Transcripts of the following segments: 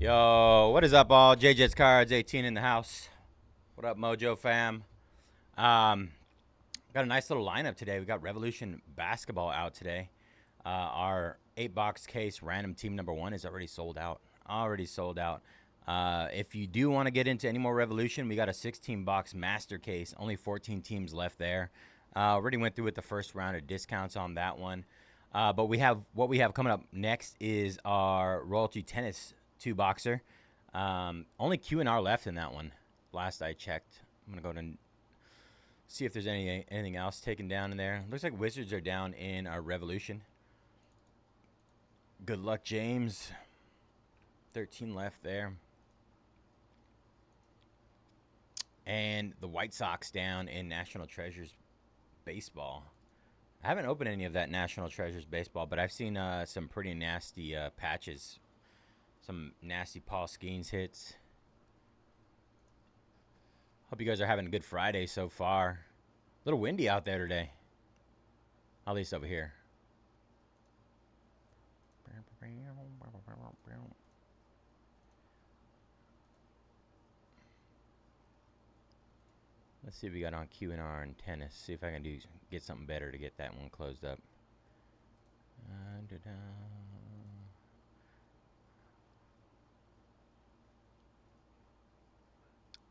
Yo, what is up, all? JJ's Cards 18 in the house. What up, Mojo fam? Got a nice little lineup today. We got Revolution Basketball out today. Our 8-box case random team number 1 is already sold out. If you do want to get into any more Revolution, we got a 16-box master case. Only 14 teams left there. Already went through with the first round of discounts on that one. But what we have coming up next is our Royalty Tennis 2-boxer. Only Q&R left in that one. Last I checked. I'm gonna go to see if there's anything else taken down in there. Looks like Wizards are down in our Revolution. Good luck, James. 13 left there. And the White Sox down in National Treasures Baseball. I haven't opened any of that National Treasures Baseball, but I've seen some pretty nasty patches. Some nasty Paul Skeens hits. Hope you guys are having a good Friday so far. A little windy out there today. At least over here. Let's see if we got on Q&R and tennis. See if I can get something better to get that one closed up.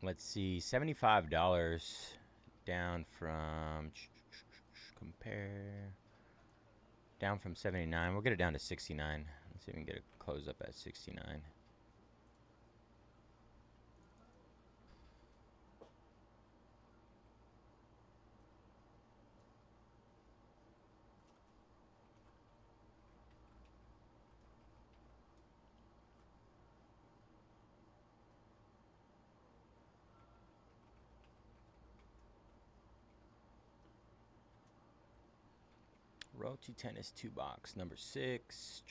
Let's see, $75 down from down from 79. We'll get it down to 69. Let's see if we can get it closed up at 69. Royalty Tennis 2-box, number 6.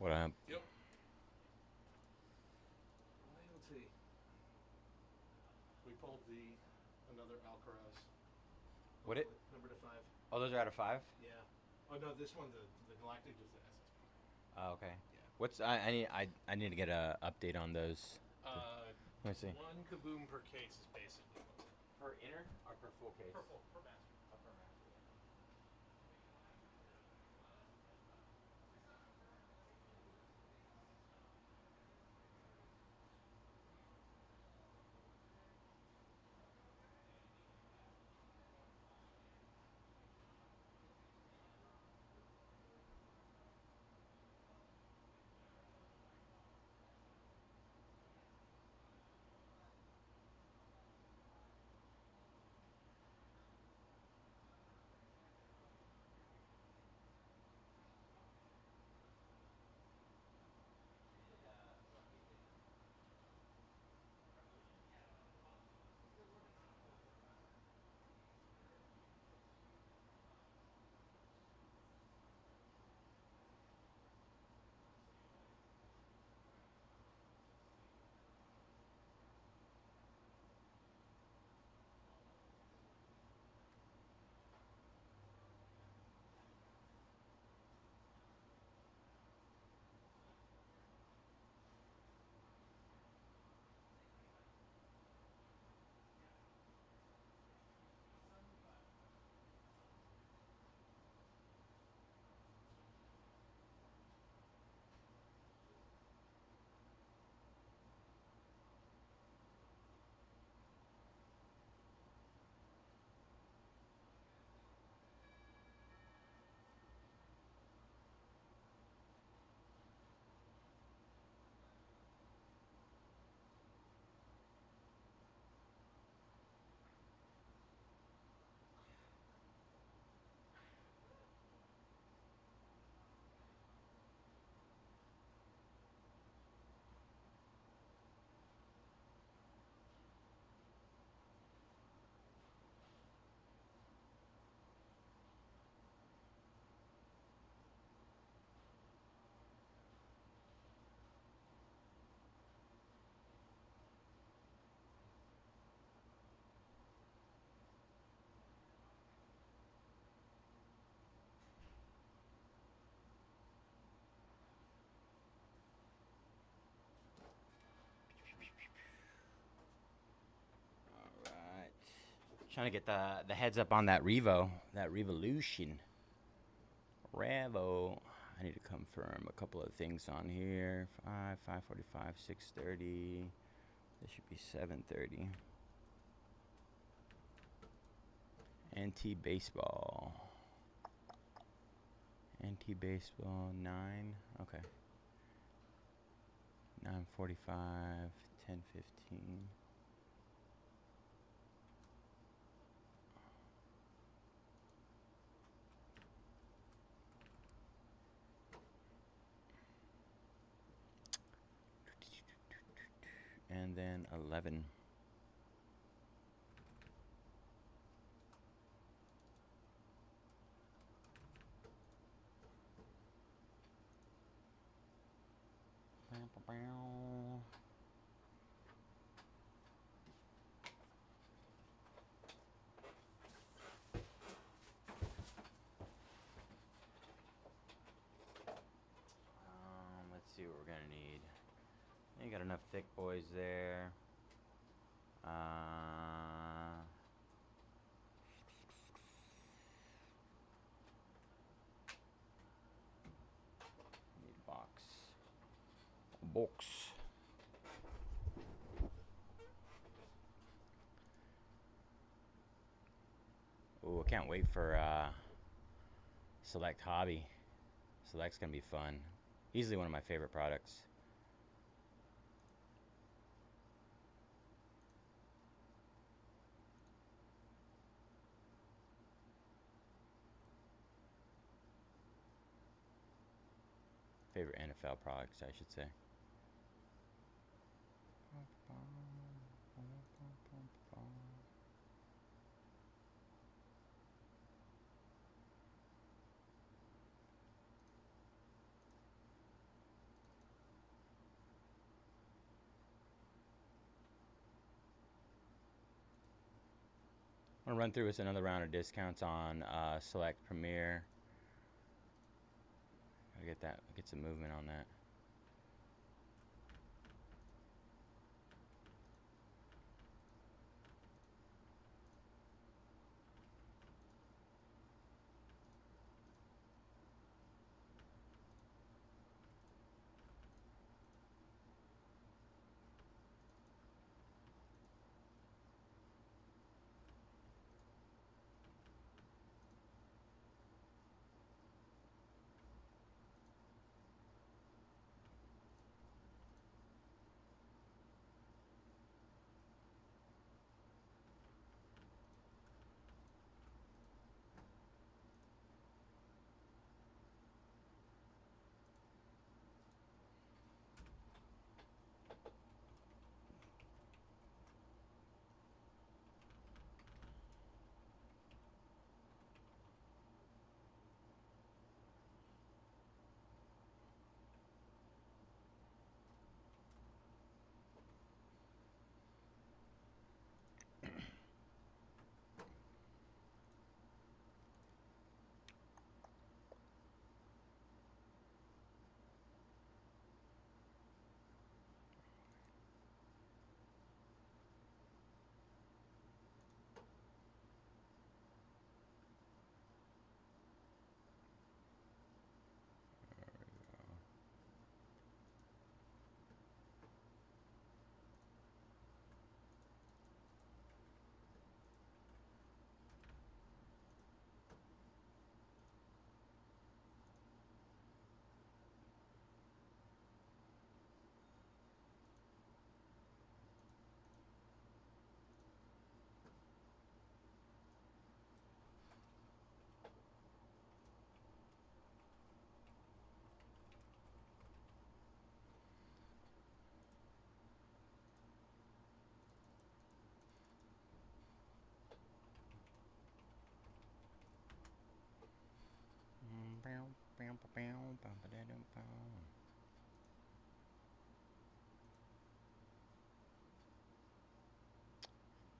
What up? Yep. Let's see. We pulled another Alcaraz. What it? Number to 5. Oh, those are out of 5? Yeah. Oh no, this one the Galactic is the SSP. Oh, okay. Yeah. What's I need to get a update on those. Let me see. 1 kaboom per case is basically what's it. Per inner or per full case? Per master. Per master. Trying to get the heads up on that Revolution. Revo. I need to confirm a couple of things on here. 5:45, 6:30. This should be 7:30. NT Baseball. NT Baseball 9. Okay. 9:45, 10:15. And then 11. Let's see what we're gonna need. You got enough thick boys there. Need a box. Oh, I can't wait for Select Hobby. Select's gonna be fun. Easily one of my favorite products. Favorite NFL products, I should say. I'm gonna run through with another round of discounts on Select Premier. Gotta get some movement on that.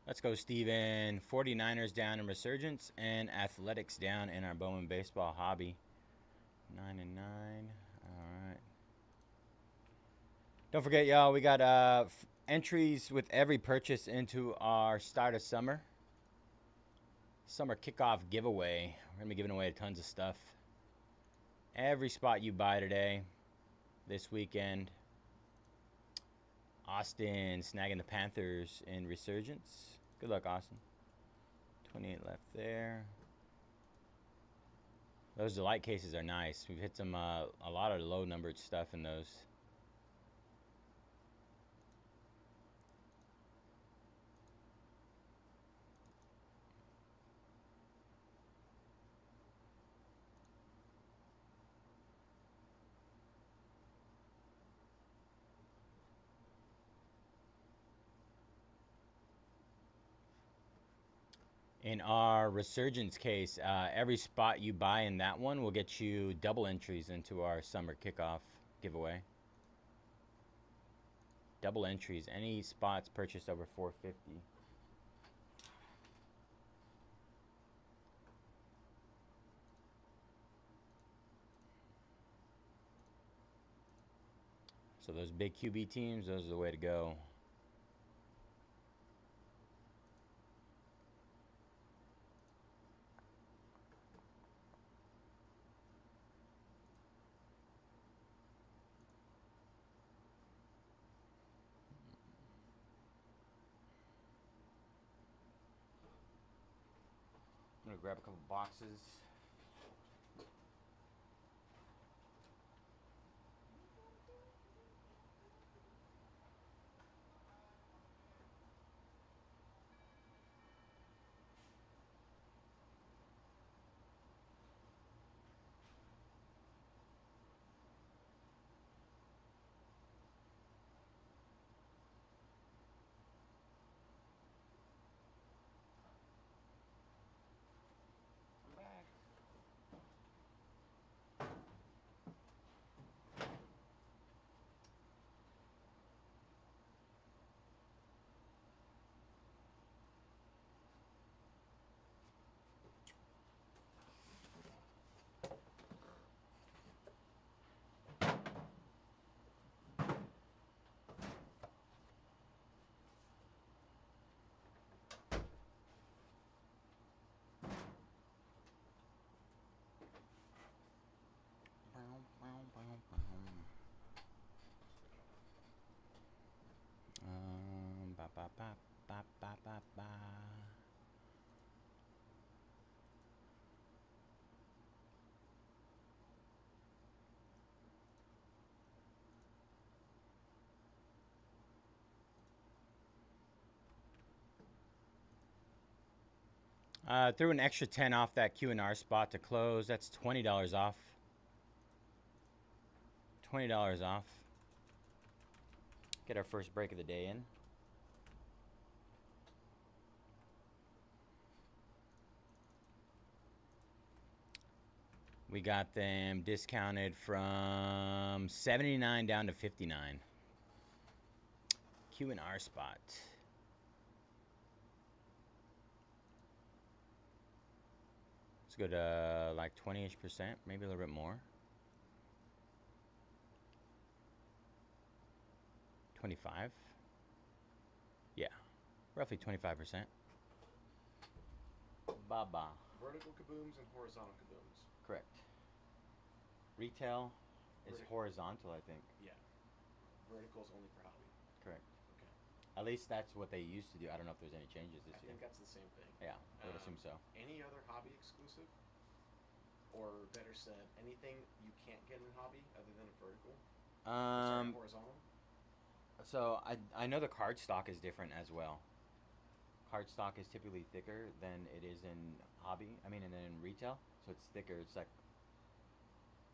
Let's go, Steven. 49ers down in Resurgence and Athletics down in our Bowman Baseball Hobby. 9 and 9. All right. Don't forget, y'all, we got entries with every purchase into our start of summer. Summer kickoff giveaway. We're going to be giving away tons of stuff. Every spot you buy today, this weekend. Austin snagging the Panthers in Resurgence. Good luck, Austin. 28 left there. Those delight cases are nice. We've hit some a lot of low numbered stuff in those. In our Resurgence case, every spot you buy in that one will get you double entries into our summer kickoff giveaway. Double entries, any spots purchased over $4.50. So those big QB teams, those are the way to go. I'm gonna grab a couple boxes. Ba ba ba ba ba ba ba. Threw an extra 10 off that Q&R spot to close. That's $20 off. $20 off. Get our first break of the day in. We got them discounted from 79 down to 59. Q&R spot. Let's go to like 20-ish%, maybe a little bit more. 25. Yeah, roughly 25%. Baba. Vertical kabooms and horizontal kabooms. Correct. Retail is horizontal, I think. Yeah. Vertical is only for hobby. Correct. Okay. At least that's what they used to do. I don't know if there's any changes this year. I think that's the same thing. Yeah, I would assume so. Any other hobby exclusive? Or better said, anything you can't get in hobby other than a vertical? Sorry, horizontal? So I know the card stock is different as well. Card stock is typically thicker than it is in hobby. I mean, and then in retail, so it's thicker. It's like.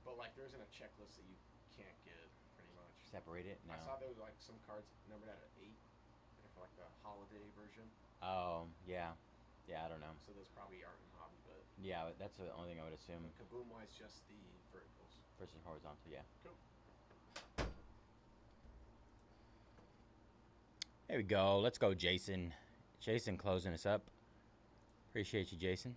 But like, there isn't a checklist that you can't get, pretty much. Separate it? No. I saw there was like some cards numbered out at 8. For like the holiday version. Oh yeah, yeah. I don't know. So those probably aren't in hobby, but. Yeah, that's the only thing I would assume. Kaboom wise, just the verticals. Versus horizontal, yeah. Cool. There we go. Let's go, Jason. Jason closing us up. Appreciate you, Jason.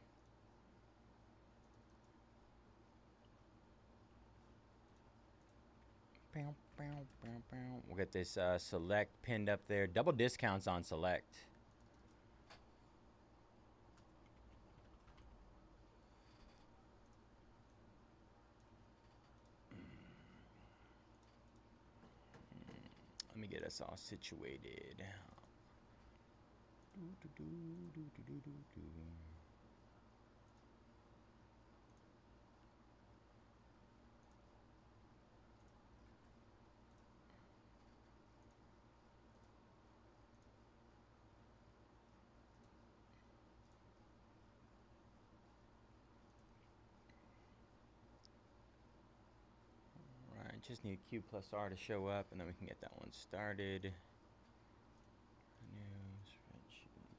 We'll get this select pinned up there. Double discounts on select. get us all situated. Alright, just need Q plus R to show up, and then we can get that one started. New spreadsheet.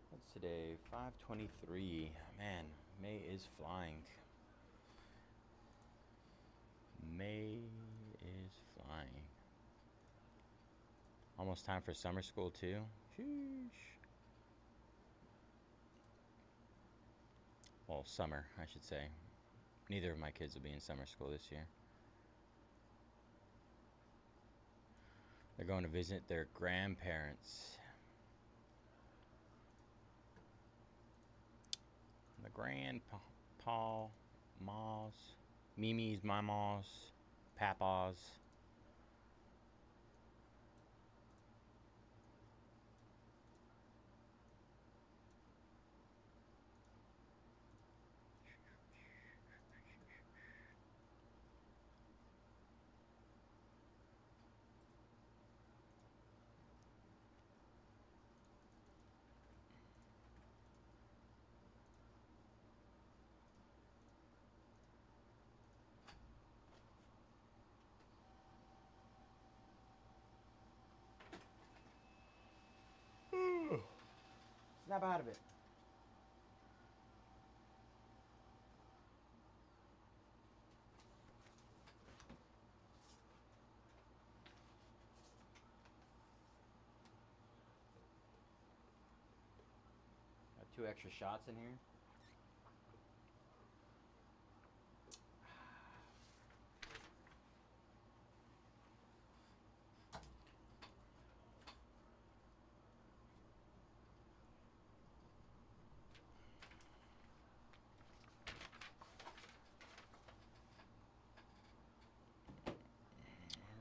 What's today? 5/23. Man, May is flying. May is flying. Almost time for summer school too. Sheesh. Well, summer, I should say. Neither of my kids will be in summer school this year. They're going to visit their grandparents. The grandpa, ma's, Mimi's, mama's, papa's. Snap out of it. Got 2 extra shots in here.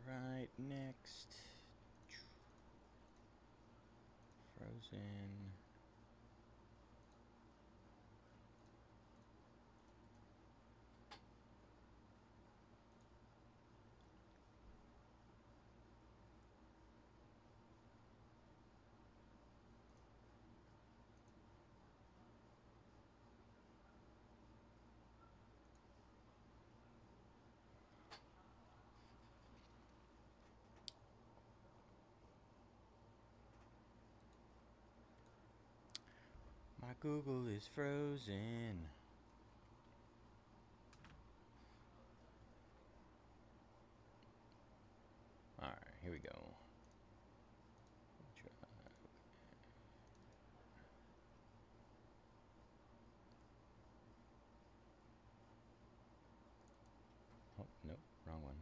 Alright, next. Frozen. My Google is frozen. Alright, here we go. Oh, nope, wrong one.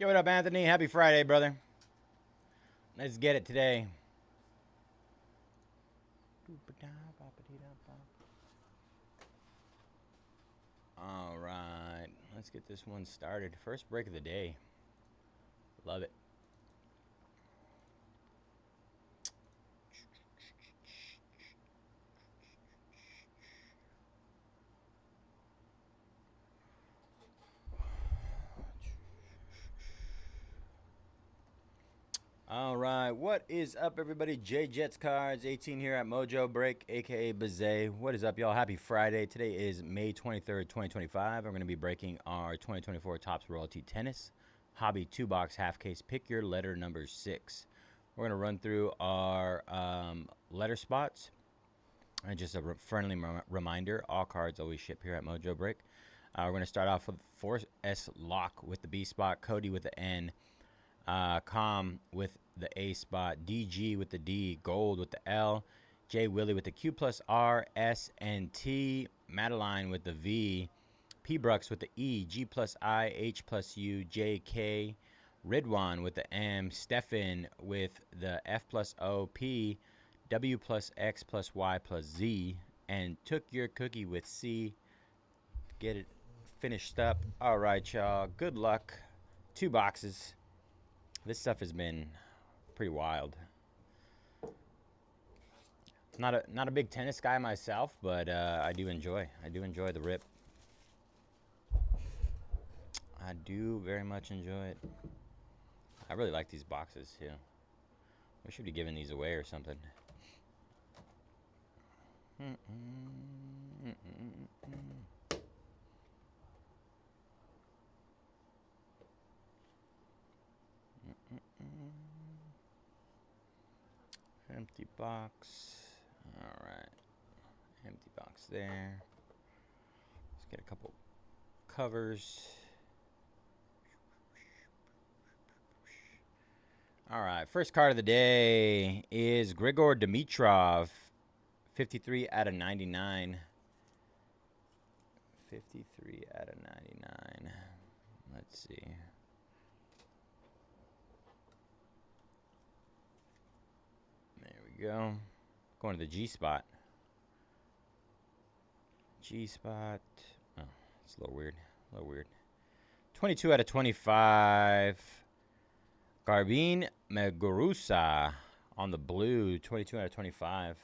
Yo, what up, Anthony? Happy Friday, brother. Let's get it today. All right, let's get this one started. First break of the day. Love it. All right, what is up, everybody? J Jets Cards 18 here at Mojobreak, aka Bayze. What is up, y'all? Happy Friday. Today is May 23rd, 2025. I'm going to be breaking our 2024 Topps Royalty Tennis Hobby 2-box half case. Pick your letter number 6. We're going to run through our letter spots. And just a friendly reminder, all cards always ship here at Mojobreak. We're going to start off with 4S Lock with the B spot, Cody with the N, Com with the A spot, DG with the D, Gold with the L, J Willie with the Q plus R, S and T, Madeline with the V, P Brooks with the E, G plus I, H plus U, J K, Ridwan with the M, Stefan with the F plus O, P, W plus X plus Y plus Z, and Took Your Cookie with C. Get it finished up. All right, y'all. Good luck. 2 boxes. This stuff has been pretty wild. Not a big tennis guy myself, but I do enjoy the rip. I do very much enjoy it. I really like these boxes too. We should be giving these away or something. Empty box. All right. Empty box there. Let's get a couple covers. All right. First card of the day is Grigor Dimitrov. 53 out of 99. 53 out of 99. Let's see. There we go. Going to the G spot. G spot. Oh, it's a little weird. 22 out of 25. Garbine Megurusa on the blue. 22 out of 25.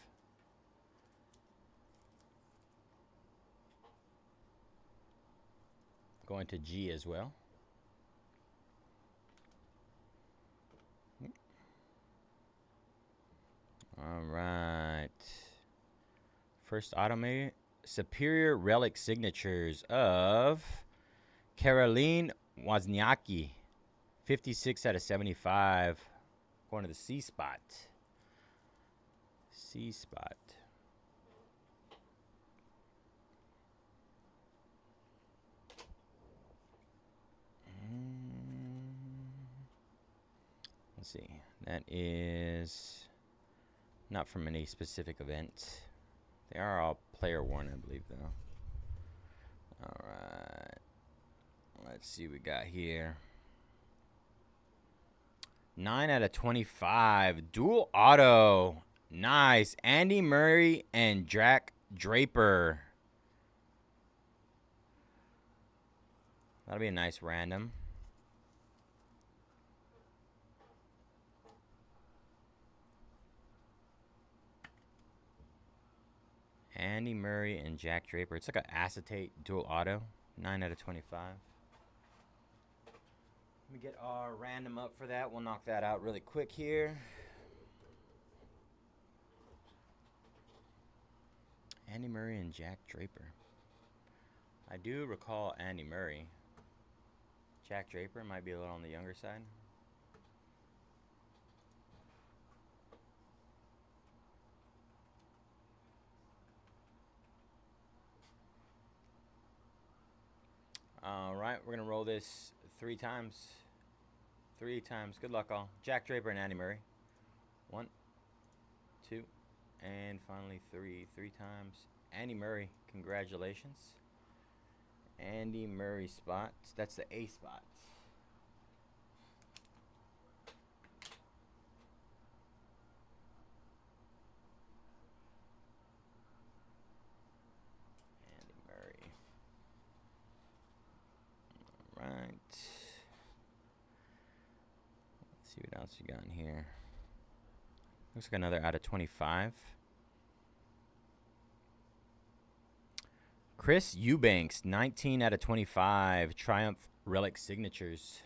Going to G as well. All right. First automated Superior Relic Signatures of Caroline Wozniacki. 56 out of 75. Going to the C spot. C spot. Let's see. That is not from any specific event. They are all player worn, I believe, though. All right. Let's see what we got here. 9 out of 25. Dual auto. Nice. Andy Murray and Jack Draper. That'll be a nice random. Andy Murray and Jack Draper. It's like an acetate dual auto. 9 out of 25. Let me get our random up for that. We'll knock that out really quick here. Andy Murray and Jack Draper. I do recall Andy Murray. Jack Draper might be a little on the younger side. All right, we're going to roll this 3 times. 3 times. Good luck, all. Jack Draper and Andy Murray. 1, 2, and finally 3. 3 times. Andy Murray, congratulations. Andy Murray spots. That's the A spot. Andy Murray. All right. Let's see what else we got in here. Looks like another out of 25. Chris Eubanks, 19 out of 25. Triumph Relic Signatures.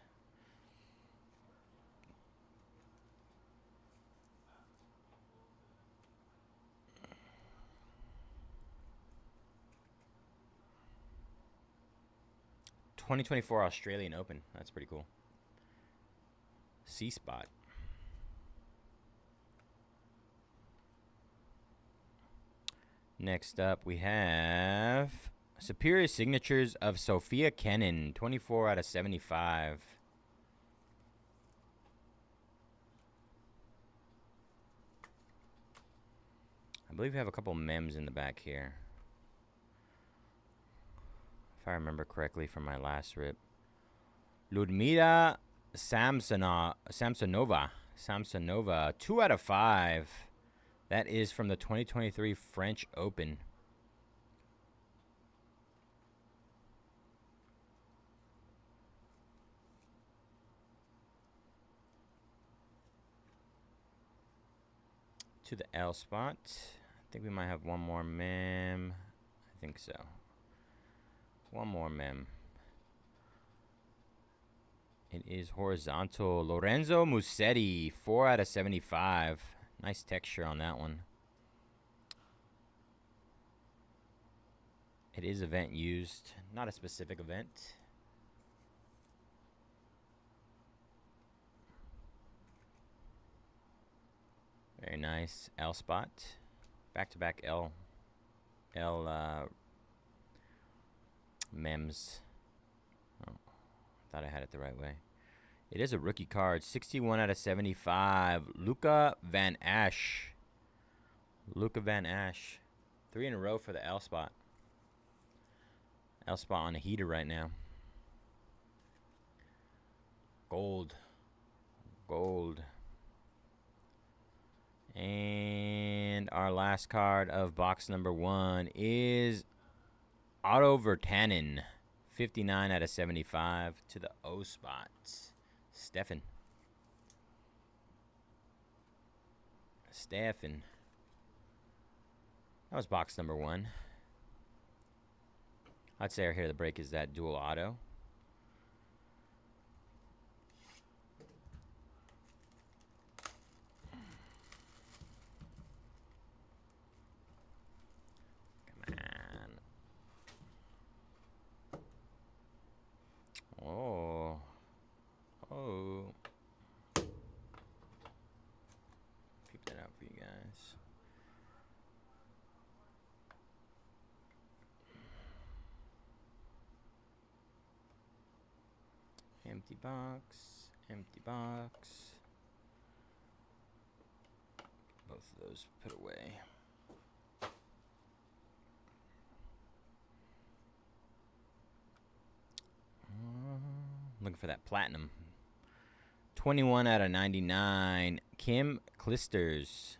'24 Australian Open. That's pretty cool. C spot. Next up, we have Superior Signatures of Sophia Kennan, 24 out of 75. I believe we have a couple mems in the back here, if I remember correctly from my last rip. Ludmila Samsonova, 2 out of 5. That is from the 2023 French Open. To the L spot. I think we might have one more mem. I think so. One more mem. It is horizontal. Lorenzo Musetti, 4 out of 75. Nice texture on that one. It is event used, not a specific event. Very nice. L spot. Back-to-back L mems. Oh, thought I had it the right way. It is a rookie card. 61 out of 75. Luca Van Ash. Luca Van Ash. 3 in a row for the L spot. L spot on a heater right now. Gold. Gold. And our last card of box number 1 is Otto Virtanen. 59 out of 75 to the O spot. Stefan. That was box number 1. I'd say our hit of the break is that dual auto. Come on. Oh. Oh. Peep that out for you guys. Empty box. Empty box. Both of those put away. Looking for that platinum. 21 out of 99. Kim Clijsters.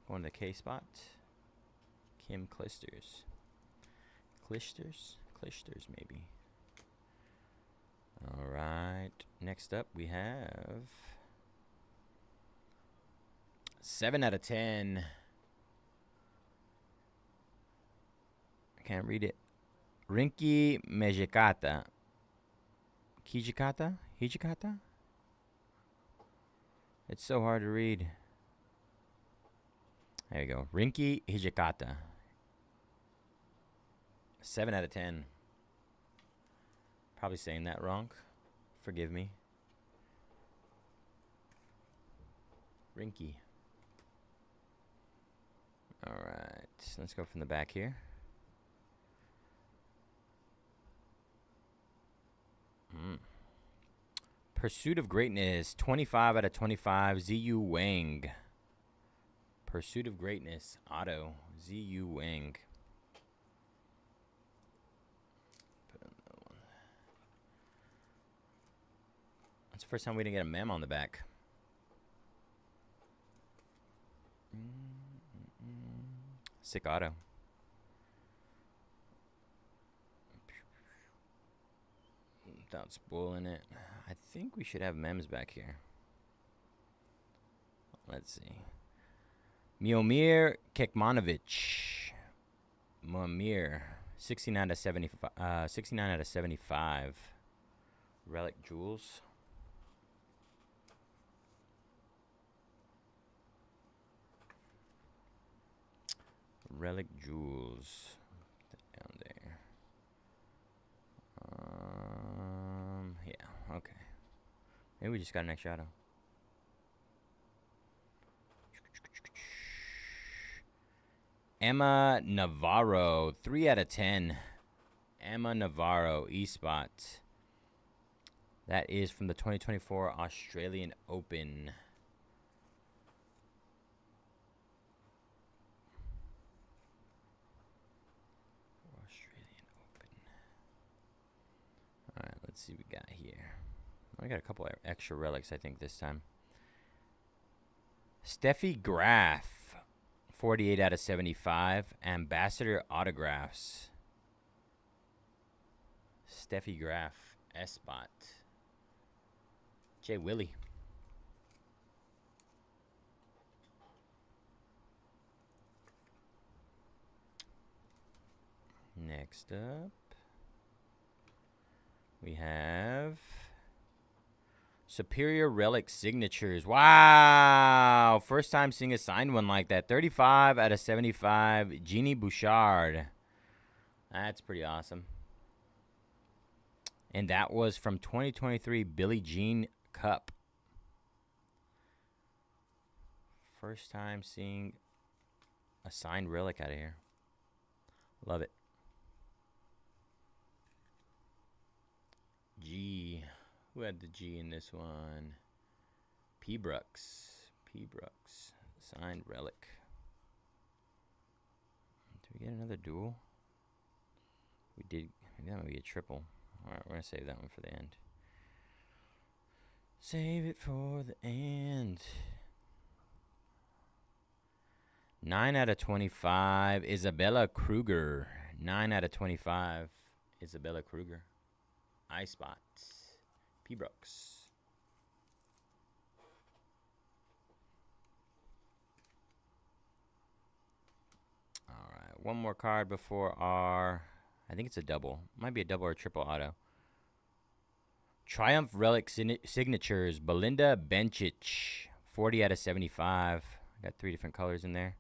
Going to the K spot. Kim Clijsters. Clijsters maybe. All right. Next up we have 7 out of 10. I can't read it. Rinky Mejikata. Hijikata? It's so hard to read. There you go. Rinky Hijikata. 7 out of 10. Probably saying that wrong. Forgive me. Rinky. Alright. Let's go from the back here. Pursuit of Greatness. 25 out of 25. ZU Wang. Pursuit of Greatness. Auto. ZU Wang. That's the first time we didn't get a mem on the back. Sick auto. Without spoiling it. I think we should have mems back here. Let's see. Miomir Kekmanovic. Miomir. 69 out of 75. 69 out of 75. Relic Jewels. Relic Jewels. Down there. Yeah, okay. Maybe we just got an extra auto. Emma Navarro, 3 out of 10. Emma Navarro, E-Spot. That is from the 2024 Australian Open. Australian Open. All right, let's see what we got here. I got a couple extra relics, I think, this time. Steffi Graf, 48 out of 75. Ambassador autographs. Steffi Graf, S-Spot. Jay Willie. Next up, we have Superior Relic Signatures. Wow! First time seeing a signed one like that. 35 out of 75. Jeannie Bouchard. That's pretty awesome. And that was from 2023 Billie Jean Cup. First time seeing a signed relic out of here. Love it. G. Who had the G in this one? P. Brooks. P. Brooks. Signed relic. Did we get another duel? We did. Maybe that might be a triple. Alright, we're going to save that one for the end. Save it for the end. 9 out of 25. Isabella Kruger. 9 out of 25. Isabella Kruger. I-Spot. P. Brooks. Alright, one more card before our... I think it's a double. Might be a double or a triple auto. Triumph Relic Signatures. Belinda Bencic. 40 out of 75. Got 3 different colors in there.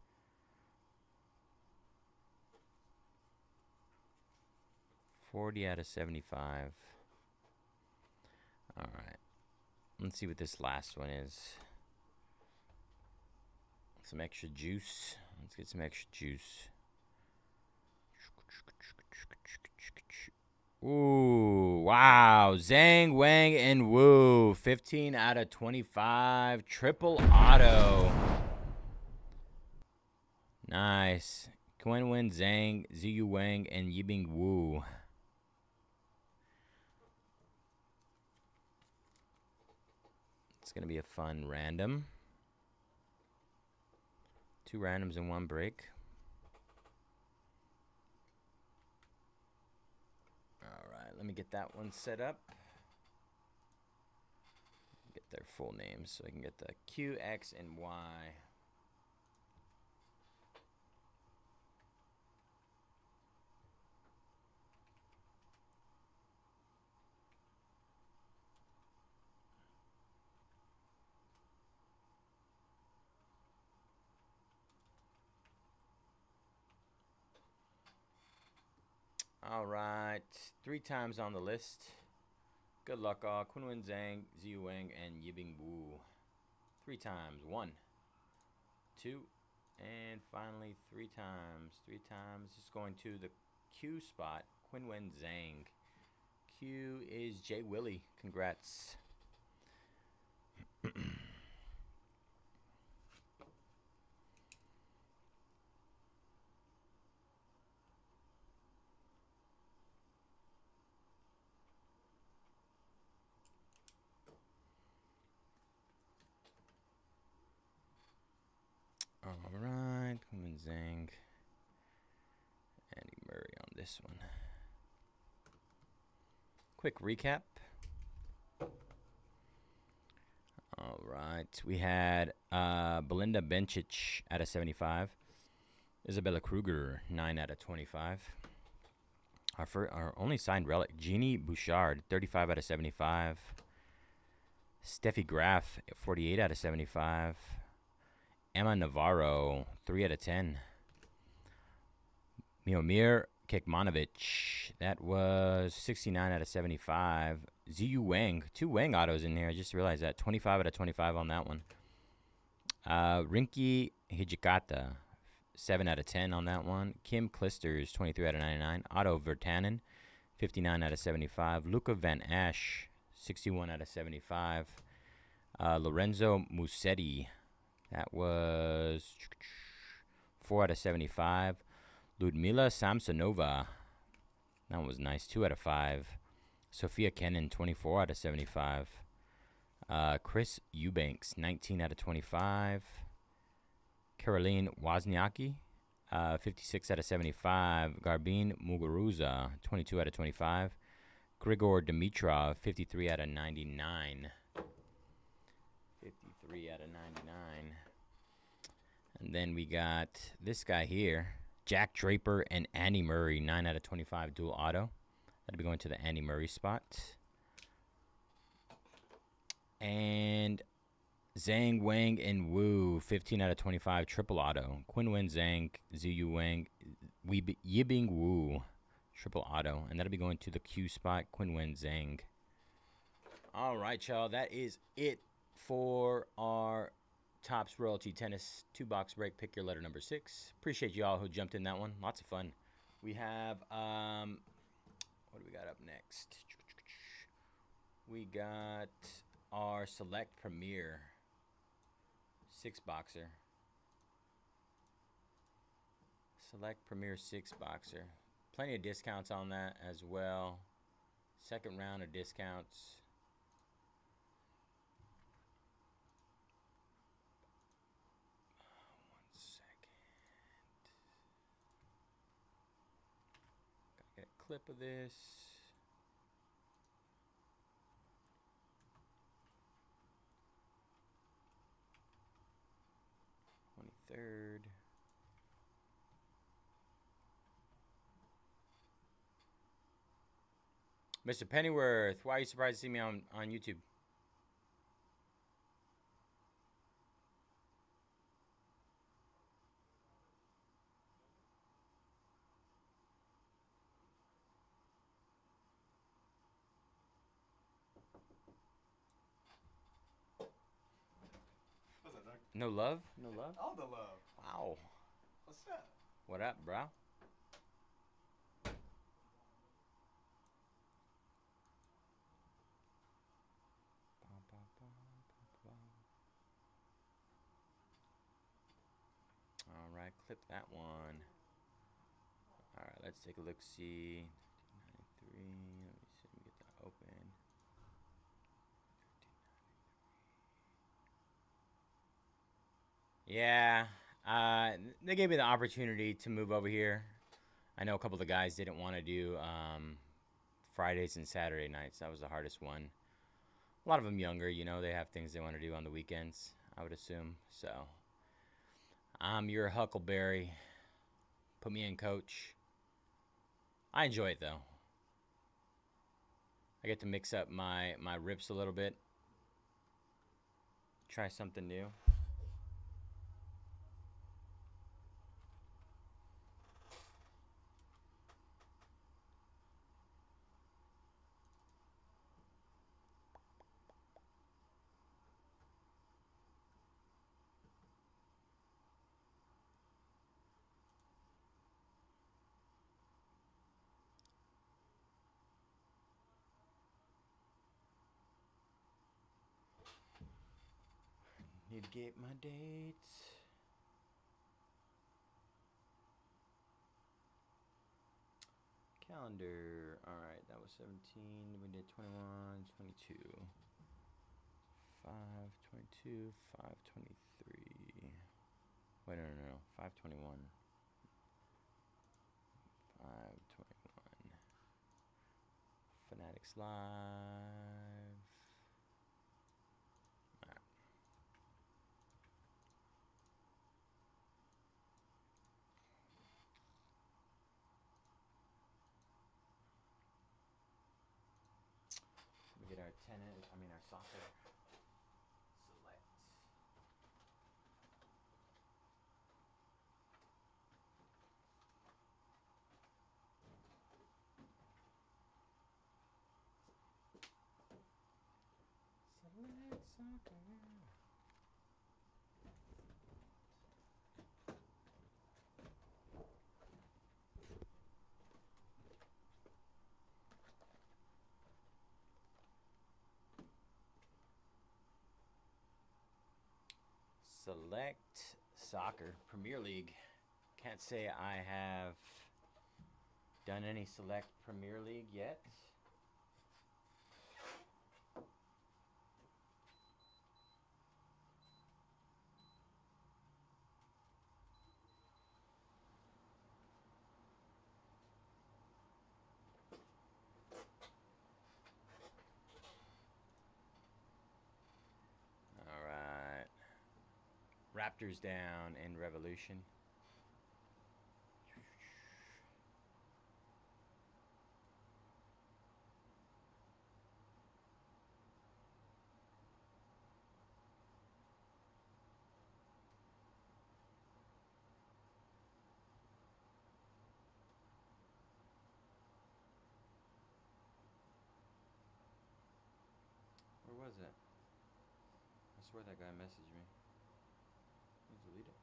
$40 out of 75. All right. Let's see what this last one is. Some extra juice. Let's get some extra juice. Ooh, wow. Zhang, Wang, and Wu. 15 out of 25. Triple auto. Nice. Quenwen Zhang, Ziyu Wang, and Yibing Wu. It's going to be a fun random. 2 randoms in 1 break. Alright, let me get that one set up. Get their full names so I can get the Q, X, and Y. All right, 3 times on the list. Good luck all. Quinwen Zhang, Ziyu Wang, and Yibing Wu. 3 times. 1, 2, and finally 3 times. 3 times. Just going to the Q spot. Quinwen Zhang. Q is Jay Willie. Congrats. All right, Quinwen Zhang. Andy Murray on this one. Quick recap. All right, we had Belinda Bencic out of 75. Isabella Kruger, 9 out of 25. Our only signed relic, Jeannie Bouchard, 35 out of 75. Steffi Graf, 48 out of 75. Emma Navarro, 3 out of 10. Miomir Kekmanovic, that was 69 out of 75. Ziyu Wang, 2 Wang autos in here. I just realized that. 25 out of 25 on that one. Rinki Hijikata, 7 out of 10 on that one. Kim Clisters, 23 out of 99. Otto Vertanen, 59 out of 75. Luca Van Ash, 61 out of 75. Lorenzo Musetti, that was 4 out of 75. Ludmila Samsonova, that one was nice, 2 out of 5. Sophia Kennan, 24 out of 75. Chris Eubanks, 19 out of 25. Caroline Wozniacki, 56 out of 75. Garbine Muguruza, 22 out of 25. Grigor Dimitrov, 53 out of 99. 53 out of 99. And then we got this guy here, Jack Draper and Andy Murray, 9 out of 25 dual auto. That'll be going to the Andy Murray spot. And Zhang, Wang, and Wu, 15 out of 25 triple auto. Quinwen Zhang, Ziyu Wang, Yibing Wu, triple auto. And that'll be going to the Q spot, Quinwen Zhang. All right, y'all. That is it for our Topps Royalty Tennis 2-box break. Pick your letter number 6. Appreciate y'all who jumped in that one. Lots of fun. We have, what do we got up next? We got our Select Premier 6-boxer. Select Premier 6-boxer. Plenty of discounts on that as well. Second round of discounts. One second. Gotta get a clip of this. Third. Mr. Pennyworth, why are you surprised to see me on YouTube? What's up, Doug? No love? No love? All the love. Wow. What's up? What up, bro? All right, clip that one. All right, let's take a look. See, 93. Let me see. Let me get that open. Yeah, they gave me the opportunity to move over here. I know a couple of the guys didn't want to do Fridays and Saturday nights. That was the hardest one. A lot of them younger, you know, they have things they want to do on the weekends, I would assume. So, I'm your Huckleberry. Put me in, coach. I enjoy it, though. I get to mix up my rips a little bit. Try something new. Need to get my dates. Calendar. All right, that was 17. We did 21, 22. 5, 22, 5, 23. Wait, no. 5, 21. 5, 21. Fanatics Live. Get our our soccer select. Select soccer. Select Soccer Premier League. Can't say I have done any Select Premier League yet. All right. Raptors down in Revolution. Where was it? I swear that guy messaged me. Delete it.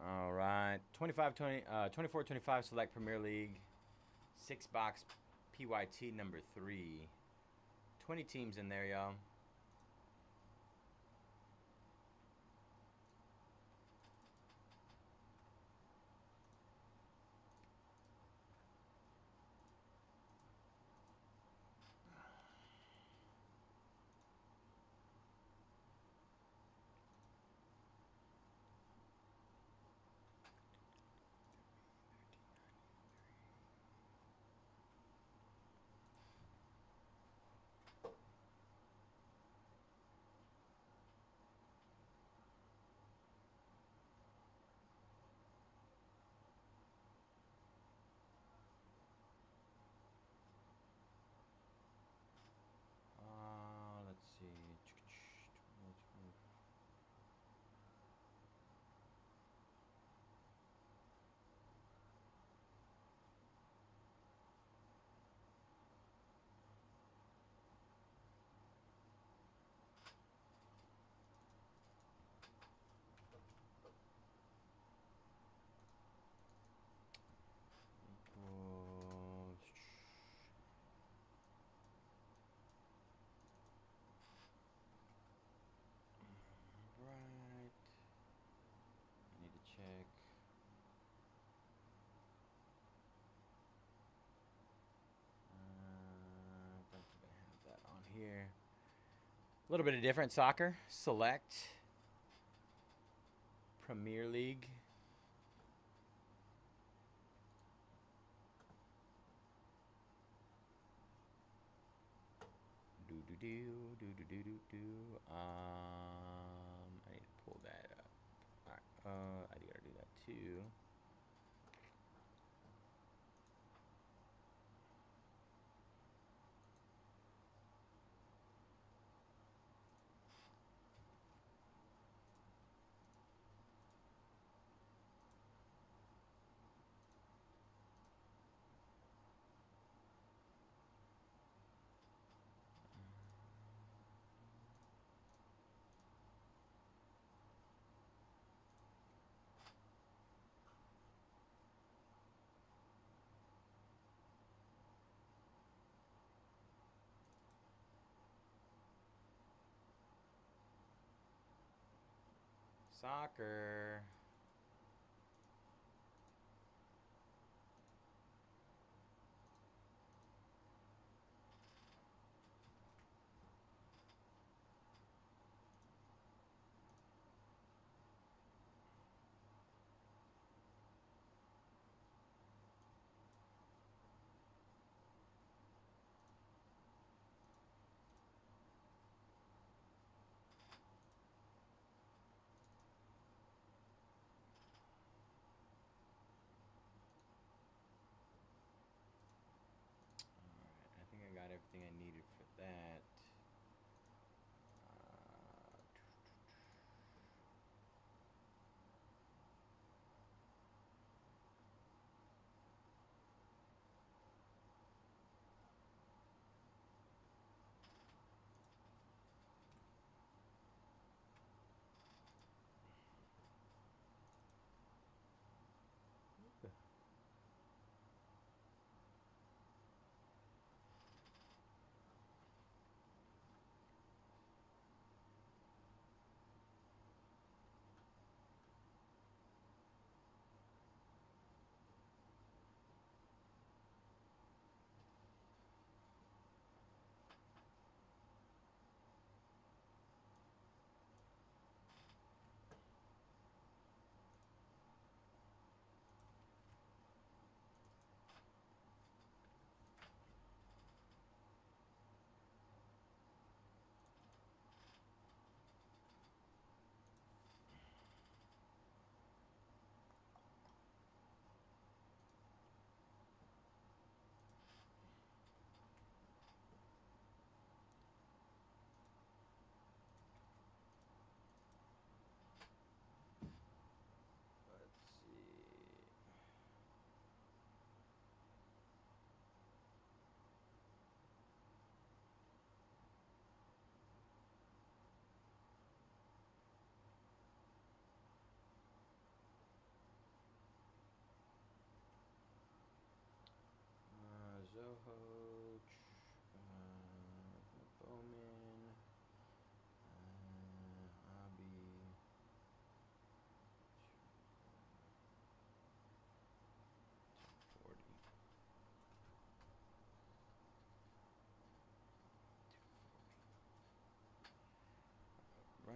All right. 24-25 Select Premier League. 6-box PYT number 3. 20 teams in there, y'all. Let's see. Right. I need to check. Don't think I have that on here. A little bit of different soccer. Select Premier League. I need to pull that up. All right. I gotta do that too. Soccer. that. Let's see. Zoho, Bowman, Hobby, 40. Right.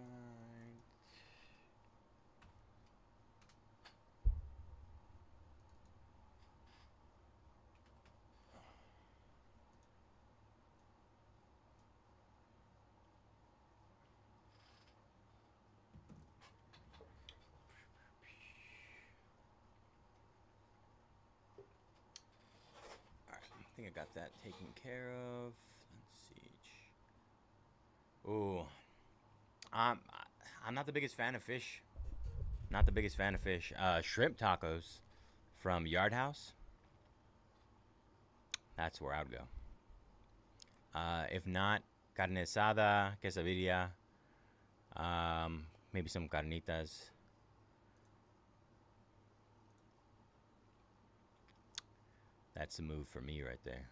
Alright, I think I got that taken care of. Let's see. Ooh. I'm not the biggest fan of fish. Not the biggest fan of fish. Shrimp tacos from Yard House. That's where I would go. If not, carne asada, quesadilla, maybe some carnitas. That's the move for me right there.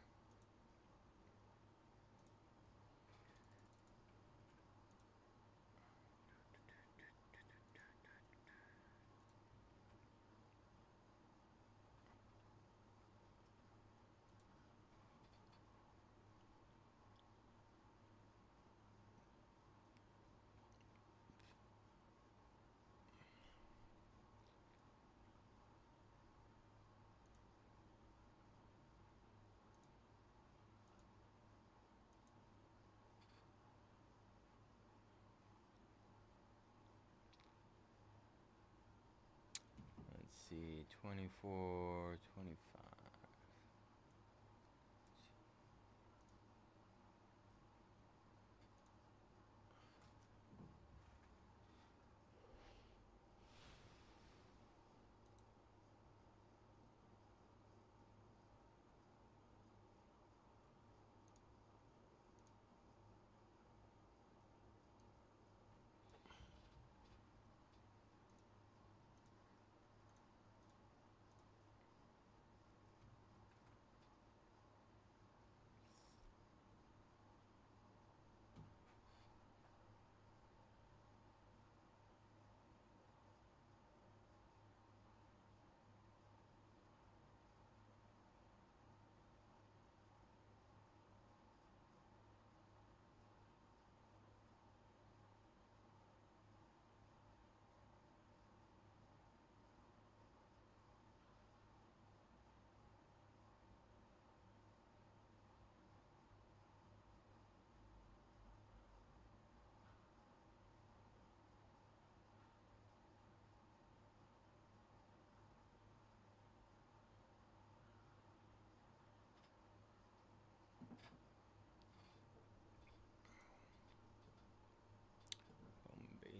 Let's see, 24, 25.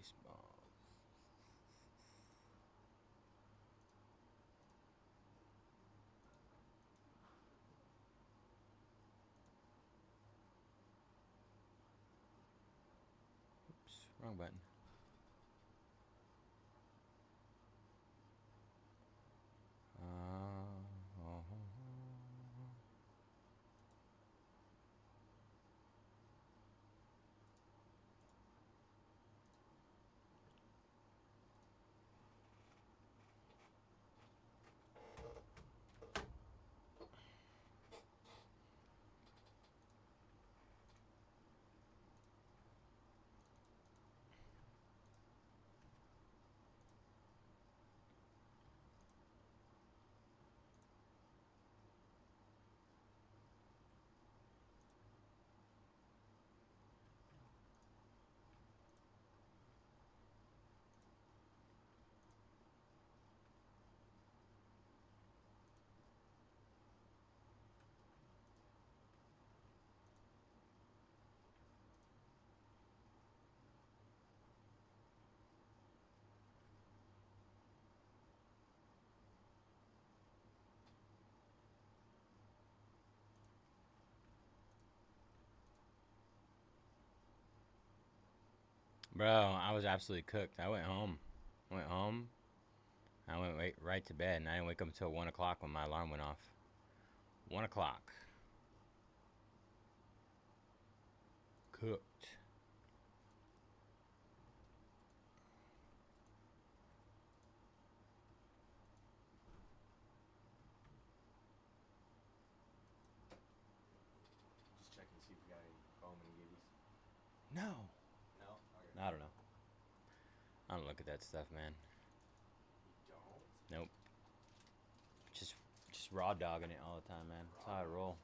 baseball. Oops, wrong button. Bro, I was absolutely cooked. I went home. I went right to bed, and I didn't wake up until 1 o'clock when my alarm went off. 1 o'clock. Cooked. Just checking to see if we got any Bowman giddies. No. No? Okay. I don't know. I don't look at that stuff, man. You don't? Nope. Just raw dogging it all the time, man. That's how I roll.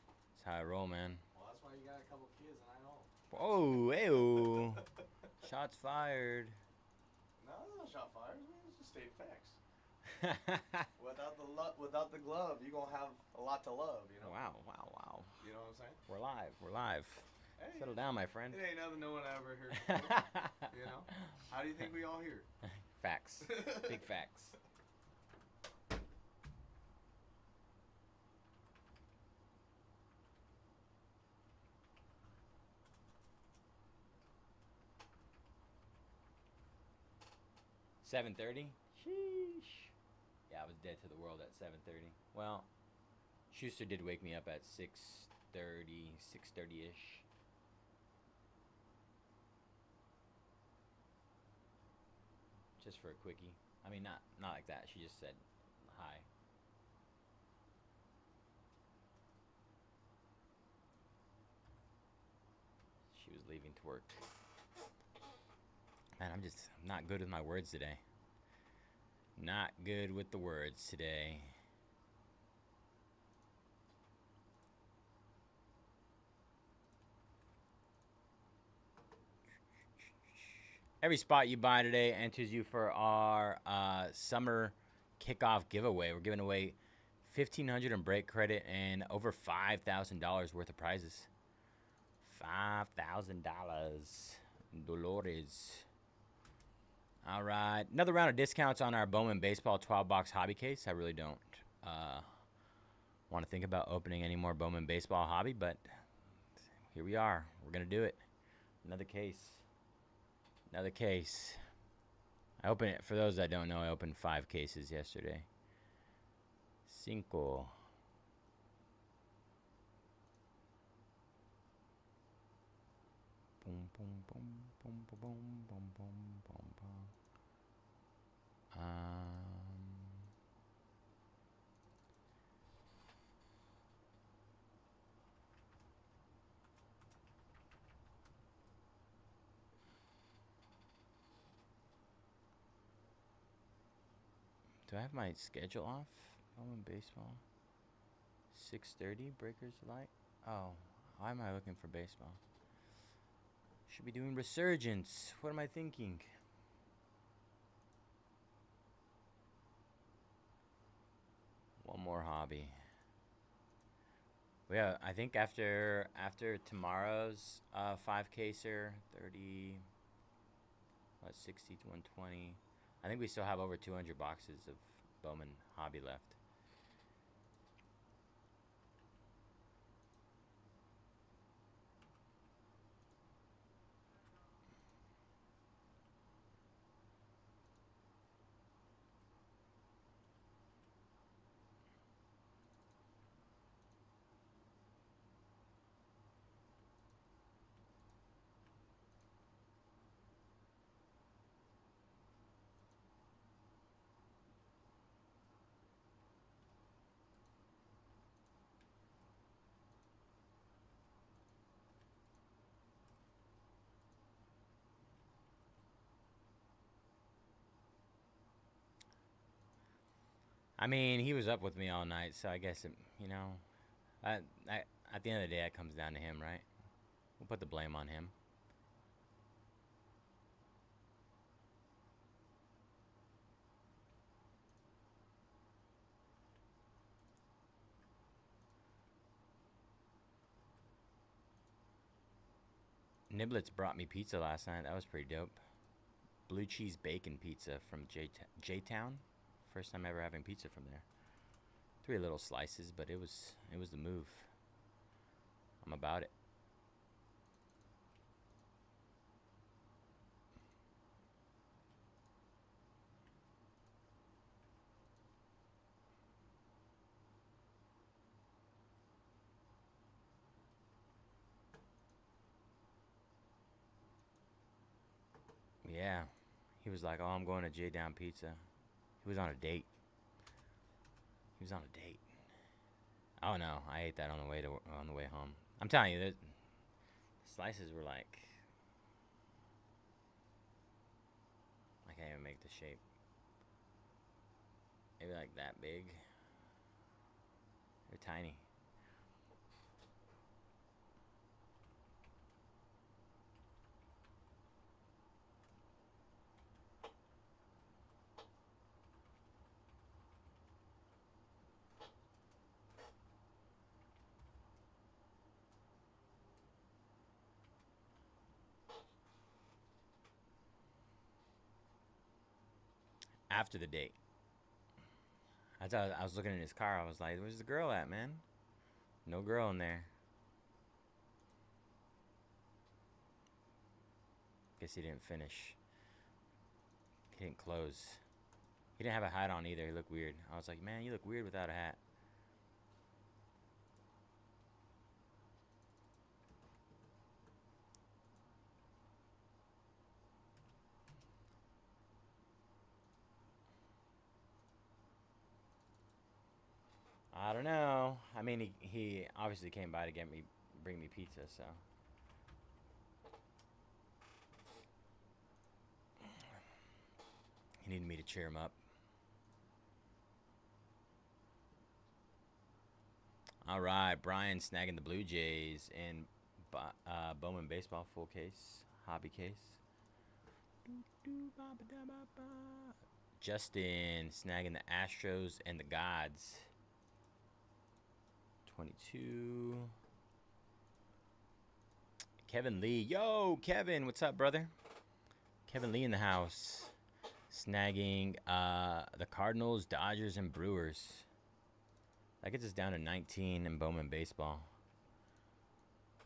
That's how I roll, man. Well, that's why you got a couple kids and I know. Oh, ew. Shots fired. No, that's not shot fires, man. It's just stated facts. Without the glove, you're gonna have a lot to love, you know. Wow. You know what I'm saying? We're live. Hey, Settle down, my friend. it ain't nothing no one ever heard before. You know? How do you think we all hear? Facts. Big facts. $7:30. Sheesh. Yeah, I was dead to the world at 7:30. Well, Schuster did wake me up at 6:30, 6:30-ish. Just for a quickie. I mean, not like that. She just said hi. She was leaving to work. Man, I'm not good with my words today. Not good with the words today. Every spot you buy today enters you for our summer kickoff giveaway. We're giving away $1,500 in break credit and over $5,000 worth of prizes. $5,000. Dolores. All right. Another round of discounts on our Bowman Baseball 12-box hobby case. I really don't want to think about opening any more Bowman Baseball hobby, but here we are. We're going to do it. Another case. Another case. I opened it. For those that don't know, I opened 5 cases yesterday. Cinco. Boom, boom, boom, boom, boom, boom, boom, boom, boom, boom. Do I have my schedule off? Bowman Baseball. 6:30, Breakers Light. Oh, why am I looking for baseball? Should be doing Resurgence. What am I thinking? One more hobby. Yeah, I think after tomorrow's 5 caser, 30. What, 60 to 120? I think we still have over 200 boxes of Bowman Hobby left. I mean, he was up with me all night, so I guess, you know, I, at the end of the day, it comes down to him, right? We'll put the blame on him. Niblets brought me pizza last night. That was pretty dope. Blue cheese bacon pizza from J-Town. First time ever having pizza from there. 3 little slices, but it was the move. I'm about it. Yeah. He was like, "Oh, I'm going to J Down Pizza." He was on a date. He was on a date. Oh no, I ate that on the way home. I'm telling you, the slices were like, I can't even make the shape. Maybe like that big. They're tiny. After the date, I was looking in his car. I was like, "Where's the girl at, man?" No girl in there. Guess he didn't finish. He didn't close. He didn't have a hat on either. He looked weird. I was like, "Man, you look weird without a hat." I don't know. I mean, he obviously came by to bring me pizza, so. He needed me to cheer him up. All right, Brian snagging the Blue Jays and Bowman baseball full case, hobby case. Justin snagging the Astros and the Gods. 22. Kevin Lee. Yo, Kevin, what's up, brother? Kevin Lee in the house. Snagging the Cardinals, Dodgers, and Brewers. That gets us down to 19 in Bowman baseball.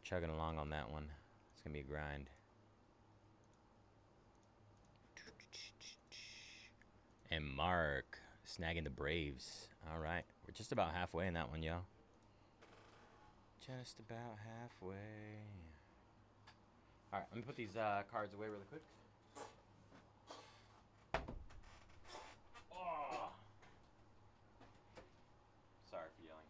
Chugging along on that one. It's going to be a grind. And Mark snagging the Braves. All right. We're just about halfway in that one, yo. Just about halfway. All right. Let me put these cards away really quick. Oh. Sorry for yelling.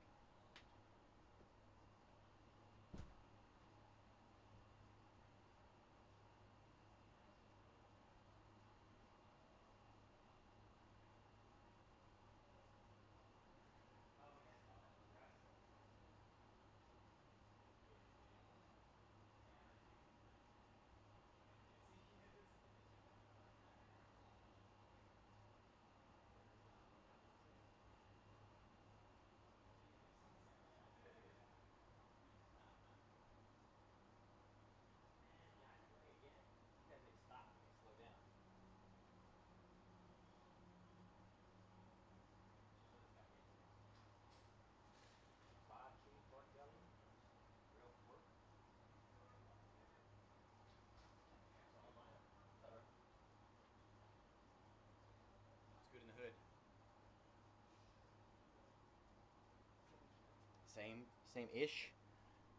Same-ish.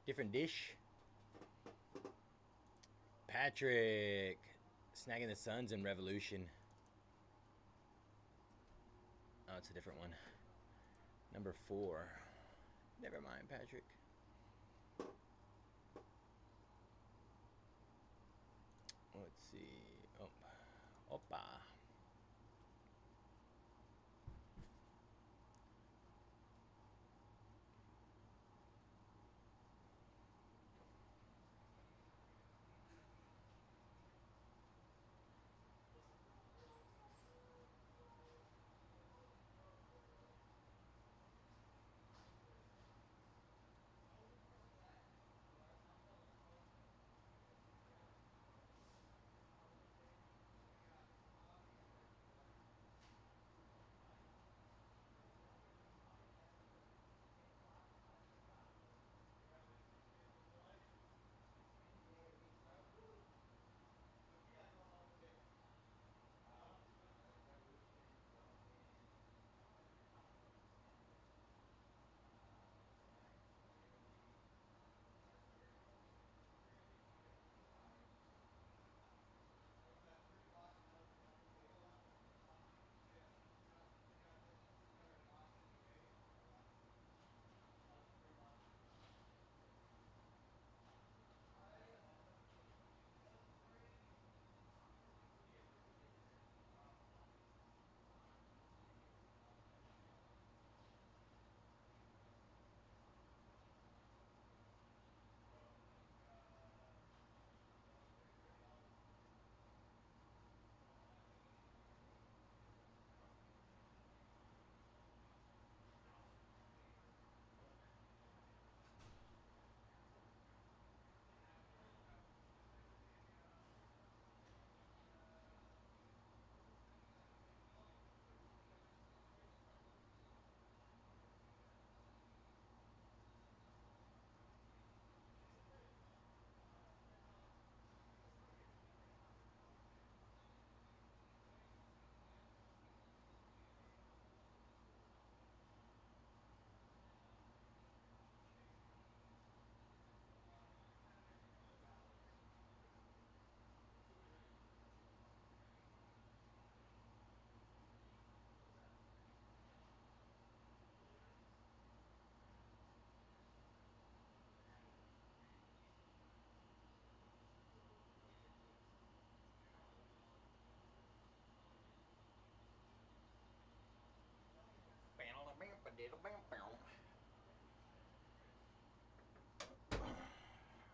Different dish. Patrick. Snagging the Suns in Revolution. Oh, it's a different one. Number 4. Never mind, Patrick. Let's see. Oh. Opa.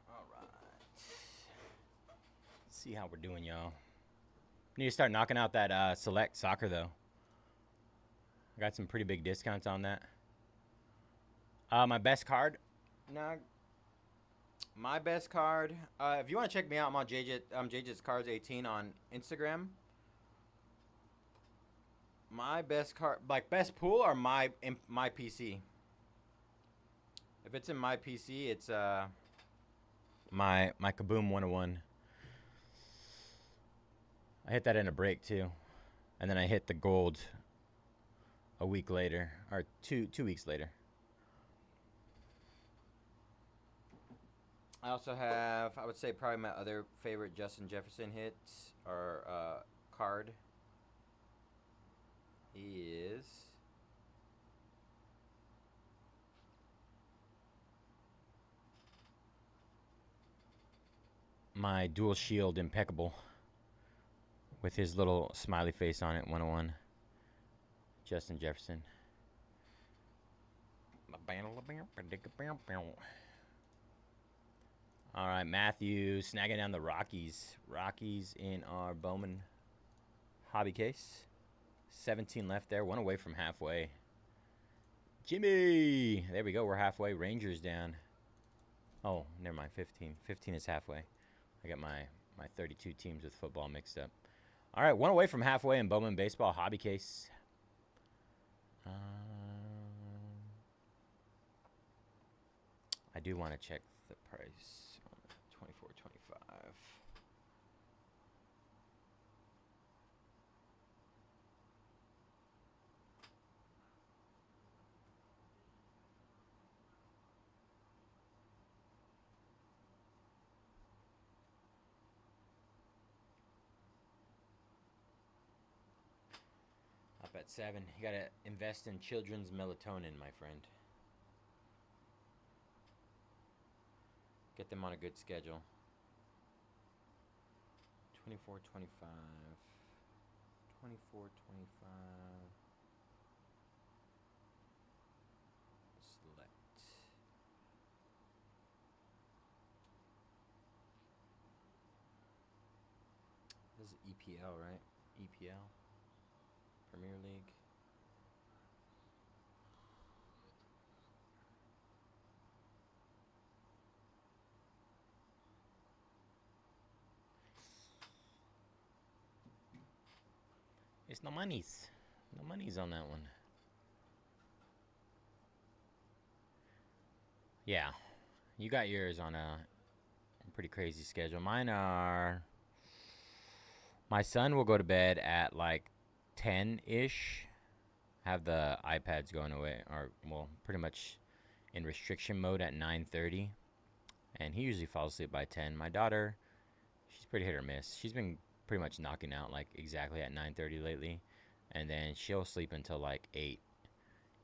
Alright. Let's see how we're doing, y'all. Need to start knocking out that select soccer, though. I got some pretty big discounts on that. My best card? No. My best card. If you want to check me out, I'm on JJ's Cards 18 on Instagram. My best card, like best pool or my PC? If it's in my PC, it's my Kaboom 101. I hit that in a break too, and then I hit the gold a week later, or two weeks later. I also have, I would say probably my other favorite Justin Jefferson hits or card is my dual shield impeccable with his little smiley face on it, 101. Justin Jefferson. All right, Matthew snagging down the Rockies. Rockies in our Bowman hobby case. 17 left there, one away from halfway. Jimmy! There we go, we're halfway. Rangers down. Oh, never mind, 15. 15 is halfway. I got my 32 teams with football mixed up. All right, one away from halfway in Bowman Baseball hobby case. I do want to check the price on 24.25. at 7. You gotta invest in children's melatonin, my friend. Get them on a good schedule. 24, 25. 24, 25. Select. This is EPL, right? EPL. Premier League. It's no monies. No monies on that one. Yeah. You got yours on a pretty crazy schedule. Mine are... My son will go to bed at like 10-ish. Have the iPads going away, or, well, pretty much in restriction mode at 9:30. And he usually falls asleep by 10. My daughter, she's pretty hit or miss. She's been pretty much knocking out like exactly at 9:30 lately. And then she'll sleep until like 8.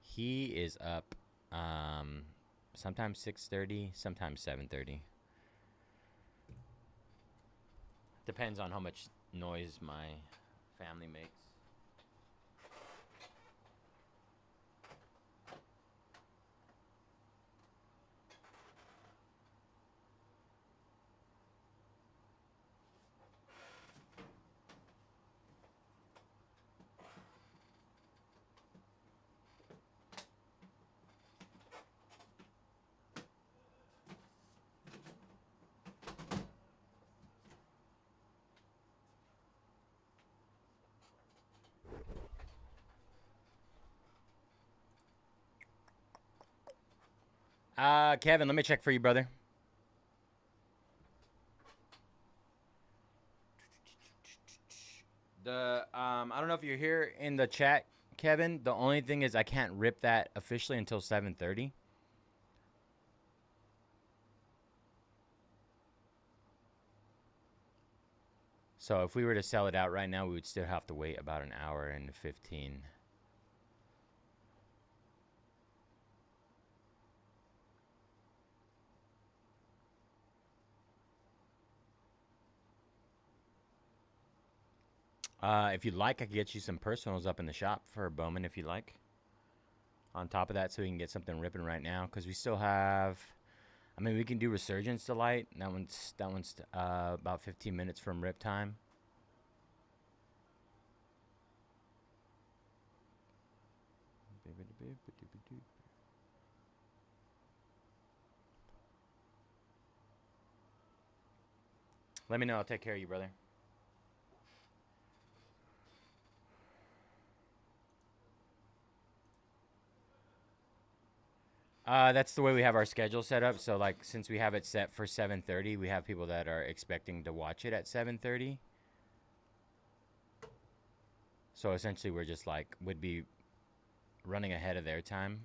He is up sometimes 6:30, sometimes 7:30. Depends on how much noise my family makes. Kevin, let me check for you, brother. I don't know if you're here in the chat, Kevin. The only thing is I can't rip that officially until 7:30. So if we were to sell it out right now, we would still have to wait about an hour and 15. If you'd like, I could get you some personals up in the shop for Bowman if you like. On top of that, so we can get something ripping right now, because we still have... I mean, we can do Resurgence Delight. That one's about 15 minutes from rip time. Let me know. I'll take care of you, brother. That's the way we have our schedule set up. So, like, since we have it set for 7:30, we have people that are expecting to watch it at 7:30. So, essentially, we're just, like, would be running ahead of their time.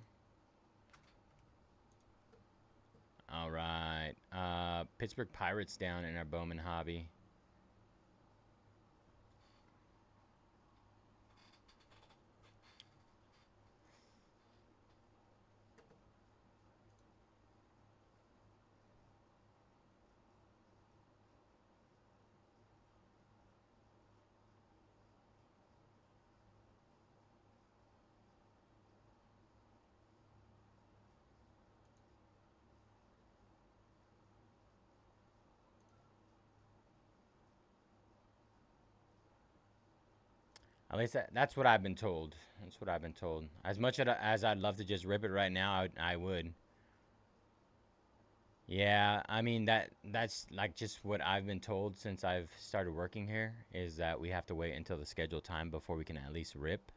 All right. Pittsburgh Pirates down in our Bowman hobby. At least that's what I've been told. That's what I've been told. As much as I'd love to just rip it right now, I would. Yeah, I mean that's like just what I've been told since I've started working here, is that we have to wait until the scheduled time before we can at least rip.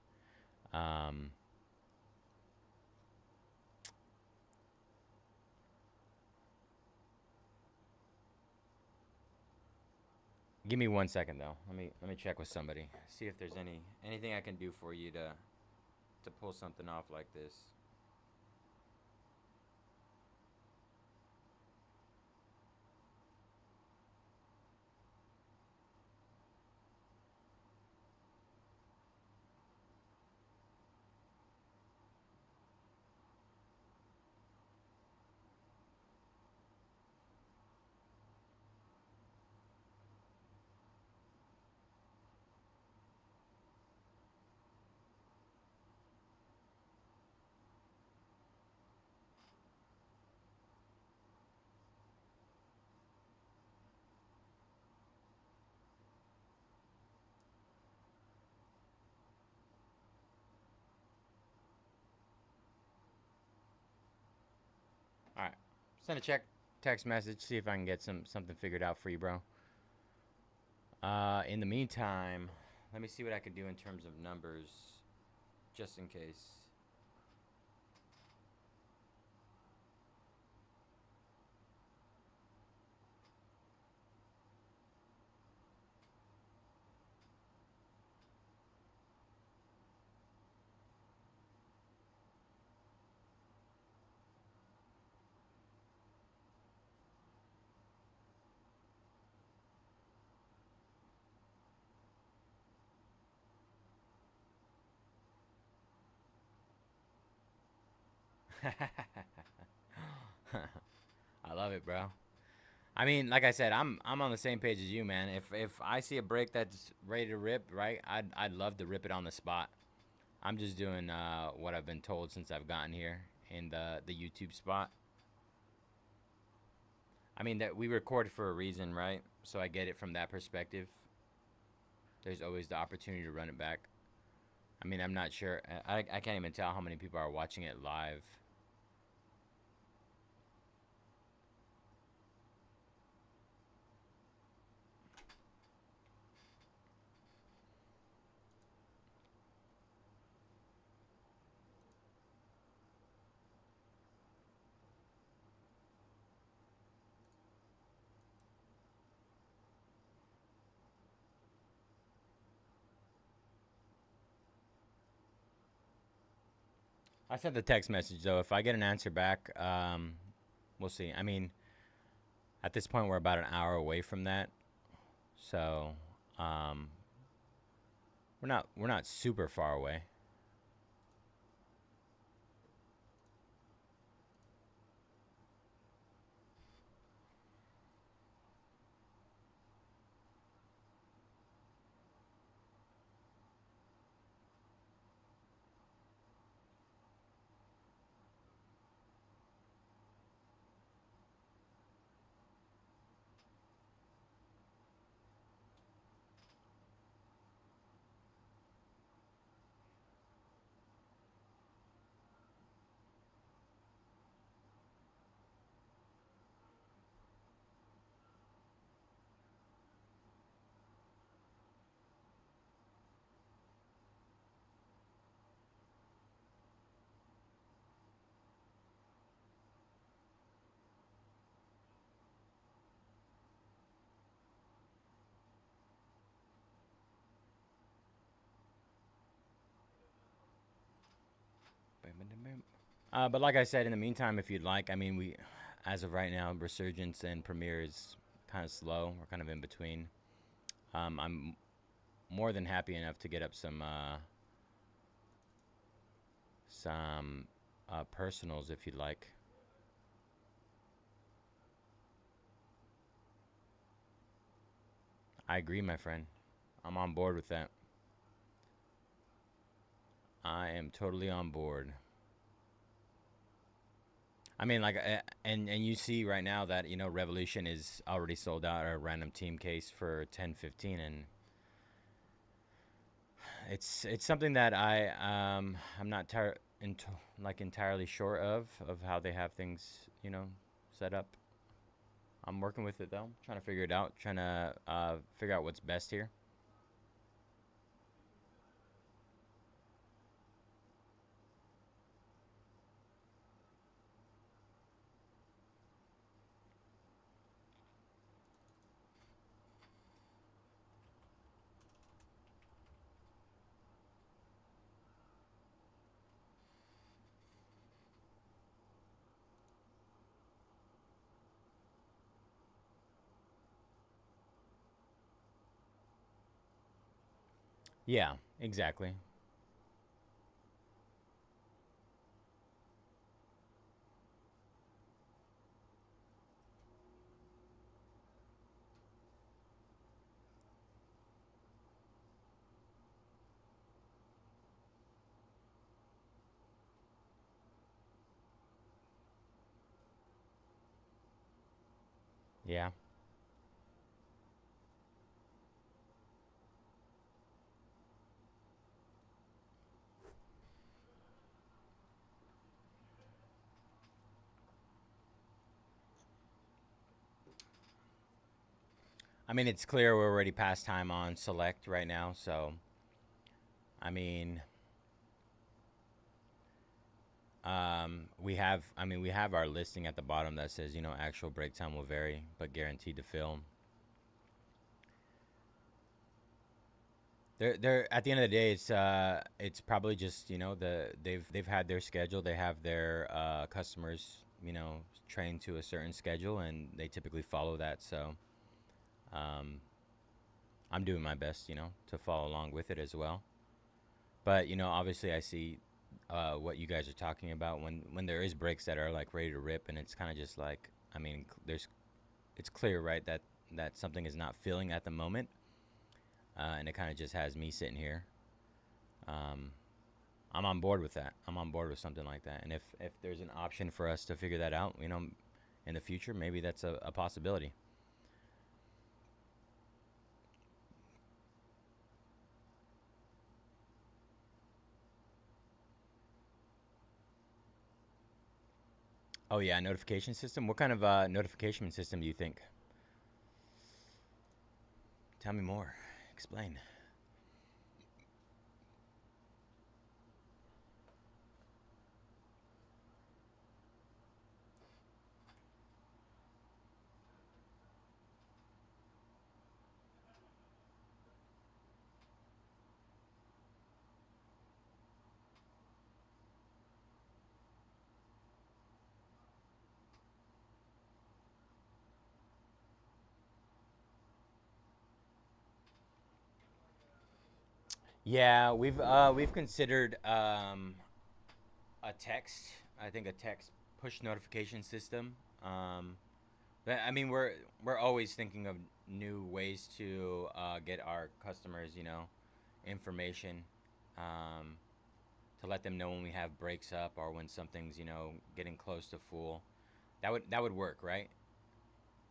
Give me 1 second though. Let me check with somebody. See if there's anything I can do for you to pull something off like this. Send a text message. See if I can get something figured out for you, bro. In the meantime, let me see what I can do in terms of numbers, just in case. I love it, bro. I mean, like I said, I'm on the same page as you, man. If I see a break that's ready to rip, right? I'd love to rip it on the spot. I'm just doing what I've been told since I've gotten here in the YouTube spot. I mean that we record for a reason, right? So I get it from that perspective. There's always the opportunity to run it back. I mean, I'm not sure. I can't even tell how many people are watching it live. I sent the text message though. If I get an answer back, we'll see. I mean, at this point, we're about an hour away from that, so we're not super far away. But like I said, in the meantime, if you'd like, I mean, as of right now, Resurgence and Premiere is kind of slow. We're kind of in between. I'm more than happy enough to get up some personals if you'd like. I agree, my friend. I'm on board with that. I am totally on board. I mean, like, and you see right now that Revolution is already sold out a random team case for 10.15, and it's something that I'm not entirely sure of how they have things set up. I'm working with it though, trying to figure it out, trying to figure out what's best here. Yeah, exactly. Yeah. I mean, it's clear we're already past time on select right now, so I mean, we have our listing at the bottom that says, you know, actual break time will vary, but guaranteed to fill. They're at the end of the day, it's probably just, you know, they've had their schedule, they have their customers, you know, trained to a certain schedule, and they typically follow that. So, um, I'm doing my best, you know, to follow along with it as well. But you know, obviously, I see what you guys are talking about when there is breaks that are like ready to rip, and it's kind of just like, I mean, it's clear, right, that something is not filling at the moment, and it kind of just has me sitting here. Um, I'm on board with that. I'm on board with something like that. And if there's an option for us to figure that out, you know, in the future, maybe that's a possibility. Oh yeah, notification system. What kind of notification system do you think? Tell me more. Explain. Yeah, we've considered a text. I think a text push notification system. But I mean, we're always thinking of new ways to get our customers, you know, information, um, to let them know when we have breaks up or when something's, you know, getting close to full. That would work, right?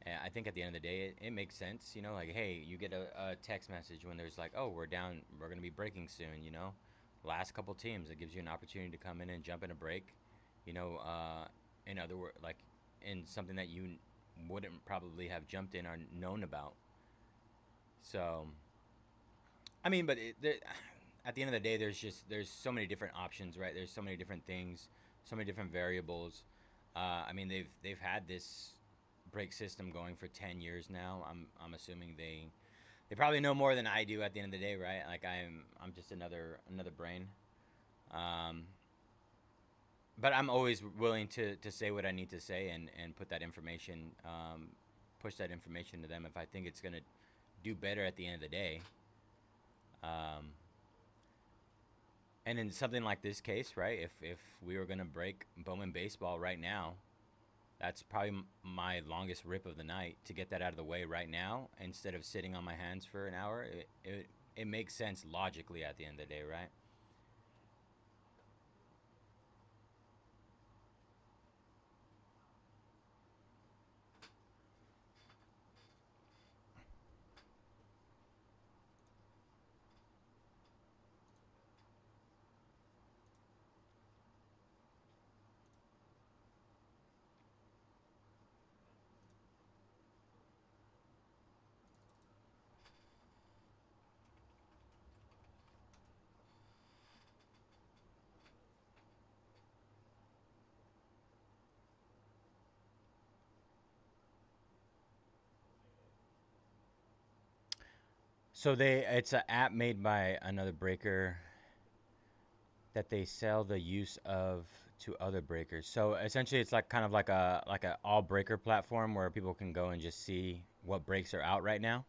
And I think at the end of the day, it makes sense, you know, like, hey, you get a text message when there's like, oh, we're down, we're gonna be breaking soon, you know, last couple teams. It gives you an opportunity to come in and jump in a break, you know, in other words, like in something that you wouldn't probably have jumped in or known about. So, I mean, but at the end of the day, there's so many different options, right? There's so many different things, so many different variables. I mean, they've had this break system going for 10 years now. I'm assuming they probably know more than I do at the end of the day, right? Like I'm just another brain. Um, but I'm always willing to say what I need to say and put that information, push that information to them if I think it's gonna do better at the end of the day. Um, and in something like this case, right? If we were gonna break Bowman baseball right now, that's probably my longest rip of the night to get that out of the way right now instead of sitting on my hands for an hour. It makes sense logically at the end of the day, right? So it's an app made by another breaker that they sell the use of to other breakers. So essentially, it's like kind of like a all breaker platform where people can go and just see what breaks are out right now.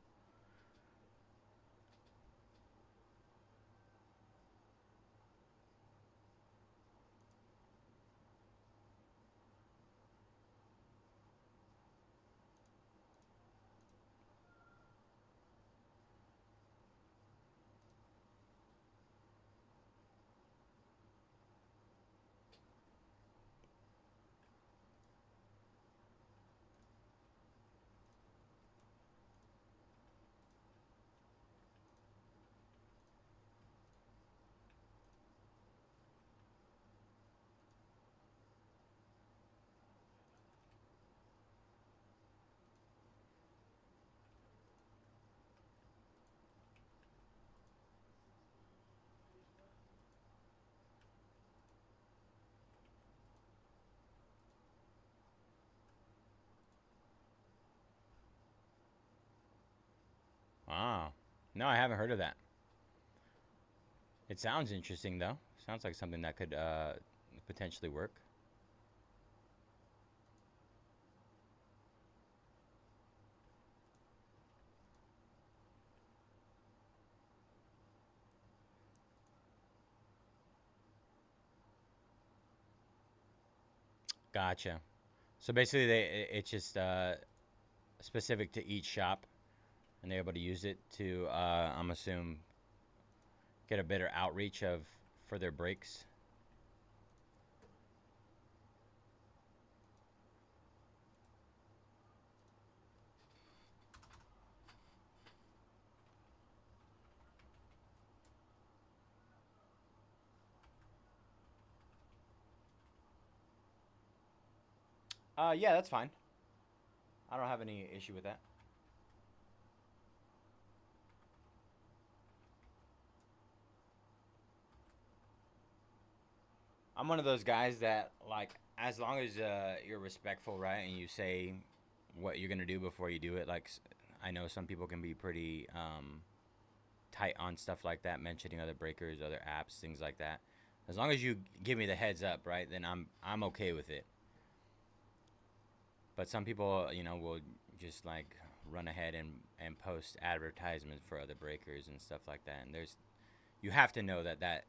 Wow. No, I haven't heard of that. It sounds interesting though. Sounds like something that could potentially work. Gotcha. So basically, it's just specific to each shop, and they're able to use it to, I'm assuming, get a better outreach of for their breaks. Yeah, that's fine. I don't have any issue with that. I'm one of those guys that, like, as long as you're respectful, right, and you say what you're gonna do before you do it. Like, I know some people can be pretty tight on stuff like that, mentioning other breakers, other apps, things like that. As long as you give me the heads up, right, then I'm okay with it. But some people, will just like run ahead and post advertisements for other breakers and stuff like that. And you have to know that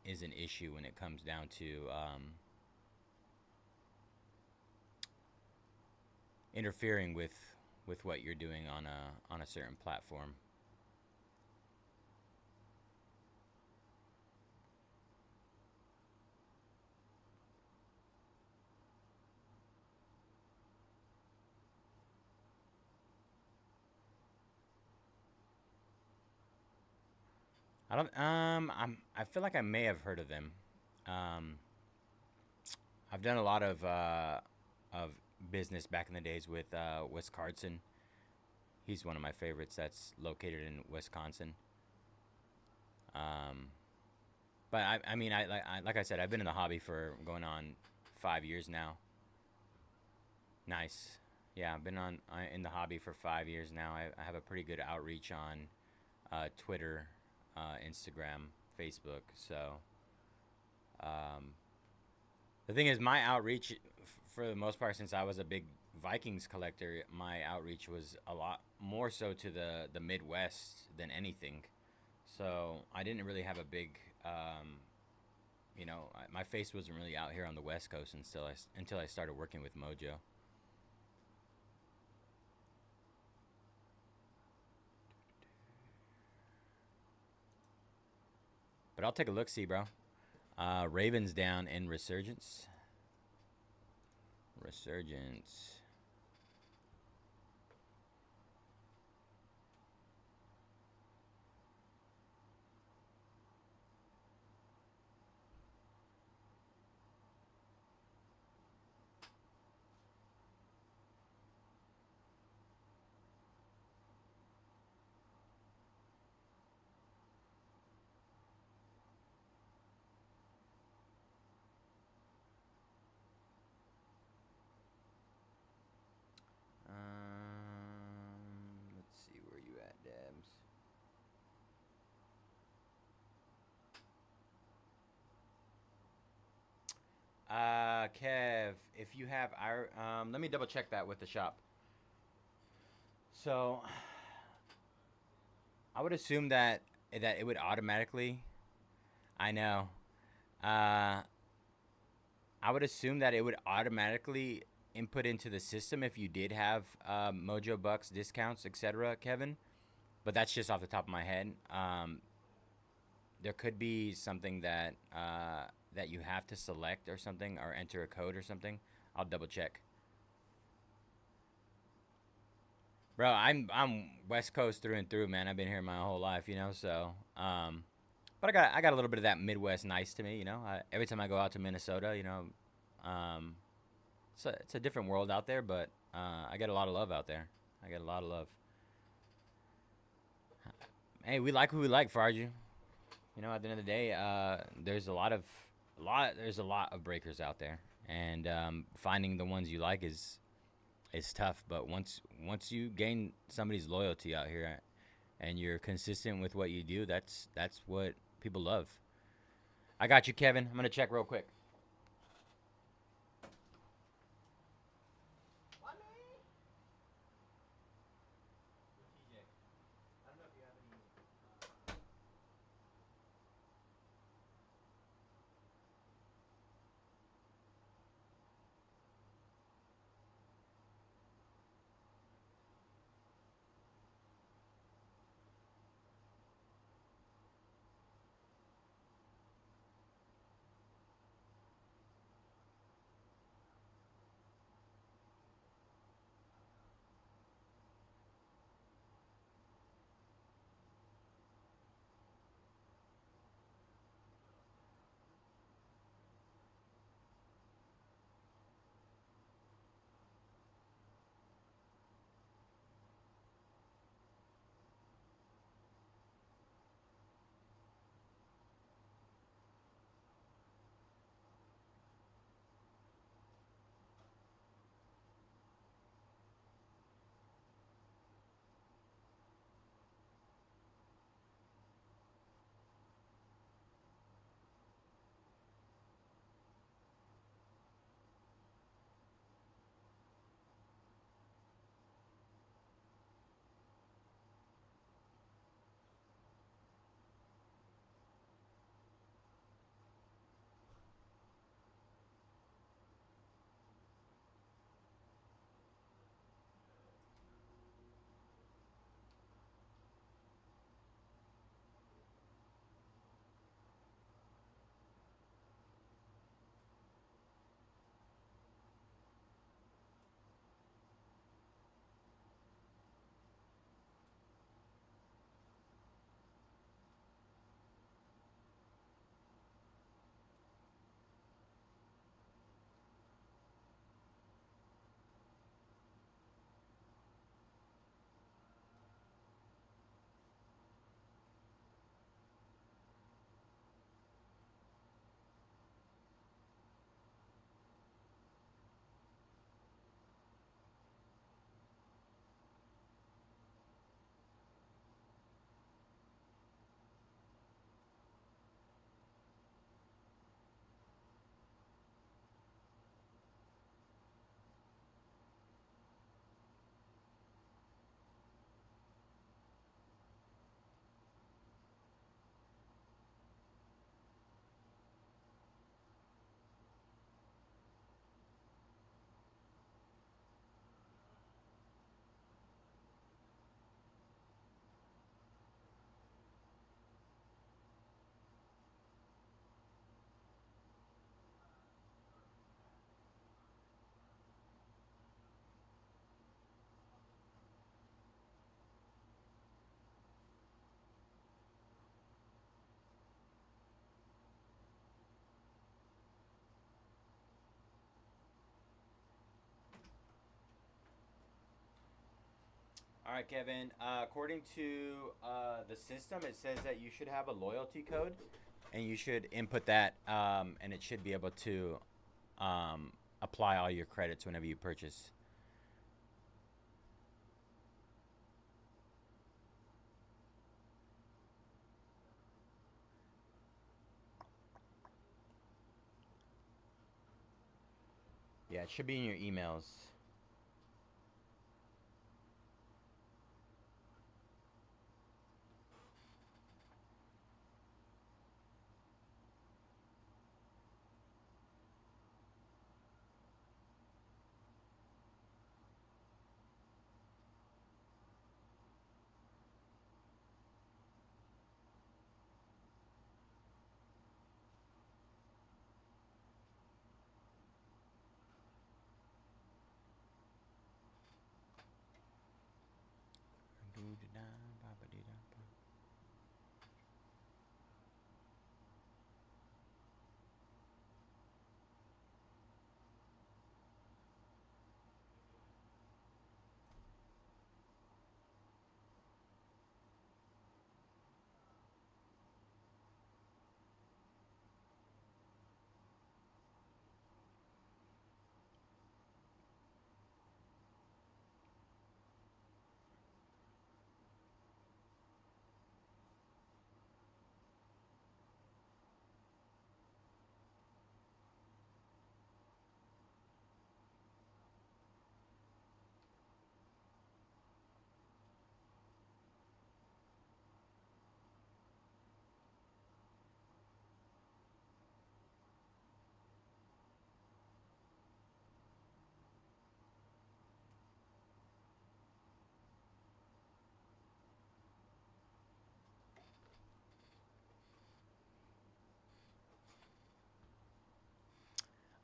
is an issue when it comes down to interfering with what you're doing on a certain platform. I don't. I feel like I may have heard of them. Um, I've done a lot of business back in the days with Wisconsin. He's one of my favorites. That's located in Wisconsin. Um, but I mean, like I said, I've been in the hobby for going on 5 years now. Nice. Yeah, I've been in the hobby for 5 years now. I have a pretty good outreach on Twitter, Instagram, Facebook. So um, the thing is, my outreach, for the most part, since I was a big Vikings collector, my outreach was a lot more so to the Midwest than anything. So I didn't really have a big, my face wasn't really out here on the West Coast until I started working with Mojo. But I'll take a look, see, bro. Ravens down in Resurgence. Resurgence. Let's see where you at, Dabs. Kev, if you have our, let me double check that with the shop. So, I would assume that it would automatically. I know. Uh, I would assume that it would automatically input into the system if you did have Mojo Bucks discounts, etc., Kevin. But that's just off the top of my head. There could be something that you have to select or something, or enter a code or something. I'll double check. Bro, I'm West Coast through and through, man. I've been here my whole life, So, but I got a little bit of that Midwest nice to me, every time I go out to Minnesota, um, it's a different world out there, but I get a lot of love out there. I get a lot of love. Hey, we like who we like, Farju. At the end of the day, there's a lot of breakers out there, and finding the ones you like is tough. But once you gain somebody's loyalty out here, and you're consistent with what you do, that's what people love. I got you, Kevin. I'm gonna check real quick. I don't know if you have any. All right, Kevin. According to the system, it says that you should have a loyalty code, and you should input that, and it should be able to apply all your credits whenever you purchase. Yeah, it should be in your emails.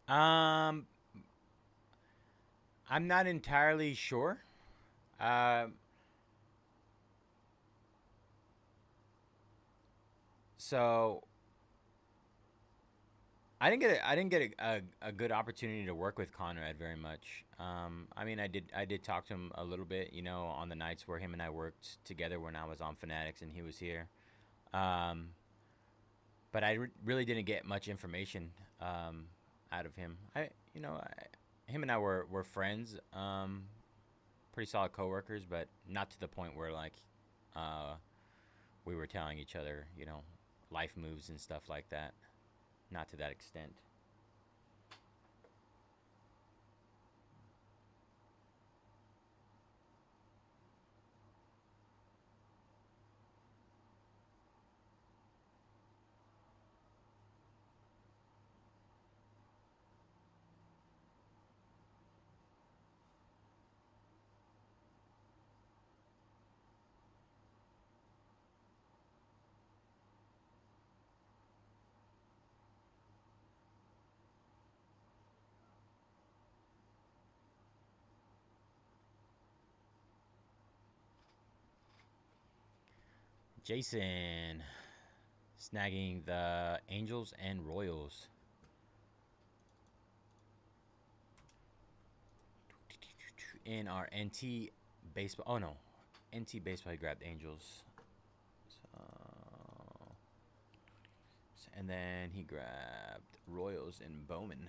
Um, I'm not entirely sure. Um, so I didn't get a good opportunity to work with Conrad very much. I mean, I did talk to him a little bit, you know, on the nights where him and I worked together when I was on Fanatics and he was here. Um, but really didn't get much information out of him. Him and I were friends, pretty solid coworkers, but not to the point where like uh, we were telling each other, you know, life moves and stuff like that. Not to that extent. Jason snagging the Angels and Royals. In our NT baseball. Oh no, NT baseball. He grabbed Angels. So, and then he grabbed Royals and Bowman.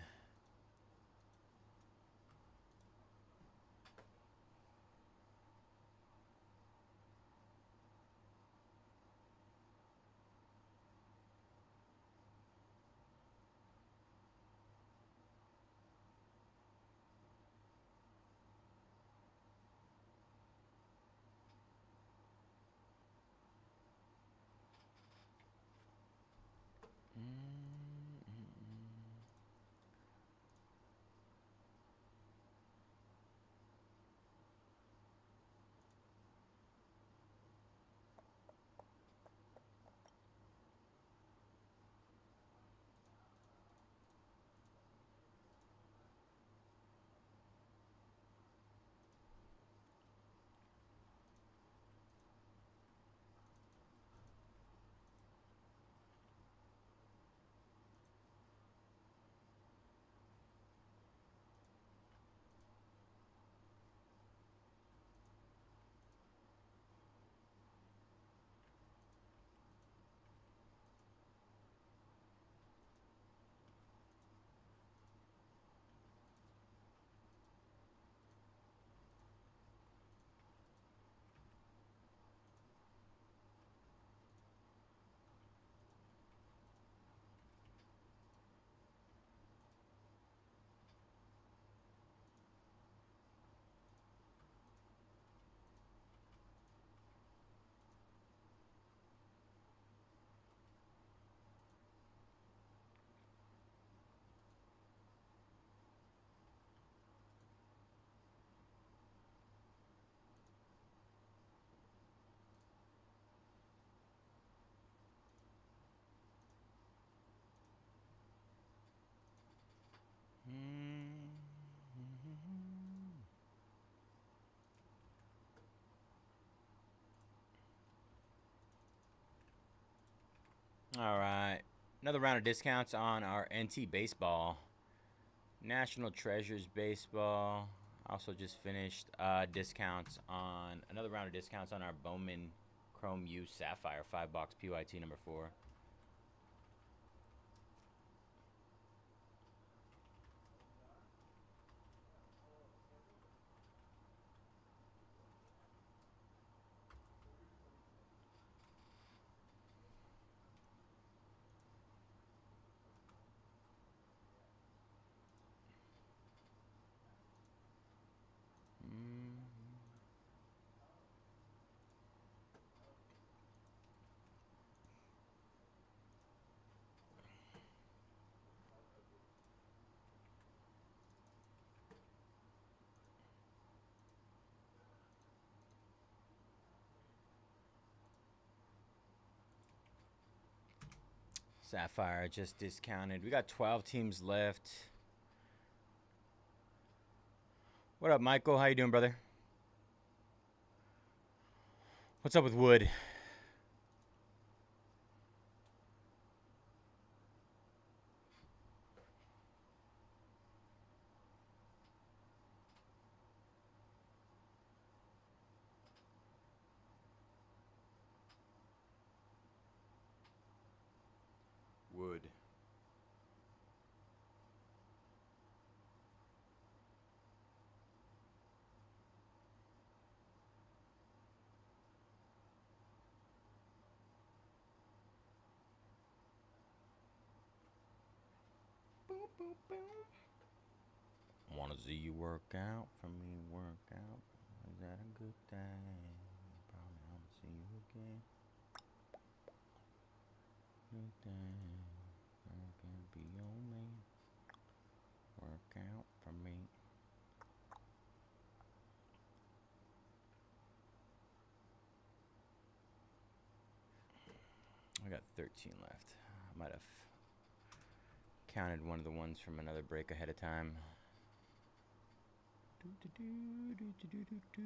All right. Another round of discounts on our NT baseball. National Treasures baseball. Also just finished discounts on another round of discounts on our Bowman Chrome U Sapphire 5 box PYT number 4. Sapphire just discounted. We got 12 teams left. What up, Michael? How you doing, brother? What's up with wood? Wood. Boom, boom, boom. Wanna see you work out for me, work out. Is that a good thing? Probably wanna see you again. Good thing. I can be your man. Work out for me. I got 13 left. I might have counted one of the ones from another break ahead of time. Do, do, do, do, do, do, do, do.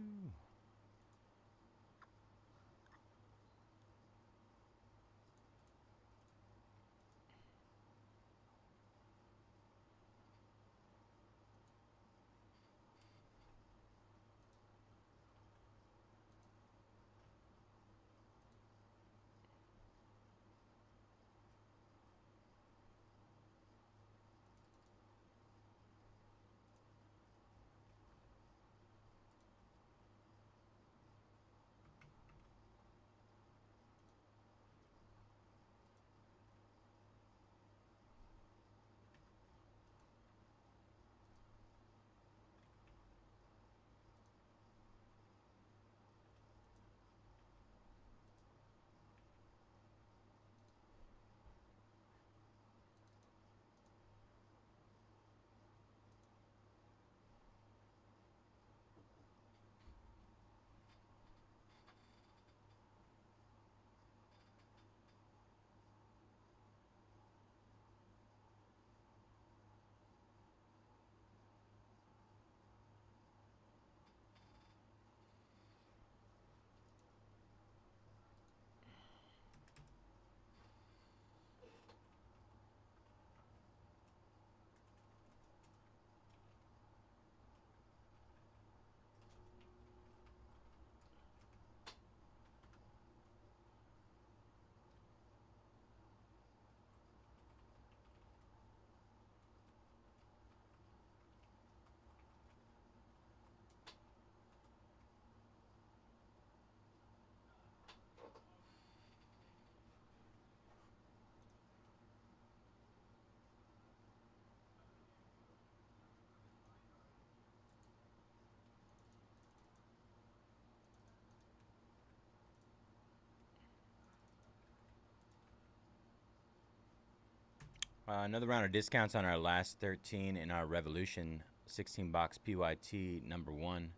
Another round of discounts on our last 13 in our Revolution 16 box PYT number 1.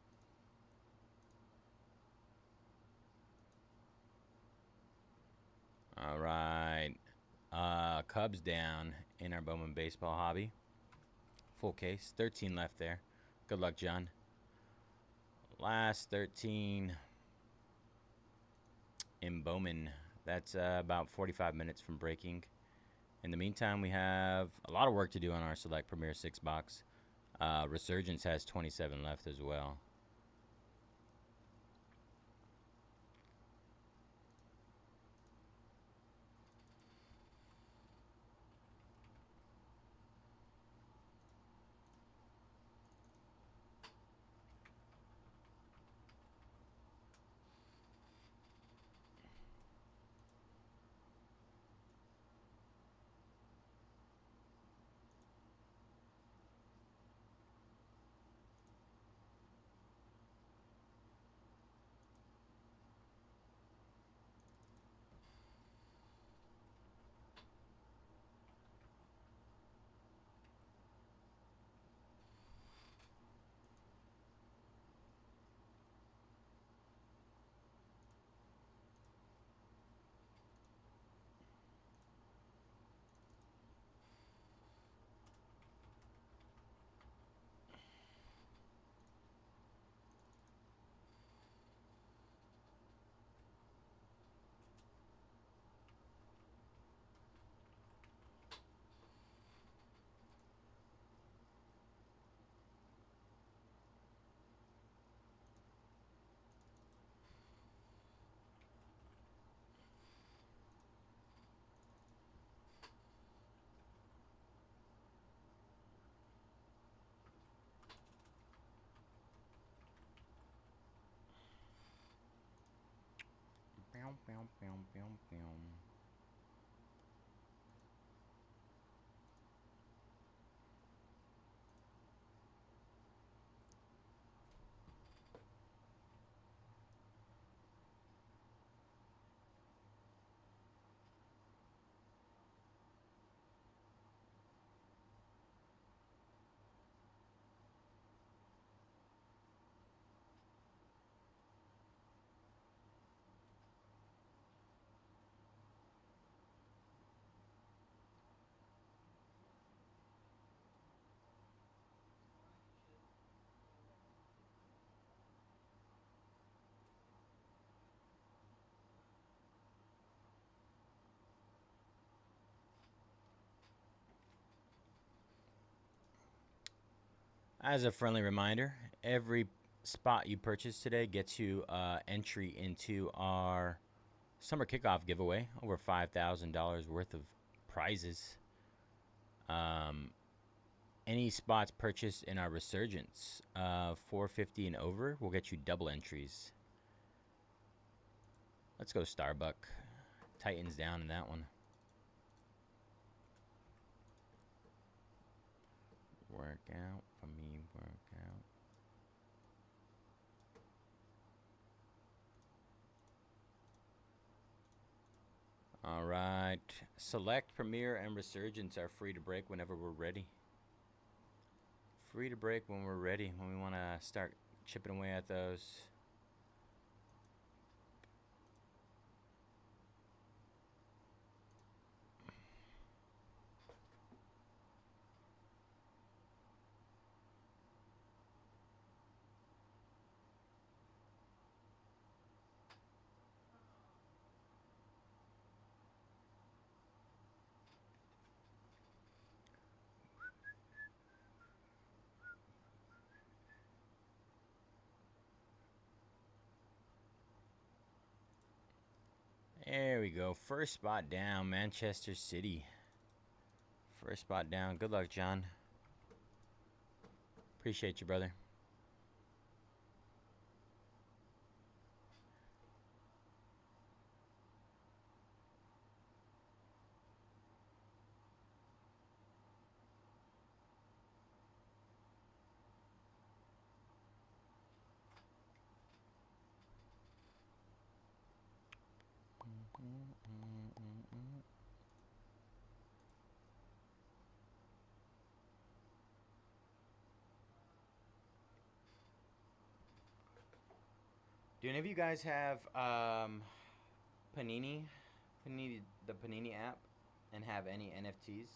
All right. Cubs down in our Bowman baseball hobby. Full case. 13 left there. Good luck, John. Last 13 in Bowman. That's about 45 minutes from breaking. In the meantime, we have a lot of work to do on our Select Premier 6 box. Resurgence has 27 left as well. As a friendly reminder, every spot you purchase today gets you entry into our summer kickoff giveaway. Over $5,000 worth of prizes. Any spots purchased in our resurgence, 450 and over, will get you double entries. Let's go Starbuck. Titans down in that one. Work out for me, work out. All right. Select, Premier, and Resurgence are free to break whenever we're ready. Free to break when we're ready, when we want to start chipping away at those. There we go. First spot down, Manchester City. First spot down. Good luck, John. Appreciate you, brother. Do any of you guys have Panini, the Panini app, and have any NFTs?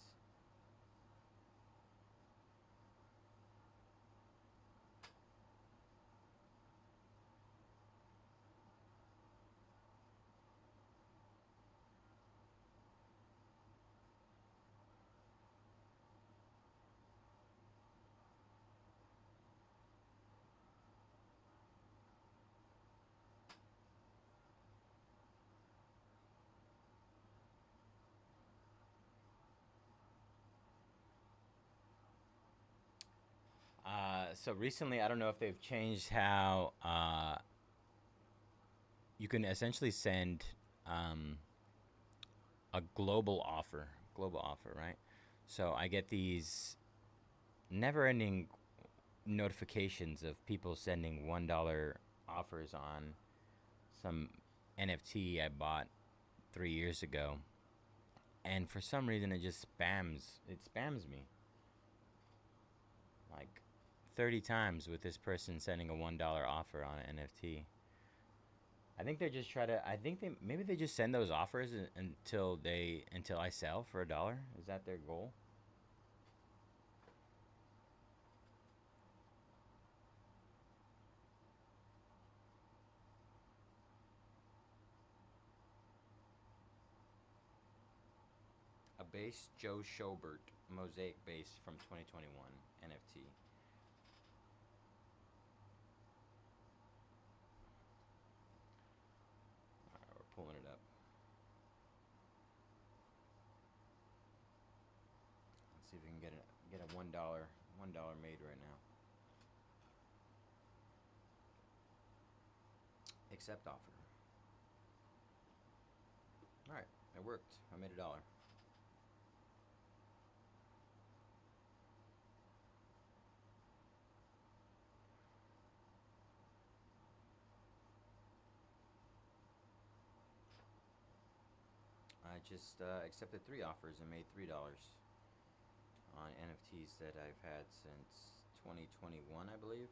So recently, I don't know if they've changed how you can essentially send a global offer, right? So I get these never-ending notifications of people sending $1 offers on some NFT I bought 3 years ago, and for some reason it just spams. It spams me like 30 times with this person sending a $1 offer on an NFT. I think they just try to. I think maybe they just send those offers until I sell for $1. Is that their goal? A base Joe Schobert mosaic base from 2021 NFT. All right, we're pulling it up. Let's see if we can get a $1 made right now. Accept offer. All right, it worked. I made $1. I just accepted 3 offers and made $3 on NFTs that I've had since 2021, I believe.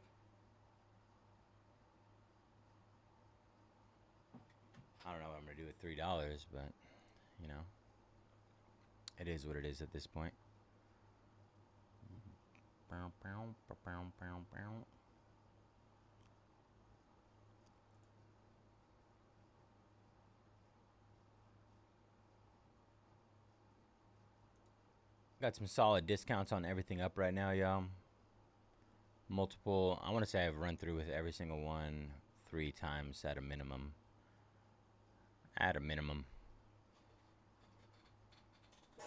I don't know what I'm gonna do with $3, but you know, it is what it is at this point. Got some solid discounts on everything up right now, y'all. Multiple. I want to say I've run through with every single one 3 times at a minimum. At a minimum. This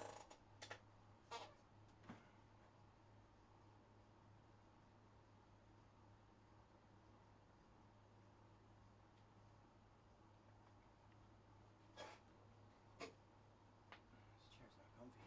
chair's not comfy.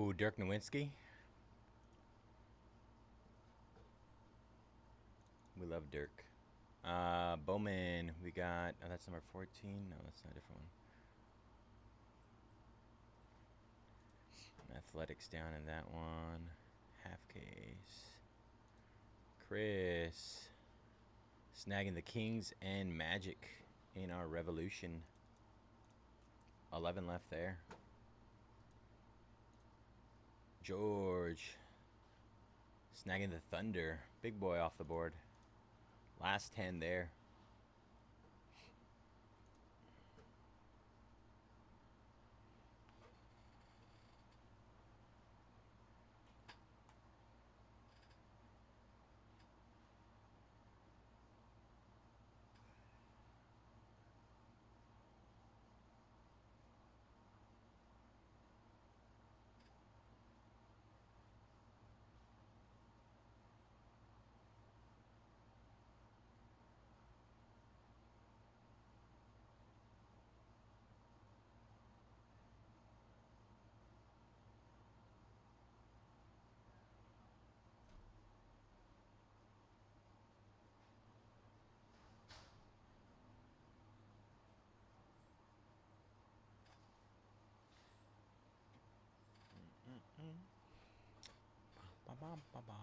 Ooh, Dirk Nowitzki. We love Dirk. Bowman, we got. Oh, that's number 14. No, that's not a different one. Athletics down in that one. Half case. Chris. Snagging the Kings and Magic in our Revolution. 11 left there. George. Snagging the Thunder. Big boy off the board. Last 10 there. Ba-bum-ba-bum.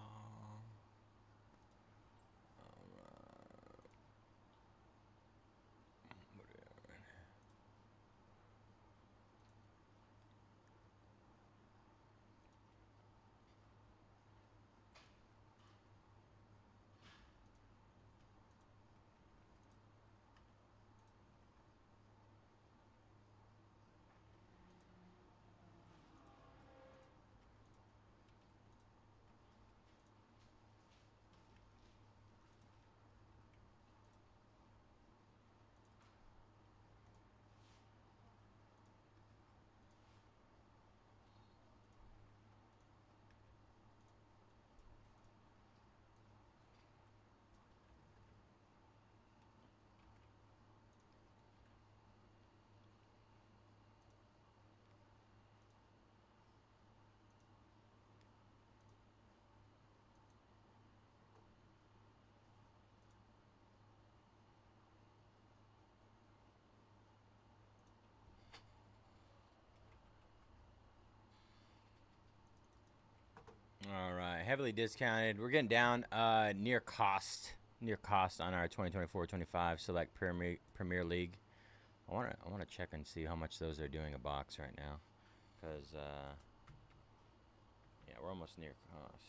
All right, heavily discounted. We're getting down near cost on our 2024-25 Select Premier League. I want to check and see how much those are doing a box right now, because yeah, we're almost near cost.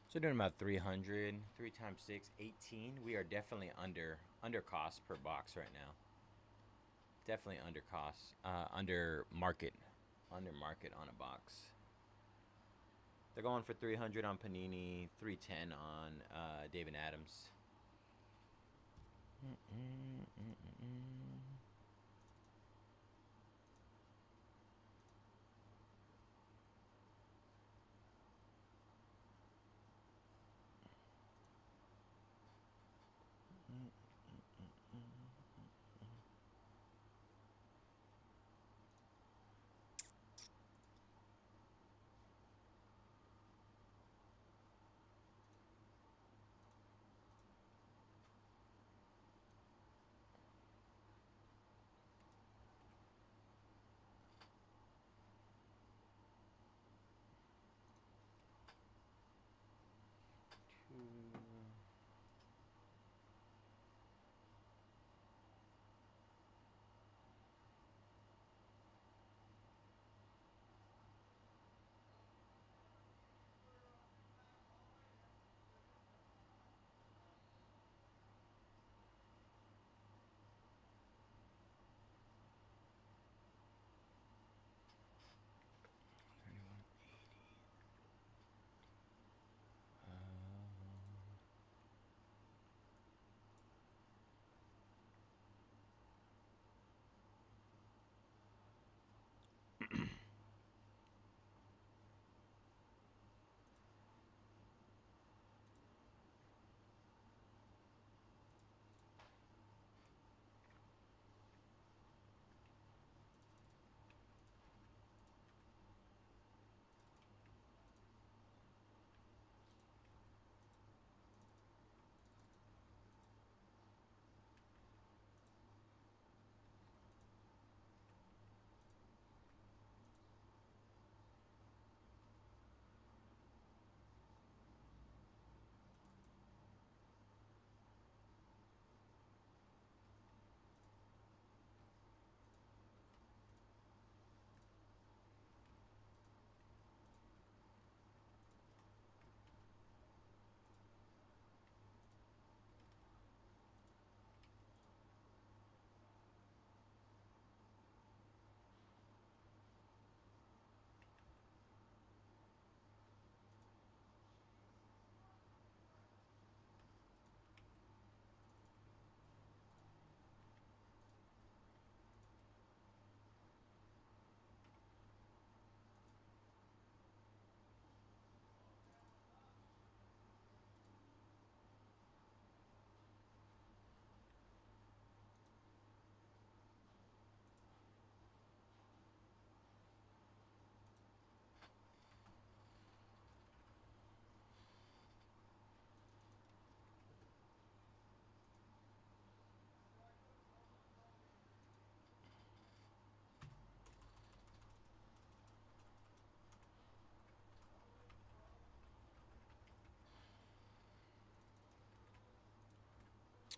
So doing about 300, 3 times 6, 18. We are definitely under cost per box right now. Definitely under cost, under market on a box. They're going for 300 on Panini, 310 on David Adams.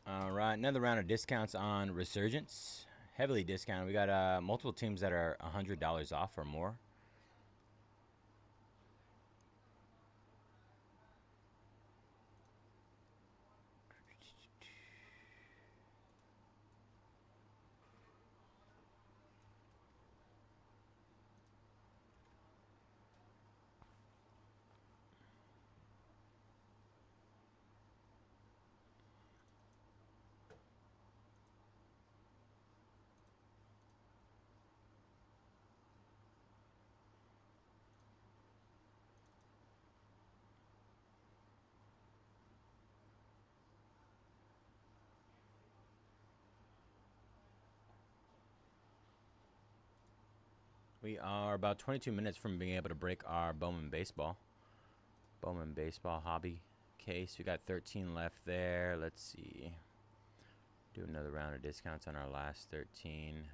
All right, another round of discounts on Resurgence. Heavily discounted. We got multiple teams that are $100 off or more. We are about 22 minutes from being able to break our Bowman Baseball. Bowman Baseball hobby case. We got 13 left there. Let's see. Do another round of discounts on our last 13.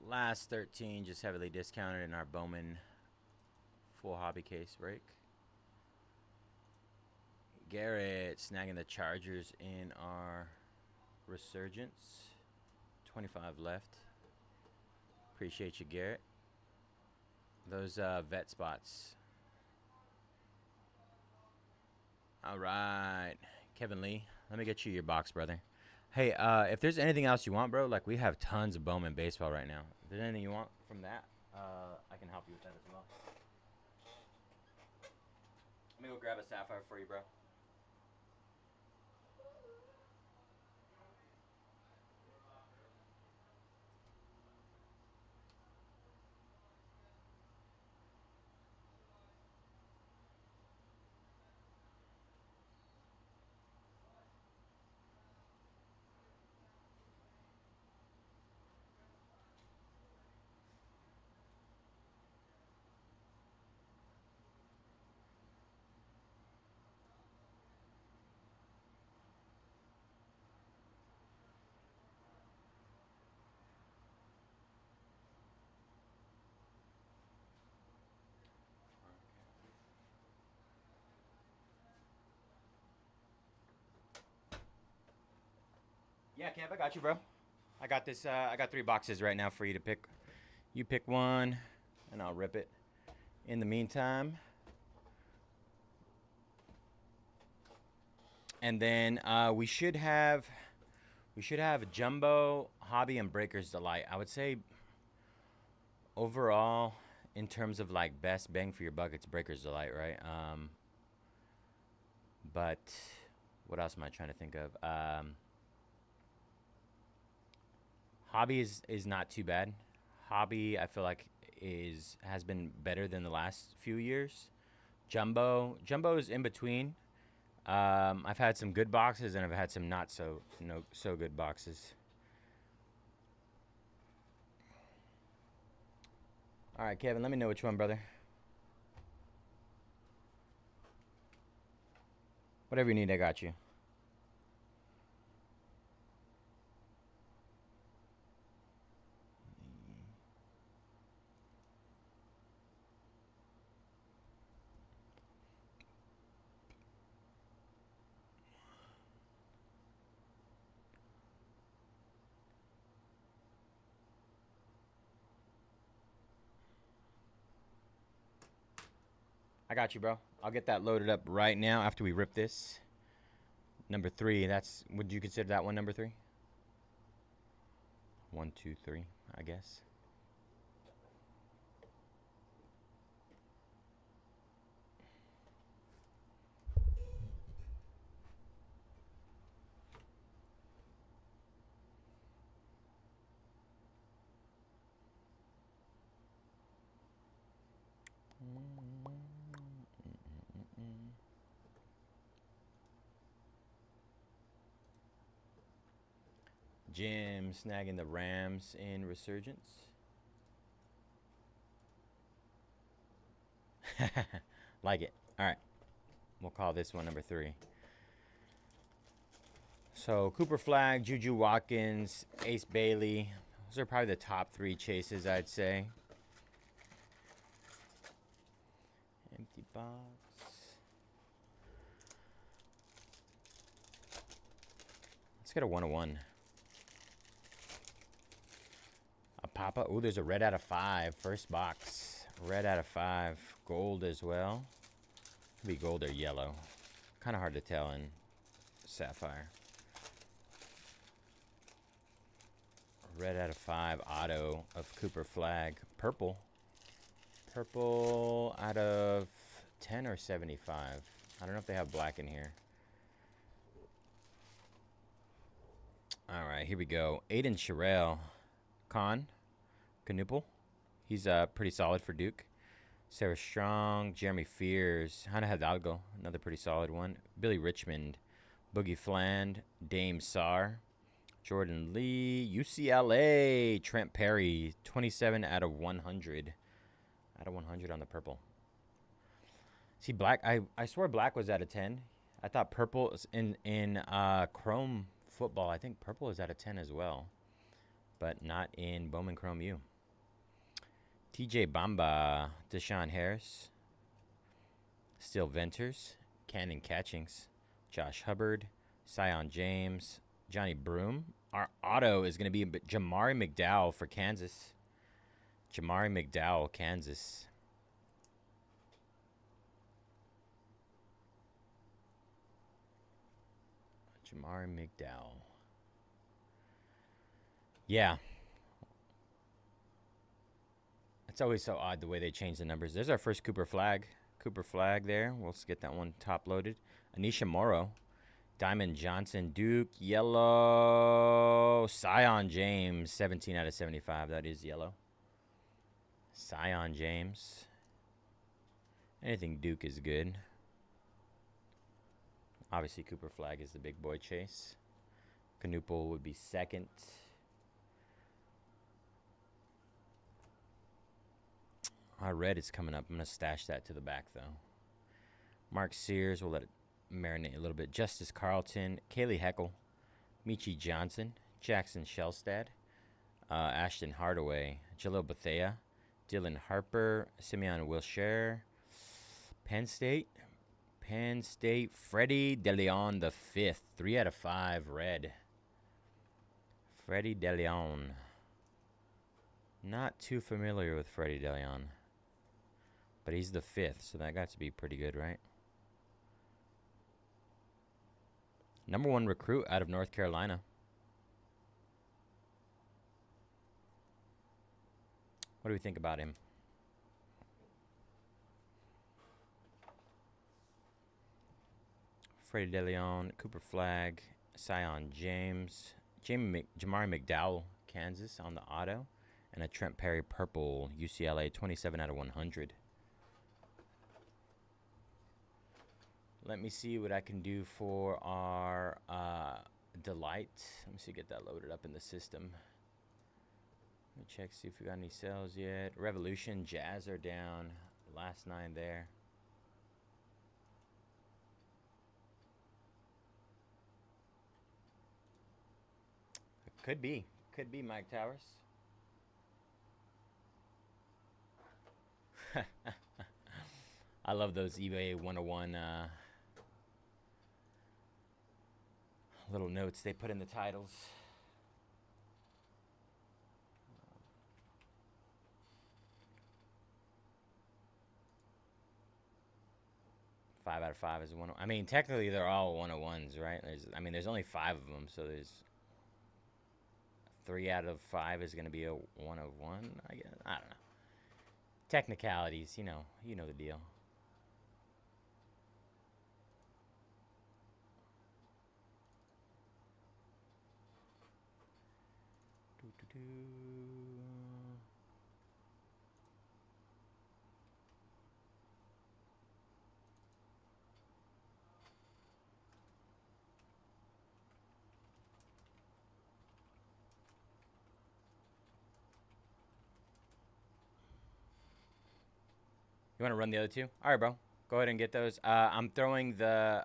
Last 13 just heavily discounted in our Bowman full hobby case break. Garrett snagging the Chargers in our Resurgence. 25 left. Appreciate you, Garrett. Those vet spots. All right, Kevin Lee. Let me get you your box, brother. Hey, if there's anything else you want, bro, like we have tons of Bowman baseball right now. If there's anything you want from that, I can help you with that as well. Let me go grab a sapphire for you, bro. Yeah, Kev, I got you, bro. I got this. I got 3 boxes right now for you to pick. You pick one, and I'll rip it. In the meantime, and then we should have Jumbo, Hobby, and Breaker's Delight. I would say overall, in terms of like best bang for your buck, it's Breaker's Delight, right? But what else am I trying to think of? Hobby is not too bad. Hobby, I feel like has been better than the last few years. Jumbo is in between. I've had some good boxes and I've had some not so good boxes. All right, Kevin, let me know which one, brother. Whatever you need, I got you. I got you, bro. I'll get that loaded up right now after we rip this. Number 3, would you consider that one number 3? 1, 2, 3, I guess. Jim snagging the Rams in Resurgence. Like it. All right. We'll call this one number 3. So Cooper Flag, Juju Watkins, Ace Bailey. Those are probably the top 3 chases, I'd say. Empty box. Let's get a 101. A Papa. Ooh, there's a red out of 5. First box. Red out of 5. Gold as well. Could be gold or yellow. Kind of hard to tell in Sapphire. Red out of 5. Auto of Cooper Flag. Purple. Purple out of 10 or 75. I don't know if they have black in here. All right, here we go. Aiden Sherrill. Canuple. He's pretty solid for Duke. Sarah Strong. Jeremy Fears. Hannah Hidalgo. Another pretty solid one. Billy Richmond. Boogie Fland. Dame Sarr. Jordan Lee. UCLA. Trent Perry. 27 out of 100. Out of 100 on the purple. See, black. I swore black was out of 10. I thought purple is in Chrome football. I think purple is out of 10 as well, but not in Bowman Chrome U. TJ Bamba, Deshaun Harris, Still Venters, Cannon Catchings, Josh Hubbard, Sion James, Johnny Broom. Our auto is going to be Jamari McDowell for Kansas. Jamari McDowell, Kansas. Jamari McDowell. Yeah. It's always so odd the way they change the numbers. There's our first Cooper Flag. Cooper Flag there. We'll get that one top loaded. Anisha Morrow. Diamond Johnson. Duke. Yellow. Sion James. 17 out of 75. That is yellow. Sion James. Anything Duke is good. Obviously, Cooper Flag is the big boy chase. Canuple would be second. Our red is coming up. I'm going to stash that to the back, though. Mark Sears. We'll let it marinate a little bit. Justice Carlton. Kaylee Heckel. Michi Johnson. Jackson Shellstad. Ashton Hardaway. Jalil Bethea. Dylan Harper. Simeon Wilshire. Penn State. Freddie DeLeon the 5th. 3 out of 5 red. Freddie DeLeon. Not too familiar with Freddie DeLeon. But he's the 5th, so that got to be pretty good, right? Number 1 recruit out of North Carolina. What do we think about him? Freddie DeLeon, Cooper Flag, Sion James, Jamari McDowell, Kansas on the auto, and a Trent Perry purple, UCLA, 27 out of 100. Let me see what I can do for our Delight. Let me see, get that loaded up in the system. Let me check, see if we got any sales yet. Revolution, Jazz are down. Last 9 there. Could be Mike Towers. I love those eBay 101 little notes they put in the titles. Five out of 5 is one. I mean, technically they're all 101s, right? There's only 5 of them, so there's 3 out of 5 is going to be a 101, I guess. I don't know. Technicalities, you know the deal. You want to run the other two? All right, bro. Go ahead and get those. I'm throwing the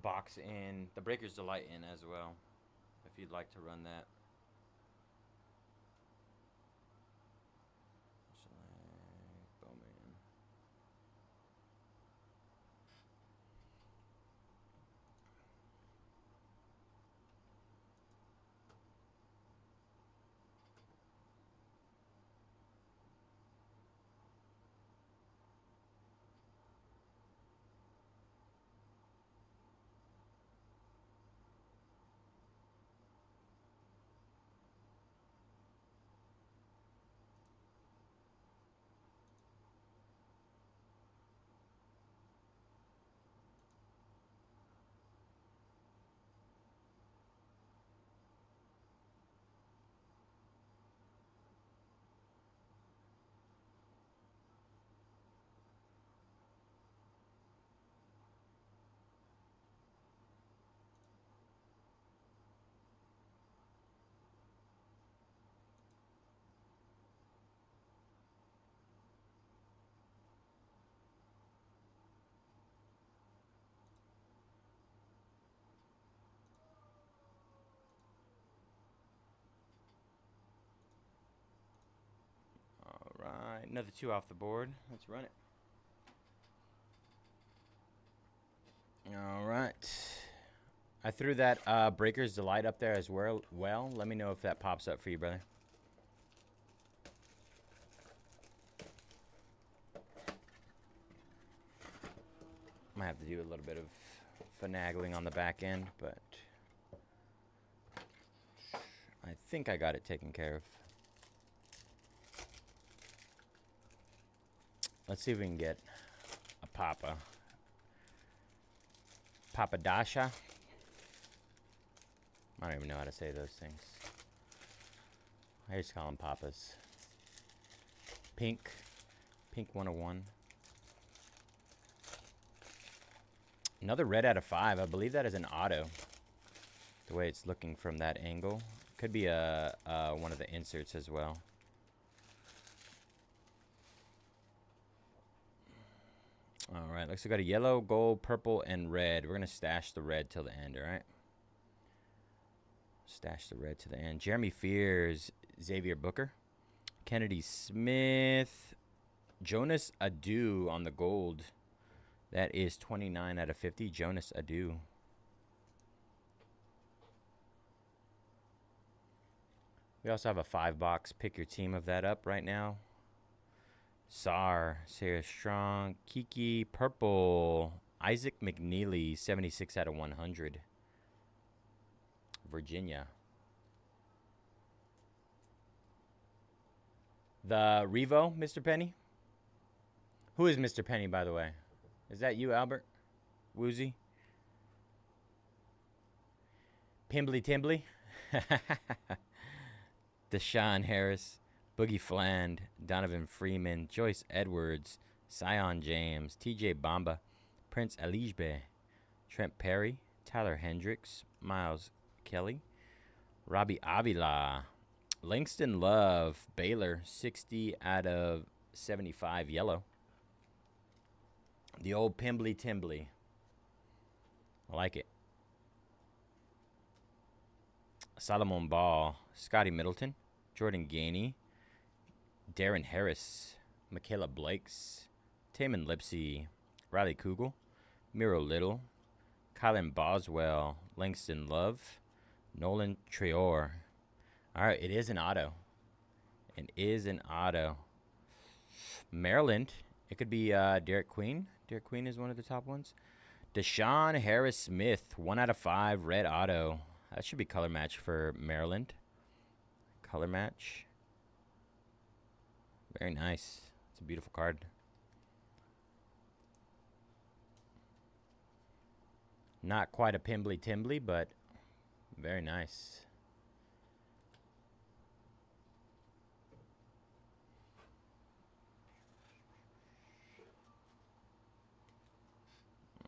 box in the Breaker's Delight in as well, if you'd like to run that. Bowman. All right, another 2 off the board. Let's run it. All right. I threw that Breaker's Delight up there as well. Let me know if that pops up for you, brother. Might have to do a little bit of finagling on the back end, but I think I got it taken care of. Let's see if we can get a Papadasha. I don't even know how to say those things. I just call them Papas. Pink 101. Another red out of 5. I believe that is an auto. The way it's looking from that angle. Could be one of the inserts as well. All right, looks like we got a yellow, gold, purple, and red. We're going to stash the red till the end, all right? Stash the red to the end. Jeremy Fears, Xavier Booker. Kennedy Smith. Jonas Adu on the gold. That is 29 out of 50. Jonas Adu. We also have a 5-box. Pick your team of that up right now. Sarah Strong, Kiki, purple, Isaac McNeely, 76 out of 100. Virginia. The Revo, Mr. Penny. Who is Mr. Penny, by the way? Is that you, Albert? Woozy? Pimbly Timbly? Deshaun Harris. Boogie Fland, Donovan Freeman, Joyce Edwards, Sion James, TJ Bamba, Prince Alijbe, Trent Perry, Tyler Hendricks, Miles Kelly, Robbie Avila, Langston Love, Baylor, 60 out of 75 yellow. The old Pimbly Timbly. I like it. Solomon Ball, Scotty Middleton, Jordan Gainey, Darren Harris, Michaela Blakes, Taman Lipsy, Riley Kugel, Miro Little, Kylan Boswell, Langston Love, Nolan Traore. All right, it is an auto. It is an auto. Maryland, it could be Derek Queen. Derek Queen is one of the top ones. Deshaun Harris Smith, 1 out of 5, red auto. That should be color match for Maryland. Color match. Very nice. It's a beautiful card. Not quite a Pimbly Timbly, but very nice.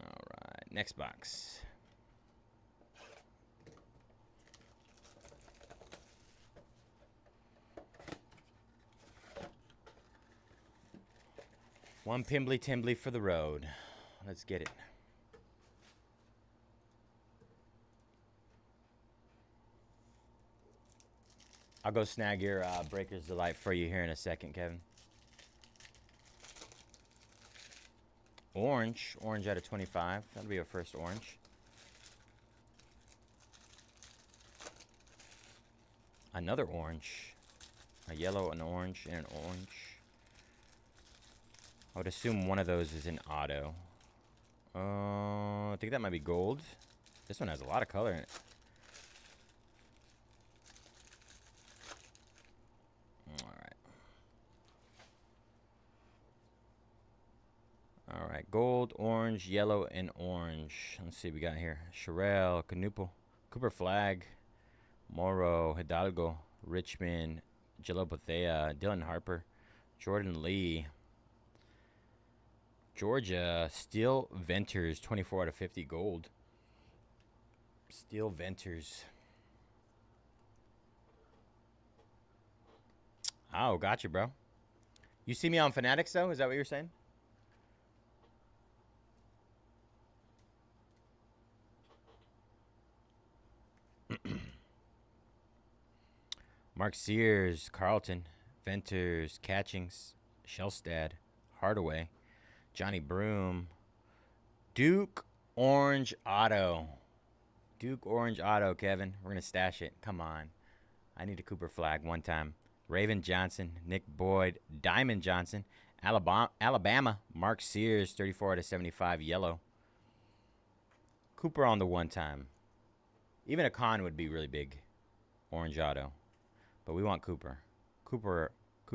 All right, next box. One Pimbly Timbly for the road. Let's get it. I'll go snag your Breaker's Delight for you here in a second, Kevin. Orange. Orange out of 25. That'll be our first orange. Another orange. A yellow, an orange, and an orange. I would assume one of those is an auto. I think that might be gold. This one has a lot of color in it. All right, gold, orange, yellow, and orange. Let's see what we got here. Sherelle, Canupo, Cooper Flag, Morrow, Hidalgo, Richmond, Jalopothea, Dylan Harper, Jordan Lee, Georgia, Steel Venters, 24 out of 50 gold. Steel Venters. Oh, gotcha, bro. You see me on Fanatics, though? Is that what you're saying? Mark Sears, Carlton, Venters, Catchings, Shellstad, Hardaway, Johnny Broom, Duke Orange Auto. Duke Orange Auto, Kevin. We're going to stash it. Come on. I need a Cooper Flag one time. Raven Johnson, Nick Boyd, Diamond Johnson, Alabama, Mark Sears, 34 out of 75, yellow. Cooper on the one time. Even a con would be really big. Orange Auto. But we want Cooper. Cooper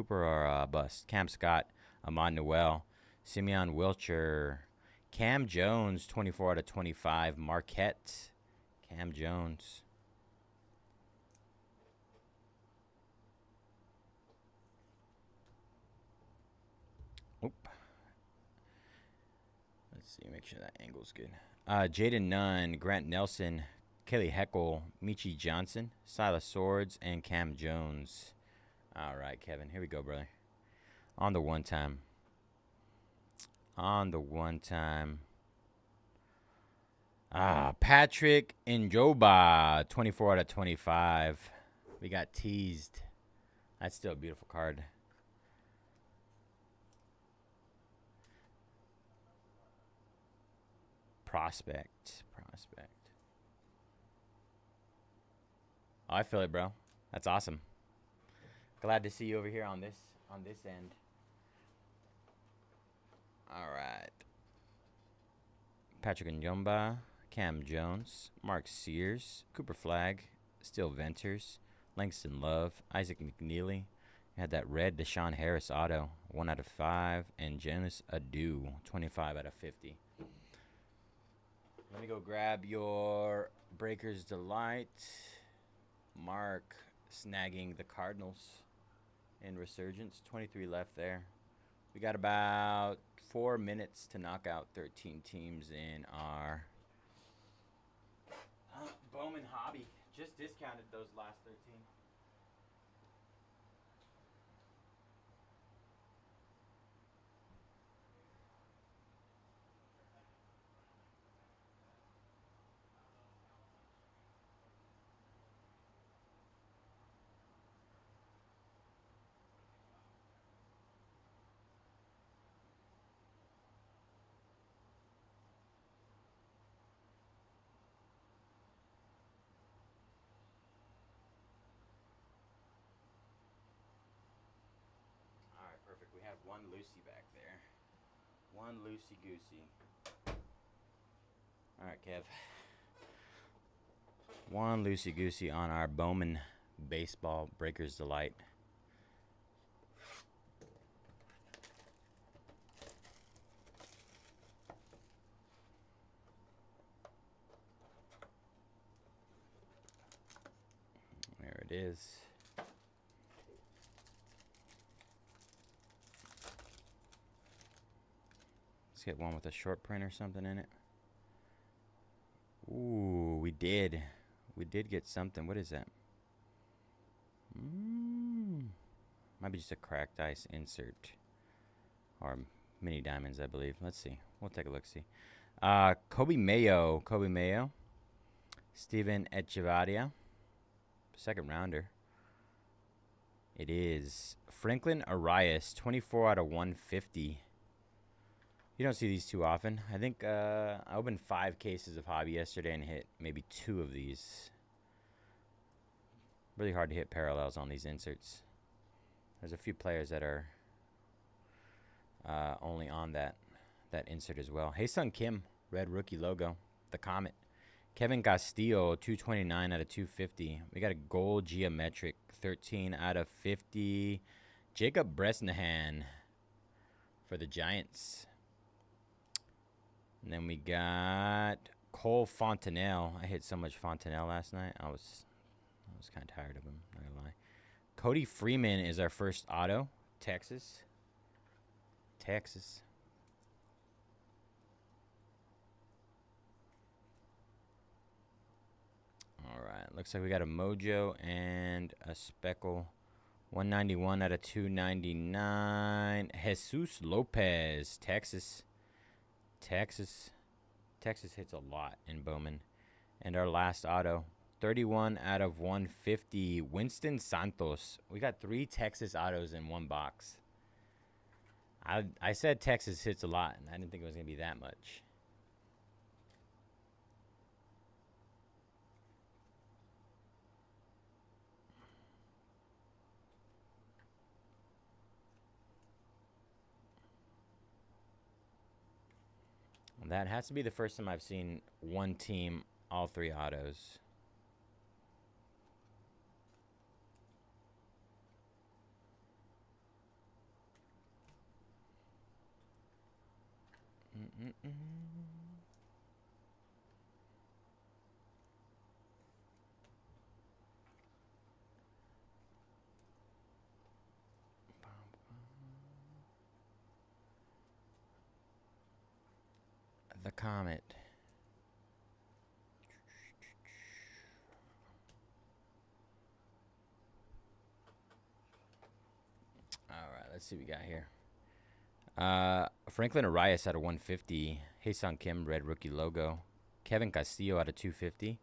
or bust. Cam Scott, Ahmad Noel, Simeon Wilcher, Cam Jones, 24 out of 25. Marquette, Cam Jones. Oop. Let's see, make sure that angle's good. Jaden Nunn, Grant Nelson, Kelly Heckle, Michi Johnson, Silas Swords, and Cam Jones. All right, Kevin. Here we go, brother. On the one time. On the one time. Patrick Njoba, 24 out of 25. We got teased. That's still a beautiful card. Prospect. Oh, I feel it, bro. That's awesome. Glad to see you over here on this end. All right. Patrick Njomba, Cam Jones, Mark Sears, Cooper Flag, Steel Venters, Langston Love, Isaac McNeely. Had that red Deshaun Harris auto, 1 out of 5, and Jonas Adu, 25 out of 50. Let me go grab your Breaker's Delight. Mark snagging the Cardinals in Resurgence. 23 left there. We got about 4 minutes to knock out 13 teams in our Bowman hobby. Just discounted those last 13. Perfect. We have one Lucy back there. One Lucy Goosey. All right, Kev. One Lucy Goosey on our Bowman Baseball Breaker's Delight. There it is. Let's get one with a short print or something in it. Ooh, we did. We did get something. What is that? Might be just a cracked ice insert. Or Mini diamonds, I believe. Let's see. We'll take a look. See. Kobe Mayo. Steven Echevarria. Second rounder. It is Franklin Arias. 24 out of 150. You don't see these too often. I think I opened 5 cases of hobby yesterday and hit maybe 2 of these. Really hard to hit parallels on these inserts. There's a few players that are only on that insert as well. Hae-Sung Kim, red rookie logo. The Comet. Kevin Castillo, 229 out of 250. We got a gold geometric, 13 out of 50. Jacob Bresnahan for the Giants. And then we got Cole Fontenelle. I hit so much Fontenelle last night. I was kind of tired of him, not gonna lie. Cody Freeman is our first auto. Texas. All right. Looks like we got a Mojo and a Speckle. 191 out of 299. Jesus Lopez, Texas. Texas hits a lot in Bowman. And our last auto. 31 out of 150. Winston Santos. We got 3 Texas autos in one box. I said Texas hits a lot, and I didn't think it was going to be that much. That has to be the first time I've seen one team, all 3 autos. The Comet. All right, let's see what we got here. Franklin Arias out of 150. Hae-Sung Kim, red rookie logo. Kevin Castillo out of 250.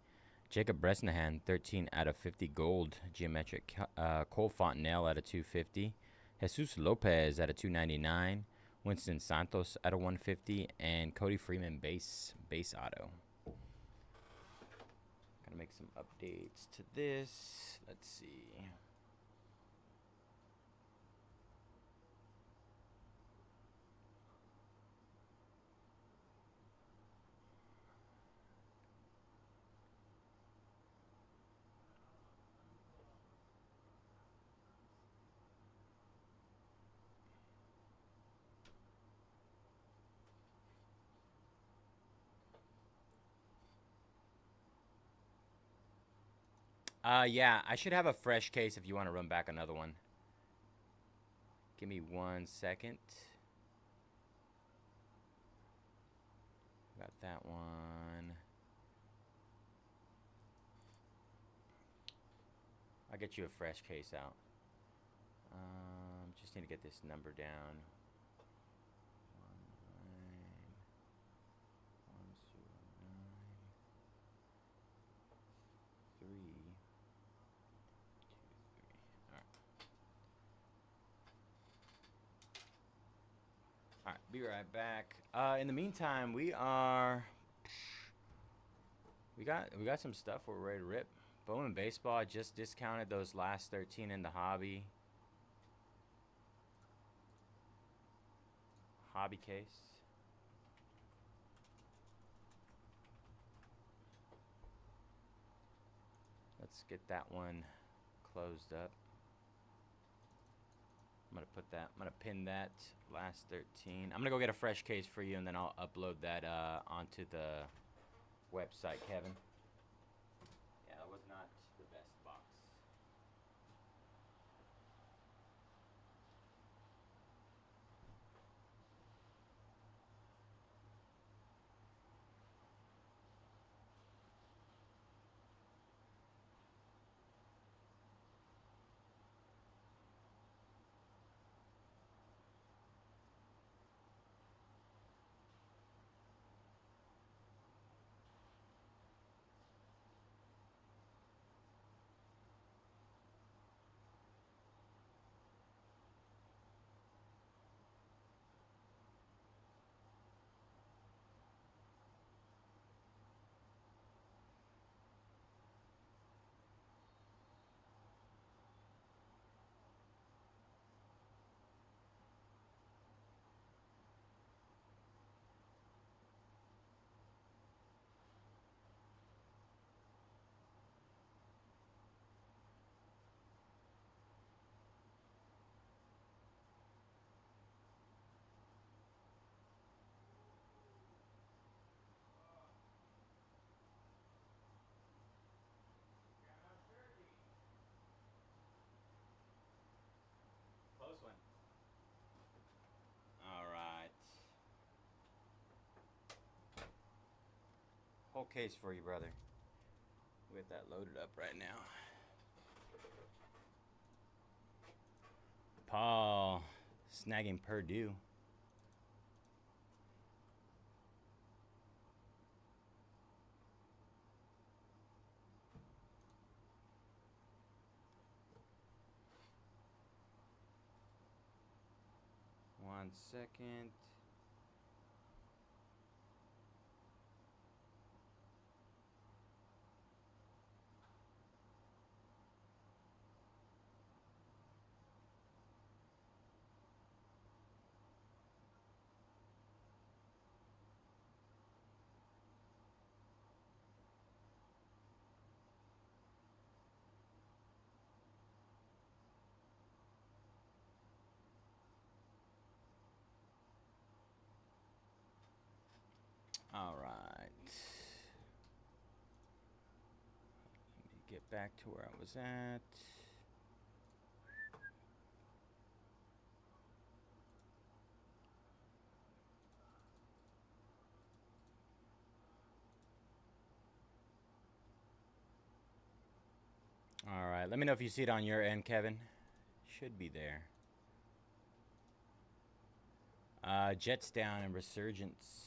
Jacob Bresnahan, 13 out of 50 gold geometric. Cole Fontenelle out of 250. Jesus Lopez out of 299. Winston Santos out of 150. And Cody Freeman base auto. Gotta make some updates to this. Let's see. Yeah, I should have a fresh case if you want to run back another one. Give me 1 second. Got that one. I'll get you a fresh case out. Just need to get this number down. 19103. All right, be right back. In the meantime, we got some stuff we're ready to rip. Bowman Baseball, I just discounted those last 13 in the hobby case. Let's get that one closed up. I'm gonna pin that last 13. I'm gonna go get a fresh case for you, and then I'll upload that onto the website, Kevin. Yeah, that was not the best box. Whole case for you, brother. We'll get that loaded up right now. Paul snagging Purdue. One second. All right. Let me get back to where I was at. All right. Let me know if you see it on your end, Kevin. Should be there. Jets down and Resurgence.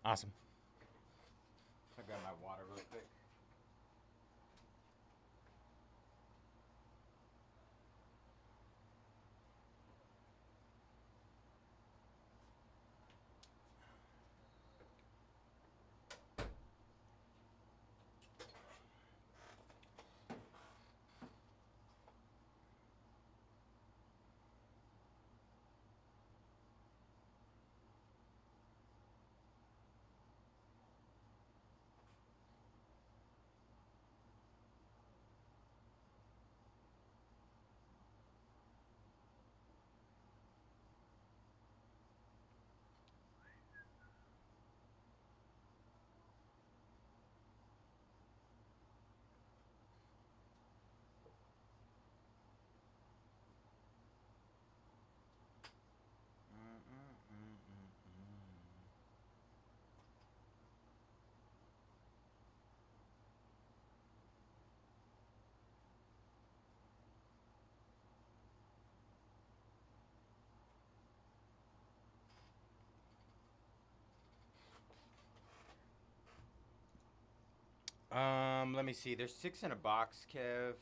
Awesome. I'll grab my water real quick. Let me see. There's 6 in a box, Kev.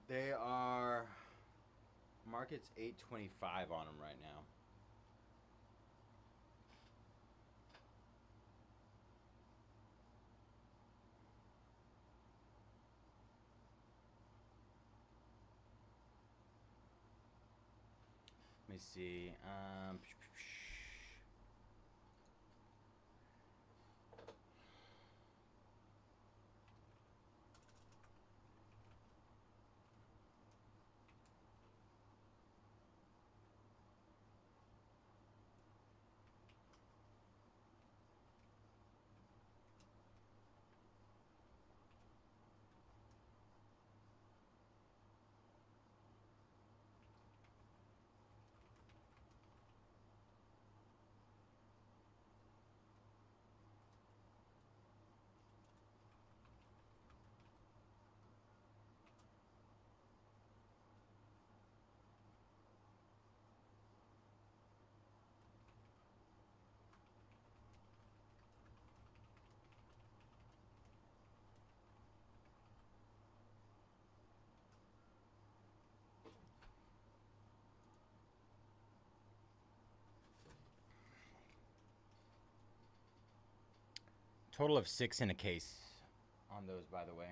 They are market's 825 on them right now. Let me see. Total of 6 in a case on those, by the way.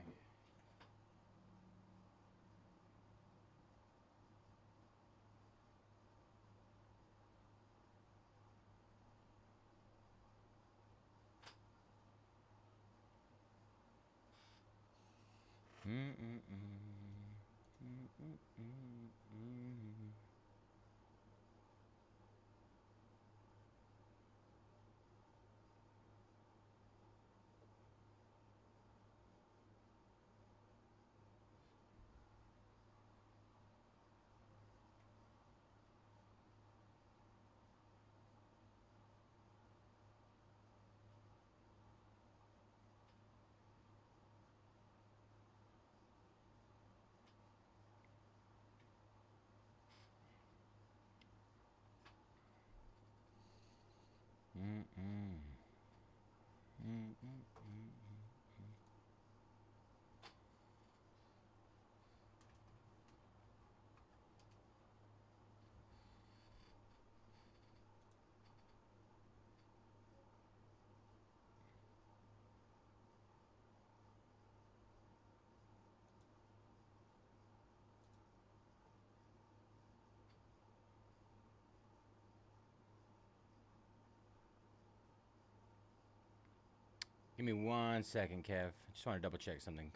Give me 1 second, Kev. I just want to double check something.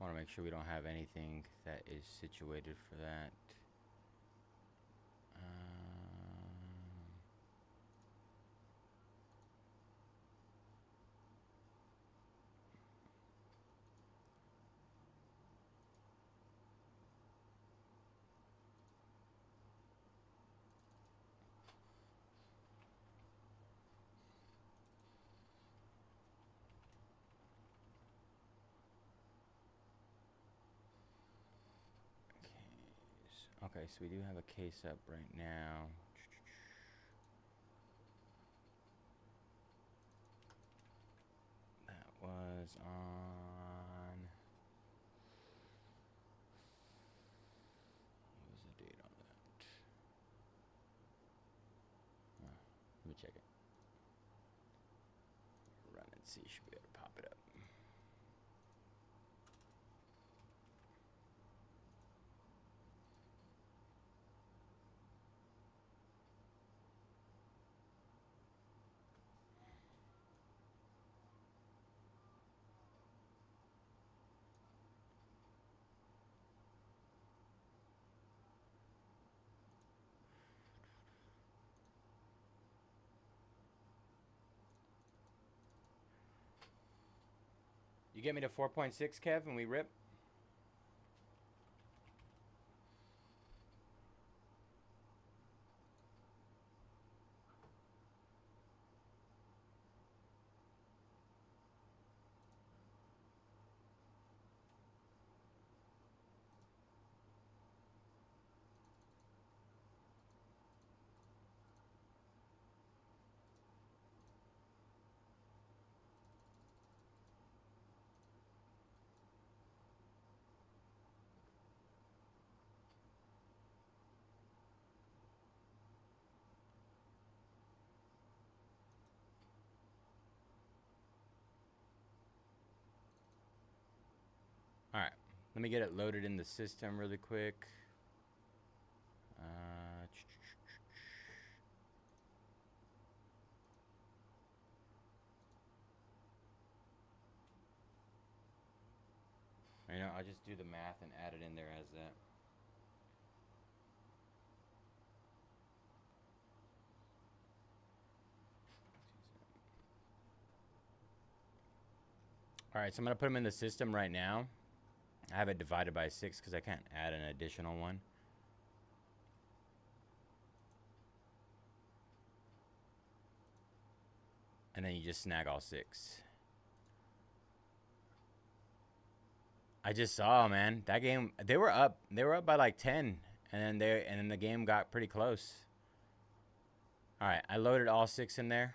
Want to make sure we don't have anything that is situated for that. Okay, so we do have a case up right now. That was on... What was the date on that? Let me check it. Run and see, should be able to pop it up. You get me to 4.6, Kev, and we rip? All right, let me get it loaded in the system really quick. You know, I'll just do the math and add it in there as that. All right, so I'm going to put them in the system right now. I have it divided by 6 because I can't add an additional one. and then you just snag all 6. I just saw, man, that game. They were up by like 10, and then the game got pretty close. All right, I loaded all 6 in there.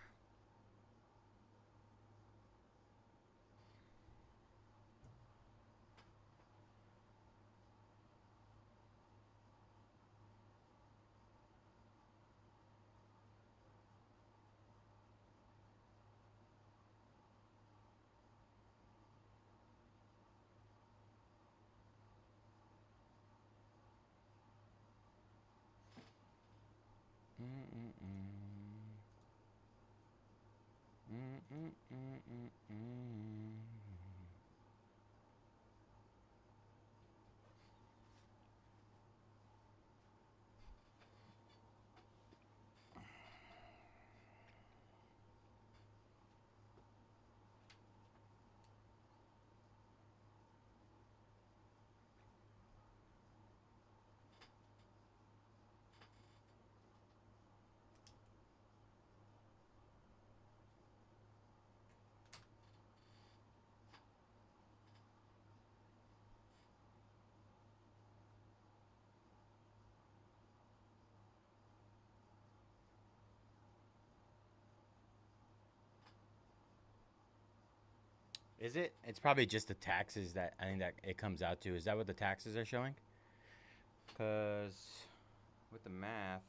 Is it? It's probably just the taxes that I think that it comes out to. Is that what the taxes are showing? Because with the math,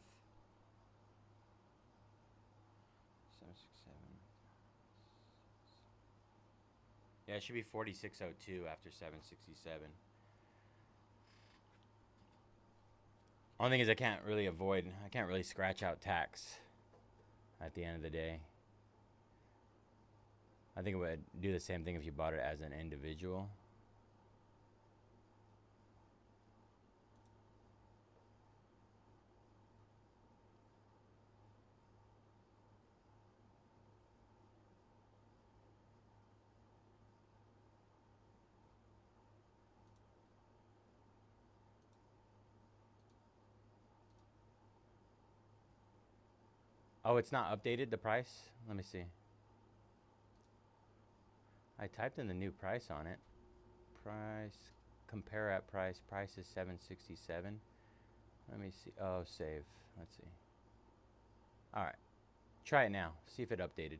767. Yeah, it should be 4602 after 767. Only thing is I can't really scratch out tax at the end of the day. I think it would do the same thing if you bought it as an individual. Oh, it's not updated, the price? Let me see. I typed in the new price on it. Price, compare at price. Price is 767. Let me see. Oh, save. Let's see. All right. Try it now. See if it updated.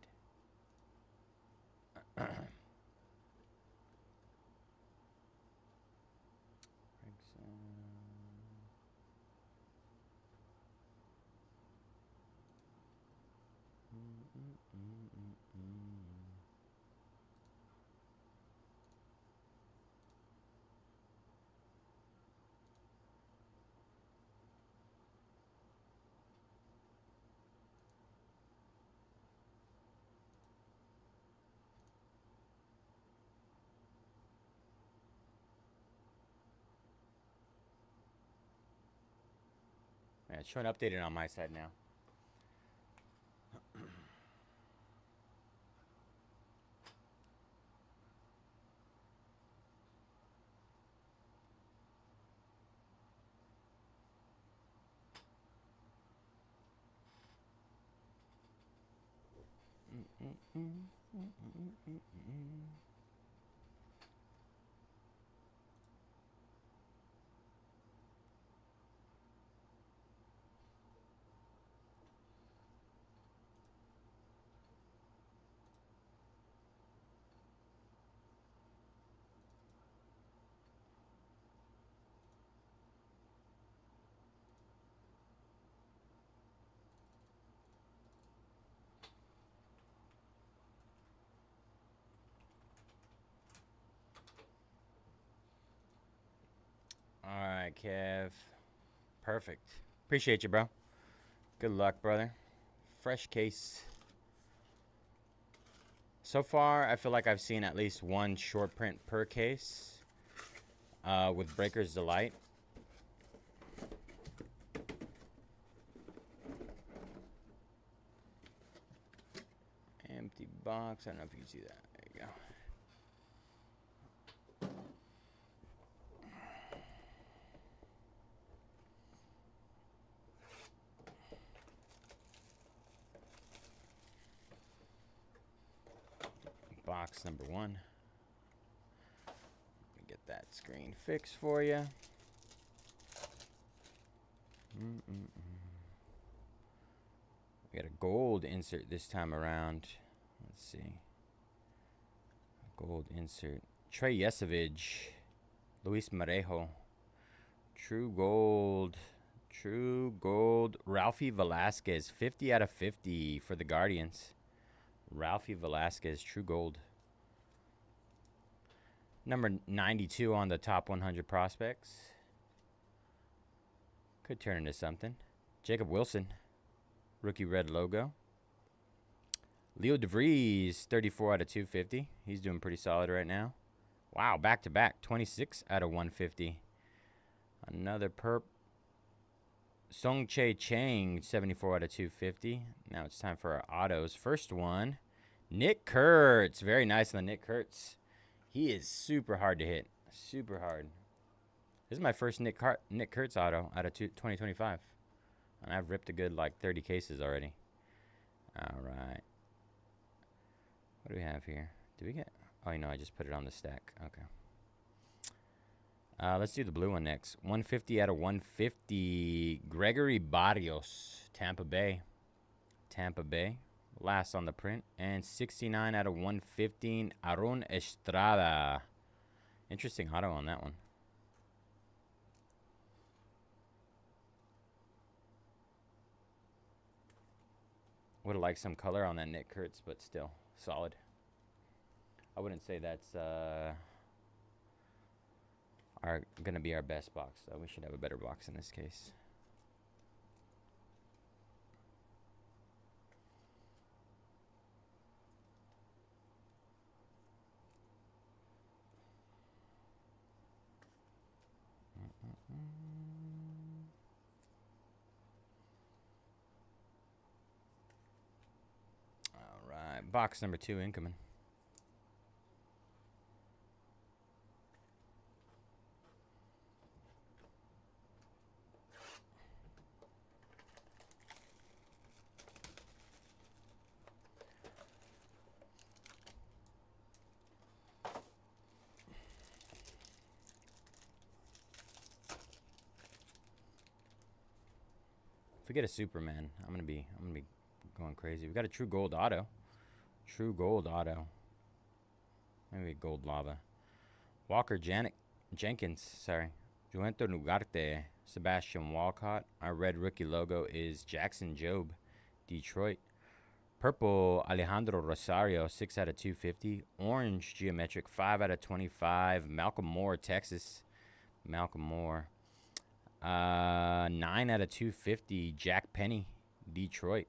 Yeah, it's showing updated on my side now. All right, Kev. Perfect. Appreciate you, bro. Good luck, brother. Fresh case. So far, I feel like I've seen at least one short print per case with Breaker's Delight. Empty box. I don't know if you can see that. There you go. box number 1. Let me get that screen fixed for you. We got a gold insert this time around. Let's see. Gold insert. Trey Yesovich. Luis Marejo. True gold. True gold. Ralphie Velasquez. 50 out of 50 for the Guardians. Ralphie Velasquez. True gold. Number 92 on the top 100 prospects. Could turn into something. Jacob Wilson. Rookie red logo. Leo DeVries. 34 out of 250. He's doing pretty solid right now. Wow, back-to-back. 26 out of 150. Another perp. Song Che Chang. 74 out of 250. Now it's time for our autos. First one. Nick Kurtz. Very nice on the Nick Kurtz. He is super hard to hit. Super hard. This is my first Nick Kurtz auto out of 2025. And I've ripped a good like 30 cases already. All right. What do we have here? Do we get... Oh, you know, I just put it on the stack. Okay. Let's do the blue one next. 150 out of 150. Gregory Barrios. Tampa Bay. Tampa Bay. Last on the print. And 69 out of 115. Aaron Estrada. Interesting auto on that one. Would have liked some color on that Nick Kurtz, but still solid. I wouldn't say that's gonna be our best box, though. We should have a better box in this case. All right, box number 2 incoming. If we get a Superman, I'm gonna be going crazy. We got a true gold auto. True gold auto. Maybe gold lava. Walker Jenkins, sorry. Juento Nugarte. Sebastian Walcott. Our red rookie logo is Jackson Jobe, Detroit. Purple Alejandro Rosario, 6 out of 250. Orange geometric, 5 out of 25. Malcolm Moore, Texas. Malcolm Moore. 9 out of 250. Jack Penny, Detroit.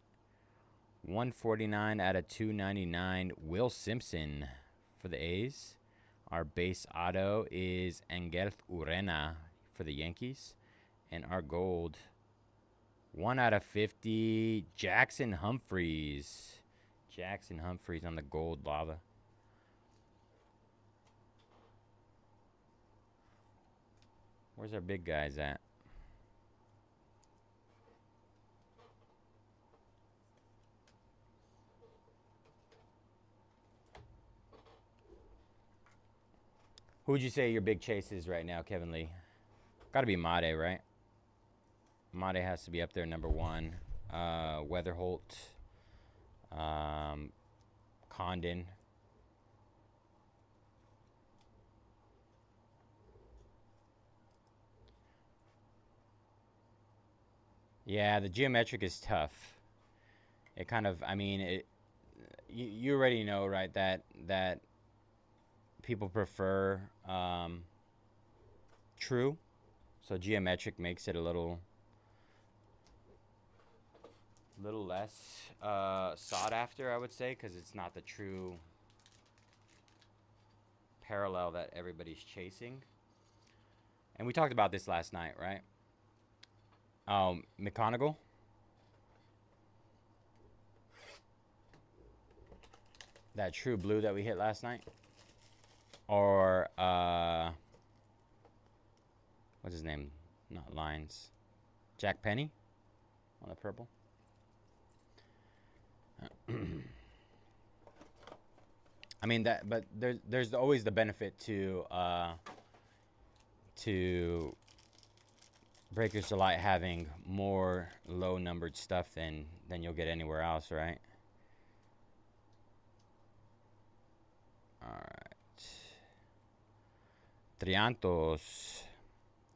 149 out of 299. Will Simpson for the A's. Our base auto is Angel Urena for the Yankees. And our gold, 1 out of 50. Jackson Humphreys. Jackson Humphreys on the gold lava. Where's our big guys at? Who would you say your big chase is right now, Kevin Lee? Got to be Made, right? Made has to be up there, number 1. Weatherholt. Condon. Yeah, the geometric is tough. It kind of, I mean, you already know, right, that people prefer true, so geometric makes it a little less sought after, I would say, because it's not the true parallel that everybody's chasing. And we talked about this last night, right? McConaughey. That true blue that we hit last night. Or, what's his name? Not Lines. Jack Penny on the purple. I mean but there's always the benefit to Breakers Delight having more low numbered stuff than you'll get anywhere else, right? All right. Triantos.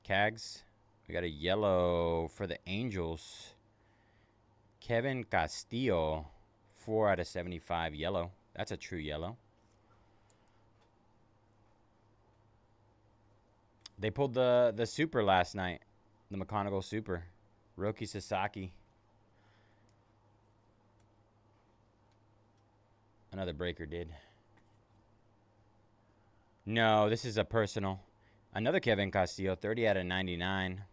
Cags. We got a yellow for the Angels. Kevin Castillo. 4 out of 75 yellow. That's a true yellow. They pulled the super last night. The McConaughey super. Roki Sasaki. Another breaker did. No, this is a personal. Another Kevin Castillo, 30 out of 99.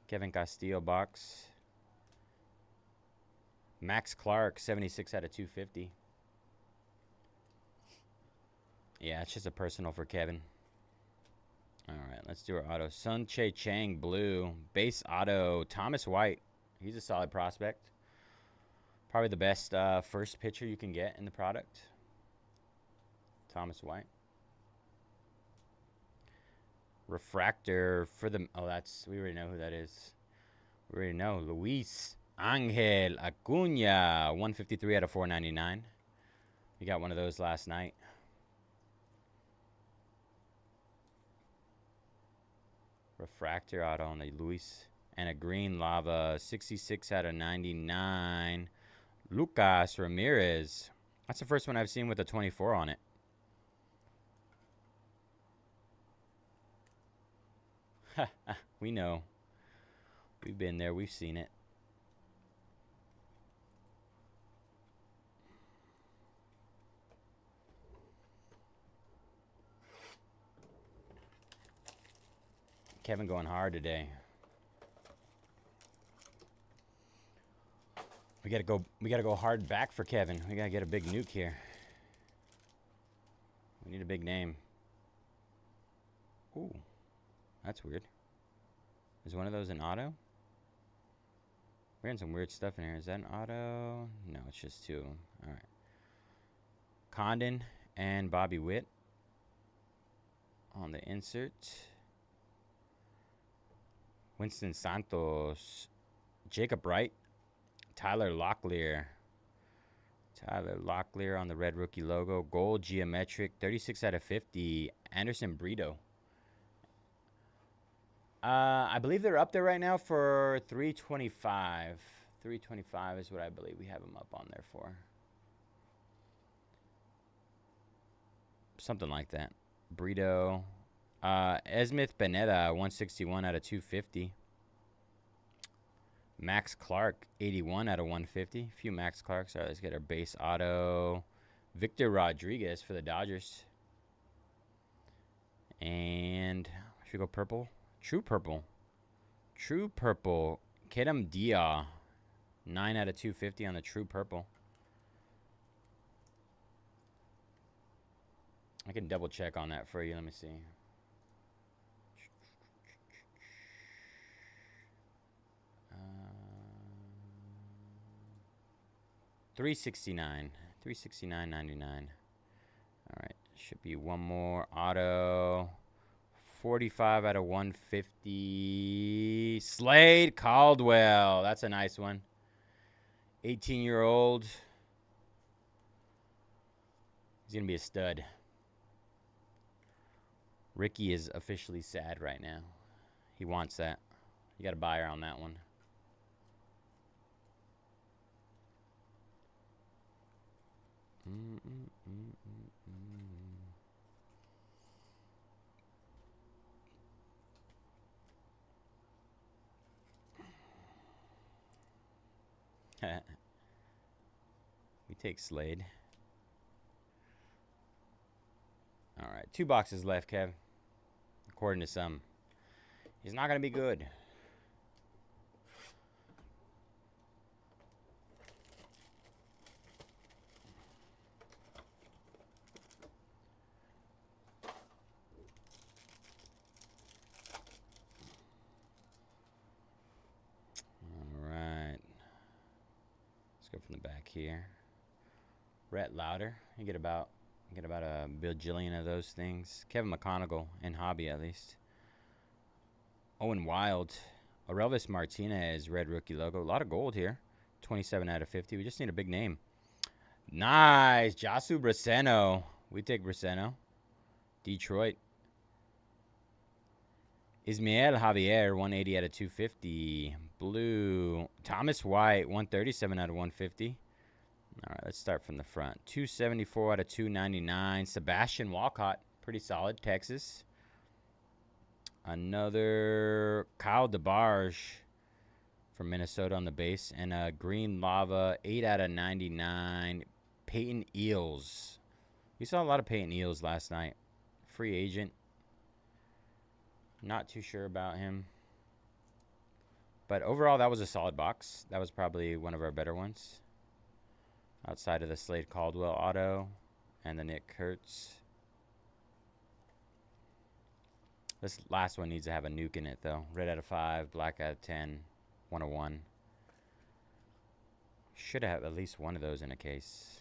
Kevin Castillo box. Max Clark, 76 out of 250. Yeah, it's just a personal for Kevin. All right, let's do our auto. Sun Che Chang, blue. Base auto, Thomas White. He's a solid prospect. Probably the best first pitcher you can get in the product. Thomas White. Refractor for the... Oh, that's... We already know who that is. We already know. Luis Angel Acuna. 153 out of 499. We got one of those last night. Refractor auto on the Luis. And a green lava. 66 out of 99. Lucas Ramirez. That's the first one I've seen with a 24 on it. We know. We've been there. We've seen it. Kevin going hard today. We gotta go hard back for Kevin. We gotta get a big nuke here. We need a big name. Ooh. That's weird. Is one of those an auto? We're getting some weird stuff in here. Is that an auto? No, it's just two of them. All right. Condon and Bobby Witt on the insert. Winston Santos. Jacob Wright. Tyler Locklear. Tyler Locklear on the red rookie logo. Gold geometric. 36 out of 50. Anderson Brito. I believe they're up there right now for 325. 325 is what I believe we have them up on there for. Something like that. Brito. Esmith Benetta, 161 out of 250. Max Clark, 81 out of 150. A few Max Clarks. All right, let's get our base auto. Victor Rodriguez for the Dodgers. And should we go purple? True purple. True purple. Kedem Dia. 9 out of 250 on the true purple. I can double check on that for you. Let me see. 369. 369.99. All right. Should be one more auto. 45 out of 150. Slade Caldwell. That's a nice one. 18-year-old. He's going to be a stud. Ricky is officially sad right now. He wants that. You got a buyer on that one. We take Slade. All right, 2 boxes left, Kev. According to some, he's not going to be good. All right. Let's go from the back here. Rhett Lauder. You get about a bajillion of those things. Kevin McConaughey in hobby at least. Owen Wild. Aurelvis Martinez, red rookie logo. A lot of gold here. 27 out of 50. We just need a big name. Nice. Jasu Braceno. We take Braceno. Detroit. Ismael Javier, 180 out of 250. Blue. Thomas White, 137 out of 150. All right, let's start from the front. 274 out of 299. Sebastian Walcott, pretty solid. Texas. Another Kyle DeBarge from Minnesota on the base. And a Green Lava, 8 out of 99. Peyton Eels. We saw a lot of Peyton Eels last night. Free agent. Not too sure about him. But overall, that was a solid box. That was probably one of our better ones. Outside of the Slade Caldwell auto and the Nick Kurtz. This last one needs to have a nuke in it, though. Red out of 5, black out of 10, 101. Should have at least one of those in a case.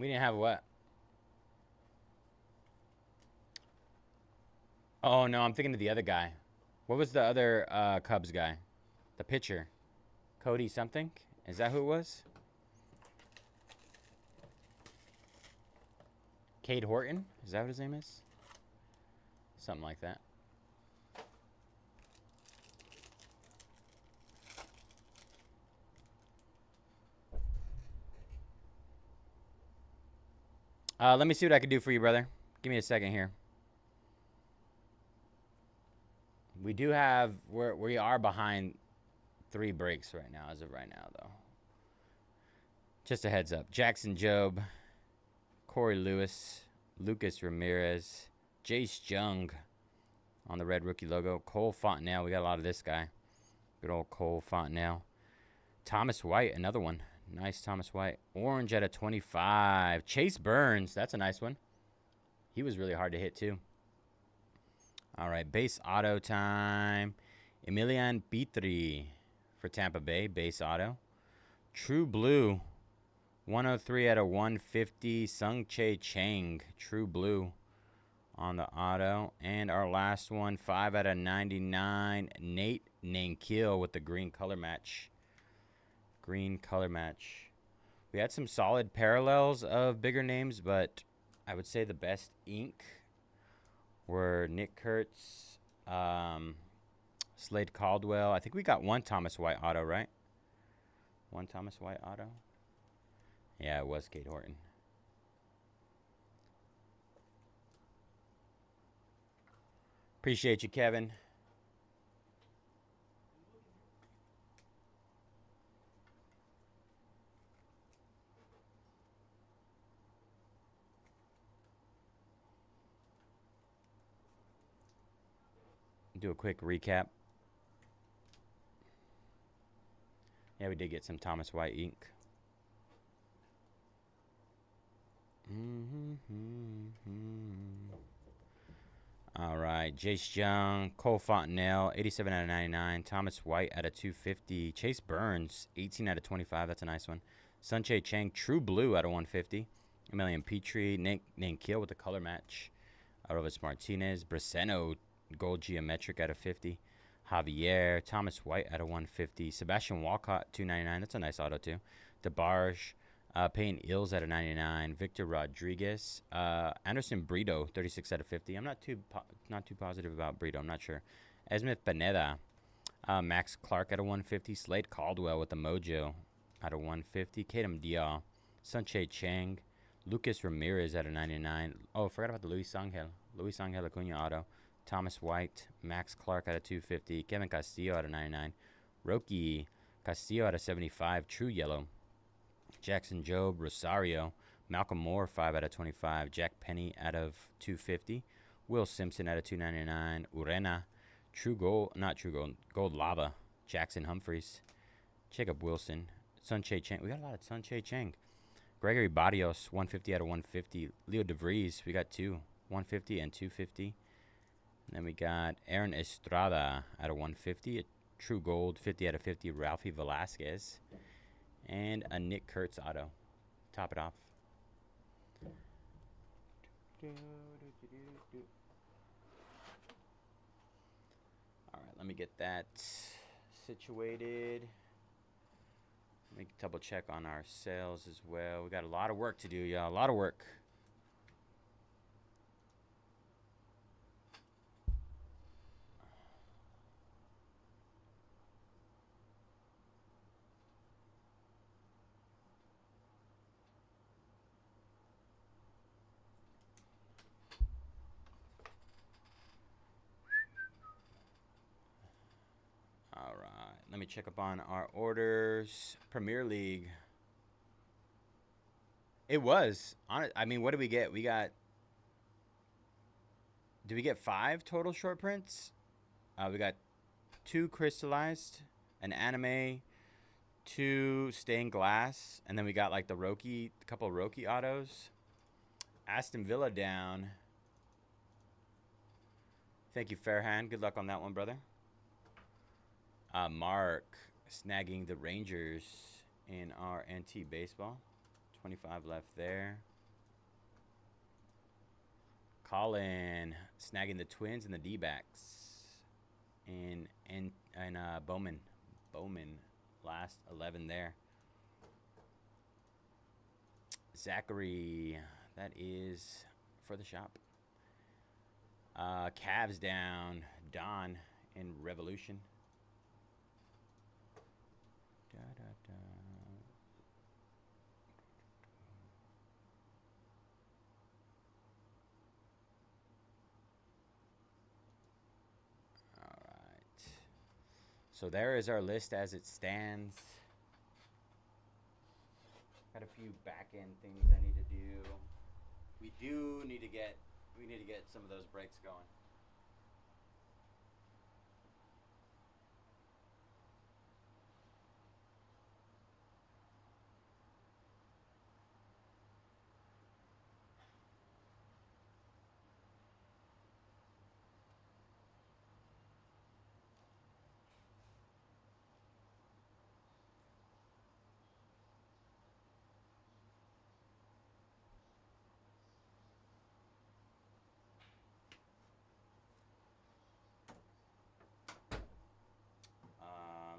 We didn't have what? Oh, no, I'm thinking of the other guy. What was the other Cubs guy? The pitcher. Cody something? Is that who it was? Cade Horton? Is that what his name is? Something like that. Let me see what I can do for you, brother. Give me a second here. We do have, we are behind 3 breaks right now, as of right now, though. Just a heads up. Jackson Jobe, Corey Lewis, Lucas Ramirez, Jace Jung on the red rookie logo. Cole Fontenelle. We got a lot of this guy. Good old Cole Fontenelle. Thomas White, another one. Nice Thomas White. Orange at a 25. Chase Burns. That's a nice one. He was really hard to hit, too. All right. Base auto time. Emilian Petri for Tampa Bay. Base auto. True Blue. 103 out of 150. Sung Chae Chang. True Blue on the auto. And our last one. 5 out of 99. Nate Nankil with the green color match. Green color match. We had some solid parallels of bigger names, but I would say the best ink were Nick Kurtz, Slade Caldwell. I think we got one Thomas White auto, right? One Thomas White auto? Yeah, it was Cade Horton. Appreciate you, Kevin. Do a quick recap. Yeah, we did get some Thomas White ink. All right, Jace Young, Cole Fontenelle, 87 out of 99. Thomas White out of 250. Chase Burns, 18 out of 25. That's a nice one. Sung Chae Chang, True Blue out of 150. Emilian Petri, Nate Nankil with the color match. Aurelvis Martinez, Braceno, gold geometric out of 50. Javier, Thomas White out of 150. Sebastian Walcott, 299. That's a nice auto, too. DeBarge, Payne Ills out of 99. Victor Rodriguez. Anderson Brito, 36 out of 50. I'm not too positive about Brito. I'm not sure. Esmith Pineda. Max Clark out of 150. Slade Caldwell with the Mojo out of 150. Kadam Dia. Sung Chae Chang. Lucas Ramirez out of 99. Oh, I forgot about the Luis Angel. Luis Angel Acuna auto. Thomas White, Max Clark out of 250, Kevin Castillo out of 99, Roki Castillo out of 75, True Yellow, Jackson Jobe, Rosario, Malcolm Moore 5 out of 25, Jack Penny out of 250, Will Simpson out of 299. Urena. True Gold. Not True Gold. Gold Lava. Jackson Humphreys. Jacob Wilson. Sun Che Chang. We got a lot of Sun Che Chang. Gregory Barrios. 150 out of 150. Leo DeVries. We got 2. 150 and 250. And then we got Aaron Estrada out of 150. A True Gold. 50 out of 50. Ralphie Velasquez. And a Nick Kurtz auto. Top it off. All right, let me get that situated. Let me double check on our sales as well. We got a lot of work to do, y'all. A lot of work. All right, let me check up on our orders. Premier League. It was. I mean, what did we get? We got. Did we get 5 total short prints? We got 2 crystallized, an anime, 2 stained glass, and then we got like the Roki, a couple of Roki autos. Aston Villa down. Thank you, Fairhand. Good luck on that one, brother. Mark snagging the Rangers in our NT baseball. 25 left there. Colin snagging the Twins and the D-backs in Bowman. Bowman last 11 there. Zachary, that is for the shop. Cavs down. Don in Revolution. So there is our list as it stands. Got a few back end things I need to do. We need to get some of those breaks going.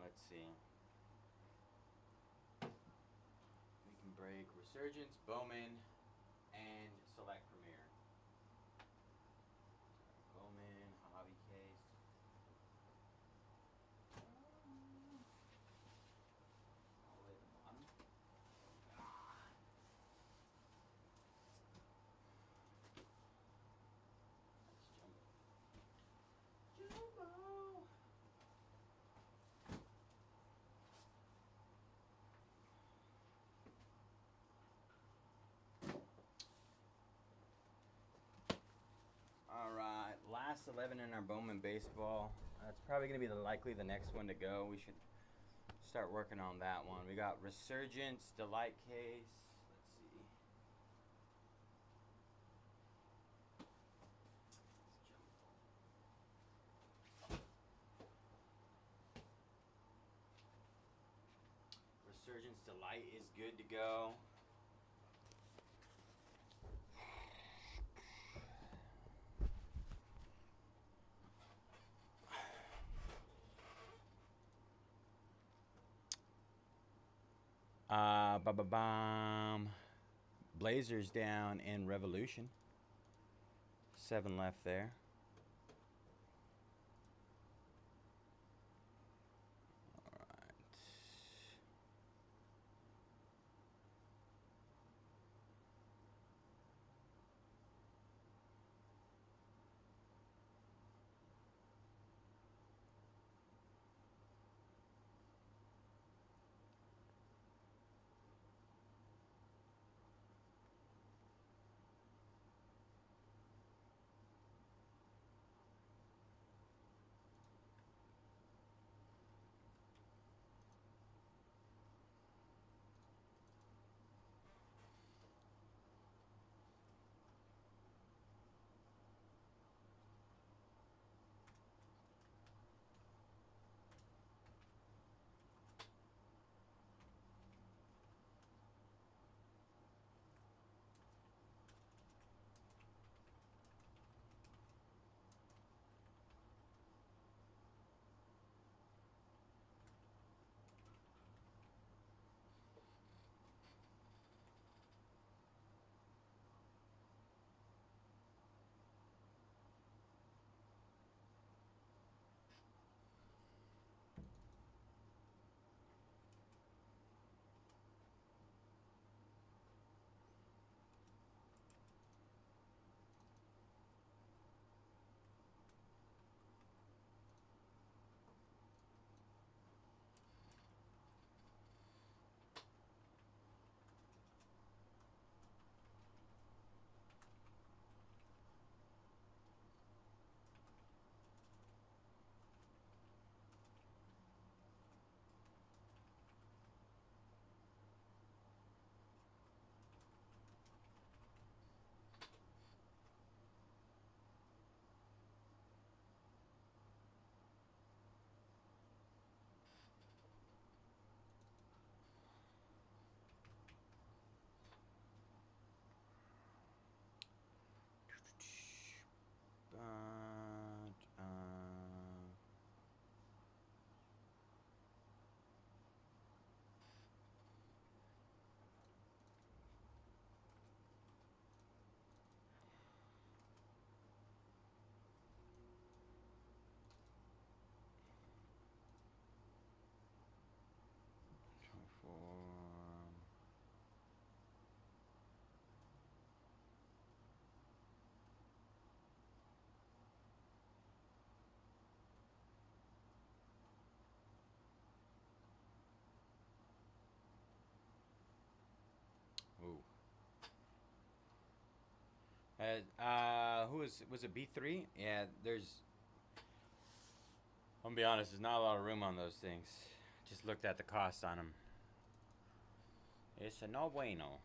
Let's see. We can break Resurgence, Bowman, and select Premier. Bowman, hobby case. All the way at the bottom. All right, last 11 in our Bowman baseball. That's probably going to be likely the next one to go. We should start working on that one. We got Resurgence, Delight case. Let's see. Resurgence Delight is good to go. Blazers down in Revolution. 7 left there. All right. Who was it B3? Yeah, there's. I'm gonna be honest. There's not a lot of room on those things. Just looked at the cost on them. It's a no bueno.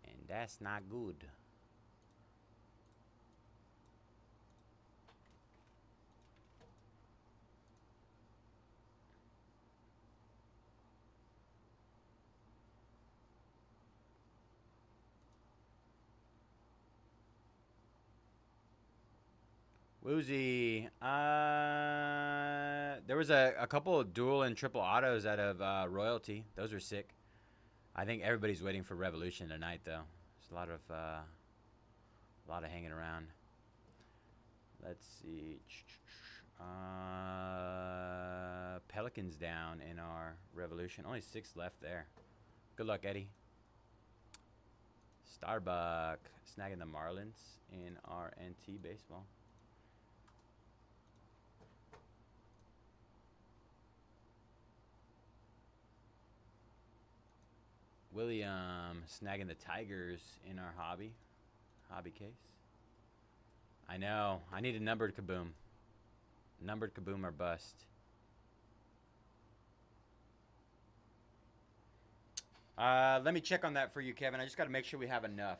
And that's not good. Woozy. There was a couple of dual and triple autos out of Royalty. Those were sick. I think everybody's waiting for Revolution tonight, though. There's a lot of hanging around. Let's see. Pelicans down in our Revolution. Only 6 left there. Good luck, Eddie. Starbuck snagging the Marlins in our NT baseball. William snagging the Tigers in our hobby case. I know. I need a numbered Kaboom. Numbered Kaboom or bust. Let me check on that for you, Kevin. I just got to make sure we have enough.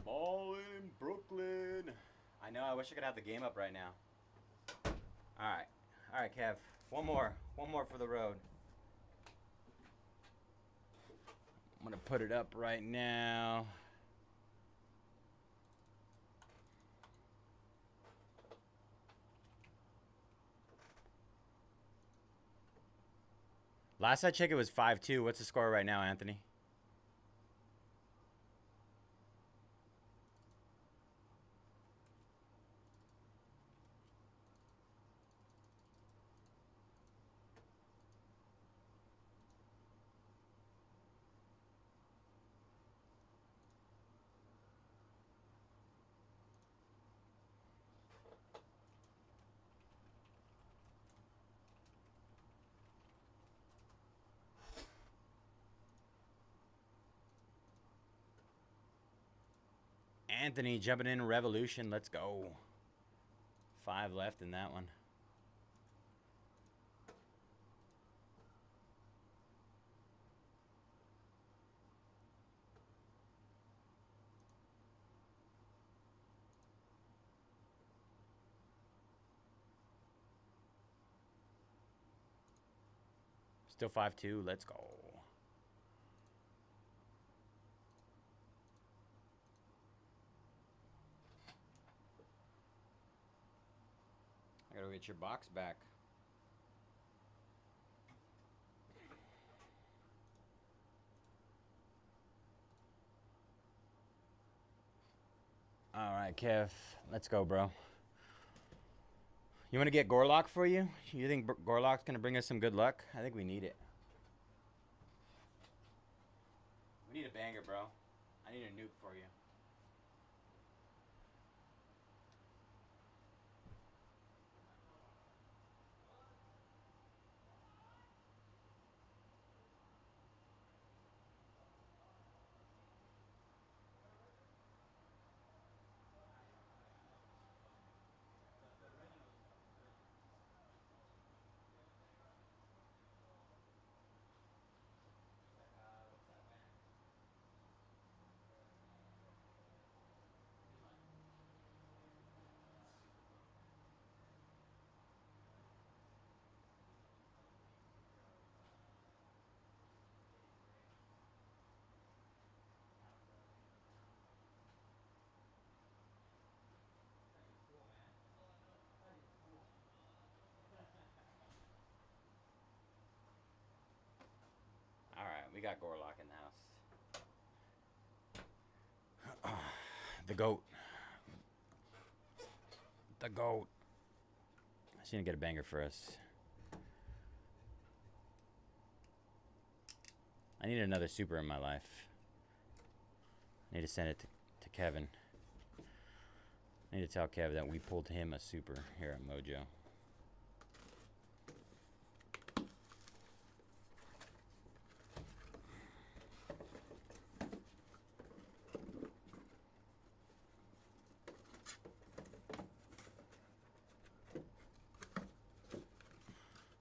Ball in Brooklyn. I know. I wish I could have the game up right now. All right, Kev. One more for the road. I'm gonna put it up right now. Last I checked, it was 5-2. What's the score right now, Anthony? Anthony jumping in Revolution. Let's go. 5 left in that one. Still 5-2. Let's go. I gotta get your box back. All right, Kev. Let's go, bro. You want to get Gorlock for you? You think Gorlock's going to bring us some good luck? I think we need it. We need a banger, bro. I need a nuke for you. All right, we got Gorlock in the house. The GOAT. The GOAT. She's going to get a banger for us. I need another super in my life. I need to send it to Kevin. I need to tell Kev that we pulled him a super here at Mojo.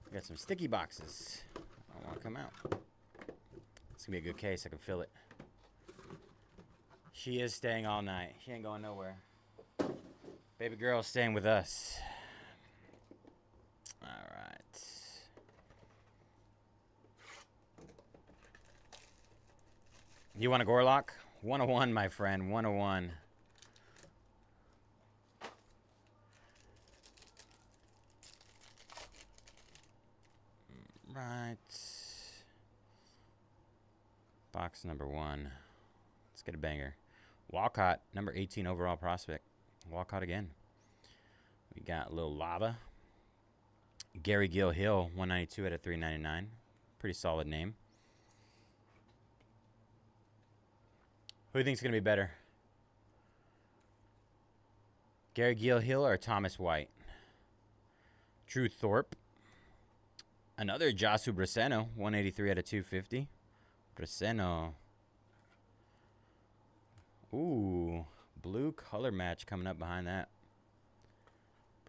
We got some sticky boxes. I don't want to come out. It's going to be a good case. I can feel it. She is staying all night. She ain't going nowhere. Baby girl's staying with us. All right. You want a Gorlock? 101, my friend. 101. Right. Box number 1. Let's get a banger. Walcott, number 18 overall prospect. Walcott again. We got a little lava. Gary Gill Hill, 192 out of 399. Pretty solid name. Who do you think is going to be better? Gary Gill Hill or Thomas White? Drew Thorpe. Another Jasu Braceno, 183 out of 250. Braceno. Ooh, blue color match coming up behind that.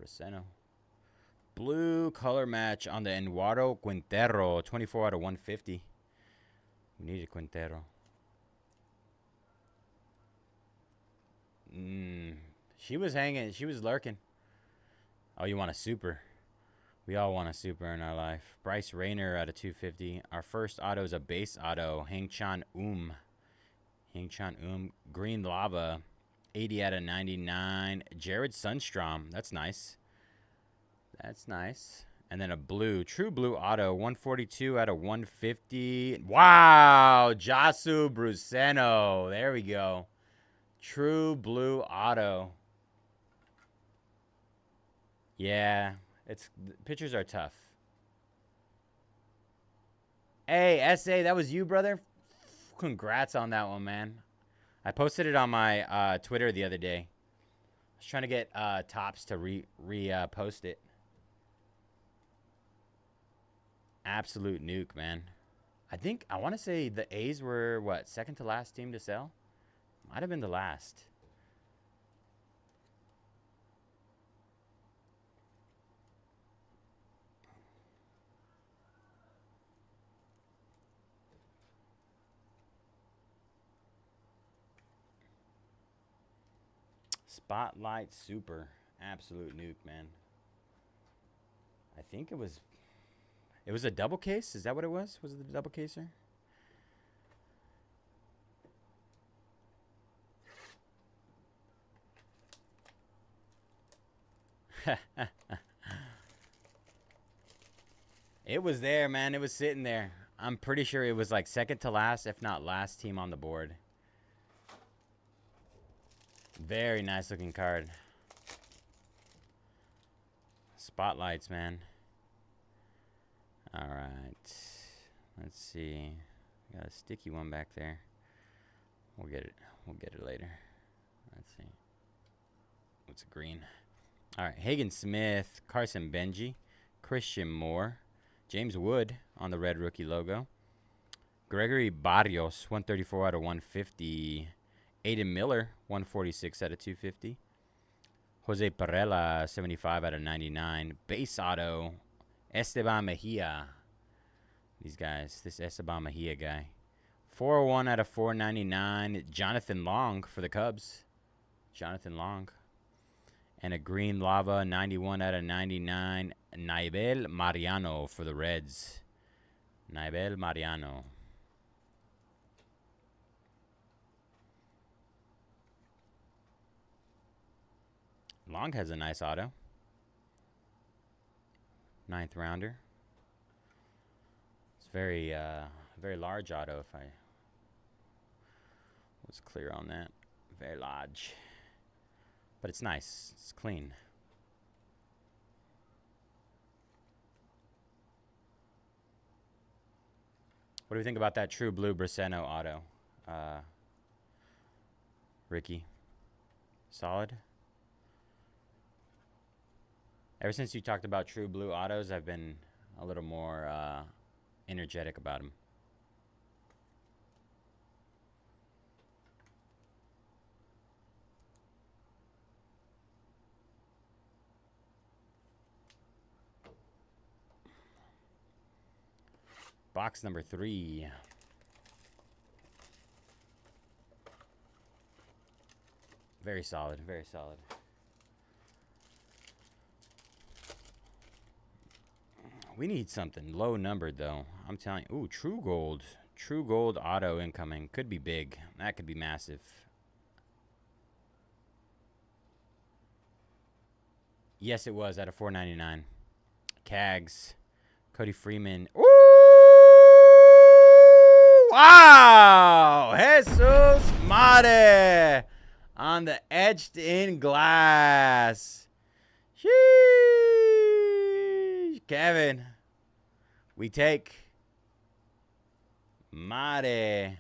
Braceno. Blue color match on the Eduardo Quintero, 24 out of 150. We need a Quintero. She was hanging. She was lurking. Oh, you want a super? We all want a super in our life. Bryce Rayner out of 250. Our first auto is a base auto. Hang-Chan Hang-Chan Green Lava. 80 out of 99. Jared Sundstrom. That's nice. That's nice. And then a blue. True blue auto. 142 out of 150. Wow. Jasu Bruseno. There we go. True blue auto. Yeah. Pictures are tough. Hey, SA, that was you, brother? Congrats on that one, man. I posted it on my Twitter the other day. I was trying to get Tops to repost it. Absolute nuke, man. I want to say the A's were, what, second to last team to sell? Might have been the last. Spotlight Super. Absolute nuke, man. I think it was a double case. Is that what it was? Was it the double caser? It was there, man. It was sitting there. I'm pretty sure it was like second to last, if not last team on the board. Very nice looking card. Spotlights, man. All right. Let's see. Got a sticky one back there. We'll get it. We'll get it later. Let's see. What's a green? All right. Hagen Smith, Carson Benji, Christian Moore, James Wood on the red rookie logo. Gregory Barrios, 134 out of 150. Aiden Miller, 146 out of 250. Jose Perella, 75 out of 99. Base auto, Esteban Mejia. These guys, this Esteban Mejia guy. 401 out of 499. Jonathan Long for the Cubs. Jonathan Long. And a green lava, 91 out of 99. Naibel Mariano for the Reds. Naibel Mariano. Long has a nice auto. 9th rounder. It's very large auto if I was clear on that. Very large. But it's nice. It's clean. What do we think about that True Blue Braceno auto? Ricky? Solid? Ever since you talked about True Blue autos, I've been a little more energetic about them. Box number 3. Very solid, very solid. We need something low numbered though. I'm telling you. Ooh, True Gold. True Gold auto incoming. Could be big. That could be massive. Yes, it was out of 499. Cags. Cody Freeman. Ooh! Wow! Jesus Mare on the etched in glass. Sheesh. Kevin, we take Mare.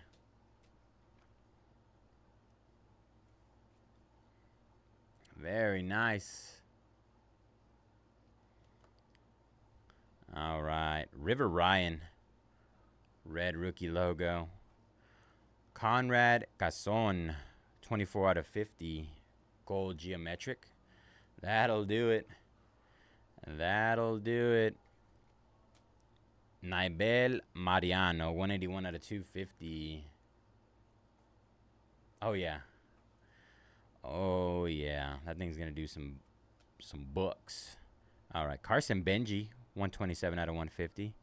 Very nice. All right. River Ryan. Red rookie logo. Conrad Cason. 24 out of 50. Gold geometric. That'll do it. That'll do it. Naibel Mariano. 181 out of 250. Oh, yeah. Oh, yeah. That thing's going to do some books. All right. Carson Benji. 127 out of 150.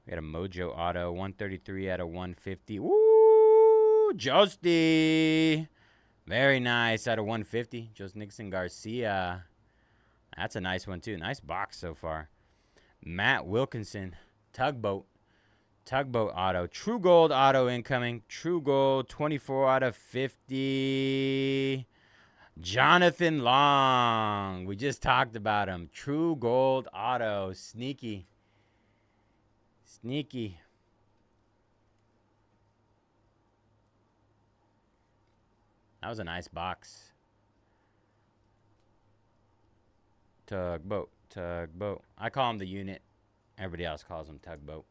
We got a Mojo auto, 133 out of 150. Woo! Josty! Very nice out of 150. Just Nixon Garcia. That's a nice one, too. Nice box so far. Matt Wilkinson, Tugboat. Tugboat auto. True Gold auto incoming. True Gold, 24 out of 50. Jonathan Long. We just talked about him. True Gold auto. Sneaky. Sneaky. That was a nice box. Tugboat. Tugboat. I call him the unit. Everybody else calls him Tugboat.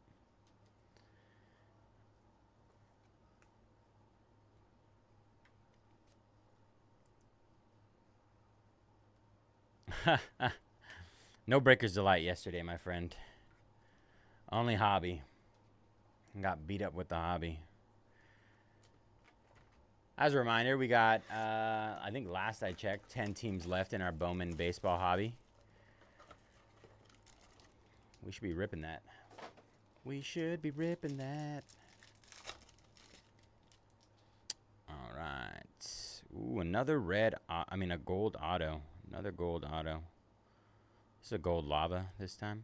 No Breaker's Delight yesterday, my friend. Only hobby. Got beat up with the hobby. As a reminder, we got, I think last I checked, 10 teams left in our Bowman baseball hobby. We should be ripping that. We should be ripping that. All right. Ooh, another red, a gold auto. Another gold auto. This is a gold lava this time.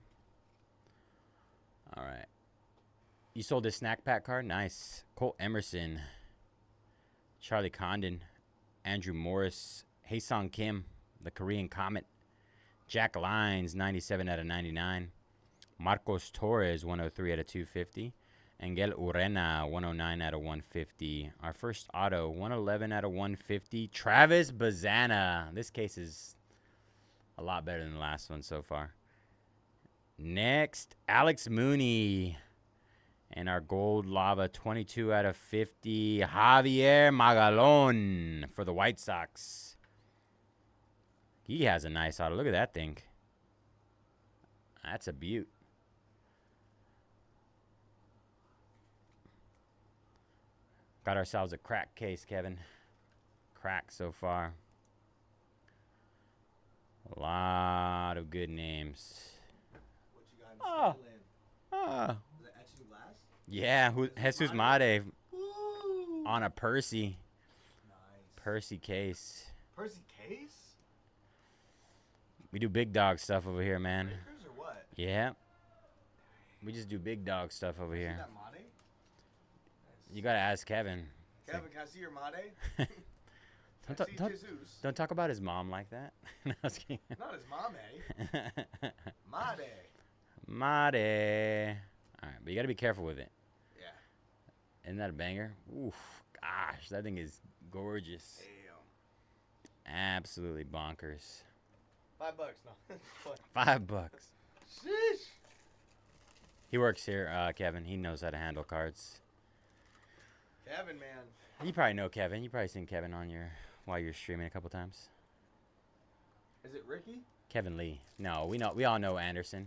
All right. You sold this snack pack card? Nice. Colt Emerson. Charlie Condon. Andrew Morris. Haesung Kim. The Korean Comet. Jack Lyons, 97 out of 99. Marcos Torres, 103 out of 250. Angel Urena, 109 out of 150. Our first auto, 111 out of 150. Travis Bazana. This case is a lot better than the last one so far. Next, Alex Mooney. And our gold lava, 22 out of 50. Javier Magalon for the White Sox. He has a nice auto. Look at that thing. That's a beaut. Got ourselves a crack case, Kevin. Crack so far. A lot of good names. What you got in Skyland? Is that etching glass? Yeah, Jesus Made Woo! on a Percy. Nice. Percy case. Percy Case? We do big dog stuff over here, man. Breakers or what? Yeah. We just do big dog stuff over See here. that Made? You gotta ask Kevin. Kevin, can I see your Made? Don't talk about his mom like that. No, I was kidding. Not his mame. Made. Made. All right, but you gotta be careful with it. Yeah. Isn't that a banger? Oof, gosh, that thing is gorgeous. Damn. Absolutely bonkers. $5, no. $5. Sheesh. He works here, Kevin. He knows how to handle cards. Kevin, man. You probably know Kevin. You probably seen Kevin on while you're streaming a couple times. Is it Ricky? Kevin Lee. No, we all know Anderson.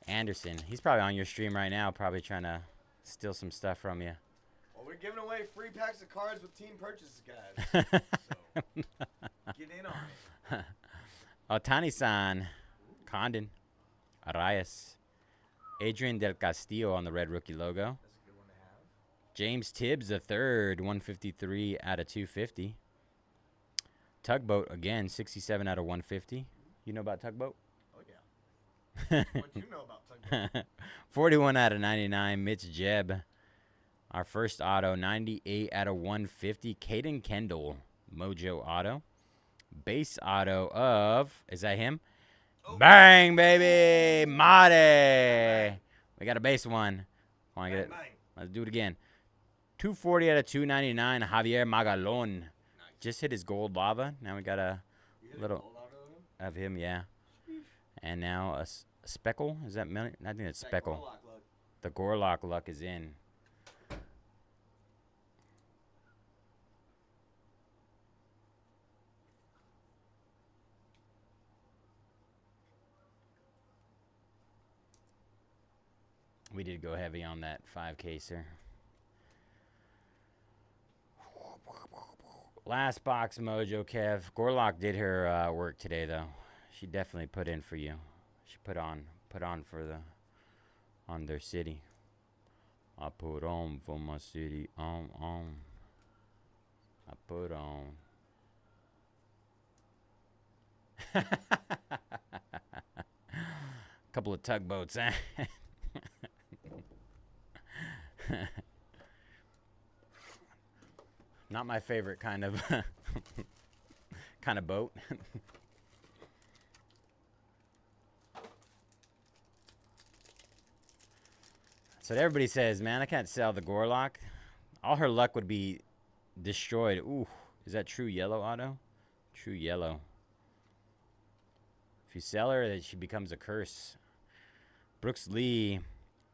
Anderson. He's probably on your stream right now, probably trying to steal some stuff from you. Well, we're giving away free packs of cards with team purchases, guys. So, get in on it. Otani-san. Condon. Arias. Adrian Del Castillo on the red rookie logo. That's a good one to have. James Tibbs III, 153 out of 250. Tugboat, again, 67 out of 150. You know about Tugboat? Oh, yeah. What you know about Tugboat? 41 out of 99, Mitch Jebb. Our first auto, 98 out of 150. Caden Kendall, Mojo auto. Base auto of, is that him? Oh. Bang, baby! Made! We got a base one. Come on, get it. Let's do it again. 240 out of 299, Javier Magalon. Nice. Just hit his gold lava. Now we got a little of him, yeah. Sheesh. And now a speckle. Is that million? I think it's speckle. The Gorlock luck is in. We did go heavy on that 5-caser. Last box, Mojo Kev. Gorlock did her work today, though. She definitely put in for you. She put on for on their city. I put on for my city. I put on. Couple of tugboats, eh? Not my favorite kind of boat. So everybody says, man, I can't sell the Gorlock. All her luck would be destroyed. Ooh, is that true yellow auto? True yellow. If you sell her, then she becomes a curse. Brooks Lee,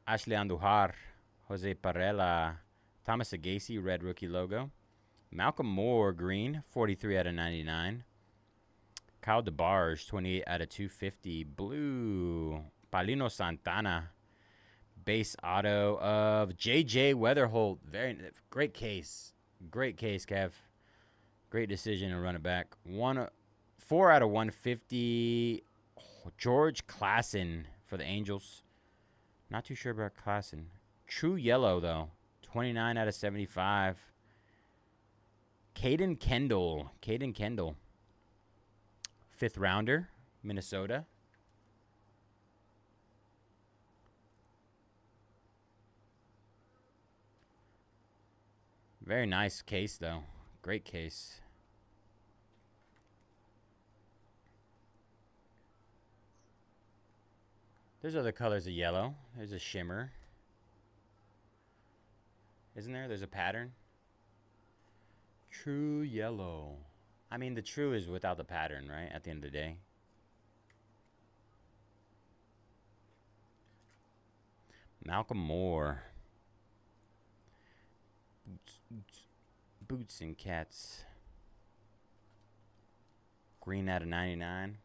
Ashley Andujar, Jose Parrella, Thomas Agassi, red rookie logo. Malcolm Moore, green, 43 out of 99. Kyle DeBarge, 28 out of 250. Blue, Paulino Santana. Base auto of J.J. Weatherholt. Very great case. Great case, Kev. Great decision to run it back. 4 out of 150. George Klassen for the Angels. Not too sure about Klassen. True yellow, though. 29 out of 75. Caden Kendall. Caden Kendall. 5th rounder, Minnesota. Very nice case, though. Great case. There's other colors of yellow. There's a shimmer. Isn't there? There's a pattern. True yellow. I mean, the true is without the pattern, right? At the end of the day. Malcolm Moore. Boots and Cats. Green out of 99.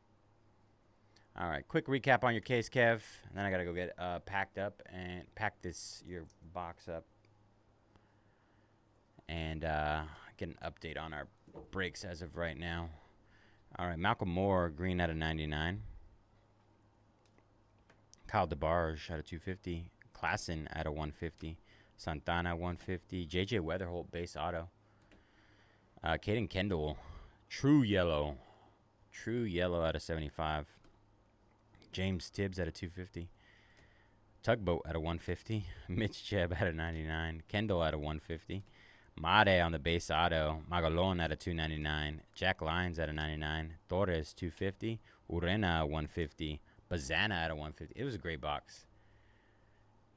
All right, quick recap on your case, Kev. And then I got to go get packed up and pack your box up. And get an update on our breaks as of right now. All right, Malcolm Moore, green out of 99. Kyle DeBarge out of 250. Klassen out of 150. Santana 150. JJ Weatherholt base auto. Caden Kendall, true yellow. True yellow out of 75. James Tibbs out of 250. Tugboat out of 150. Mitch Jeb out of 99. Kendall out of 150. Made on the base auto. Magalon out of 299. Jack Lyons out of 99. Torres 250. Urena 150. Bazana out of 150. It was a great box.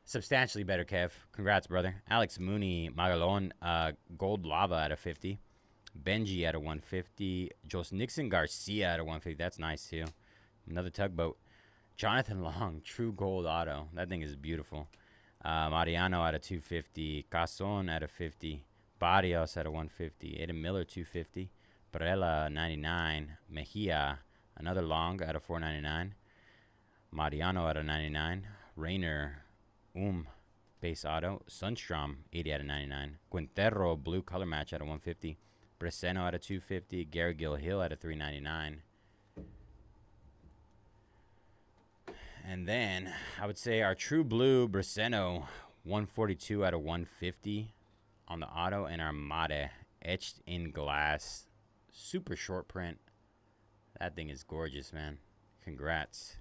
Substantially better, Kev. Congrats, brother. Alex Mooney, Magalon, Gold Lava out of 50. Benji out of 150. Jos Nixon Garcia out of 150. That's nice, too. Another Tugboat. Jonathan Long, True Gold Auto. That thing is beautiful. Mariano out of 250. Cason out of 50. Barrios out of 150. Aiden Miller, 250. Perella, 99. Mejia, another Long out of 499. Mariano out of 99. Rayner, base auto. Sunstrom, 80 out of 99. Quintero, blue color match out of 150. Breseno out of 250. Gary Hill out of 399. And then I would say our true blue Breseno, 142 out of 150 on the auto. And our Mate, etched in glass. Super short print. That thing is gorgeous, man. Congrats.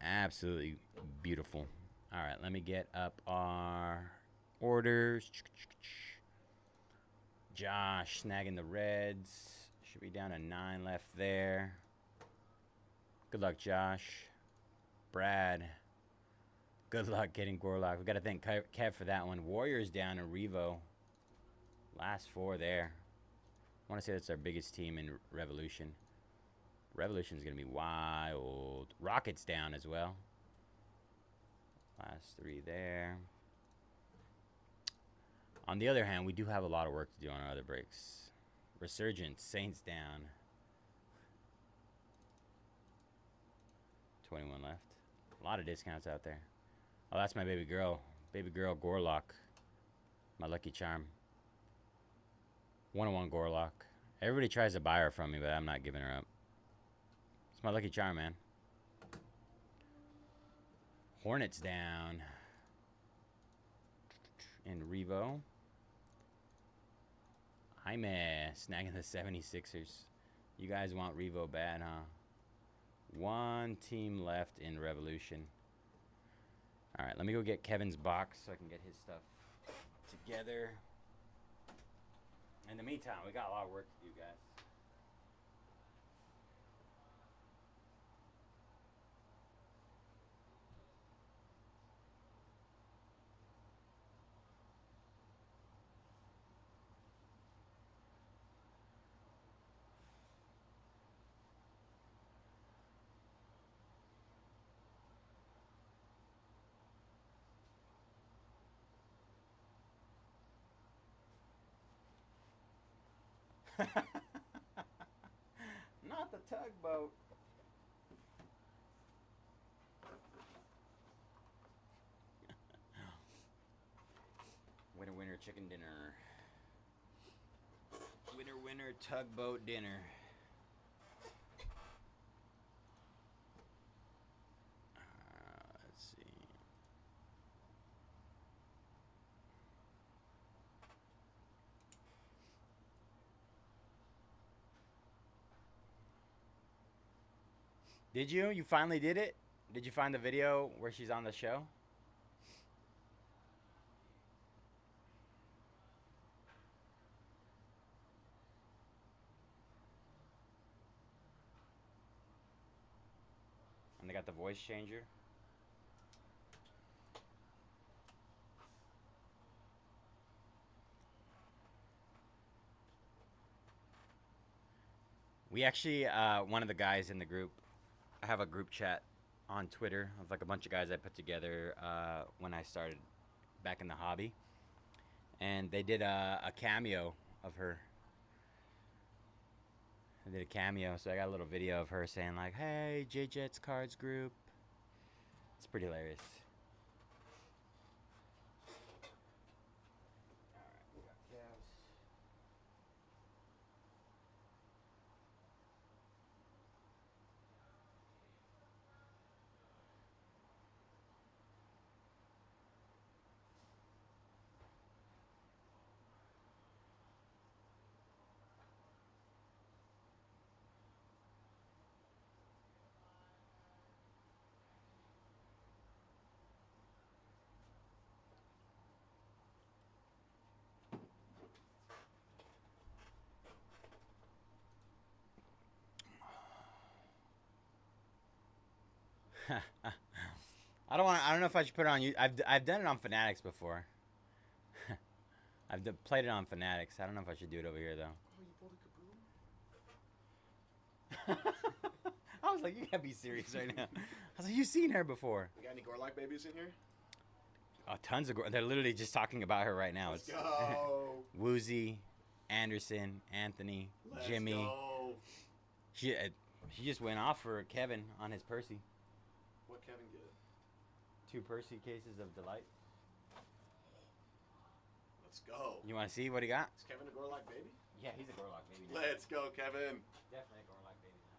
Absolutely beautiful. All right, let me get up our orders. Josh snagging the reds. Should be down to 9 left there. Good luck, Josh. Brad. Good luck getting Gorlock. We got to thank Kev for that one. Warriors down to Revo. Last 4 there. I want to say that's our biggest team in Revolution. Revolution's going to be wild. Rockets down as well. Last 3 there. On the other hand, we do have a lot of work to do on our other breaks. Resurgence, Saints down. 21 left. A lot of discounts out there. Oh, that's my baby girl. Baby girl Gorlock. My lucky charm. 101 Gorlock. Everybody tries to buy her from me, but I'm not giving her up. It's my lucky charm, man. Hornets down. And Revo. Jaime snagging the 76ers. You guys want Revo bad, huh? 1 team left in Revolution. All right, let me go get Kevin's box so I can get his stuff together. In the meantime, we got a lot of work to do, guys. Not the tugboat. Winner, winner, chicken dinner. winner tugboat dinner. Let's see. Did you? You finally did it? Did you find the video where she's on the show? And they got the voice changer. We actually, one of the guys in the group, I have a group chat on Twitter of like a bunch of guys I put together when I started back in the hobby. And they did a cameo of her. They did a cameo, so I got a little video of her saying like, "Hey, J Jets Cards Group." It's pretty hilarious. Alright, we got Cavs. I don't know if I should put it on you. I've done it on Fanatics before. Played it on Fanatics. I don't know if I should do it over here though. Oh, you pulled a kaboom? I was like, you can't be serious right now. I was like, you've seen her before. You got any Gorlock babies in here? Oh, tons of. They're literally just talking about her right now. Let's go. Woozy, Anderson, Anthony, Let's Jimmy. Go. She just went off for Kevin on his Percy. What Kevin get? 2 Percy cases of delight. Let's go. You want to see what he got? Is Kevin a Gorlock baby? Yeah, he's a Gorlock baby now. Let's go, Kevin. Definitely a Gorlock baby now.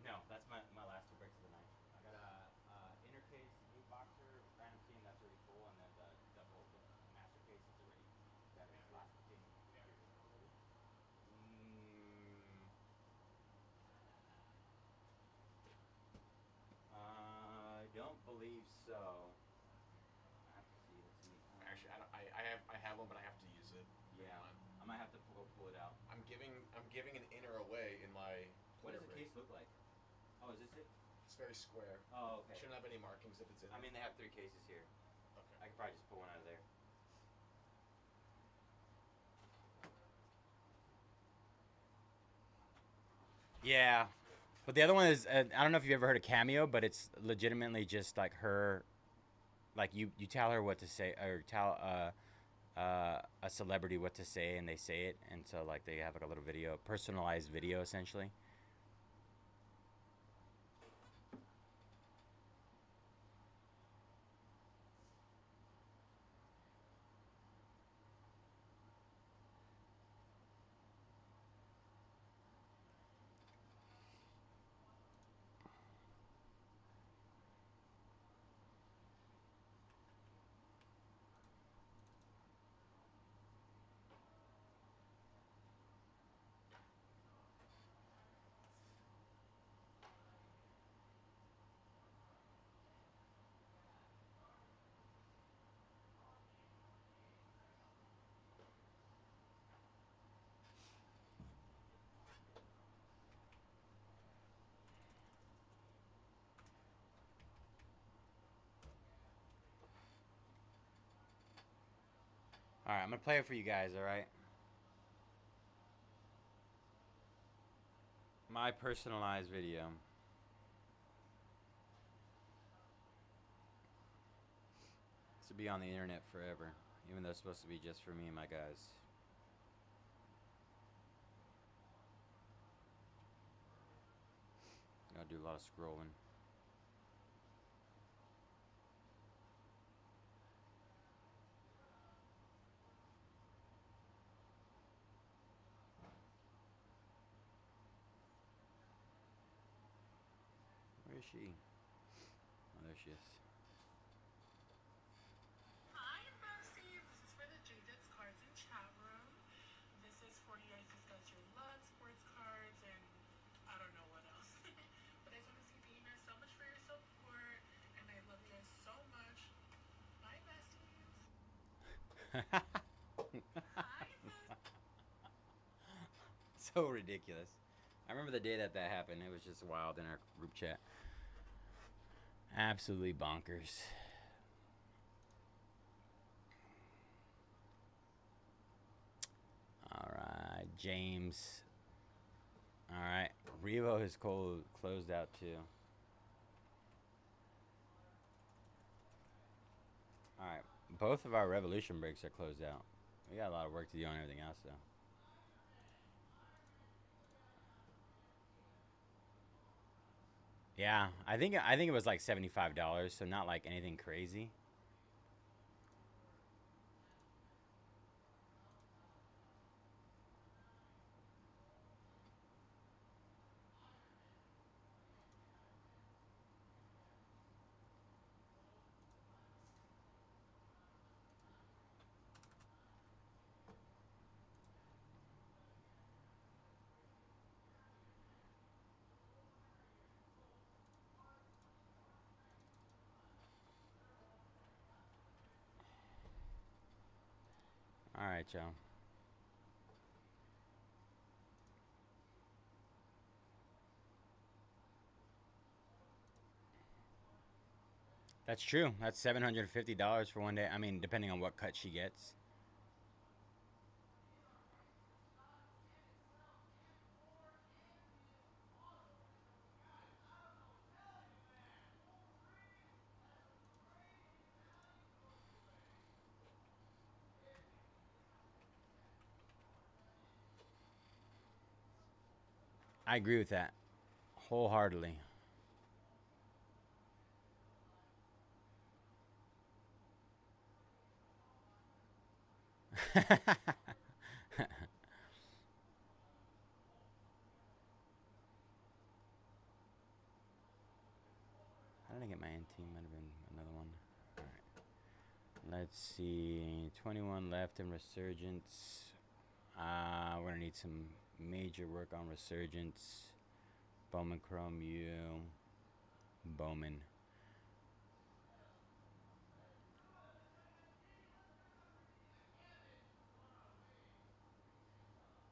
No, that's my last 2 breaks of the night. I got a inner case 8-boxer random team that's already full, and then the double the master case is already got its last team. I don't believe so. I have to see. Let's see. Actually, I have one, but I have to use it. Yeah, I might have to pull it out. I'm giving an inner away in my. What does the case look like? Oh, is this it? It's very square. Oh, okay. Shouldn't have any markings if it's in. I mean, they have 3 cases here. Okay. I could probably just pull one out of there. Yeah, but the other one is I don't know if you've ever heard of Cameo, but it's legitimately just like her, like you tell her what to say or tell a celebrity what to say and they say it, and so like they have like a little video, personalized video essentially. All right, I'm gonna play it for you guys. All right, my personalized video. This will be on the internet forever, even though it's supposed to be just for me and my guys. Gotta do a lot of scrolling. Where is she? Oh, there she is. Hi, besties. This is for the JJ's Cards and Chat Room. This is for you guys to discuss your luck, sports cards, and I don't know what else. But I just want to say thank you guys so much for your support, and I love you guys so much. Bye, besties. Hi, So ridiculous. I remember the day that happened. It was just wild in our group chat. Absolutely bonkers. All right, James. All right, Revo is closed out too. All right, both of our Revolution breaks are closed out. We got a lot of work to do on everything else though. Yeah, I think it was like $75, so not like anything crazy. All right, y'all. That's true. That's $750 for one day. I mean, depending on what cut she gets. I agree with that wholeheartedly. How did I get my anti? Might have been another one. All right. Let's see. 21 left in Resurgence. We're gonna need some major work on Resurgence. Bowman Chrome U. Bowman.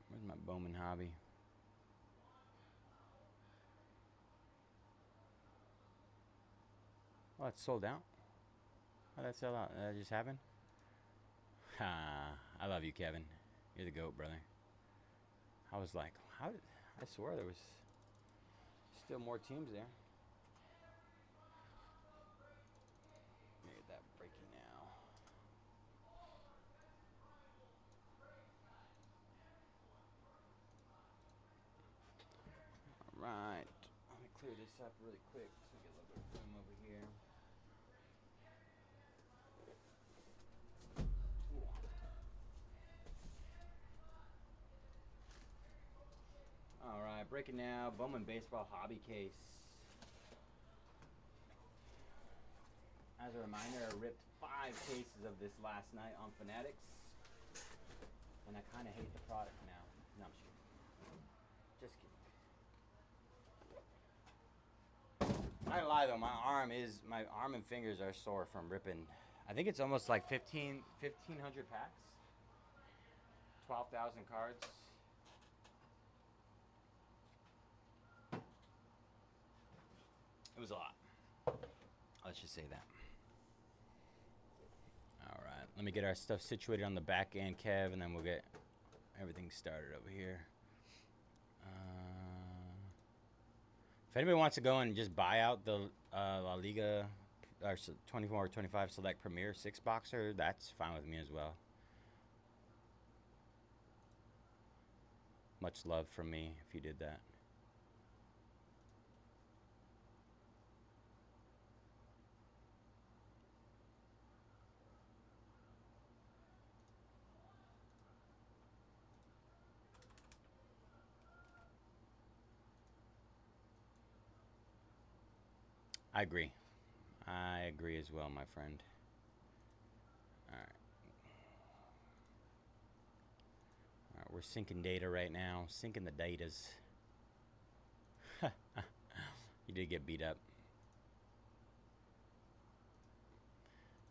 Where's my Bowman hobby? Oh, it's sold out. How did that sell out? Did that just happen? Ha! I love you, Kevin. You're the goat, brother. I was like, how did I swore there was? Still more teams there. Let me get that breaking now. All right. Let me clear this up really quick so we get a little bit of room over here. All right, breaking now. Bowman baseball hobby case. As a reminder, I ripped 5 cases of this last night on Fanatics, and I kind of hate the product now. No, I'm just kidding. Not gonna lie though, my arm and fingers are sore from ripping. I think it's almost like 1,500 packs, 12,000 cards. It was a lot. Let's just say that. All right, let me get our stuff situated on the back end, Kev, and then we'll get everything started over here. If anybody wants to go and just buy out the La Liga or 24 or 25 Select Premier 6-boxer, that's fine with me as well. Much love from me if you did that. I agree. I agree as well, my friend. All right. All right, we're syncing data right now. Syncing the datas. You did get beat up.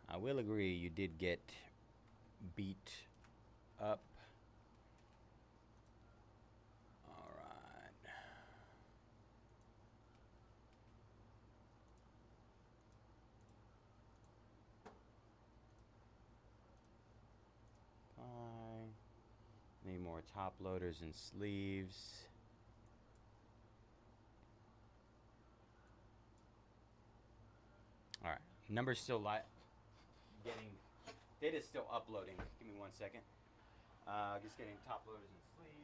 I will agree, you did get beat up. All right. Fine. Need more top loaders and sleeves. All right. Numbers still getting. Data's still uploading. Give me 1 second. Just getting top loaders and sleeves.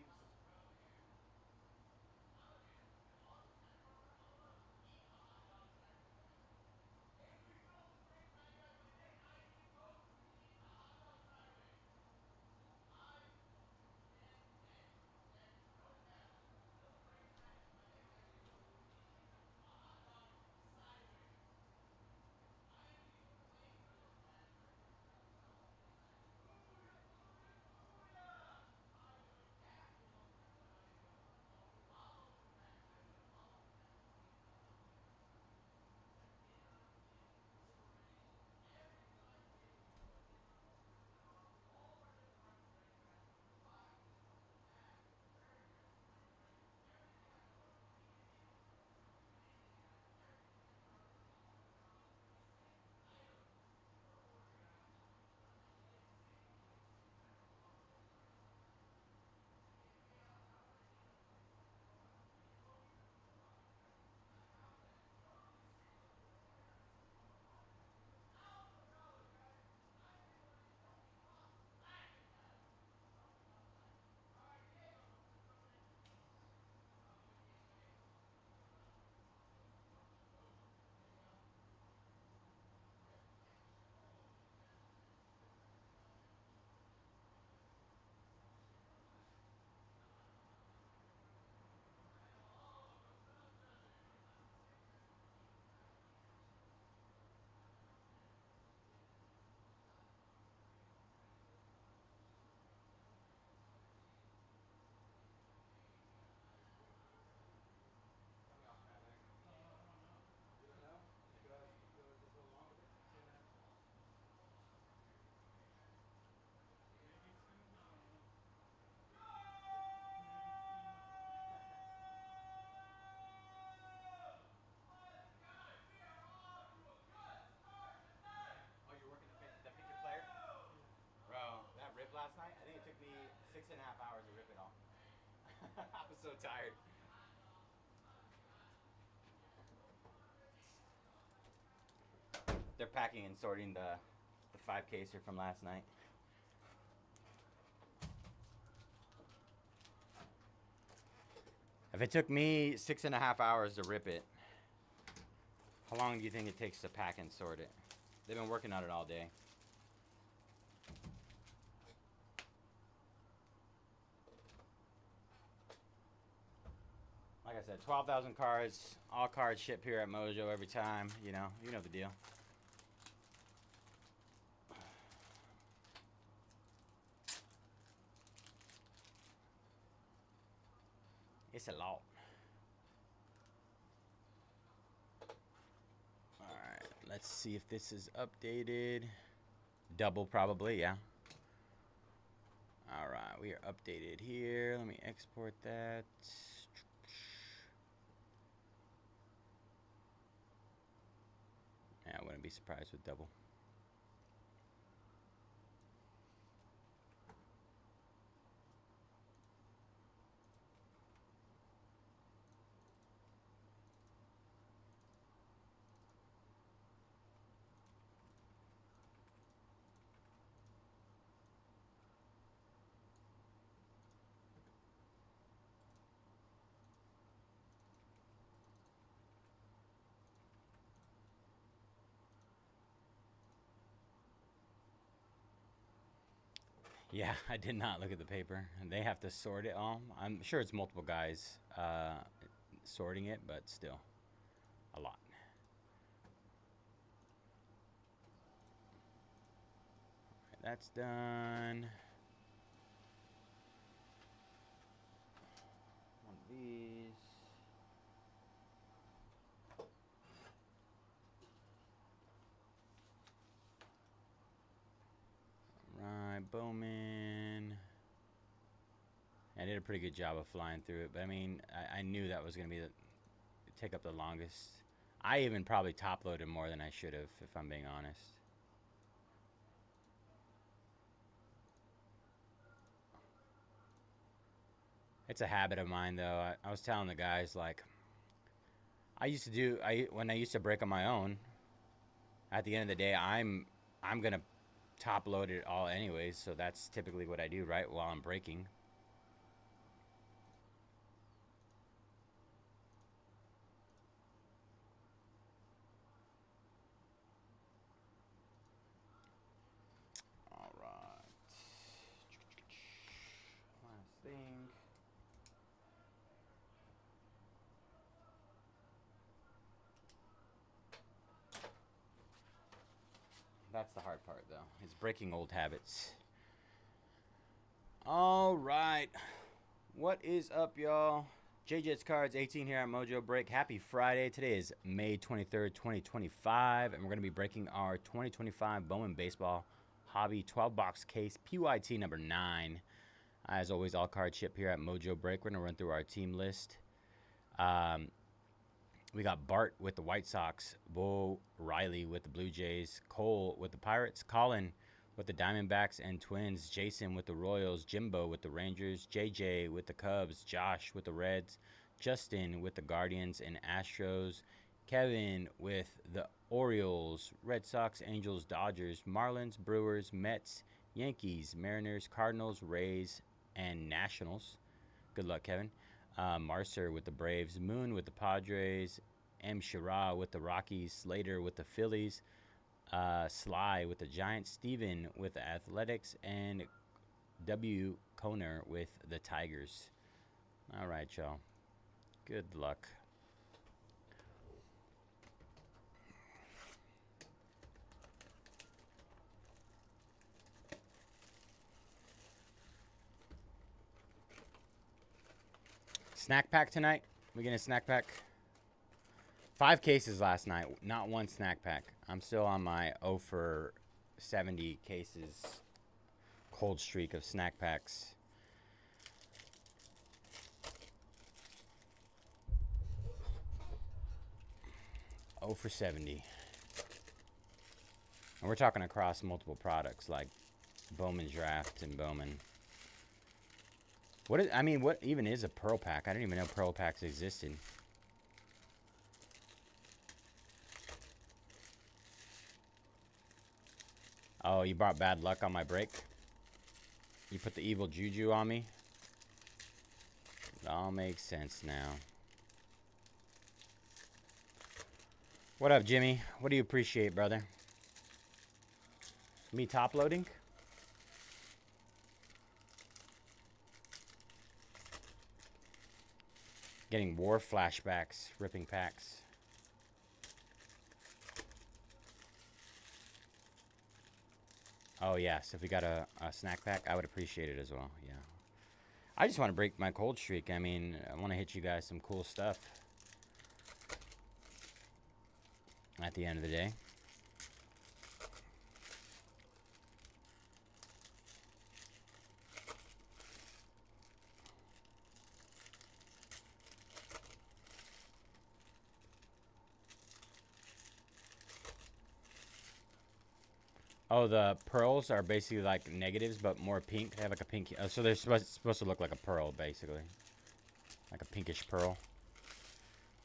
Last night, I think it took me 6.5 hours to rip it all. I was so tired. packing and sorting the 5-caser from last night. If it took me 6.5 hours to rip it, how long do you think it takes to pack and sort it? They've been working on it all day. Like I said, 12,000 cards. All cards ship here at Mojo every time. You know the deal. It's a lot. Alright, let's see if this is updated. Double probably, yeah. Alright, we are updated here. Let me export that. Yeah, I wouldn't be surprised with double. Yeah, I did not look at the paper. And they have to sort it all. I'm sure it's multiple guys sorting it, but still a lot. All right, that's done. One of these. Right, Bowman. I did a pretty good job of flying through it, but I mean, I knew that was going to be take up the longest. I even probably top loaded more than I should have, if I'm being honest. It's a habit of mine, though. I was telling the guys, like, when I used to break on my own. At the end of the day, I'm gonna top load it all anyways, so that's typically what I do, right, while I'm breaking. All right. Last thing. That's the hard part, though. It's breaking old habits. All right. What is up, y'all? JJ's Cards 18 here at Mojobreak. Happy Friday. Today is May 23rd, 2025, and we're going to be breaking our 2025 Bowman Baseball Hobby 12-box case, PYT number 9. As always, all cards ship here at Mojobreak. We're going to run through our team list. We got Bart with the White Sox, Bo Riley with the Blue Jays, Cole with the Pirates, Colin with the Diamondbacks and Twins, Jason with the Royals, Jimbo with the Rangers, JJ with the Cubs, Josh with the Reds, Justin with the Guardians and Astros, Kevin with the Orioles, Red Sox, Angels, Dodgers, Marlins, Brewers, Mets, Yankees, Mariners, Cardinals, Rays, and Nationals. Good luck, Kevin. Marcer with the Braves, Moon with the Padres, M. Shira with the Rockies, Slater with the Phillies, Sly with the Giants, Steven with the Athletics, and W. Koner with the Tigers. All right, y'all. Good luck. Snack pack tonight? We getting a snack pack? 5 cases last night, not one snack pack. I'm still on my 0 for 70 cases cold streak of snack packs. For 70. And we're talking across multiple products like Bowman Draft and Bowman. What even is a Pearl Pack? I didn't even know Pearl Packs existed. Oh, you brought bad luck on my break? You put the evil juju on me? It all makes sense now. What up, Jimmy? What do you appreciate, brother? Me top loading? Getting war flashbacks, ripping packs. Oh, yes. If we got a snack pack, I would appreciate it as well. Yeah. I just want to break my cold streak. I mean, I want to hit you guys some cool stuff at the end of the day. Oh, the pearls are basically like negatives, but more pink. They have like a pink. So they're supposed to look like a pearl, basically, like a pinkish pearl.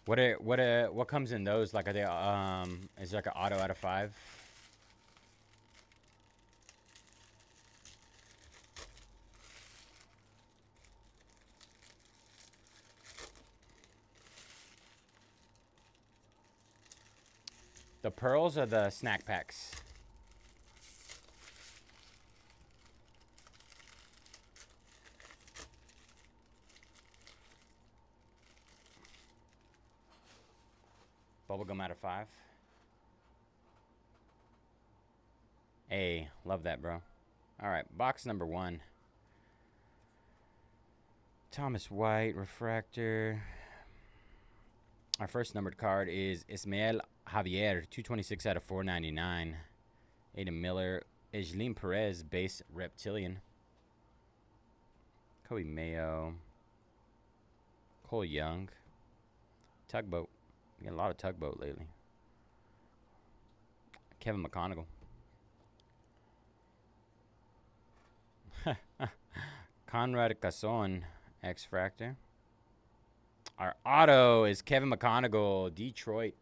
What comes in those? Like, are they is it like an auto out of 5? The pearls are the snack packs. Bubblegum out of 5. Hey, love that, bro. All right, box number 1. Thomas White, refractor. Our first numbered card is Ismael Javier, 226 out of 499. Aiden Miller, Ejlin Perez, base reptilian. Kobe Mayo. Cole Young. Tugboat. We got a lot of tugboat lately. Kevin McConaughey. Conrad Cason, X-Fractor. Our auto is Kevin McConaughey, Detroit.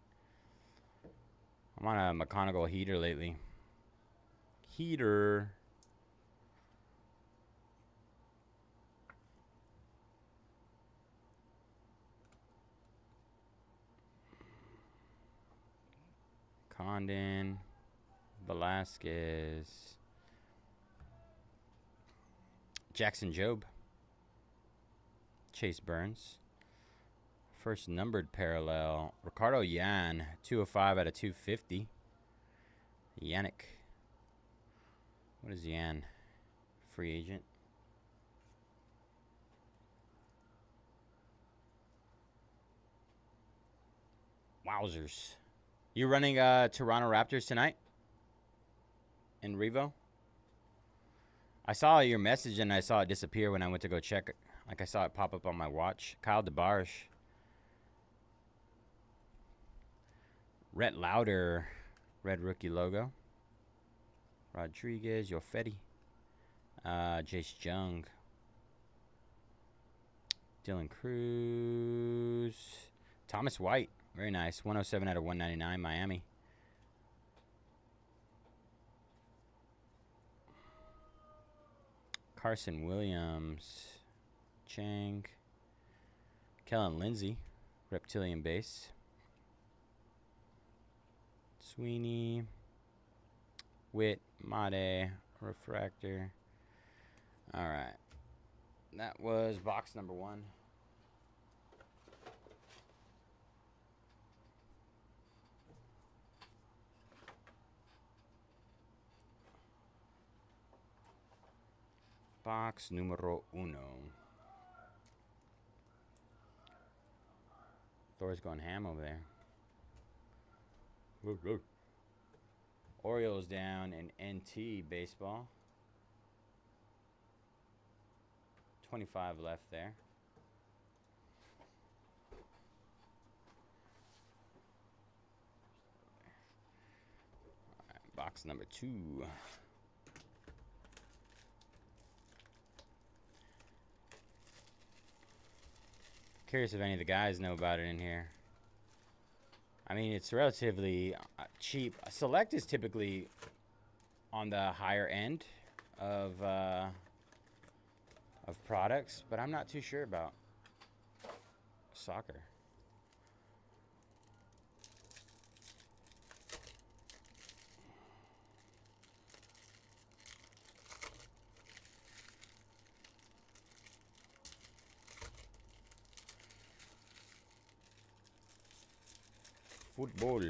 I'm on a McConaughey heater lately. Heater. Condon. Velasquez. Jackson Jobe. Chase Burns. First numbered parallel. Ricardo Yan. 205 out of 250. Yannick. What is Yan? Free agent. Wowzers. You running Toronto Raptors tonight? In Revo? I saw your message and I saw it disappear when I went to go check it. Like I saw it pop up on my watch. Kyle DeBarge. Rhett Lauder. Red rookie logo. Rodriguez. Yofetti. Jace Jung. Dylan Cruz. Thomas White. Very nice. 107 out of 199. Miami. Carson Williams. Chang. Kellen Lindsay. Reptilian base. Sweeney. Witt. Made. Refractor. Alright. That was box number 1. Box numero 1. Thor's going ham over there. Orioles down in NT baseball. 25 left there. All right, box number 2. Curious if any of the guys know about it in here. I mean, it's relatively cheap. Select is typically on the higher end of products, but I'm not too sure about soccer. Football.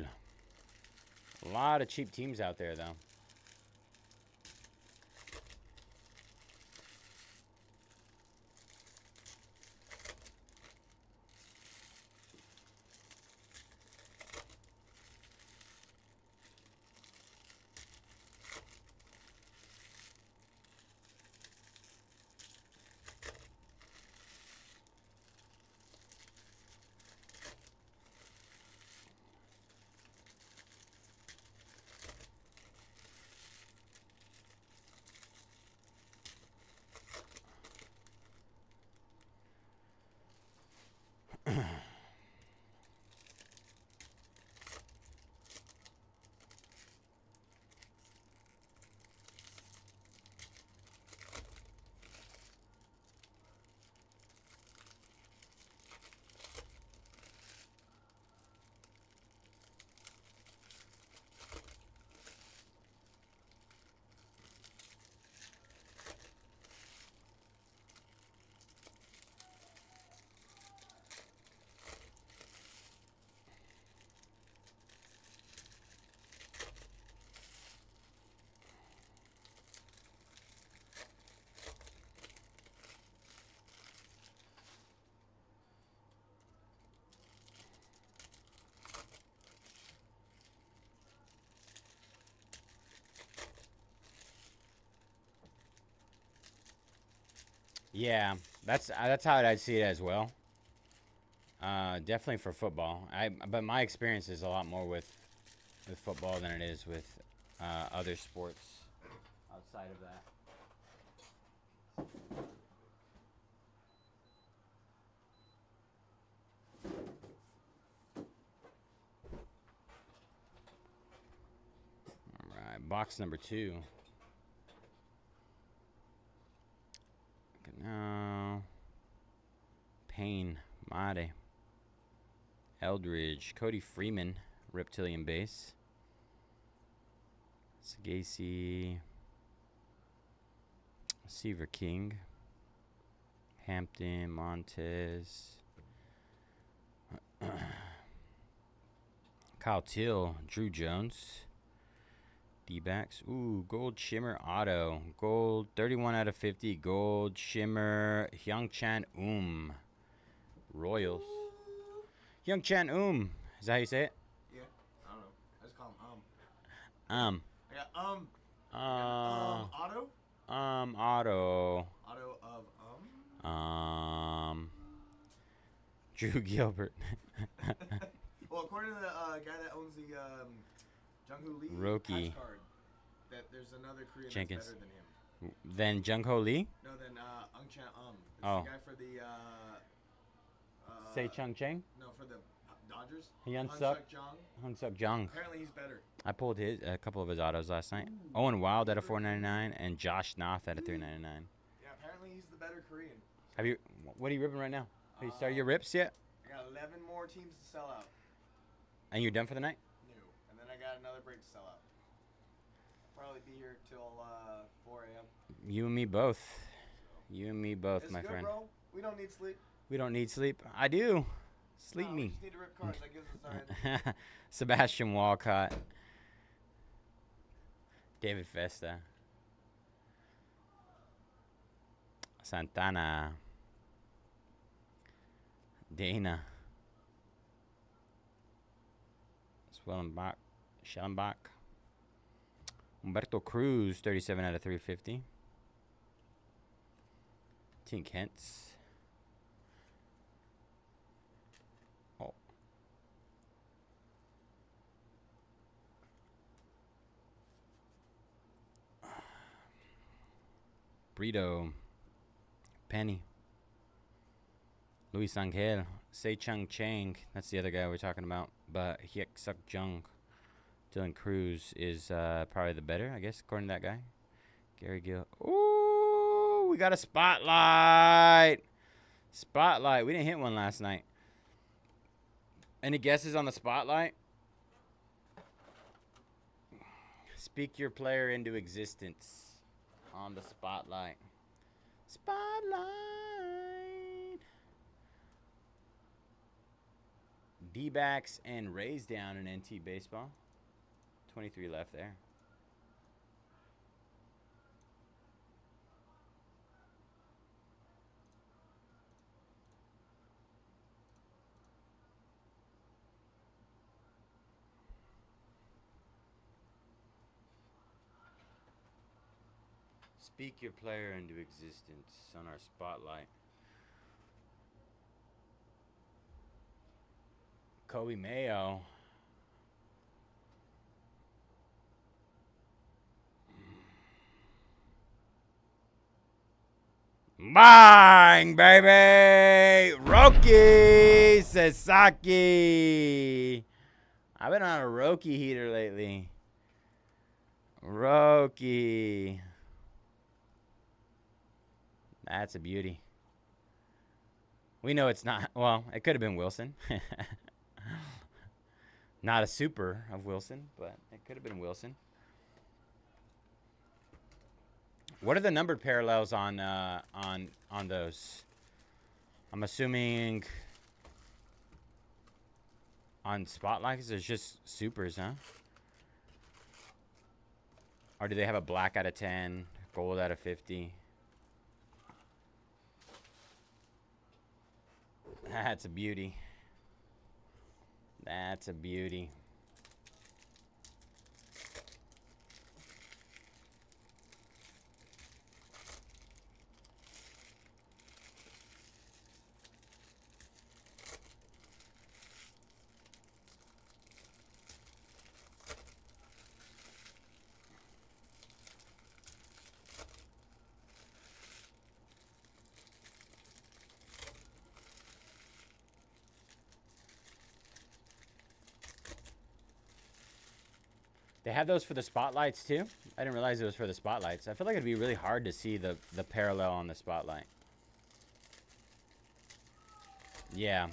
A lot of cheap teams out there, though. Yeah, that's how I'd see it as well. Definitely for football. But my experience is a lot more with football than it is with other sports outside of that. All right, box number 2. No. Payne, Made, Eldridge, Cody Freeman, Reptilian base. Sagacey, Seaver King, Hampton, Montez, Kyle Till, Drew Jones, D-backs. Ooh, gold shimmer auto. Gold 31 out of 50. Gold shimmer Hyung-Chan Royals. Hyung-Chan Is that how you say it? Yeah. I don't know. I just call him I got auto. Auto. Auto of Drew Gilbert. Well, according to the guy that owns the Jung-Hoo Lee Rookie. patch card, that there's another Korean Jenkins. that's better than him. Then Jung-Ho Lee? No, then Ung-Chan It's Oh. the guy for the Say Chung Cheng? No, for the Dodgers. Hyun-Suk Jung. Apparently he's better. I pulled a couple of his autos last night. Owen Wild at a 4.99 and Josh Noth at a 3.99. Yeah, apparently he's the better Korean. Have you? What are you ripping right now? Have you started your rips yet? I got 11 more teams to sell out. And you're done for the night? No, and then I got another break to sell out. I'll probably be here till 4 a.m. You and me both. You and me both, It's my good, friend. bro. We don't need sleep. We don't need sleep. I do. Sleep We me. just need to rip cards. That gives us our Sebastian Walcott. David Festa. Santana. Dana. Schellenbach. Humberto Cruz, 37 out of 350. Tink Hentz. Oh. Brito. Penny. Luis Angel. Sei Chung Chang. That's the other guy we're talking about. But Hyek Suk Jung. Dylan Cruz is probably the better, I guess, according to that guy. Gary Gill. Ooh, we got a spotlight. Spotlight. We didn't hit one last night. Any guesses on the spotlight? Speak your player into existence on the spotlight. Spotlight. D-backs and Rays down in NT baseball. 23 left there. Speak your player into existence on our spotlight. Kobe Mayo. Bang, baby! Roki Sasaki. I've been on a Roki heater lately. Roki. That's a beauty. We know it's not. Well, it could have been Wilson. Not a super of Wilson, but it could have been Wilson. What are the numbered parallels on those? I'm assuming on Spotlight, 'cause there's just supers, huh? Or do they have a black out of 10, gold out of 50? That's a beauty. That's a beauty. They have those for the spotlights too? I didn't realize it was for the spotlights. I feel like it'd be really hard to see the parallel on the spotlight. Yeah.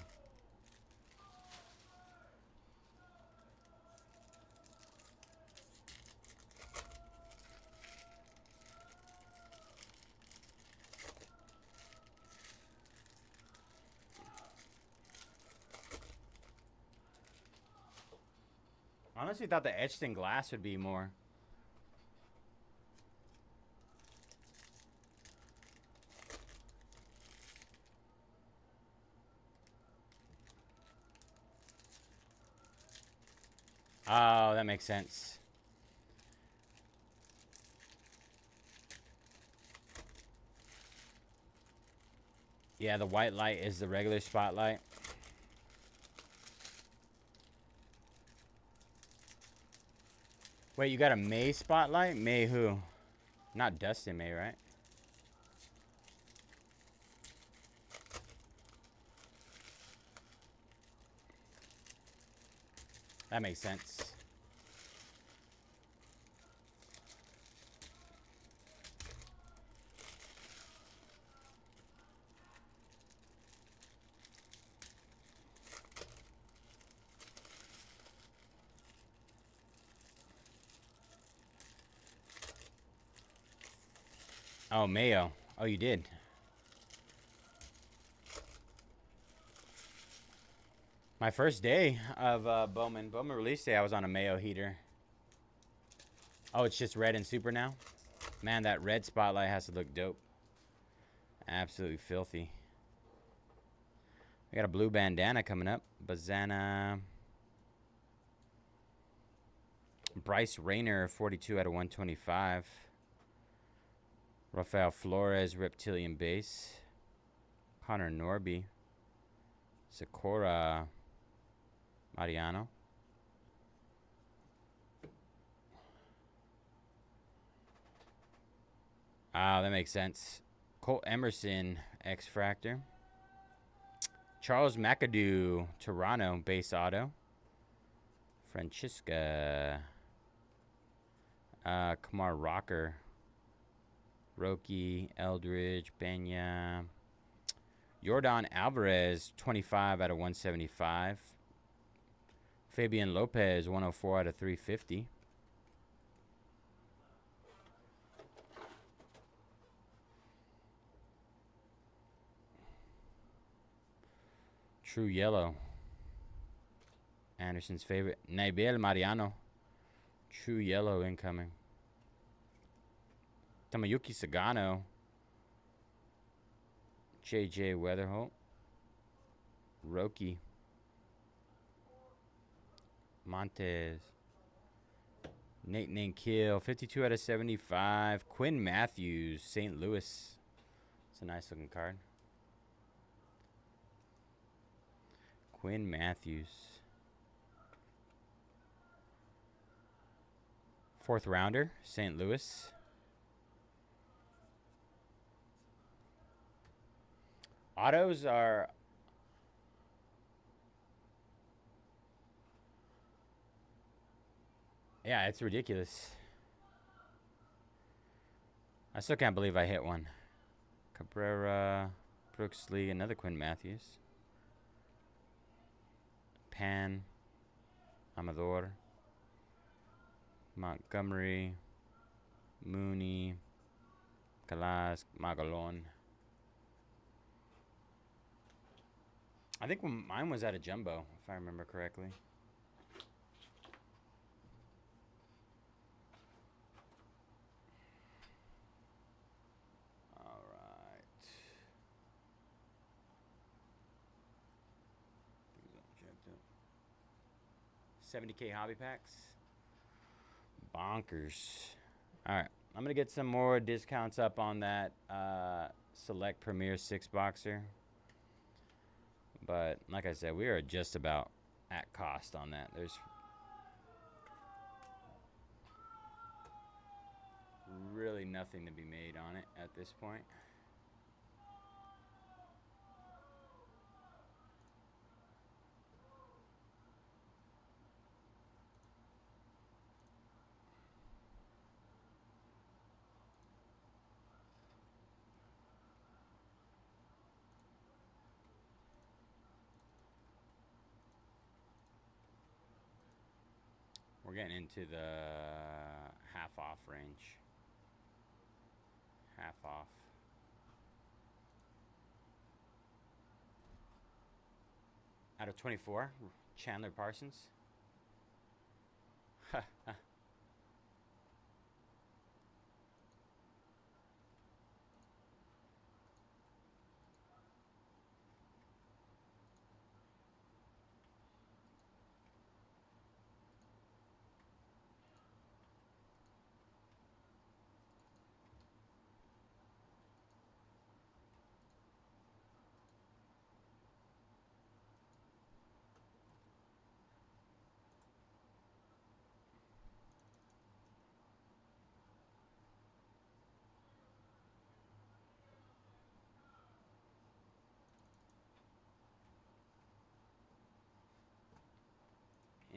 Honestly thought the etched in glass would be more. Oh, that makes sense. Yeah, the white light is the regular spotlight. Wait, you got a May spotlight? May who? Not Dustin May, right? That makes sense. Oh, Mayo. Oh, you did. My first day of Bowman release day, I was on a Mayo heater. Oh, it's just red and super now? Man, that red spotlight has to look dope. Absolutely filthy. We got a blue bandana coming up. Bazana. Bryce Rayner, 42 out of 125. Rafael Flores, Reptilian Base. Connor Norby. Sakura Mariano. Ah, that makes sense. Colt Emerson, X-Fractor. Charles McAdoo, Toronto, base auto. Francisca. Kamar Rocker. Roki, Eldridge, Benya. Yordan Alvarez, 25 out of 175. Fabian Lopez, 104 out of 350. True Yellow. Anderson's favorite. Naibel Mariano. True Yellow incoming. Tamayuki Sagano. JJ Weatherholt. Roki. Montez. Nate Nankill. 52 out of 75. Quinn Matthews. St. Louis. It's a nice looking card. Quinn Matthews. 4th rounder. St. Louis. Autos are... Yeah, it's ridiculous. I still can't believe I hit one. Cabrera, Brooks Lee, another Quinn Matthews. Pan, Amador, Montgomery, Mooney, Calas, Magalon. I think mine was at a jumbo, if I remember correctly. All right. 70K hobby packs. Bonkers. All right. I'm going to get some more discounts up on that Select Premier 6-boxer. But like I said, we are just about at cost on that. There's really nothing to be made on it at this point. We're getting into the half off range. Half off. Out of 24, Chandler Parsons.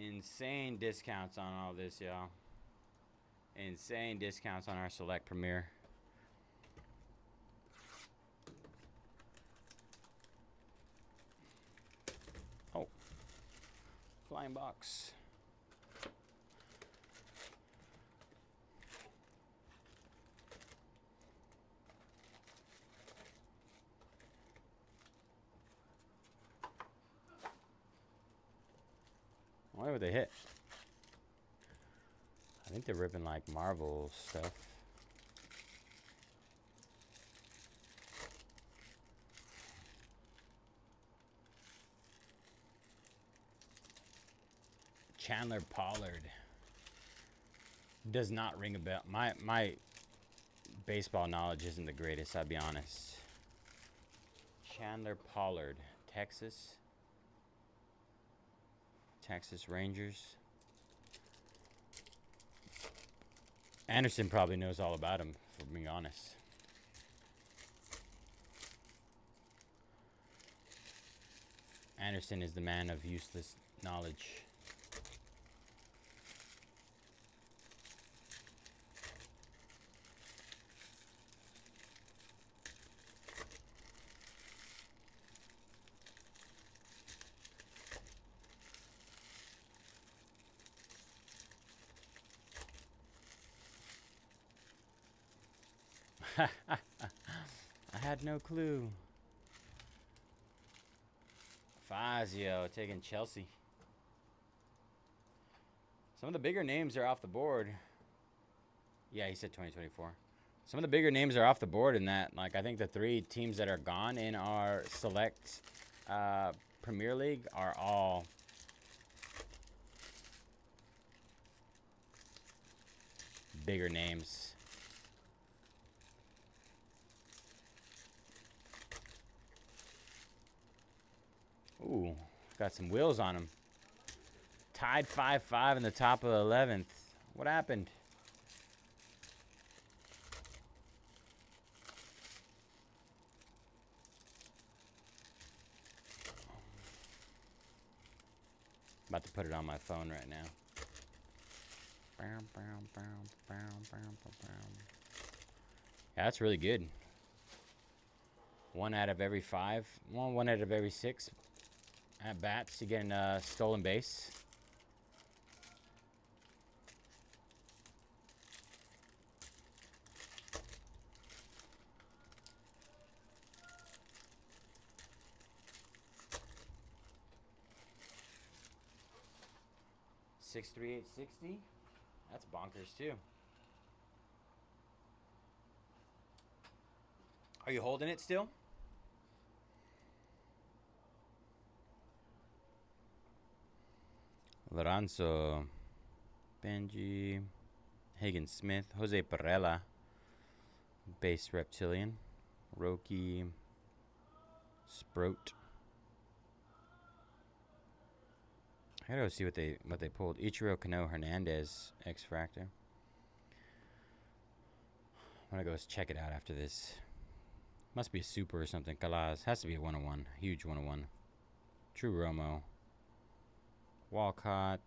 Insane discounts on all this, y'all. Insane discounts on our Select Premier. Oh. Flying box. Why would they hit? I think they're ripping like Marvel stuff. Chandler Pollard does not ring a bell. My baseball knowledge isn't the greatest, I'll be honest. Chandler Pollard, Texas Rangers. Anderson probably knows all about him, for being honest. Anderson is the man of useless knowledge. I had no clue. Fazio taking Chelsea. Some of the bigger names are off the board. Yeah, he said 2024. Some of the bigger names are off the board in that. Like, I think the 3 teams that are gone in our select Premier League are all bigger names. Ooh, got some wheels on him. Tied 5-5 in the top of the 11th. What happened? About to put it on my phone right now. Yeah, that's really good. 1 out of every 5. Well, 1 out of every 6 at bats. You get a stolen base. $638.60. That's bonkers too. Are you holding it still? Lorenzo, Benji, Hagen Smith, Jose Perella, Base Reptilian, Roki, Sprout. I gotta go see what they pulled. Ichiro Kano Hernandez X Fractor. I'm gonna go check it out after this. Must be a super or something. Calaz has to be a 101. Huge 101. True Romo. Walcott.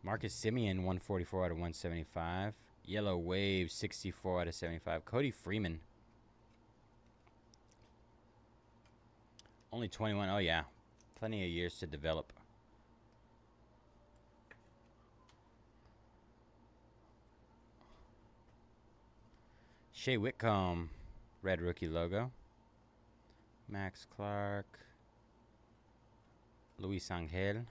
Marcus Simeon 144 out of 175. Yellow Wave 64 out of 75. Cody Freeman. Only 21. Oh yeah. Plenty of years to develop. Shea Whitcomb, red rookie logo. Max Clark. Luis Angel.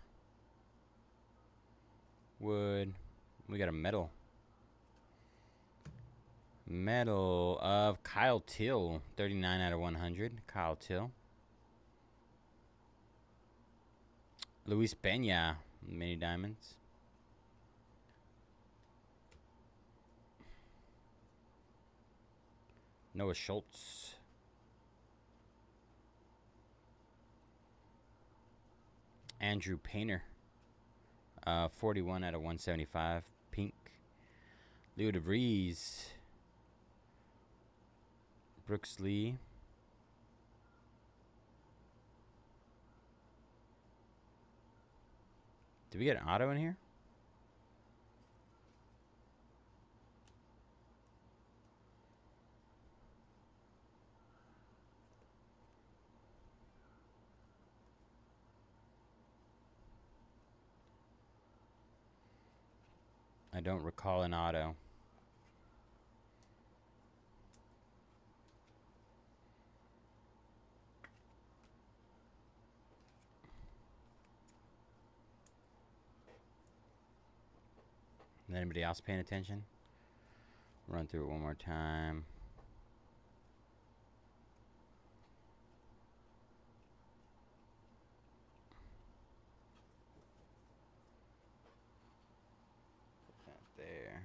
Wood. We got a medal. Medal of Kyle Till. 39 out of 100. Kyle Till. Luis Peña, mini diamonds. Noah Schultz. Andrew Painter. 41 out of 175. Pink. Leo DeVries. Brooks Lee. Did we get an auto in here? I don't recall an auto. Is anybody else paying attention? Run through it one more time. Put that there.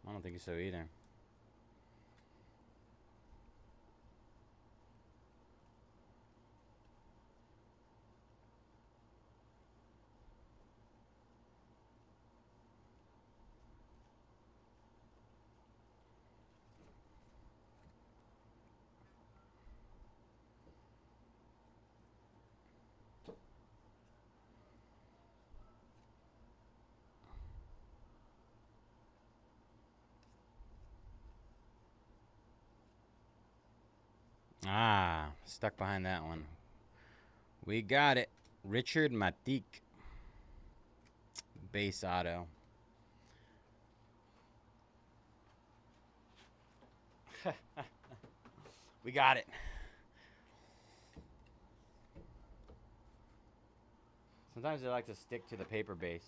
I don't think so either. Ah, stuck behind that one. We got it. Richard Matik. Base auto. We got it. Sometimes they like to stick to the paper base.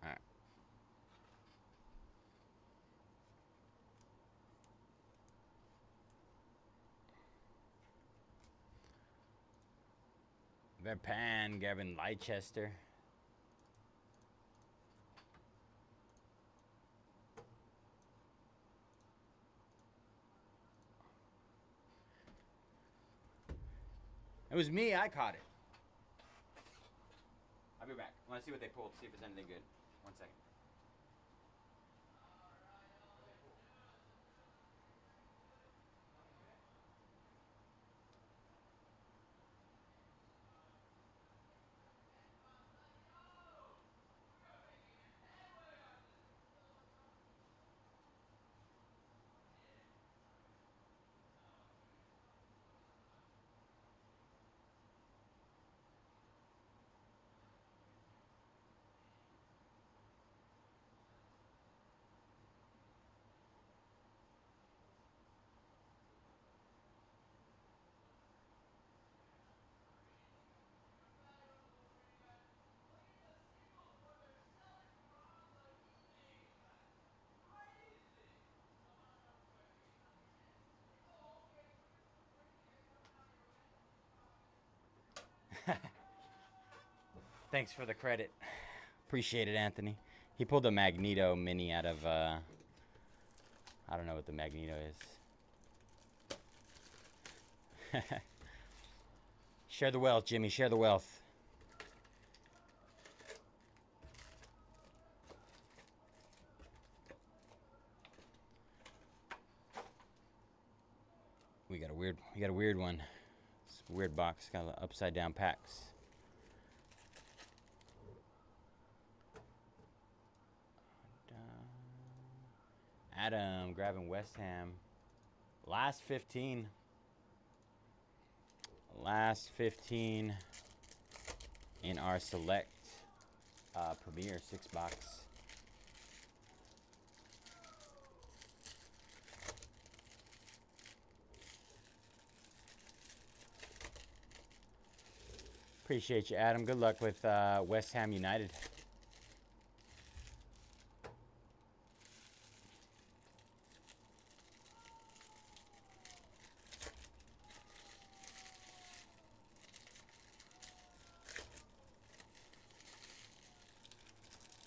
All right. Verpan, Gavin Leicester. It was me. I caught it. I'll be back. I want to see what they pulled. See if it's anything good. 1 second. Thanks for the credit. Appreciate it, Anthony. He pulled a Magneto mini out of, I don't know what the Magneto is. Share the wealth, Jimmy. Share the wealth. We got a weird one. It's a weird box. Got upside down packs. Adam grabbing West Ham. Last 15. Last 15 in our select Premier 6-box. Appreciate you, Adam. Good luck with West Ham United.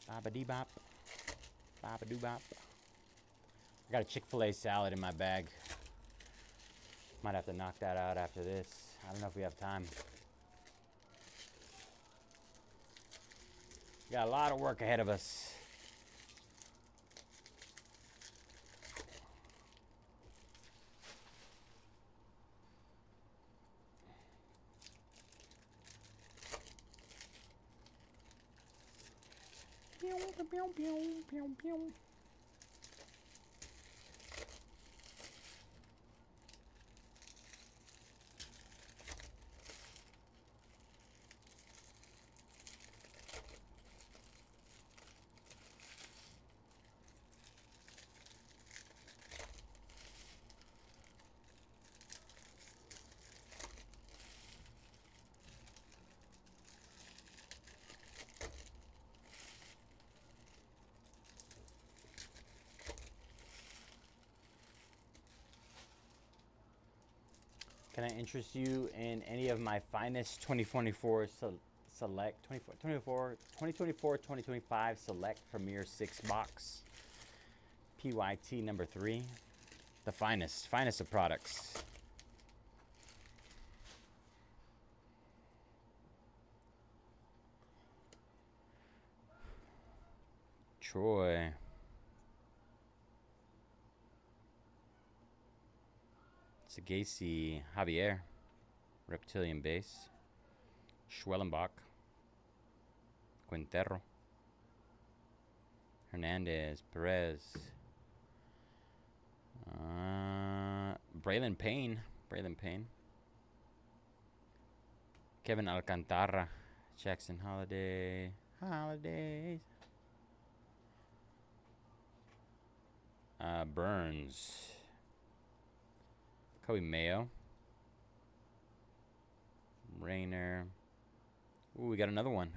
Baba-dee-bop. Baba-doo-bop. I got a Chick-fil-A salad in my bag. Might have to knock that out after this. I don't know if we have time. Got a lot of work ahead of us. Can I interest you in any of my finest 2024 select 2024-2025 select Premier 6-box PYT number 3? The finest of products. Troy. Sagasi Javier, Reptilian Base, Schwellenbach, Quintero, Hernandez, Perez, Braylon Payne. Braylon Payne. Kevin Alcantara. Jackson Holiday. Holidays. Burns. Kobe Mayo. Rayner. Ooh, we got another one.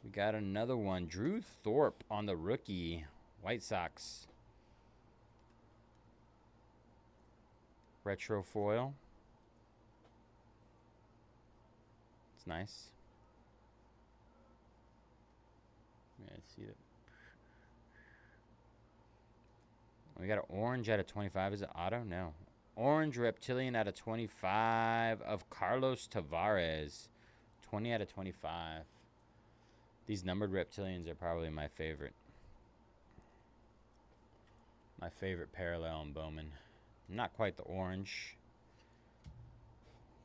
We got another one. Drew Thorpe on the rookie. White Sox. Retro foil. It's nice. Yeah, see it. We got an orange out of 25. Is it auto? No. Orange Reptilian out of 25 of Carlos Tavares. 20 out of 25. These numbered Reptilians are probably my favorite. My favorite parallel in Bowman. Not quite the orange,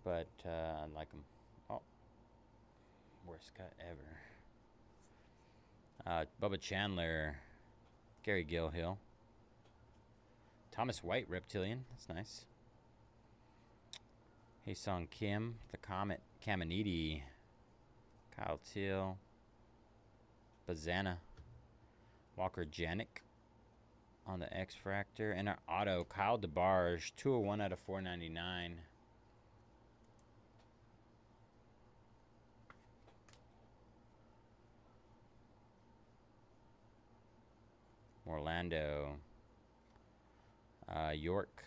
but I like them. Oh, worst cut ever. Bubba Chandler, Gary Gilhill, Thomas White Reptilian. That's nice. Haesung Kim, the Comet, Caminiti, Kyle Teal, Bazana, Walker Janik on the X-Fractor, and our auto, Kyle DeBarge, 201 out of 499. Orlando, York,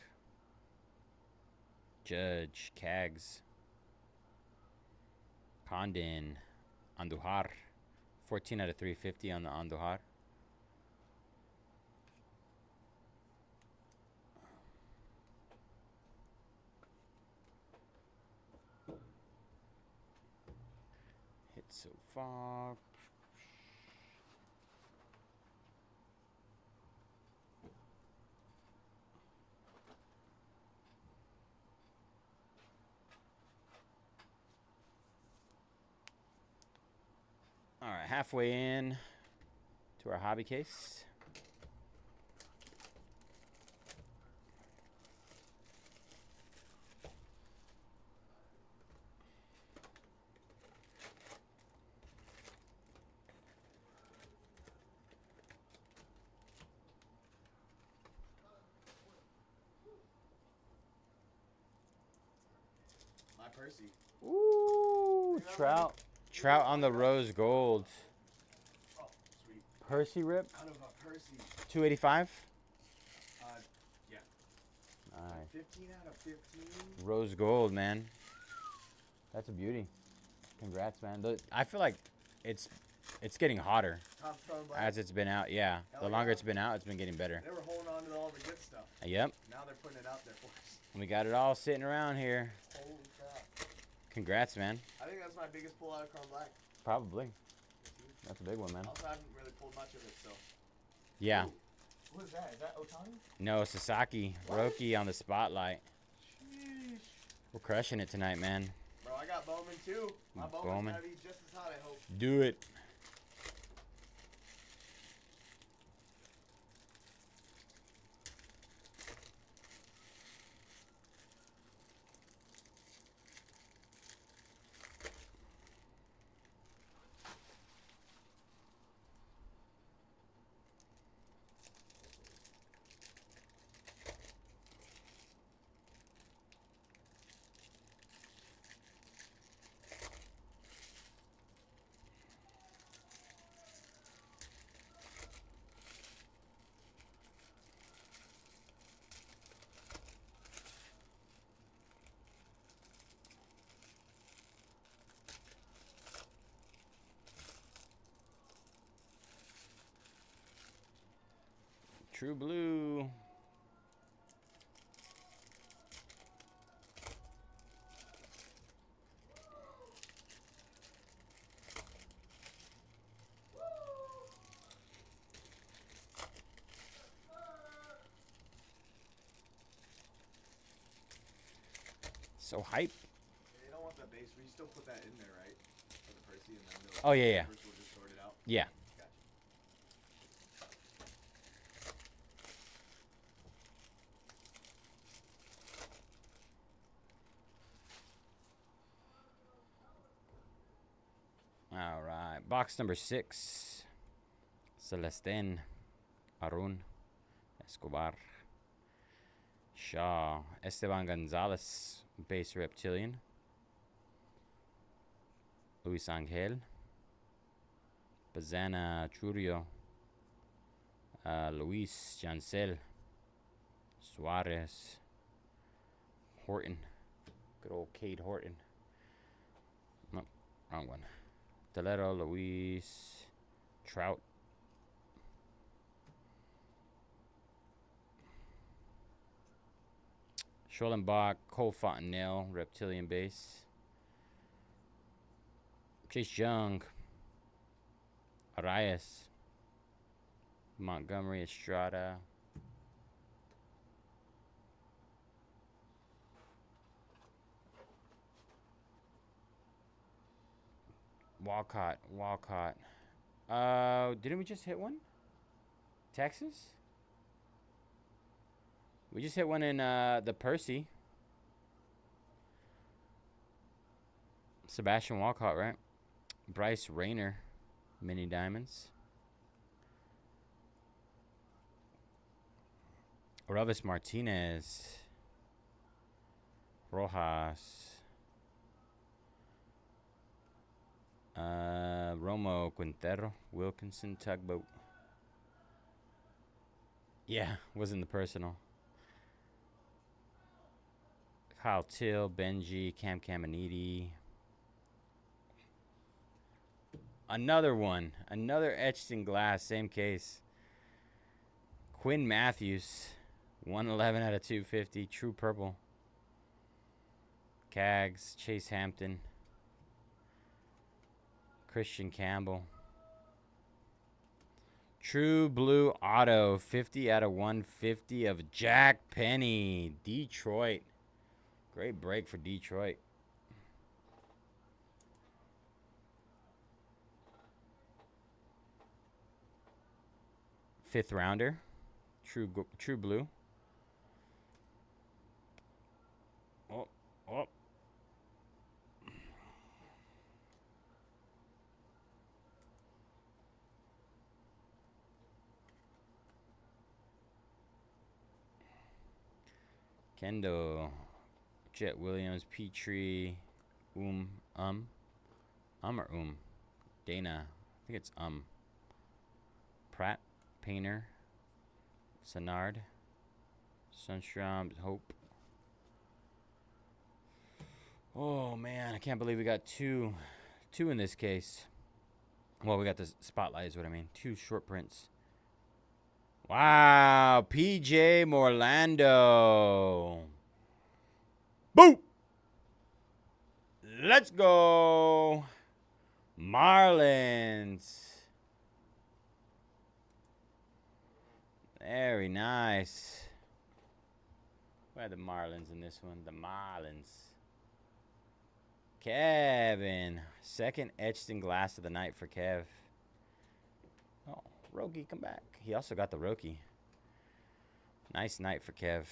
Judge, Cags, Condon, Andujar, 14 out of 350 on the Andujar. Hit so far. All right, halfway in to our hobby case. My Percy. Ooh, Trout. Trout on the rose gold. Oh, sweet. Percy rip. Out of a Percy. 285. Yeah. All right. 15 out of 15. Rose gold, man. That's a beauty. Congrats, man. I feel like it's getting hotter Top Chrome Black. as it's been out. Yeah. Hell The longer yeah. it's been out, it's been getting better. They were holding on to all the good stuff. Yep. Now they're putting it out there for us. We got it all sitting around here. Holy crap. Congrats, man. I think that's my biggest pull out of Chrome Black. Probably. That's a big one, man. Also, I haven't really pulled much of it, so. Yeah. Ooh. What is that? Is that Otani? No, Sasaki. What? Roki on the spotlight. Sheesh. We're crushing it tonight, man. Bro, I got Bowman too. My Bowman's Bowman. gonna be just as hot, I hope. Do it. True blue. So hype. They don't want the base. We still put that in there, right? For the Percy, and then the Oh, yeah, yeah. papers will just sort it out. Yeah. Gotcha. Box number 6. Celestin, Arun, Escobar, Shaw, Esteban Gonzalez, base reptilian, Luis Angel, Bazana Churio, Luis Jancel, Suarez, Horton, good old Cade Horton. Nope, wrong one. Toledo, Luis, Trout, Schollenbach, Cole Fontenelle, reptilian base, Chase Young, Arias, Montgomery, Estrada, Walcott. Didn't we just hit one? Texas? We just hit one in the Percy. Sebastian Walcott, right? Bryce Rayner, mini diamonds. Orelvis Martinez, Rojas, Romo Quintero, Wilkinson Tugboat. Yeah, wasn't the personal. Kyle Till, Benji, Cam Caminiti. Another one. Another etched in glass. Same case. Quinn Matthews. 111 out of 250. True purple. Cags. Chase Hampton. Christian Campbell. True blue auto. 50 out of 150 of Jack Penny. Detroit. Great break for Detroit. Fifth rounder. True blue. Oh. Kendo. Jet Williams, Petrie, or Dana, I think it's Pratt, Painter, Senard, Sunstrom, Hope. Oh man, I can't believe we got two in this case. Well, we got the spotlight is what I mean. 2 short prints. Wow, PJ Morlando. Boo! Let's go. Marlins. Very nice. Where are the Marlins in this one? The Marlins. Kevin. Second etched in glass of the night for Kev. Oh, Roki, come back. He also got the Roki. Nice night for Kev.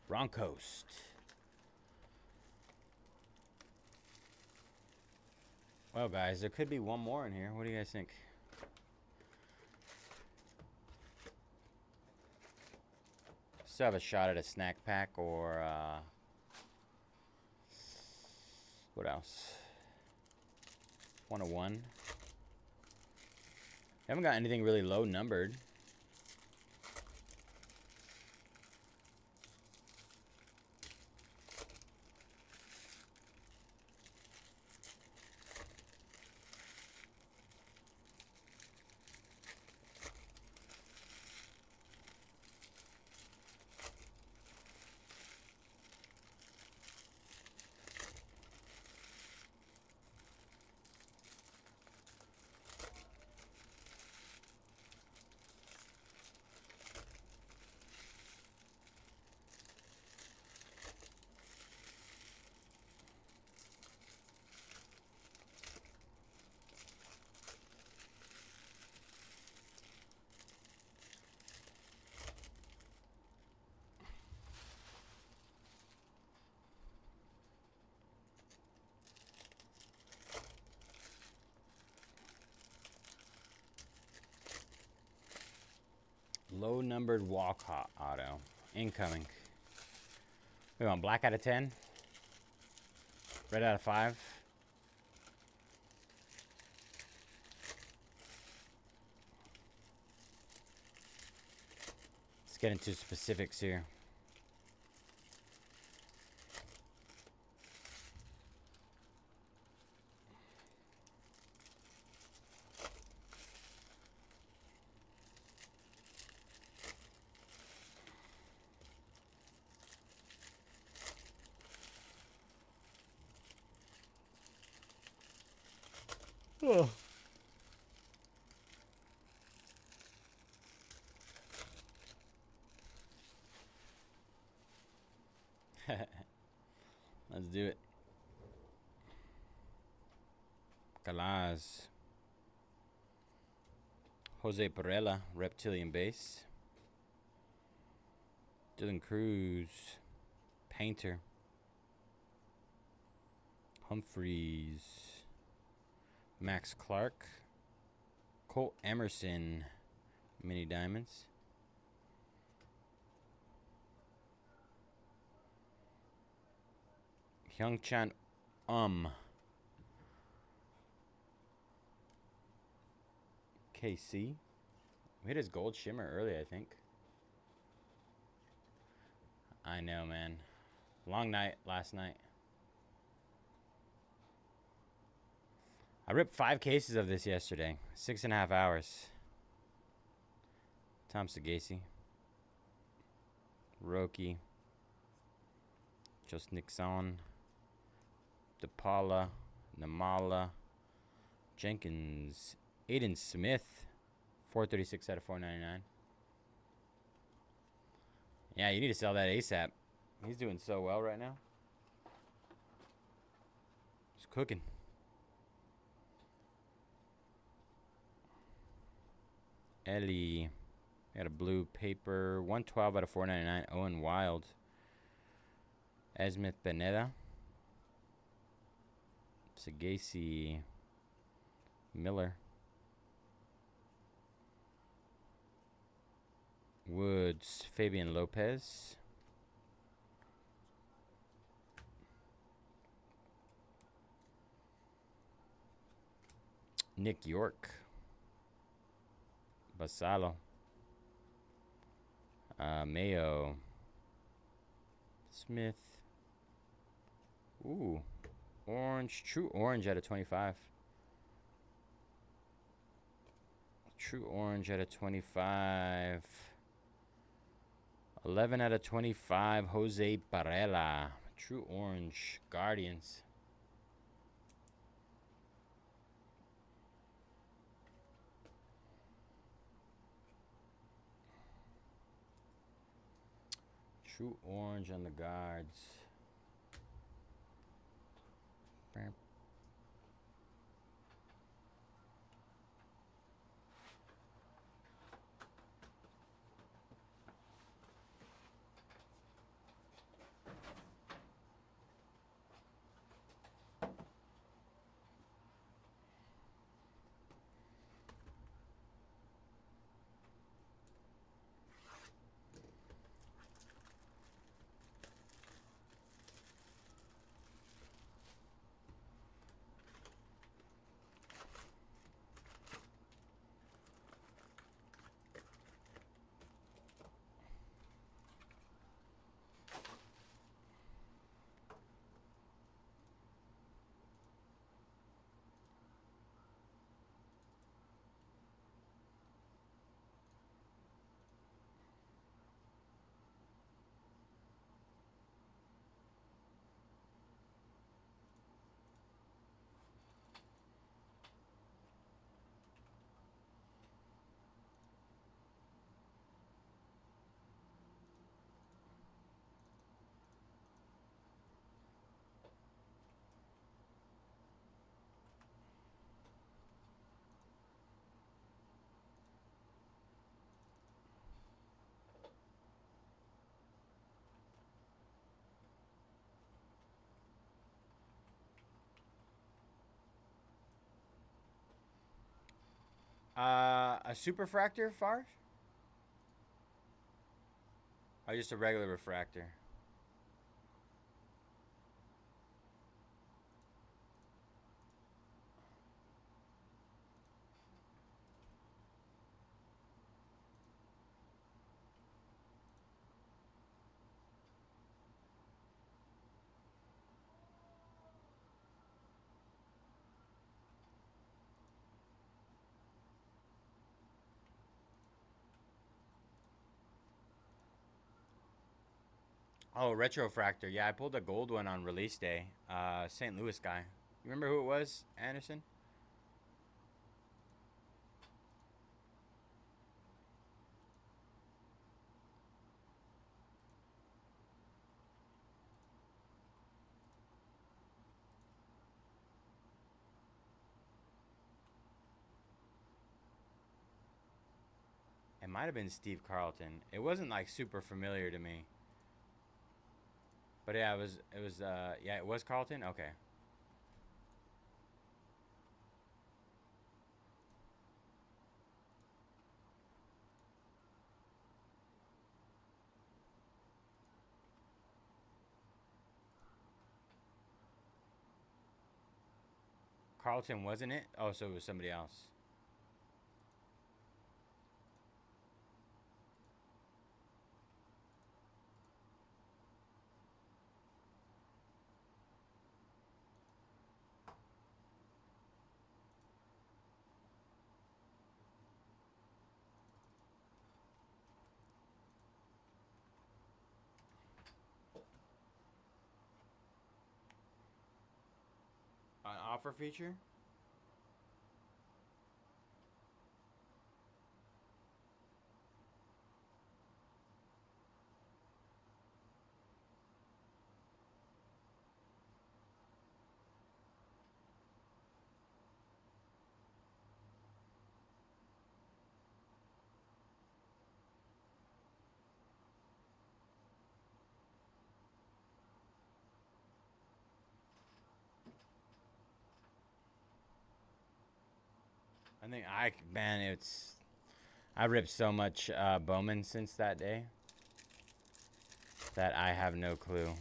Broncos. Well, guys, there could be one more in here. What do you guys think? Still have a shot at a snack pack or what else? 101. Haven't got anything really low numbered. Low numbered Walcott auto. Incoming. We want black out of 10. Red out of 5. Let's get into specifics here. Oh. Let's do it. Calaz. Jose Perella, Reptilian Base. Dylan Cruz, Painter. Humphreys. Max Clark. Colt Emerson, Mini Diamonds. Hyungchan KC. We hit his gold shimmer early, I think. I know, man. Long night last night. I ripped 5 cases of this yesterday. 6.5 hours. Tom Segasi. Roki. Just Nixon. DePaula. Namala. Jenkins. Aiden Smith. 436 out of 499. Yeah, you need to sell that ASAP. He's doing so well right now. He's cooking. Ellie. Got a blue paper. 112 out of 499. Owen Wild. Esmith Beneda. Segasi. Miller. Woods. Fabian Lopez. Nick York. Basalo. Mayo. Smith. Ooh. Orange. True orange out of 25. True orange out of 25. 11 out of 25. Jose Barella. True orange. Guardians. True orange on the guards. A superfractor, Farge? Oh, just a regular refractor. Oh, retrofractor. Yeah, I pulled a gold one on release day. St. Louis guy. You remember who it was, Anderson? It might have been Steve Carlton. It wasn't like super familiar to me. But yeah, yeah, it was Carlton? Okay. Carlton wasn't it? Oh, so it was somebody else. An offer feature? I think man, I ripped so much Bowman since that day that I have no clue.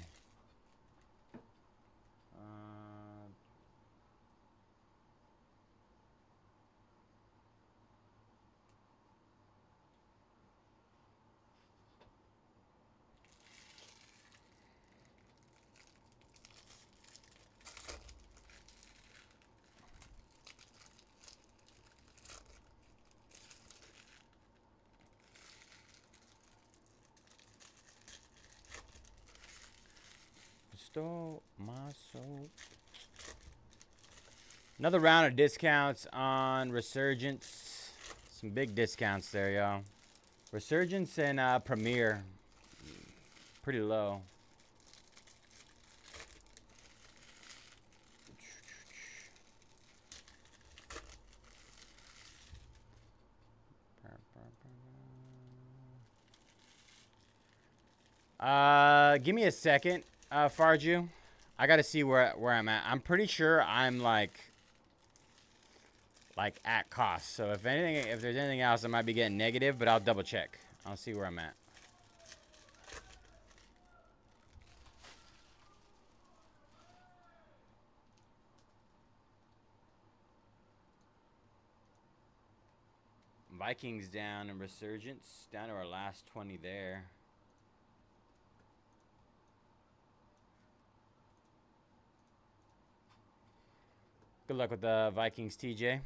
Stole my soul. Another round of discounts on Resurgence. Some big discounts there, y'all. Resurgence and Premier. Pretty low. Give me a second, Farju. I gotta see where I'm at. I'm pretty sure I'm like at cost. So if there's anything else, I might be getting negative, but I'll double check. I'll see where I'm at. Vikings down and Resurgence down to our last 20 there. Good luck with the Vikings, TJ.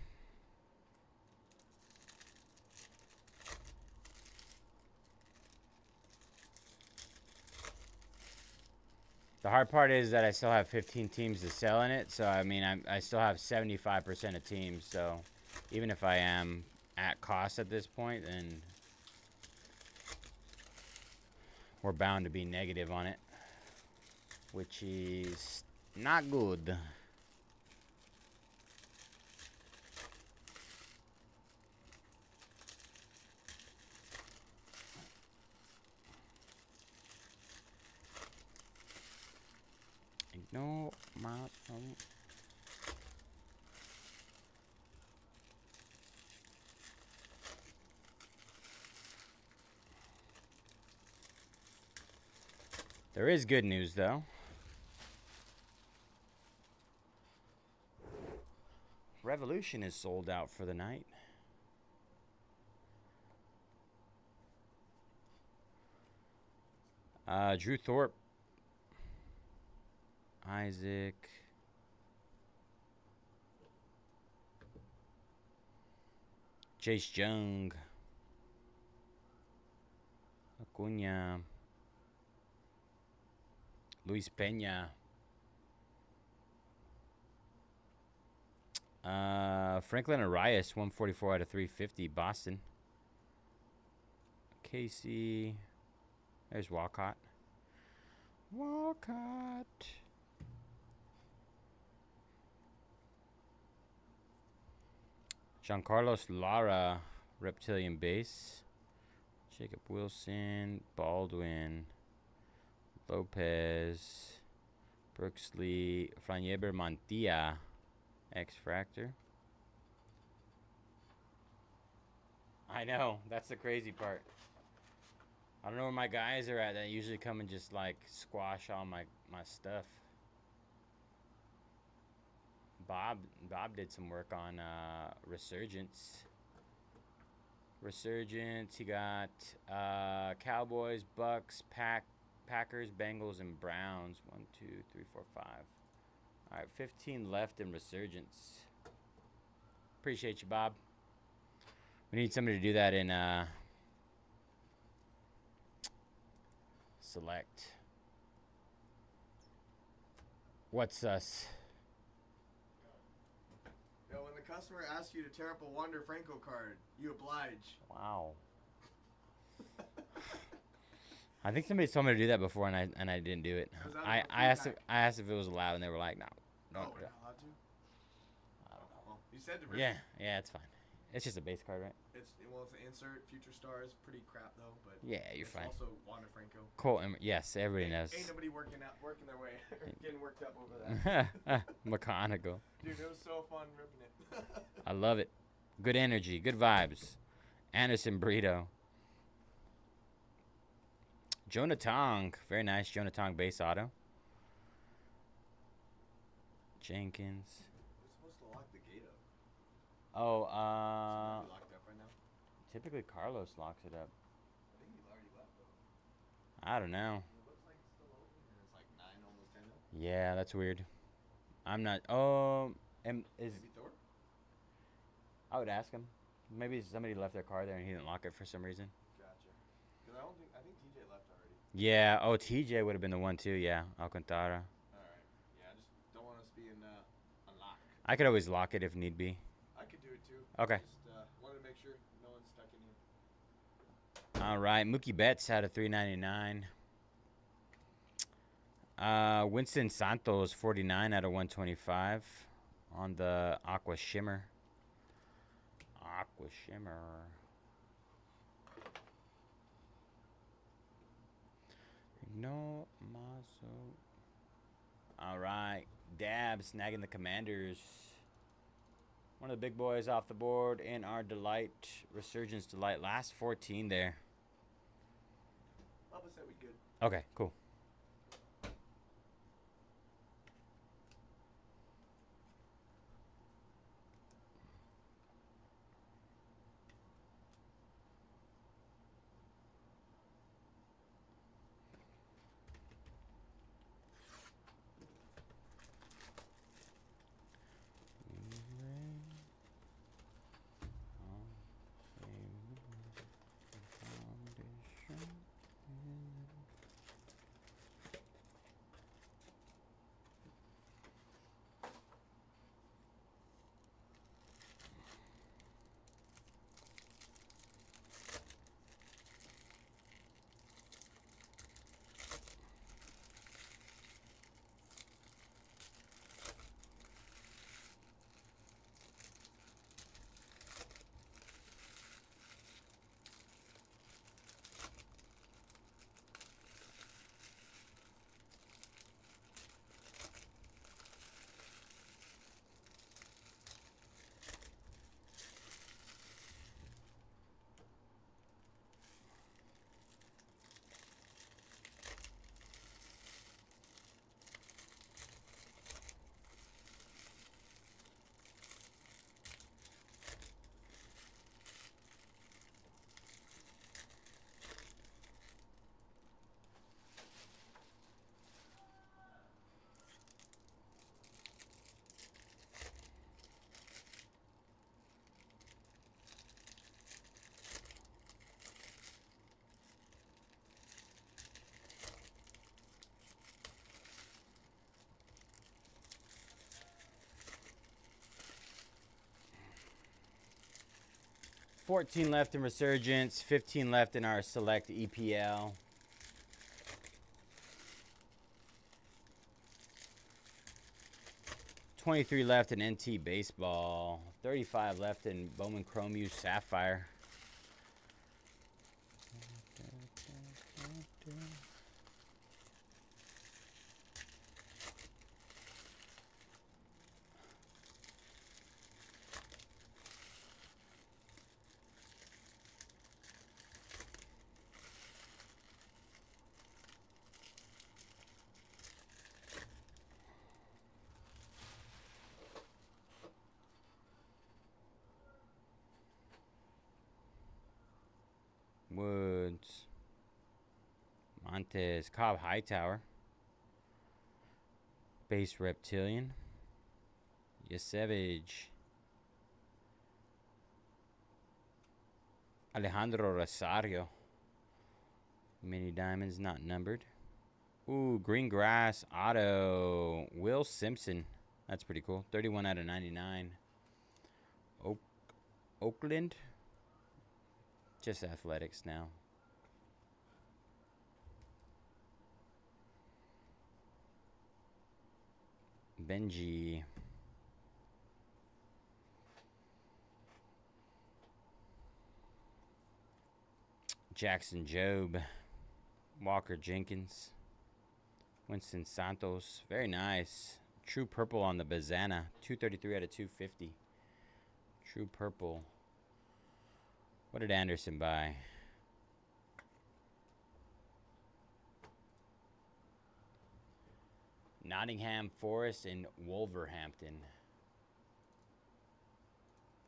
The hard part is that I still have 15 teams to sell in it. So, I mean, I still have 75% of teams. So, even if I am at cost at this point, then we're bound to be negative on it, which is not good. No, my There is good news, though. Revolution is sold out for the night. Drew Thorpe. Isaac. Chase Young. Acuna. Luis Peña. Franklin Arias, 144 out of 350, Boston. Casey. There's Walcott. Walcott. Giancarlos Lara, Reptilian base. Jacob Wilson, Baldwin, Lopez, Brooksley, Franieber Mantilla, X-Fractor. I know, that's the crazy part. I don't know where my guys are at that usually come and just like squash all my stuff. Bob did some work on Resurgence. He got Cowboys, Bucks, Packers, Bengals, and Browns. 1, 2, 3, 4, 5. All right, 15 left in Resurgence. Appreciate you, Bob. We need somebody to do that in Select. What's us? Yo, when the customer asks you to tear up a Wander Franco card, you oblige. Wow. I think somebody told me to do that before, and I didn't do it. I asked if it was allowed, and they were like, no. No, Don't. we're not allowed to? I don't know. Well, you said to rip Yeah, it. yeah, it's fine. It's just a base card, right? It's an insert, Future Stars, pretty crap though, but Yeah, you're it's fine. also Wander Franco. Cool. Yes, everybody knows. Ain't nobody working their way, getting worked up over that. Mechanical. Dude, it was so fun ripping it. I love it. Good energy, good vibes. Anderson Brito. Jonah Tong. Very nice. Jonah Tong base auto. Jenkins. We're supposed to lock the gate up. Oh, Is it locked up right now? typically Carlos locks it up. I think he already left though. I don't know. It looks like it's still open and it's like 9, almost 10 now. Yeah, that's weird. I'm not. Oh, is Maybe Thor? I would ask him. Maybe somebody left their car there and he didn't lock it for some reason. Gotcha. Because I think TJ left already. Yeah. Oh, TJ would have been the one too. Yeah, Alcantara. Alright. Yeah, I just don't want us being unlocked. I could always lock it if need be. I could do it too. Okay. Just wanted to make sure no one's stuck in here. All right. Mookie Betts had a 399. Winston Santos 49 out of 125 on the Aqua Shimmer. Aqua Shimmer. No Mazo. All right. Dab snagging the Commanders. One of the big boys off the board in our Delight. Resurgence Delight. Last 14 there. Papa said we good. Okay, cool. 14 left in Resurgence, 15 left in our Select EPL. $23 left in NT Baseball. 35 left in Bowman Chrome Use Sapphire. Woods. Montes. Cobb Hightower. Base Reptilian. Yesevich. Alejandro Rosario. Mini diamonds not numbered. Ooh, green grass auto. Will Simpson. That's pretty cool. 31 out of 99. Oakland. Just athletics now. Benji. Jackson Job. Walker Jenkins. Winston Santos. Very nice. True purple on the Bazana. 233 out of 250. True purple. What did Anderson buy? Nottingham Forest and Wolverhampton.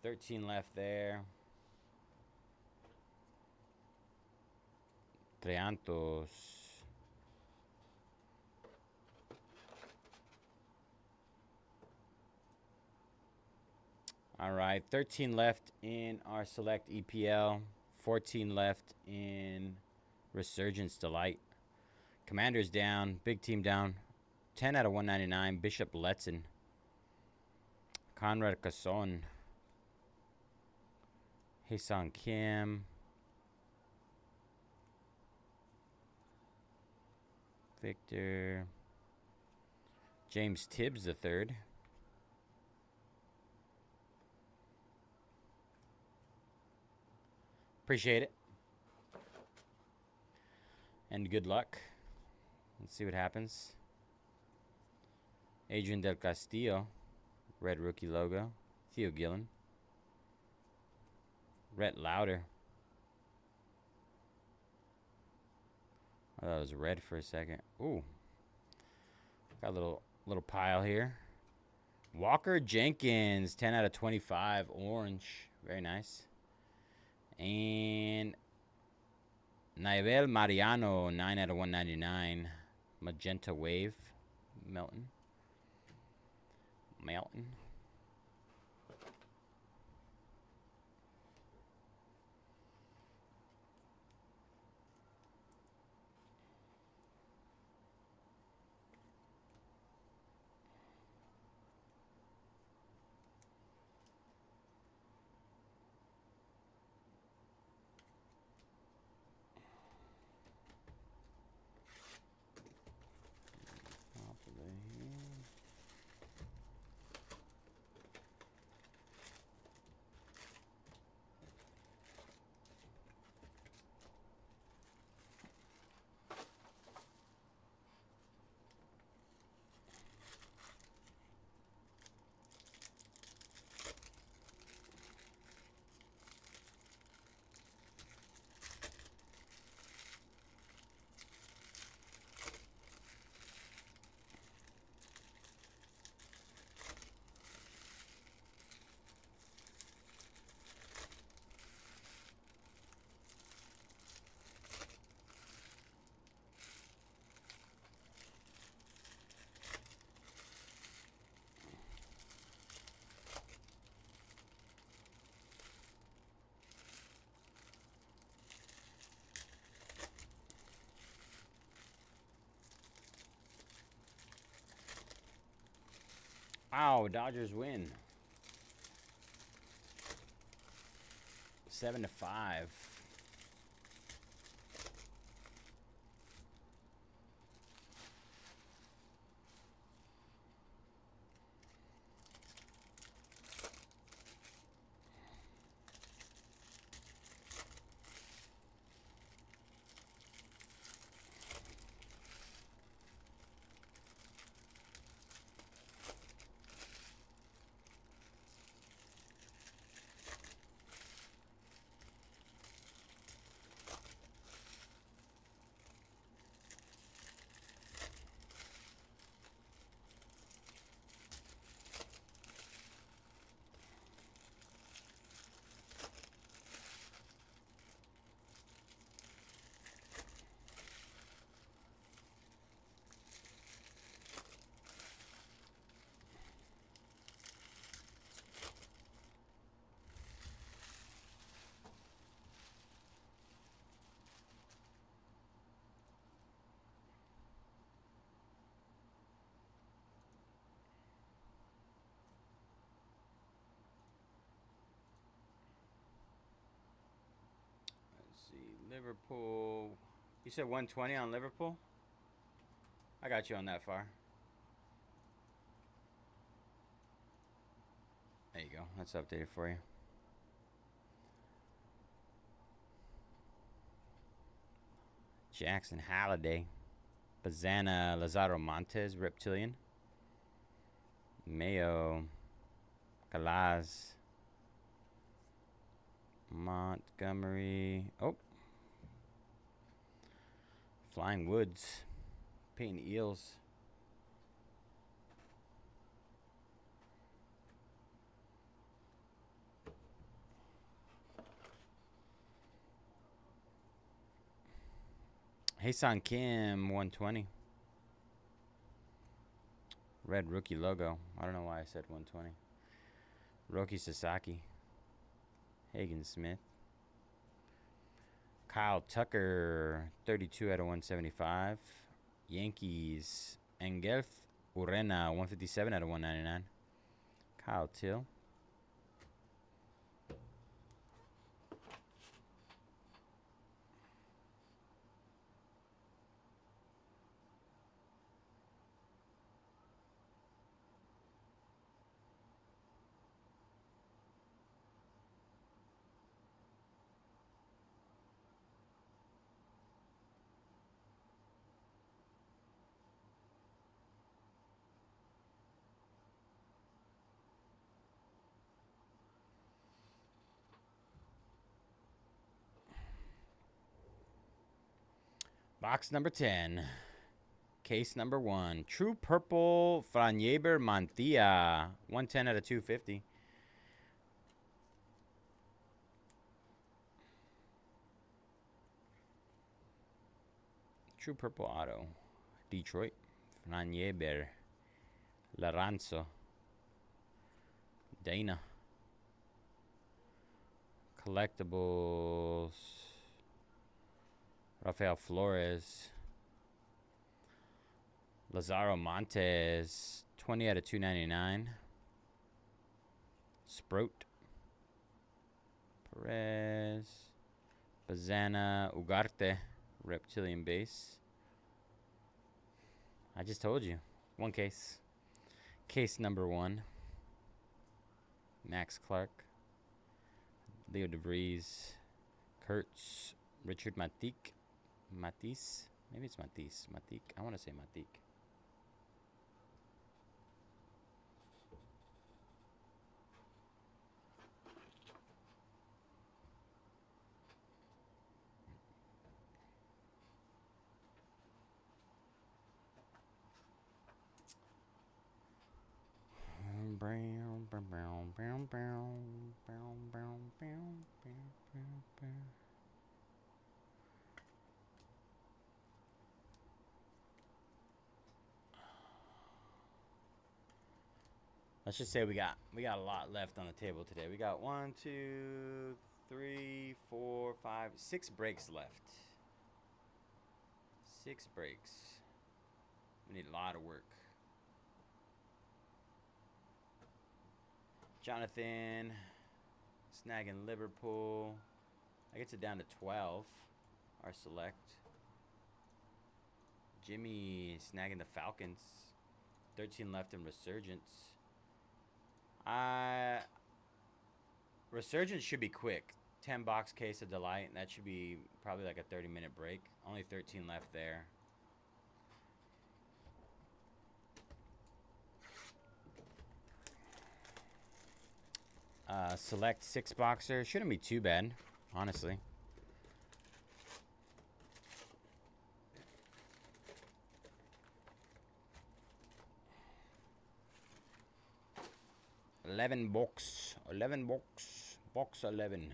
13 left there. Triantos. All right, 13 left in our Select EPL. 14 left in Resurgence Delight. Commanders down. Big team down. 10 out of 199. Bishop Letson. Conrad Casson. Haesung Kim. Victor. James Tibbs III. Appreciate it. And good luck. Let's see what happens. Adrian Del Castillo. Red rookie logo. Theo Gillen. Rhett Lauder. I thought it was red for a second. Ooh. Got a little pile here. Walker Jenkins. 10 out of 25. Orange. Very nice. And Naibel Mariano, 9 out of 199. Magenta Wave. Melton. Wow, Dodgers win. 7-5. Liverpool. You said 120 on Liverpool? I got you on that far. There you go. That's updated for you. Jackson Halliday. Bazana Lazaro Montes, Reptilian. Mayo. Galaz. Montgomery. Oh. Flying Woods. Peyton Eels. Hae-San Kim, 120. Red rookie logo. I don't know why I said 120. Roki Sasaki. Hagen Smith. Kyle Tucker, 32 out of 175. Yankees, Engelf Urena, 157 out of 199. Kyle Till. Box number 10. Case number 1. True Purple Franjeber Mantilla. 110 out of 250. True Purple Auto. Detroit. Franjeber. Laranzo. Dana. Collectibles. Rafael Flores. Lazaro Montes. 20 out of 299. Sprout. Perez. Bazana Ugarte. Reptilian base. I just told you. One case. Case number 1. Max Clark. Leo DeVries. Kurtz. Richard Matique. Matisse. Maybe it's Matisse. Matique. I want to say Matique. Brown, brown, brown, brown, brown, brown, brown, brown, brown, brown. Let's just say we got a lot left on the table today. We got 1, 2, 3, 4, 5, 6 breaks left. 6 breaks. We need a lot of work. Jonathan, snagging Liverpool. That gets it down to 12. Our select. Jimmy snagging the Falcons. 13 left in Resurgence. Resurgence should be quick. 10 box case of Delight. And that should be probably like a 30-minute break. Only 13 left there. Select 6-boxer. Shouldn't be too bad, honestly. $11 box. 11 box. Box 11.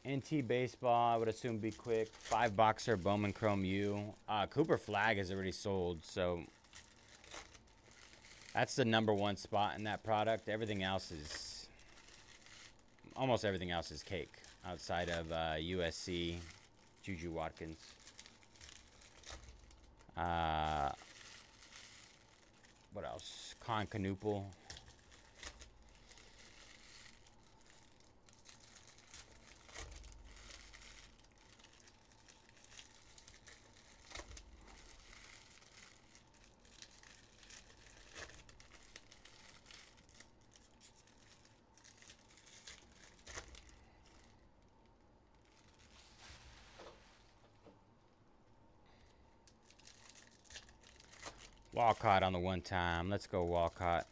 NT Baseball, I would assume be quick. 5-boxer Bowman Chrome U. Cooper Flag is already sold, so that's the #1 spot in that product. Everything else is, almost everything else is cake outside of USC, Juju Watkins. What else? Con Canoopel. Walcott on the 1-time. Let's go, Walcott.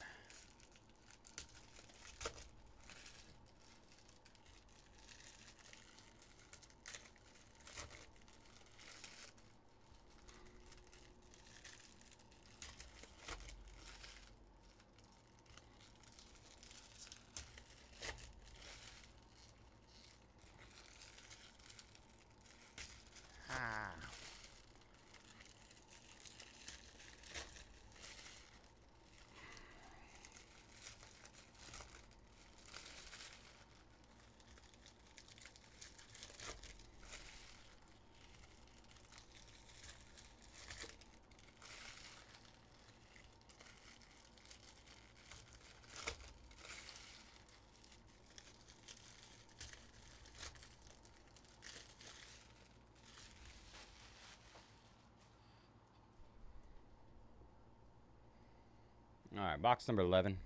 All right, box number 11.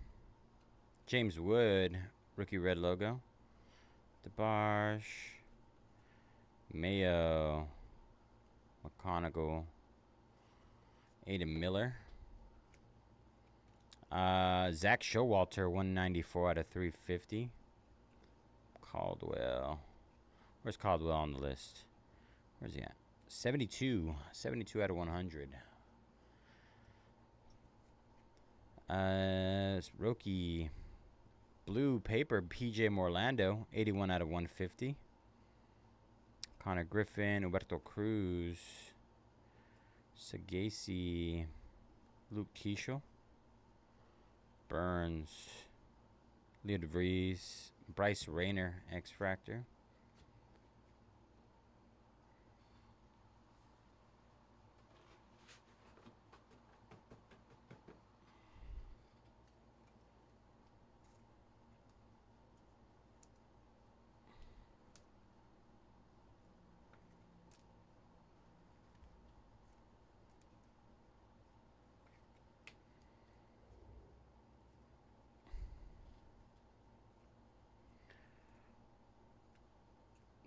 James Wood, rookie red logo. DeBarge, Mayo, McConaughey, Aiden Miller. Zach Showalter, 194 out of 350. Caldwell. Where's Caldwell on the list? Where's he at? 72. 72 out of 100. Rookie blue paper PJ Morlando, 81 out of 150. Connor Griffin, Huberto Cruz, Sagasi, Luke Keishel, Burns, Leo DeVries, Bryce Rayner, X-Fractor.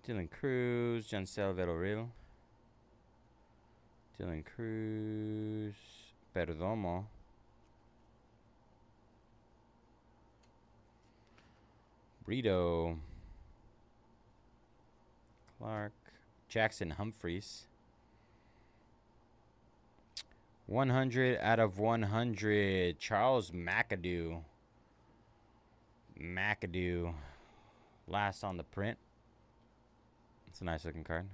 Dylan Cruz, Jancel Villarreal, Dylan Cruz, Perdomo, Brito, Clark, Jackson Humphreys, 100 out of 100, Charles McAdoo, last on the print. It's a nice looking card.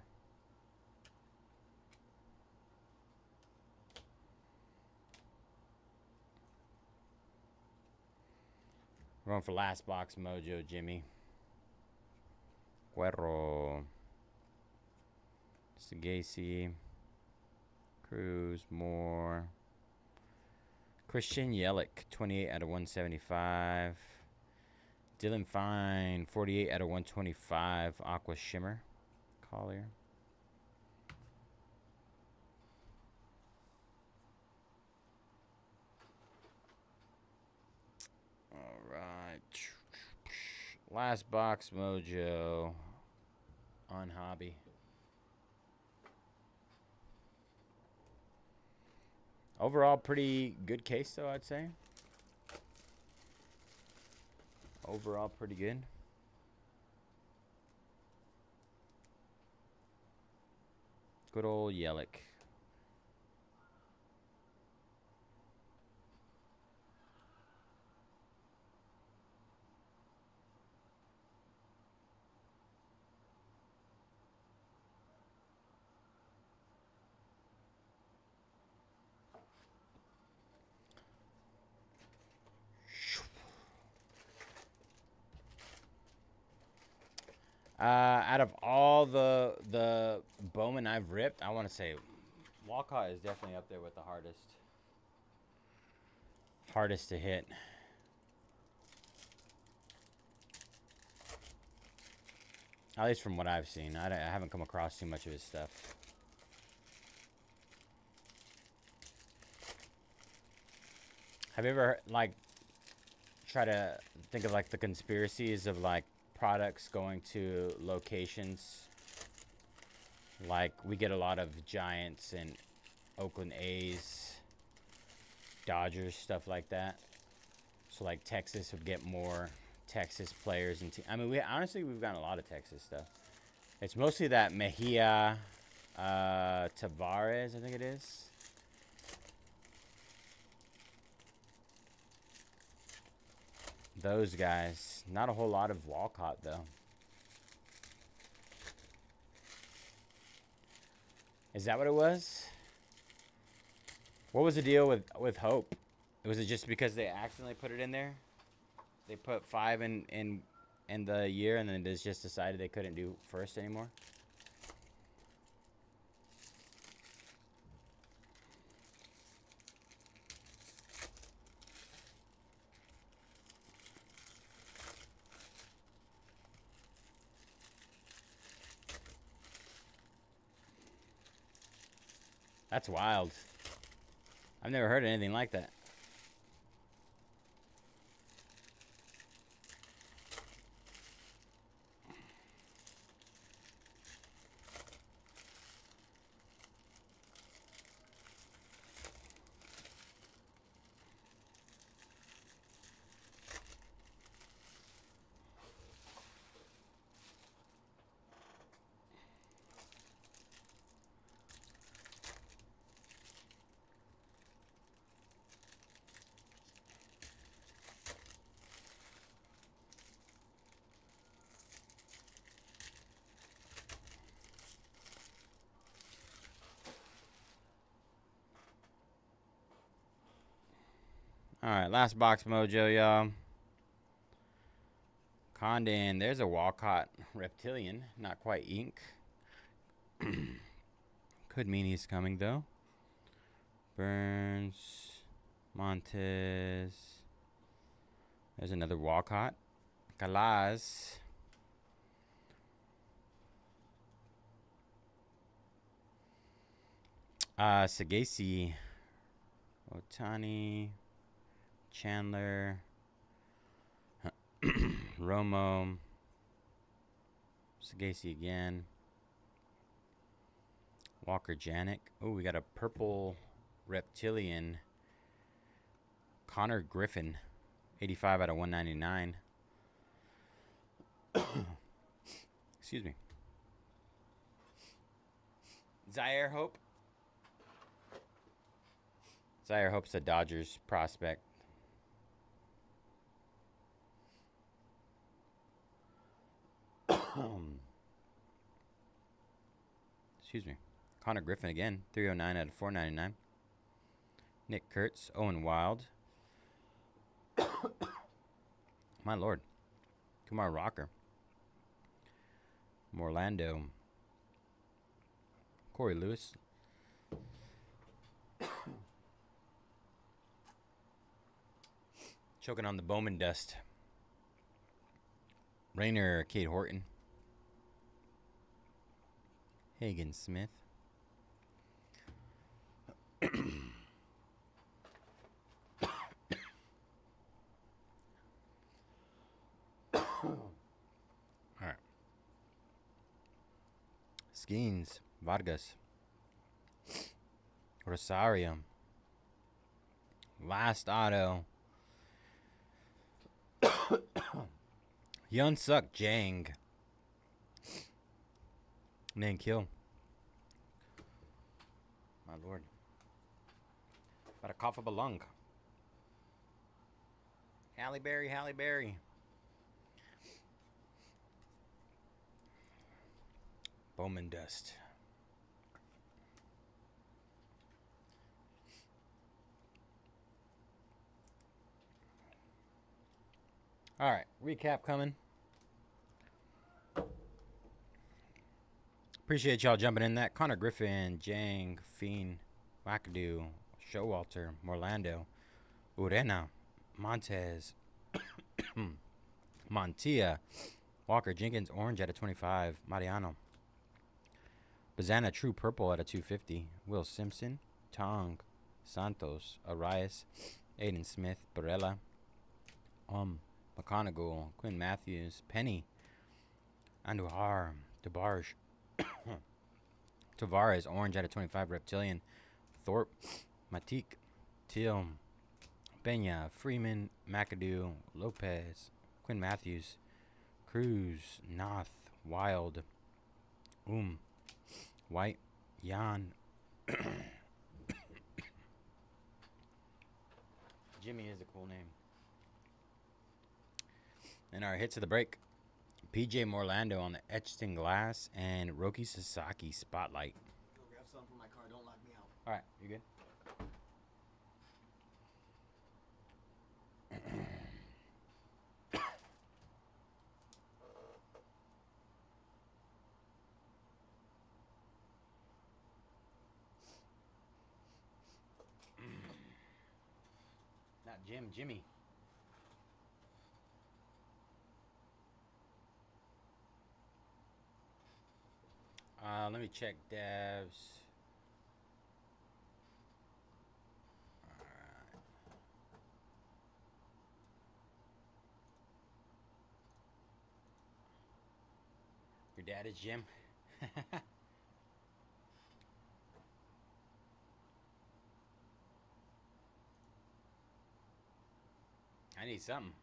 We're going for last box mojo, Jimmy. Guerrero. Sagasi. Cruz. Moore. Christian Yelich, 28 out of 175. Dylan Fine, 48 out of 125. Aqua Shimmer. Collier. All right. Last box mojo on hobby. Overall, pretty good case, though, I'd say. Overall, pretty good. Good old Yelich. Out of all the Bowman I've ripped, I want to say Walcott is definitely up there with the hardest to hit. At least from what I've seen. I haven't come across too much of his stuff. Have you ever, like, try to think of, like, the conspiracies of, like, products going to locations? Like, we get a lot of Giants and Oakland A's, Dodgers, stuff like that. So, like, Texas would get more Texas players. And I mean, honestly, we've gotten a lot of Texas stuff. It's mostly that Mejia, Tavares, I think it is. Those guys. Not a whole lot of Walcott, though. Is that what it was? What was the deal with Hope? Was it just because they accidentally put it in there? They put 5 in the year, and then they just decided they couldn't do first anymore? That's wild. I've never heard of anything like that. All right, last box mojo, y'all. Condon, there's a Walcott Reptilian, not quite ink. Could mean he's coming, though. Burns, Montez. There's another Walcott. Galaz. Sagasi. Otani. Chandler. Romo. Sagasi again. Walker Janik. Oh, we got a purple Reptilian. Connor Griffin. 85 out of 199. Excuse me. Zaire Hope. Zaire Hope's a Dodgers prospect. Excuse me. Connor Griffin again. 309 out of 499. Nick Kurtz. Owen Wild. My lord. Kumar Rocker. Morlando. Corey Lewis. Choking on the Bowman dust. Rayner, Kate Horton. Hagen Smith. All right. Skeens, Vargas. Rosario. Last auto. Yun Suk Jang. Man kill. My lord. About a cough up a lung. Halle Berry, Halle Berry. Bowman dust. All right, recap coming. Appreciate y'all jumping in that. Connor Griffin, Jang, Fiend, Wackadoo, Showalter, Morlando, Urena, Montez, Montilla, Walker Jenkins, Orange at a 25, Mariano, Bazana, True Purple at a 250, Will Simpson, Tong, Santos, Arias, Aiden Smith, Barella, McConaughey, Quinn Matthews, Penny, Andujar, DeBarge, Tavares, Orange out of 25, Reptilian, Thorpe, Matik, Teal, Pena, Freeman, McAdoo, Lopez, Quinn Matthews, Cruz, Noth, Wild, White, Jan, Jimmy is a cool name. And our hits of the break. PJ Morlando on the etched in glass and Roki Sasaki Spotlight. Go grab something from my car. Don't lock me out. All right, you good? Not Jim, Jimmy. Let me check Devs. Alright. Your dad is Jim? I need something.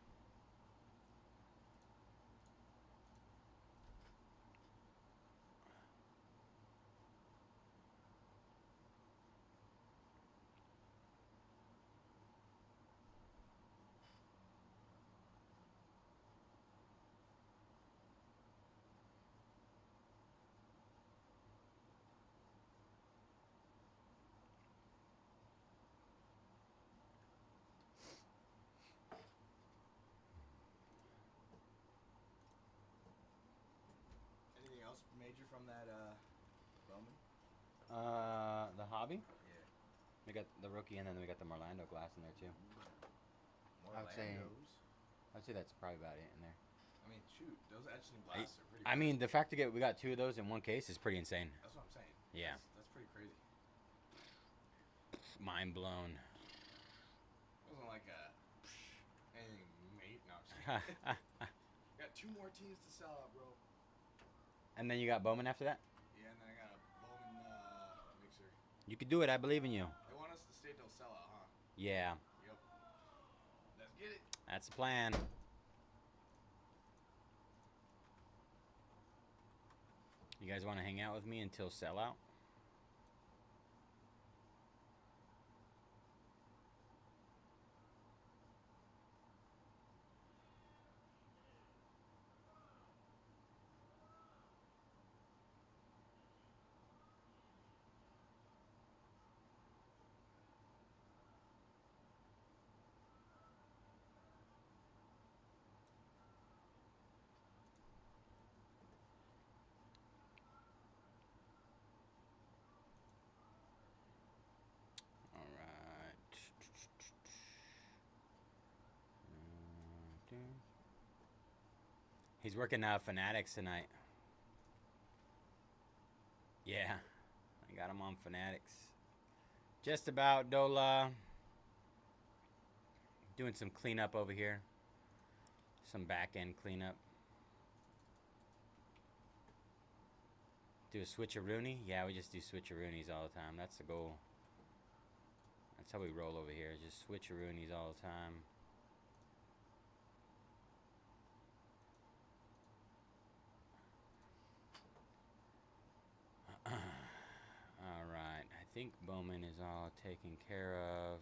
Anything else major from that Bowman? The hobby? Yeah. We got the rookie and then we got the Morlando glass in there too. More I would say- Landos. I'd say that's probably about it in there. I mean, shoot, those etched in glass are pretty. I mean, the fact we got two of those in one case is pretty insane. That's what I'm saying. Yeah. That's pretty crazy. Mind blown. It wasn't like anything mate. No, I'm just kidding. Got 2 more teams to sell out, bro. And then you got Bowman after that? Yeah, and then I got a Bowman mixer. You could do it. I believe in you. They want us to stay till sell out, huh? Yeah, Yep. Let's get it. that's the plan. You guys want to hang out with me until sellout? He's working Fanatics tonight. Yeah, I got him on Fanatics. Just about, Dola. Doing some cleanup over here. Some back end cleanup. Do a switcheroony? Yeah, we just do switcheroonies all the time. That's the goal. That's how we roll over here. Just switcheroonies all the time. Alright, I think Bowman is all taken care of.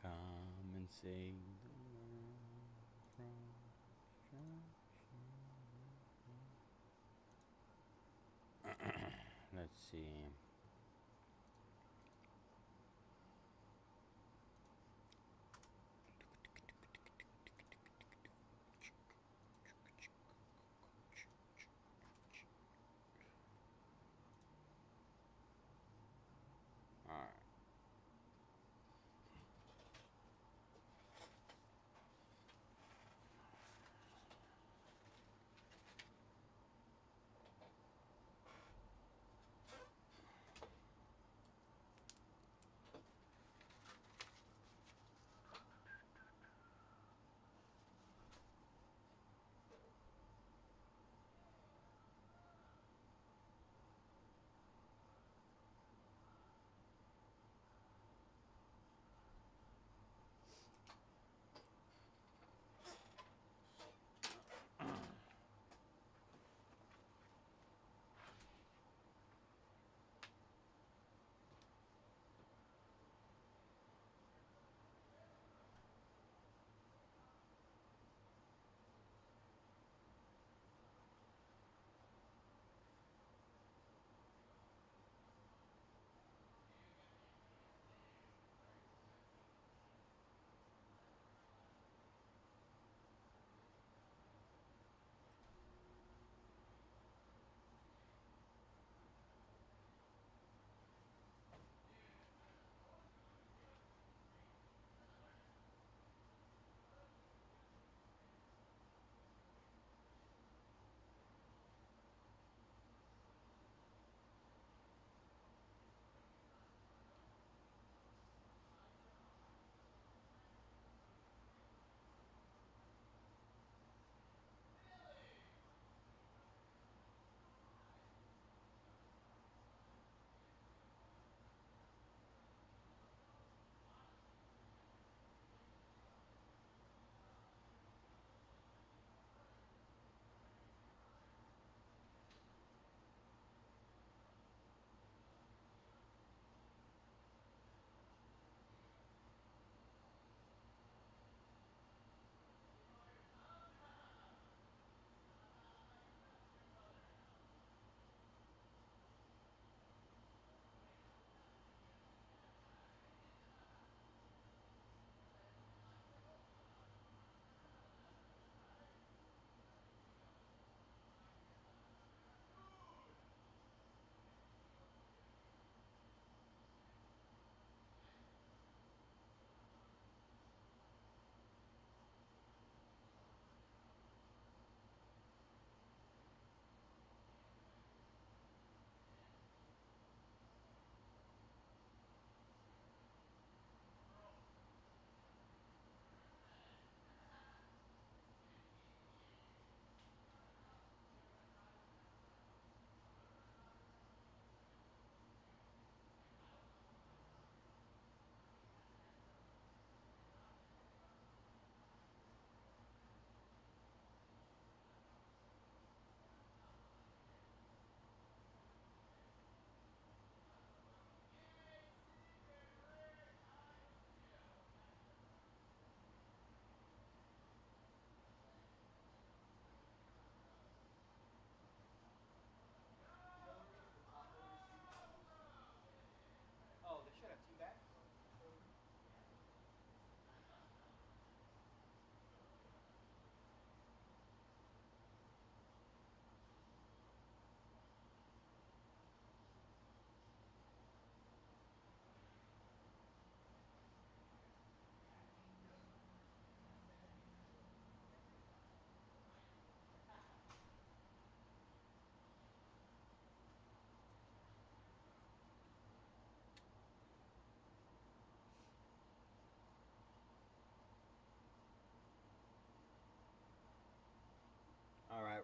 Come and save the world from destruction. Let's see. All right.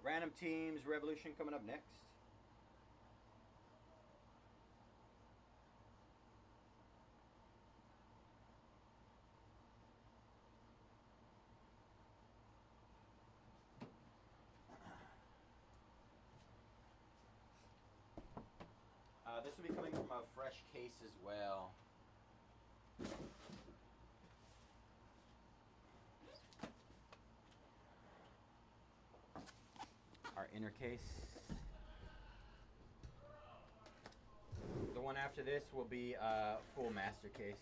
Random teams revolution coming up next. This will be coming from a fresh case as well. Our inner case. The one after this will be a full master case.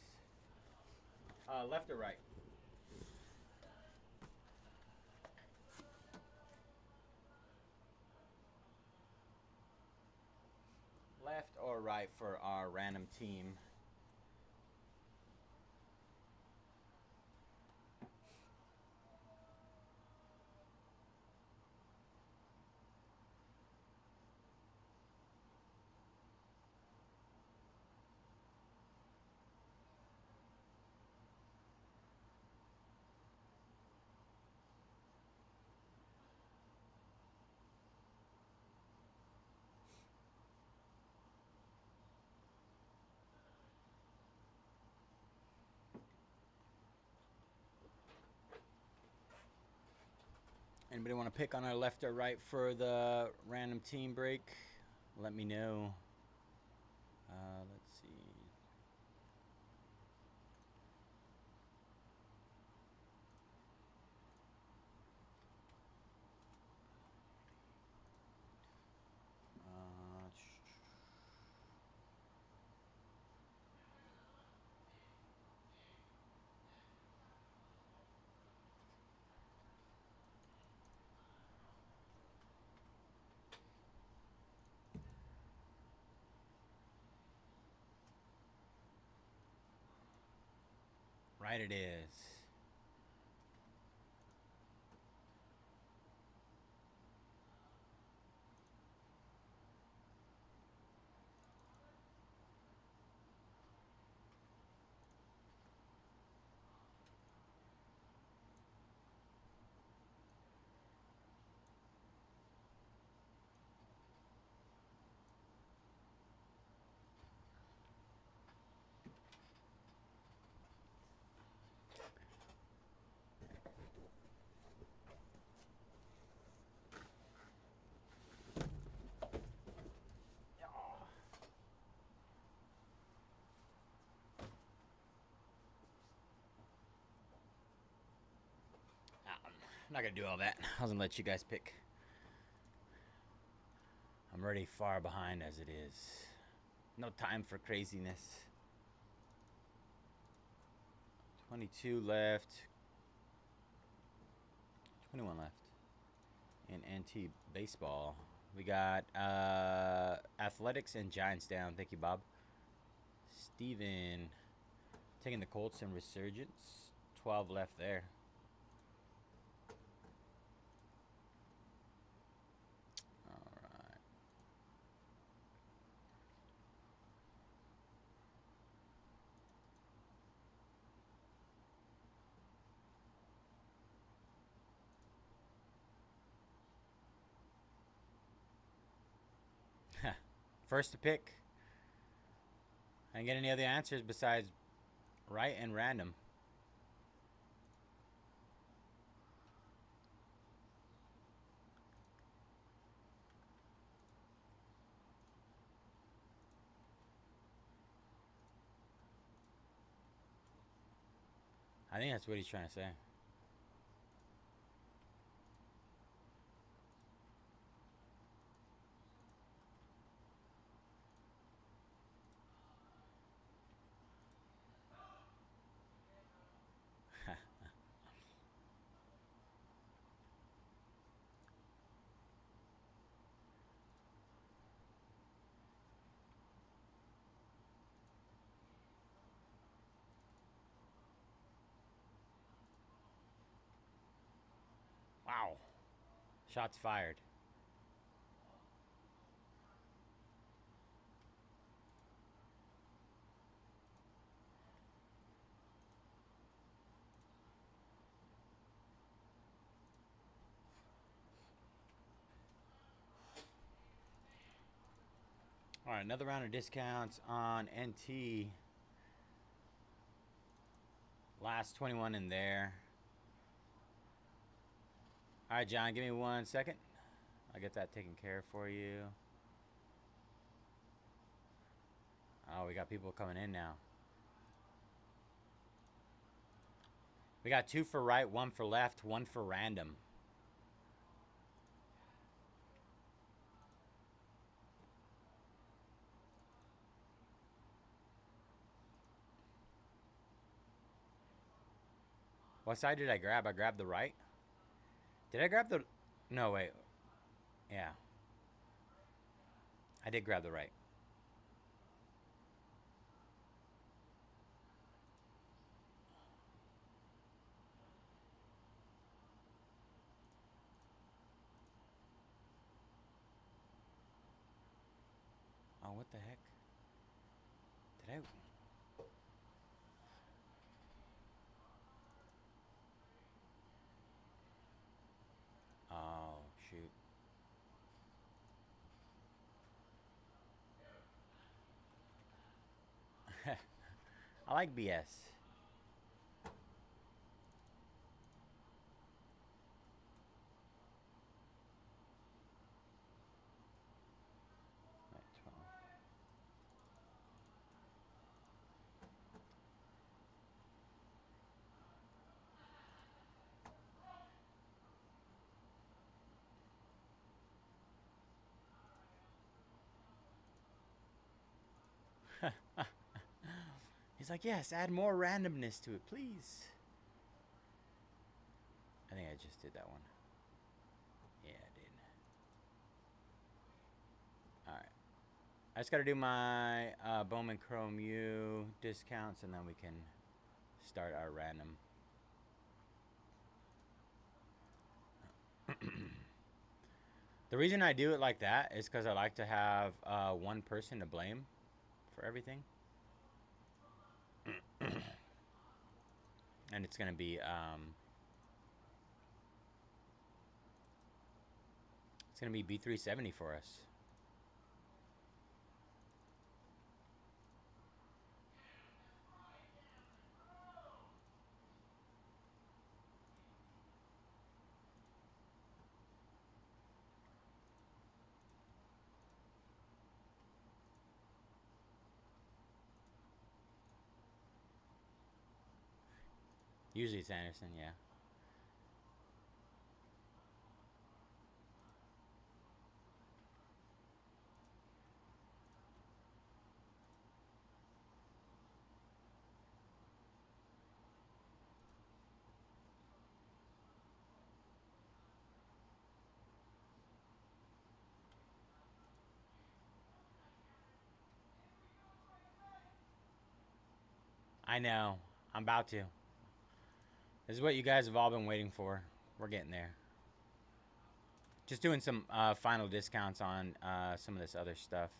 Left or right? Left or right for our random team? Anybody want to pick on our left or right for the random team break? Let me know. Let's see. Right it is. I'm not gonna do all that. I was gonna let you guys pick. I'm already far behind as it is. No time for craziness. 22 left. 21 left. In anti-baseball. We got Athletics and Giants down. Thank you, Bob. Steven taking the Colts and Resurgence. 12 left there. First to pick. I didn't get any other answers besides right and random. I think that's what he's trying to say. Wow. Shots fired. All right, another round of discounts on NT. Last 21 in there. All right, John, give me 1 second. I'll get that taken care of for you. Oh, we got people coming in now. We got 2 for right, 1 for left, 1 for random. What side did I grab? I grabbed the right. Did I grab the... No, wait. Yeah. I did grab the right. Oh, what the heck? Did I... Oh, shoot. I like BS. He's like, yes, add more randomness to it, please. I think I just did that one. Yeah, I did. Alright. I just got to do my Bowman Chrome U discounts, and then we can start our random. The reason I do it like that is because I like to have one person to blame for everything. And it's going to be... it's going to be B370 for us. Usually it's Anderson, yeah. I know. I'm about to. This is what you guys have all been waiting for. We're getting there. Just doing some final discounts on some of this other stuff.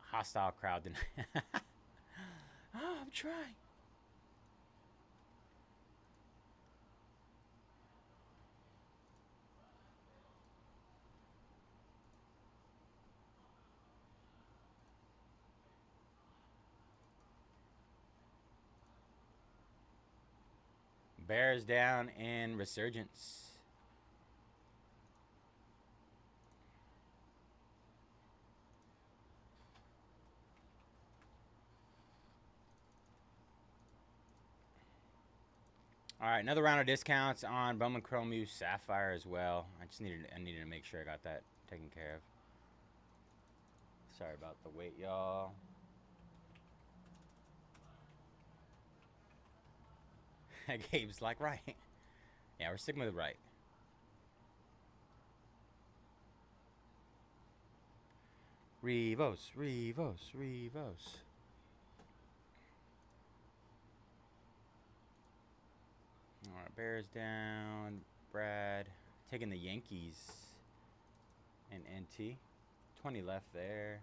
Hostile crowd tonight. Oh, I'm trying. Bears down in Resurgence. All right, another round of discounts on Bowman Chrome U Sapphire as well. I needed to make sure I got that taken care of. Sorry about the wait, y'all. Gabe's like, right. Yeah, we're sticking with it right. Revos, Revos, Revos. All right, Bears down. Brad taking the Yankees and NT. 20 left there.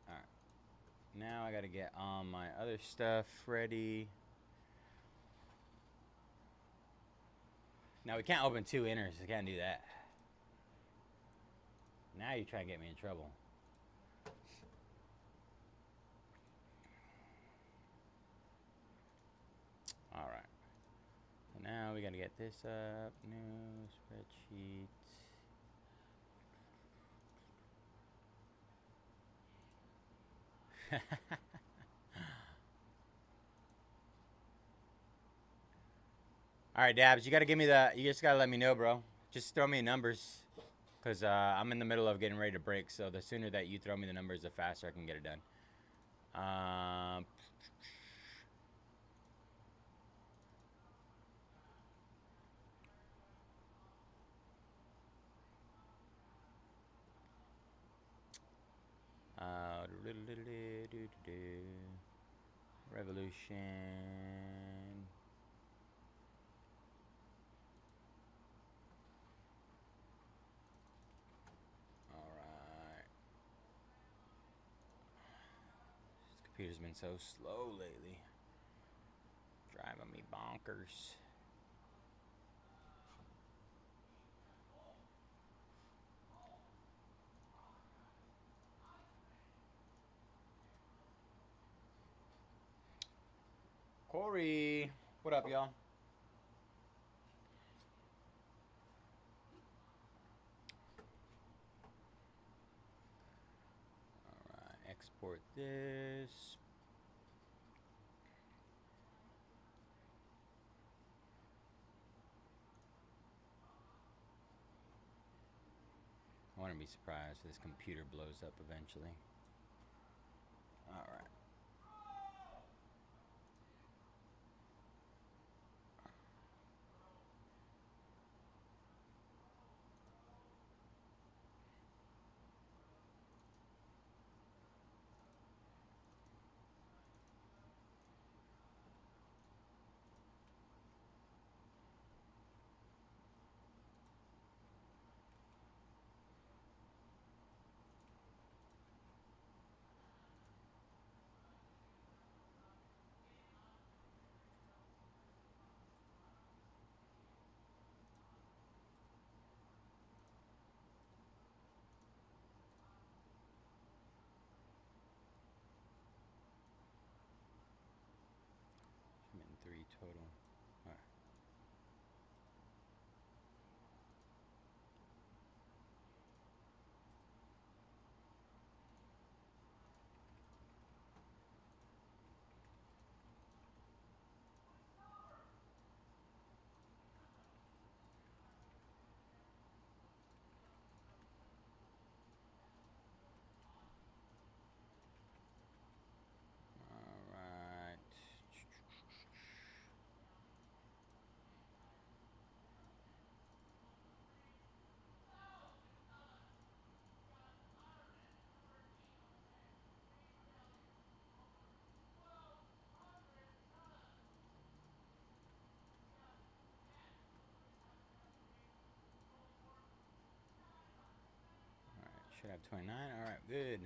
All right. Now I got to get all my other stuff ready. Now we can't open 2 inners. We can't do that. Now you try to get me in trouble. All right. So now we got to get this up. New spreadsheet. All right, Dabs, you got to give me the. You just got to let me know, bro. Just throw me numbers, cause I'm in the middle of getting ready to break. So the sooner that you throw me the numbers, the faster I can get it done. Revolution. All right. This computer's been so slow lately. Driving me bonkers. Corey, what up, y'all? All right, export this. I wouldn't be surprised if this computer blows up eventually. All right. I'm in 3 total. All right. All right. All right. Should have 29. All right. Good.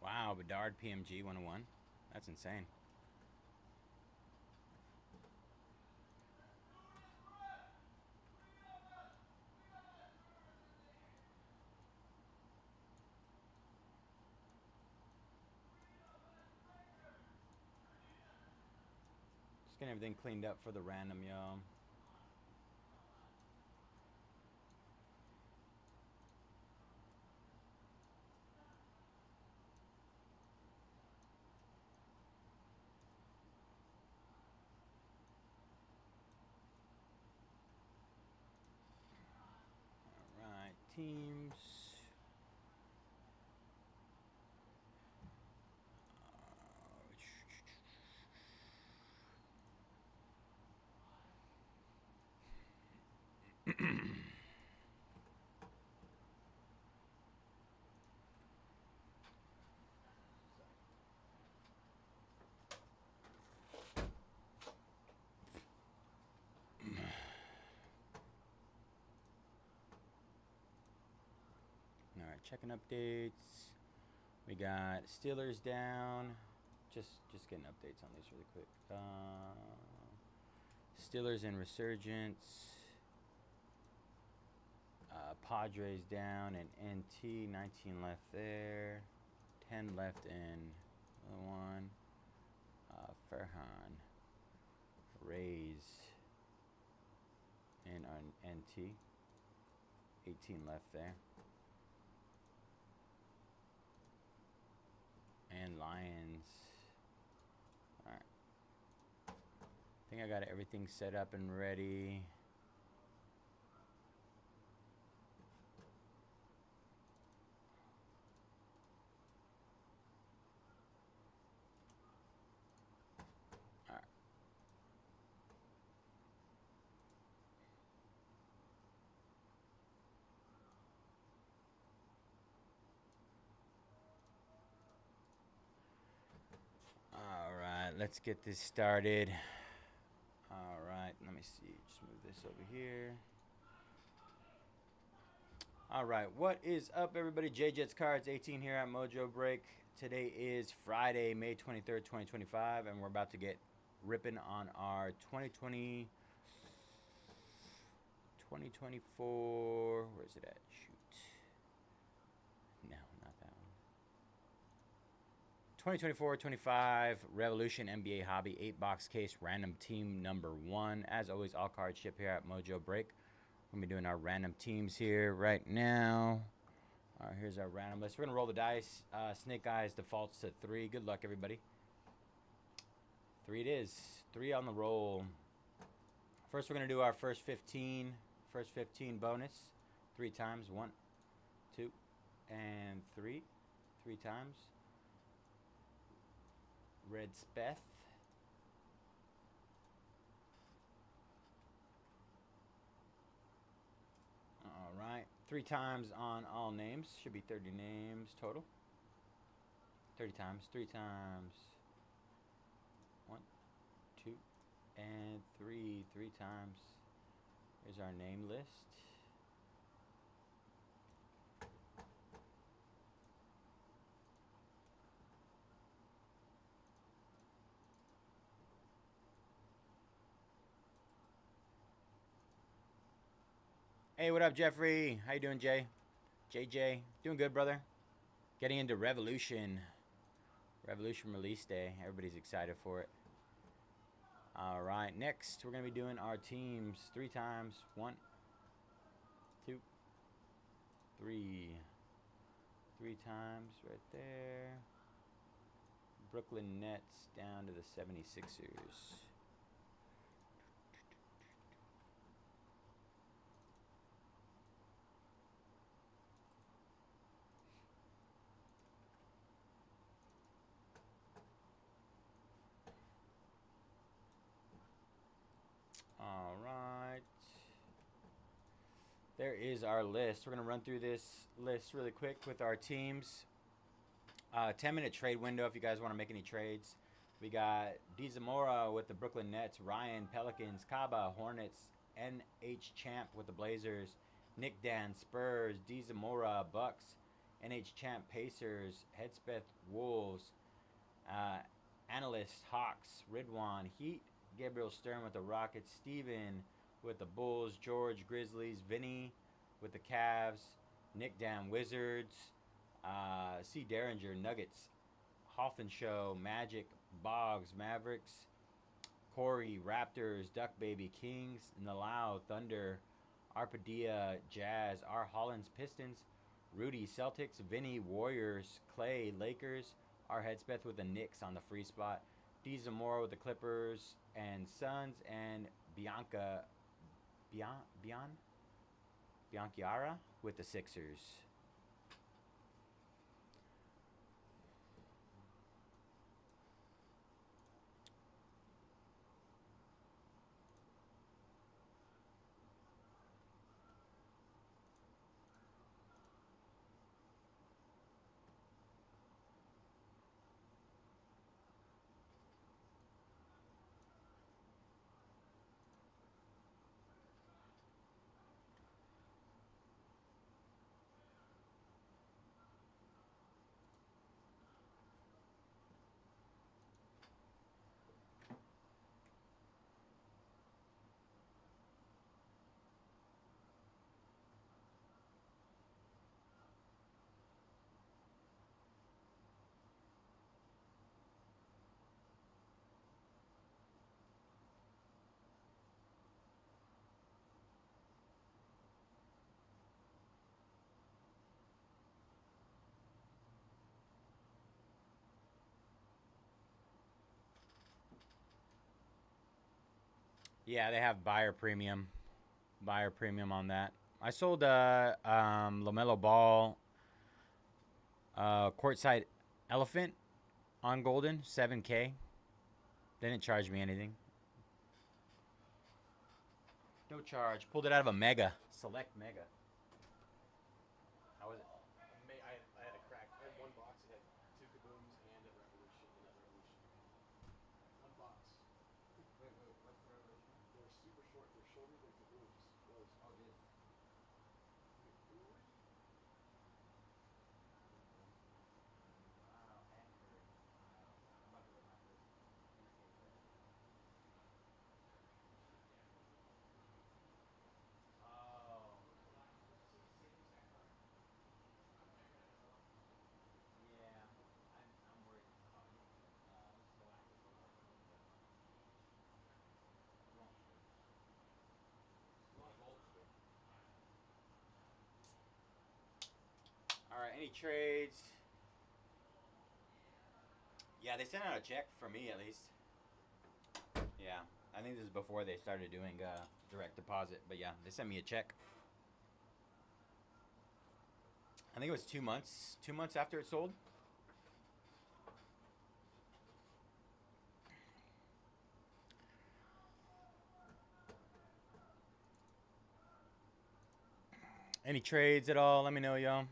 Wow, Bedard PMG 101. That's insane. getting everything cleaned up for the random, y'all. All right, teams. All right, checking updates. We got Steelers down. Just getting updates on these really quick. Steelers in resurgence. Padres down and NT. 19 left there. 10 left in the one. Farhan. Rays in on NT. 18 left there. And Lions. Alright. I think I got everything set up and ready. Alright. Alright, let's get this started. Alright, let me see. Just move this over here. Alright, what is up, everybody? J-Jets Cards 18 here at Mojobreak. Today is Friday, May 23rd, 2025, and we're about to get ripping on our 2024. Where's it at? Shoot. No, not that one. 2024-25 Revolution NBA Hobby 8-box case random team number 1. As always, all cards ship here at Mojobreak. We're going to be doing our random teams here right now. All right, here's our random list. We're going to roll the dice. Snake Eyes defaults to 3. Good luck, everybody. 3 it is. 3 on the roll. First, we're going to do our first 15 bonus. 3 times. 1, 2, and 3. 3 times. Red Speth. All right. 3 times on all names. Should be 30 names total. 30 times. 3 times. 1, 2, and 3. 3 times. Here's our name list. Hey, what up, Jeffrey? How you doing, Jay? JJ, doing good, brother. Getting into Revolution. Revolution release day. Everybody's excited for it. All right, next we're gonna be doing our teams 3 times. 1, 2, 3. 3 times right there. Brooklyn Nets down to the 76ers. All right. There is our list. We're going to run through this list really quick with our teams. 10-minute trade window if you guys want to make any trades. We got D. Zamora with the Brooklyn Nets, Ryan Pelicans, Kaba Hornets, NH Champ with the Blazers, Nick Dan Spurs, D. Zamora Bucks, NH Champ Pacers, Headspeth Wolves, Analyst Hawks, Ridwan Heat, Gabriel Stern with the Rockets, Steven with the Bulls, George Grizzlies, Vinny with the Cavs, Nick Dan Wizards, C. Derringer Nuggets, Hoffman Show, Magic, Boggs, Mavericks, Corey, Raptors, Duck Baby, Kings, Nalau, Thunder, Arpadia, Jazz, R. Hollins, Pistons, Rudy, Celtics, Vinny, Warriors, Clay, Lakers, R. Headspeth with the Knicks on the free spot, D. Zamora with the Clippers and Suns, and Bianchiara with the Sixers. Yeah, they have buyer premium. Buyer premium on that. I sold LaMelo Ball courtside elephant on Golden, 7K. They didn't charge me anything. No charge. Pulled it out of a Mega. Select Mega. How was it? I had a crack. I had one box. It had 2 kabooms and a revolution in that revolution. One box. Wait, what's the revolution? They're super short. They're shorter than kabooms. Those. Oh, this. Wow, anchor. I'm about to look at this. Oh. Yeah. I'm worried about it. All right, any trades? Yeah, they sent out a check for me at least. Yeah, I think this is before they started doing direct deposit, but yeah, they sent me a check. I think it was 2 months. 2 months after it sold. Any trades at all? Let me know, y'all.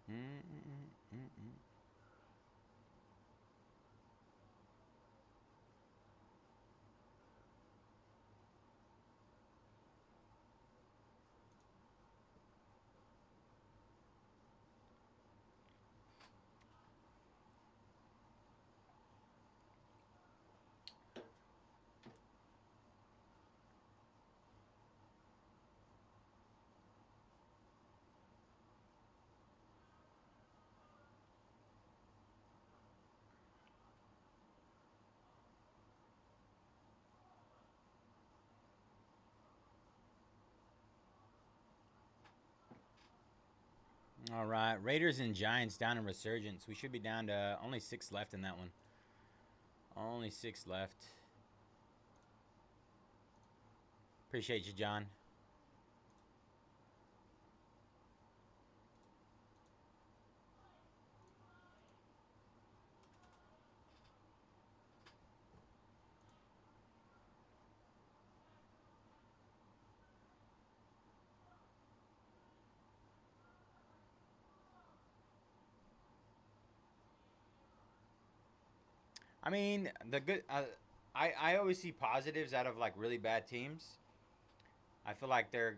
Mm-mm-mm-mm. All right, Raiders and Giants down in Resurgence. We should be down to only 6 left in that one. Only 6 left. Appreciate you, John. I mean, the good. I always see positives out of like really bad teams. I feel like their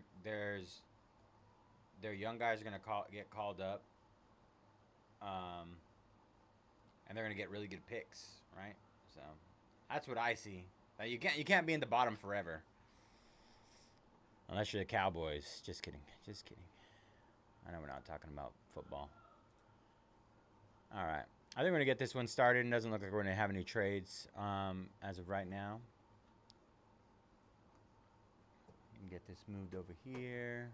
young guys are gonna get called up, and they're gonna get really good picks, right? So that's what I see. Like, you can't be in the bottom forever, unless you're the Cowboys. Just kidding, just kidding. I know we're not talking about football. All right. I think we're going to get this one started. It doesn't look like we're going to have any trades as of right now. Get this moved over here.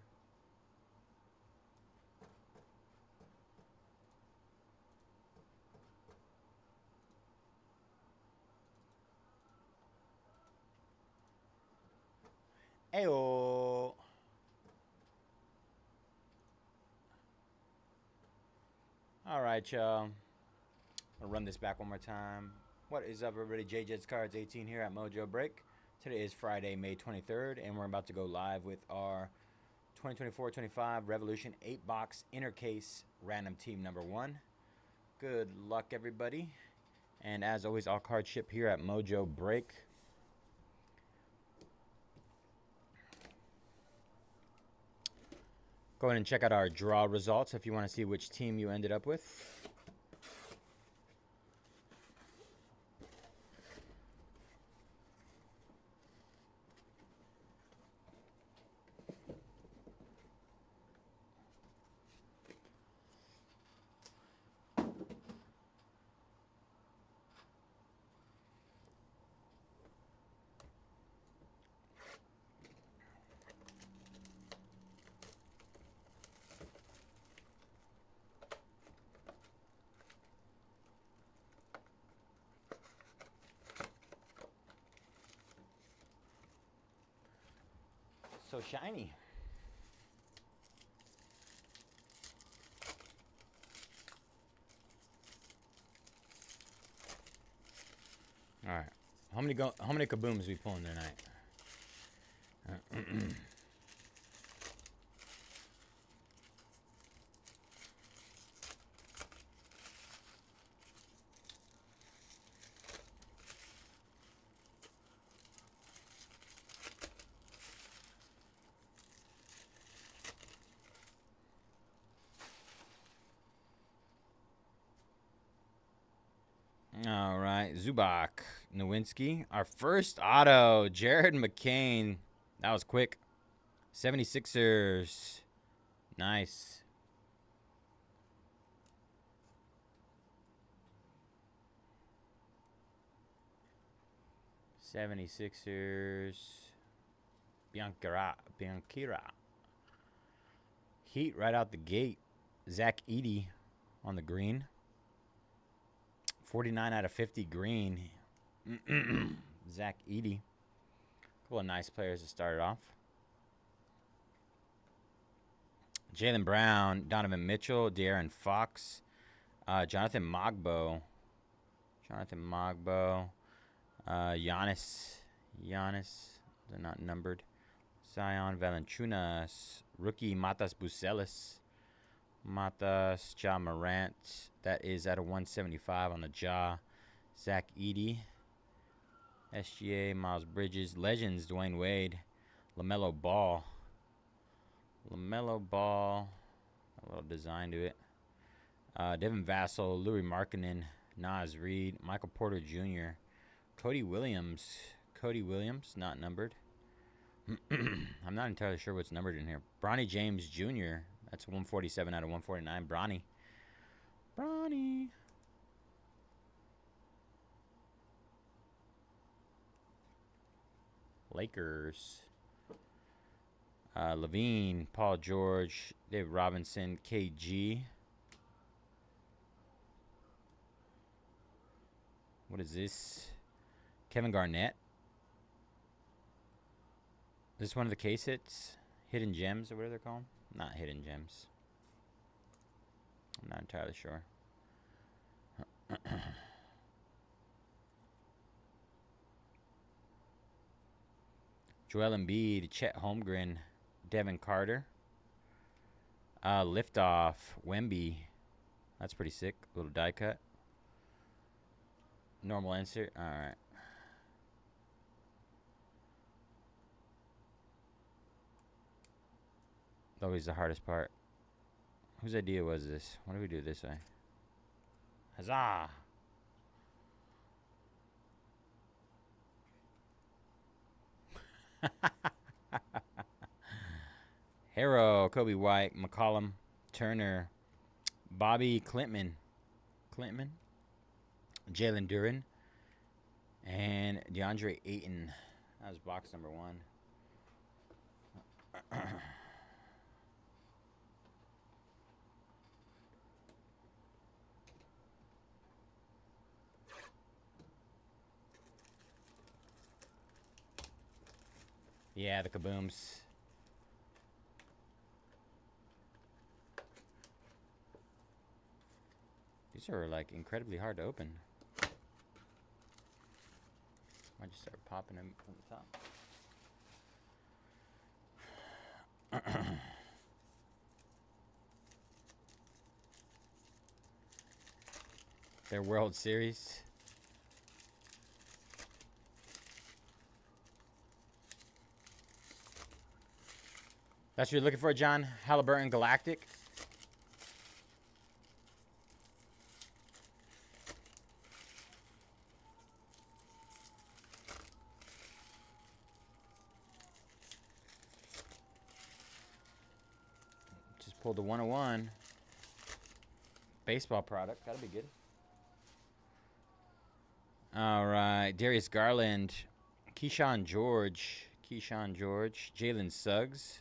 Ayo. All right, y'all. I'll run this back one more time. What is up, everybody? JJ's Cards 18 here at Mojobreak. Today is Friday, May 23rd, and we're about to go live with our 2024-25 Revolution 8-box inner case random team number 1. Good luck, everybody. And as always, all cards ship here at Mojobreak. Go ahead and check out our draw results if you want to see which team you ended up with. So shiny. All right. How many kabooms we pulling tonight? All right, Zubak, Nowinski. Our first auto, Jared McCain. That was quick. 76ers. Nice. Bianchira. Heat right out the gate. Zach Edey on the green. 49 out of 50 green. Zach Edey. Couple of nice players to start it off. Jaylen Brown, Donovan Mitchell, De'Aaron Fox, Jonathan Mogbo. Giannis. They're not numbered. Zion Valanciunas. Rookie Matas Bucelis. Matas Ja Morant. That is at a 175 on the jaw. Zach Edey. SGA Miles Bridges. Legends Dwayne Wade. LaMelo Ball. A little design to it. Devin Vassell. Louis Markkinen. Nas Reed. Michael Porter Jr. Cody Williams. Not numbered. I'm not entirely sure what's numbered in here. Bronny James Jr. That's 147 out of 149. Bronny. Lakers. Levine, Paul George, David Robinson, KG. What is this? Kevin Garnett. Is this one of the case hits? Hidden Gems or whatever they're called? Not Hidden Gems. I'm not entirely sure. Joel Embiid, Chet Holmgren, Devin Carter. Liftoff, Wemby. That's pretty sick. Little die cut. Normal insert. All right. Always the hardest part. Whose idea was this? Why do we do it this way? Huzzah! Harrow, Kobe White, McCollum, Turner, Bobby Clintman, Jalen Duran, and DeAndre Ayton. That was box number 1. Yeah, the kabooms. These are like incredibly hard to open. I just start popping them from the top. Their World Series. That's what you're looking for, John? Halliburton Galactic. Just pulled the 101. Baseball product. Gotta be good. All right. Darius Garland. Keyshawn George. Jalen Suggs.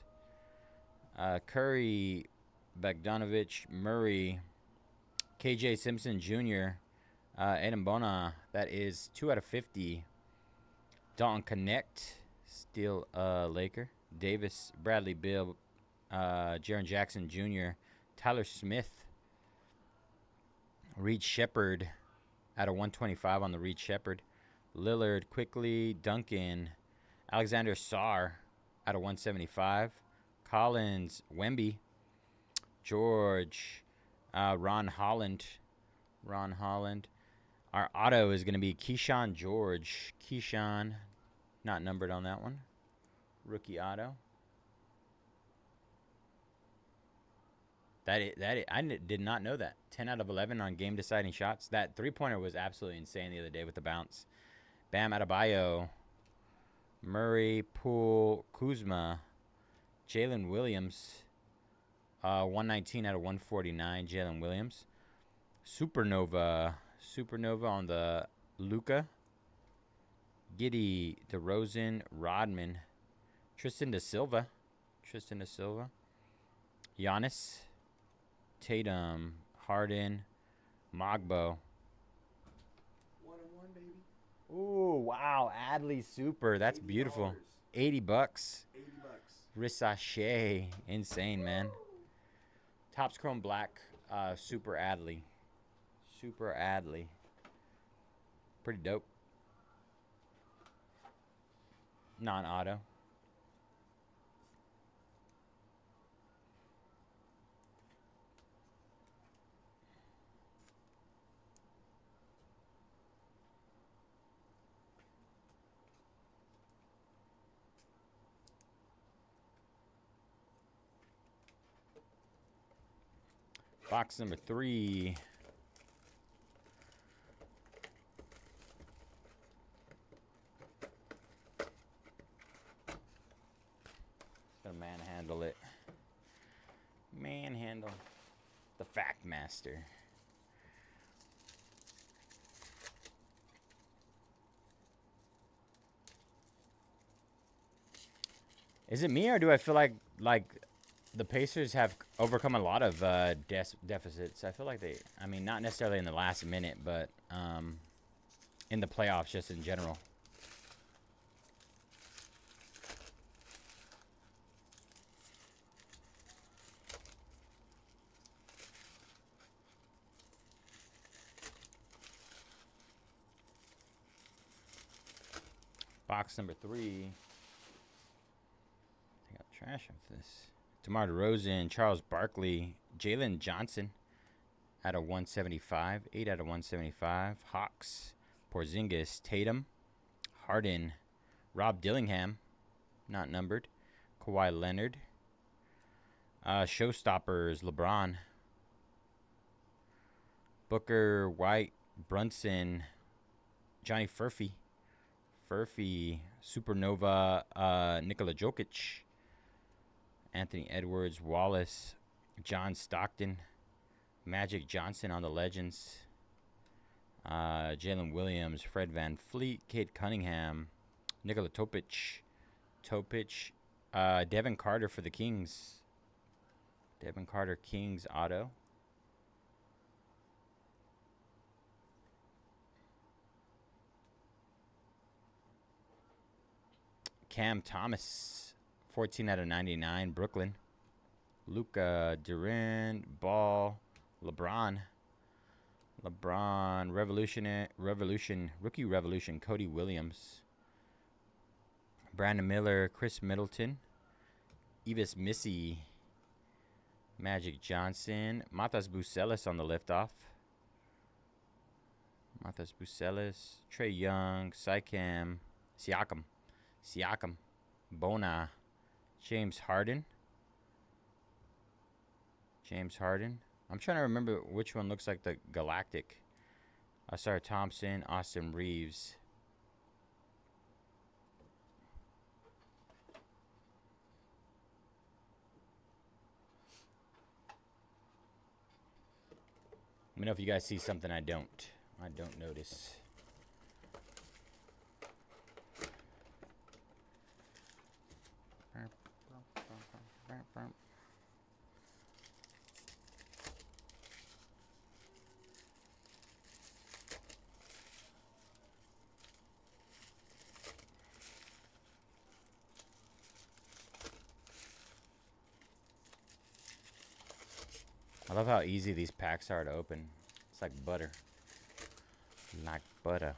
Curry, Bogdanovich, Murray, KJ Simpson Jr., Adam Bona. That is 2 out of 50. Dalton Connect, still Laker. Davis, Bradley Bill, Jaren Jackson Jr., Tyler Smith, Reed Shepard out of 125 on the Reed Shepard. Lillard, Quickly, Duncan, Alexander Sarr out of 175. Collins, Wemby, George, Ron Holland. Our auto is going to be Keyshawn George. Keyshawn, not numbered on that one. Rookie auto. I did not know that. 10 out of 11 on game-deciding shots. That three-pointer was absolutely insane the other day with the bounce. Bam Adebayo, Murray, Poole, Kuzma, Jalen Williams, 119 out of 149, Jalen Williams. Supernova on the Luka. Giddey, DeRozan, Rodman, Tristan da Silva. Giannis, Tatum, Harden, Mogbo. 101, baby. Ooh, wow, Adley Super. That's $80. beautiful. $80. 80 bucks. Risachet. Insane, man. Topps Chrome Black, Super Adley. Pretty dope. Non-auto. Box number 3. Gonna manhandle it. The Fact Master. Is it me, or do I feel like the Pacers have overcome a lot of deficits? I feel like not necessarily in the last minute, but in the playoffs just in general. Box number 3. I think I'll trash of this. DeMar DeRozan, Charles Barkley, Jalen Johnson out of 175. 8 out of 175. Hawks, Porzingis, Tatum, Harden, Rob Dillingham, not numbered, Kawhi Leonard, Showstoppers, LeBron, Booker, White, Brunson, Johnny Furphy, Supernova, Nikola Jokic, Anthony Edwards, Wallace, John Stockton, Magic Johnson on the Legends, Jalen Williams, Fred Van Fleet, Cade Cunningham, Nikola Topic, Devin Carter for the Kings. Devin Carter, Kings auto. Cam Thomas, 14 out of 99, Brooklyn. Luka, Durant, Ball, LeBron, Rookie Revolution, Cody Williams. Brandon Miller, Chris Middleton, Evis Missy, Magic Johnson, Matas Bucelis on the liftoff. Matas Bucelis, Trey Young, Siakam, Bona, James Harden. I'm trying to remember which one looks like the Galactic. Asar Thompson, Austin Reeves. Let me know if you guys see something I don't notice. I love how easy these packs are to open. It's like butter. Like butter.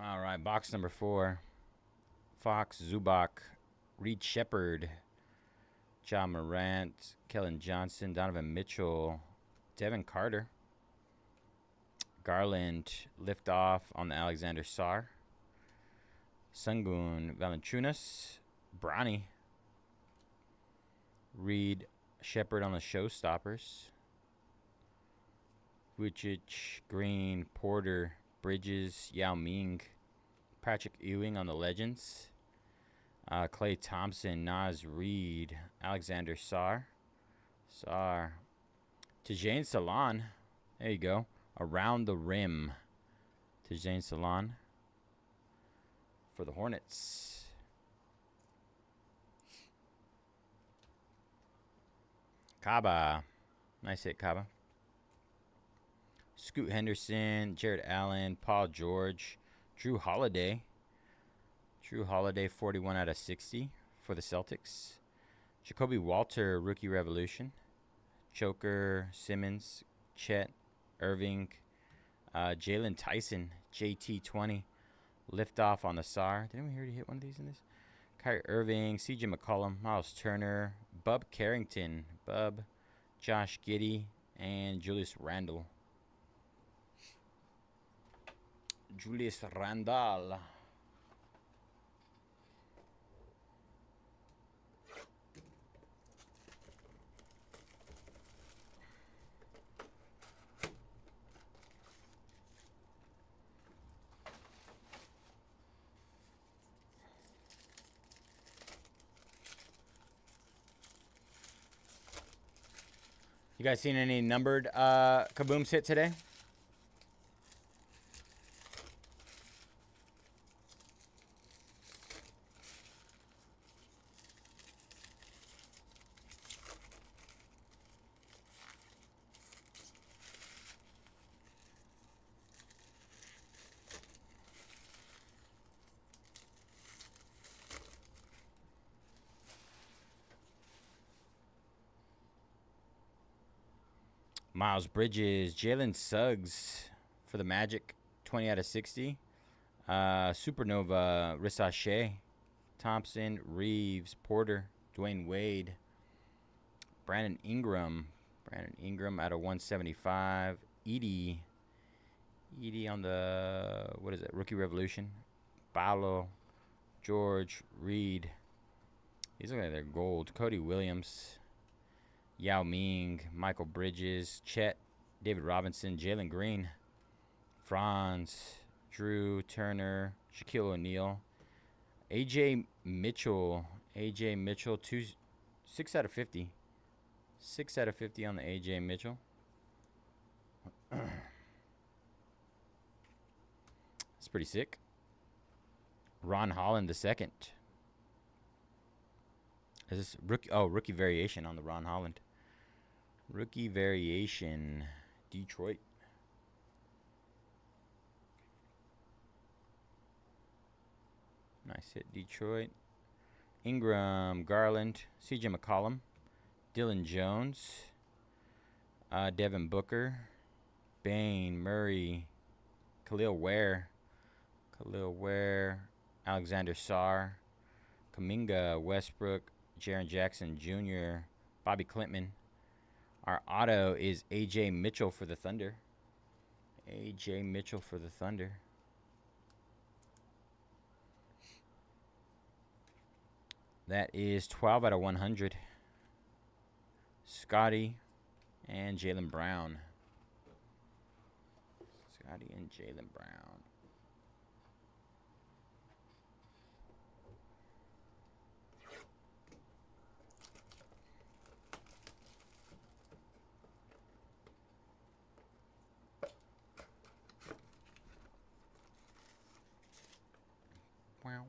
All right, box number 4. Fox, Zubac, Reed Shepard, John Morant, Kellen Johnson, Donovan Mitchell, Devin Carter, Garland, liftoff on the Alexander Sarr, Sungun, Valanciunas, Bronny, Reed Shepard on the Showstoppers, Vucic, Green, Porter, Bridges, Yao Ming, Patrick Ewing on the Legends, Klay Thompson, Naz Reid, Alexander Sarr, Tajane Salon, there you go, Around the Rim, Tajane Salon for the Hornets. Kaba, nice hit, Kaba. Scoot Henderson, Jared Allen, Paul George, Drew Holiday. 41 out of 60 for the Celtics. Jacoby Walter, Rookie Revolution. Choker, Simmons, Chet, Irving, Jalen Tyson, JT20. Liftoff on the SAR. Didn't we already hit one of these in this? Kyrie Irving, CJ McCollum, Miles Turner, Bub Carrington, Josh Giddey, and Julius Randle. Julius Randle. You guys seen any numbered kabooms hit today? Miles Bridges, Jalen Suggs for the Magic, 20 out of 60. Supernova, Rissache, Thompson, Reeves, Porter, Dwayne Wade, Brandon Ingram out of 175. Edie on the, what is it, Rookie Revolution. Paolo, George, Reed. These look like they're gold. Cody Williams, Yao Ming, Michael Bridges, Chet, David Robinson, Jalen Green, Franz, Drew, Turner, Shaquille O'Neal, AJ Mitchell, 6 out of 50. 6 out of 50 on the AJ Mitchell. That's pretty sick. Ron Holland the second. Is this rookie? Oh, rookie variation on the Ron Holland. Rookie variation, Detroit. Nice hit, Detroit. Ingram, Garland, CJ McCollum, Dylan Jones, Devin Booker, Bain, Murray, Khalil Ware, Alexander Sarr, Kuminga, Westbrook, Jaren Jackson Jr., Bobby Klintman. Our auto is AJ Mitchell for the Thunder. AJ Mitchell for the Thunder. That is 12 out of 100. Scotty and Jaylen Brown. Scotty and Jaylen Brown. Wow.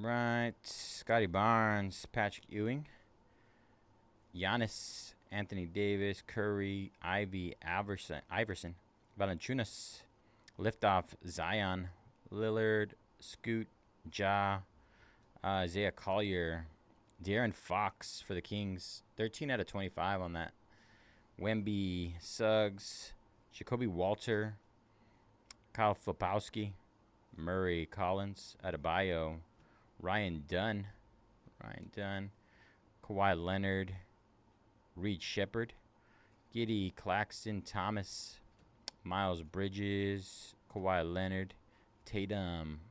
Right, Scotty Barnes, Patrick Ewing, Giannis, Anthony Davis, Curry, Ivy, Iverson, Valanciunas, Liftoff, Zion, Lillard, Scoot, Ja, Isaiah Collier, De'Aaron Fox for the Kings, 13 out of 25 on that. Wemby, Suggs, Jacoby Walter, Kyle Filipowski, Murray, Collins, Adebayo, Ryan Dunn, Kawhi Leonard, Reed Shepherd, Giddey, Claxton, Thomas, Miles Bridges, Kawhi Leonard, Tatum,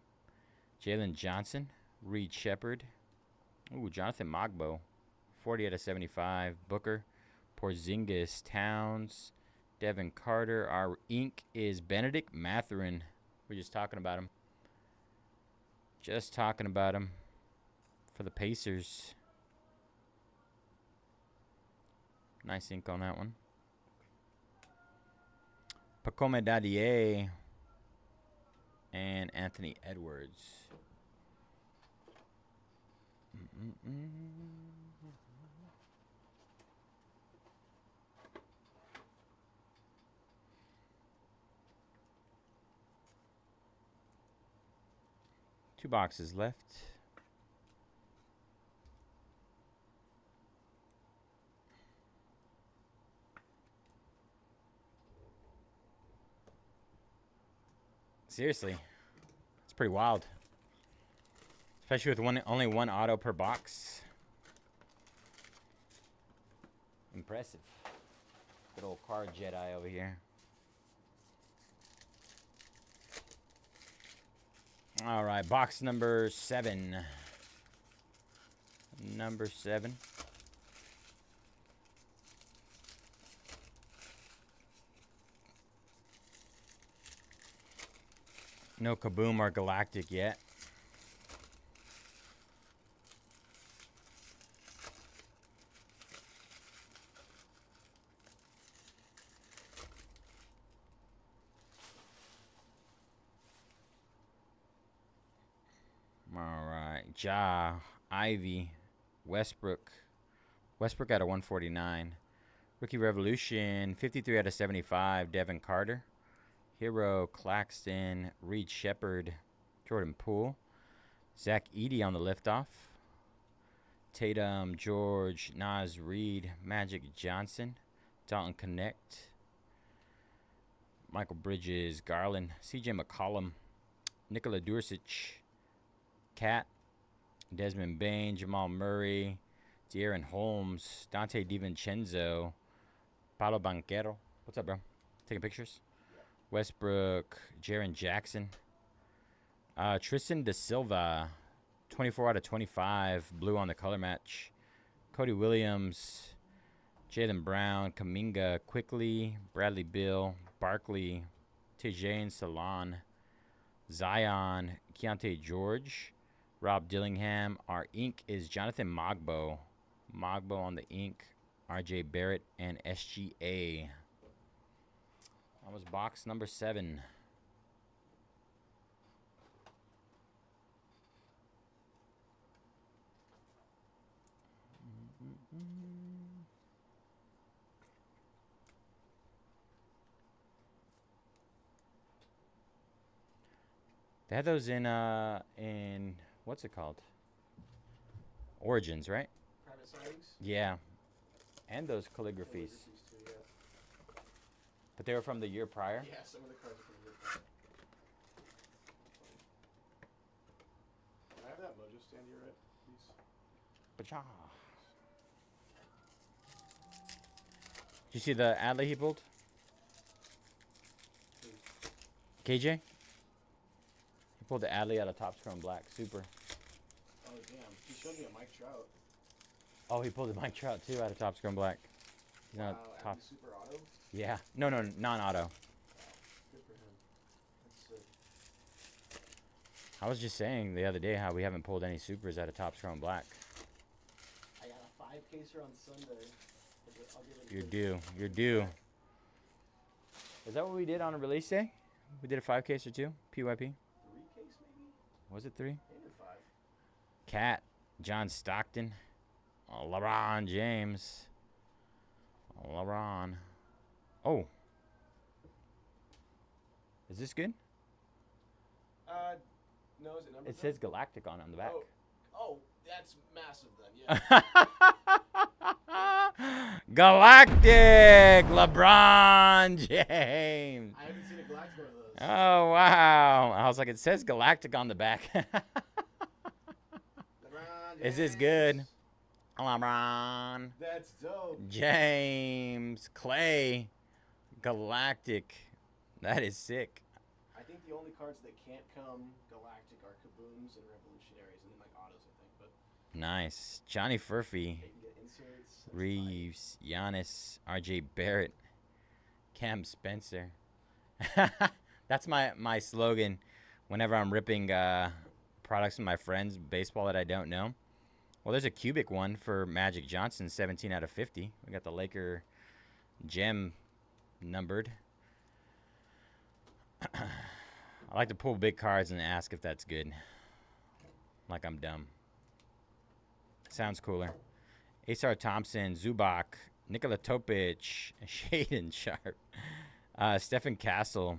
Jalen Johnson, Reed Shepherd, Jonathan Mogbo, 40 out of 75, Booker, Porzingis, Towns, Devin Carter. Our ink is Benedict Mathurin. We're just talking about him. For the Pacers. Nice ink on that one. Pacome Dadier and Anthony Edwards. Two boxes left. Seriously, it's pretty wild, especially with only one auto per box. Impressive. Good old card Jedi over here. All right, box number 7. Number 7. No Kaboom or Galactic yet. All right. Ja, Ivy, Westbrook. Westbrook out of 149. Rookie Revolution, 53 out of 75. Devin Carter. Hero, Claxton, Reed Shepard, Jordan Poole. Zach Edey on the liftoff. Tatum, George, Nas Reed, Magic Johnson, Dalton Connect, Michael Bridges, Garland, CJ McCollum, Nikola Dursic, Cat, Desmond Bain, Jamal Murray, De'Aaron Holmes, Dante DiVincenzo, Paulo Banquero. What's up, bro? Taking pictures? Westbrook, Jaren Jackson, Tristan Da Silva, 24 out of 25, blue on the color match. Cody Williams, Jaylen Brown, Kuminga, Quickly, Bradley Beal, Barkley, Tijain Salon, Zion, Keontae George, Rob Dillingham. Our ink is Jonathan Mogbo. Mogbo on the ink, RJ Barrett, and SGA. That was box number 7. They had those in what's it called? Origins, right? Private signings? Yeah. And those calligraphies. Too, yeah. But they were from the year prior? Yeah, some of the cards are from your prior. Can I have that Mojo stand you're at, please? Bacha. Did you see the Adley he pulled? KJ? He pulled the Adley out of Topps Chrome Black. Super. Oh, damn. He showed me a Mike Trout. Oh, he pulled the Mike Trout, too, out of Topps Chrome Black. He's not top. Adley Super Auto? Yeah. No, non-auto. Wow. Good for him. That's sick. I was just saying the other day how we haven't pulled any supers out of Topps Chrome Black. I got a 5-caser on Sunday. I'll give it You're due. You're due. Is that what we did on a release day? We did a 5-case or 2? PYP? 3-case maybe? Was it 3? Maybe 5. Cat, John Stockton, LeBron James, LeBron. Oh. Is this good? No, is it number? It says Galactic on the back. Oh, that's massive then, yeah. Galactic LeBron James. I haven't seen a Galactic one of those. Oh, wow. I was like, it says Galactic on the back. Is this good? LeBron That's dope. James Clay Galactic. That is sick. I think the only cards that can't come Galactic are Kabooms and Revolutionaries, and then like autos, I think. But Nice. Johnny Furphy, they can get inserts. That's Reeves, Giannis, RJ Barrett, Cam Spencer. That's my slogan whenever I'm ripping products from my friends, baseball that I don't know. Well, there's a cubic one for Magic Johnson, 17 out of 50. We got the Laker gem numbered. I like to pull big cards and ask if that's good. Like I'm dumb. Sounds cooler. Asar Thompson, Zubac, Nikola Topic, Shaden Sharp, Stephen Castle,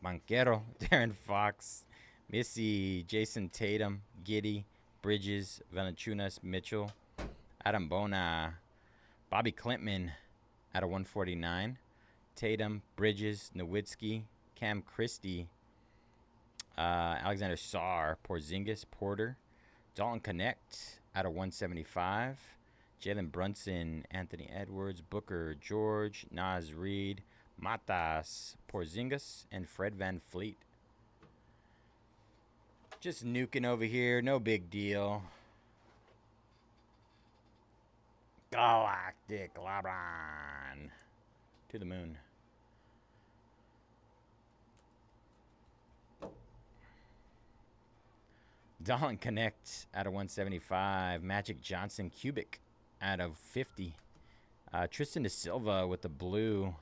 Banquero, Darren Fox, Missy, Jason Tatum, Giddey, Bridges, Valanciunas, Mitchell, Adam Bona, Bobby Klintman out of 149, Tatum, Bridges, Nowitzki, Cam Christie, Alexander Sarr, Porzingis, Porter, Dalton Connect out of 175, Jalen Brunson, Anthony Edwards, Booker, George, Nas Reed, Matas, Porzingis, and Fred VanVleet. Just nuking over here, no big deal. Galactic LeBron to the moon. Dalton Connect out of 175. Magic Johnson Cubic out of 50. Tristan Da Silva with the blue.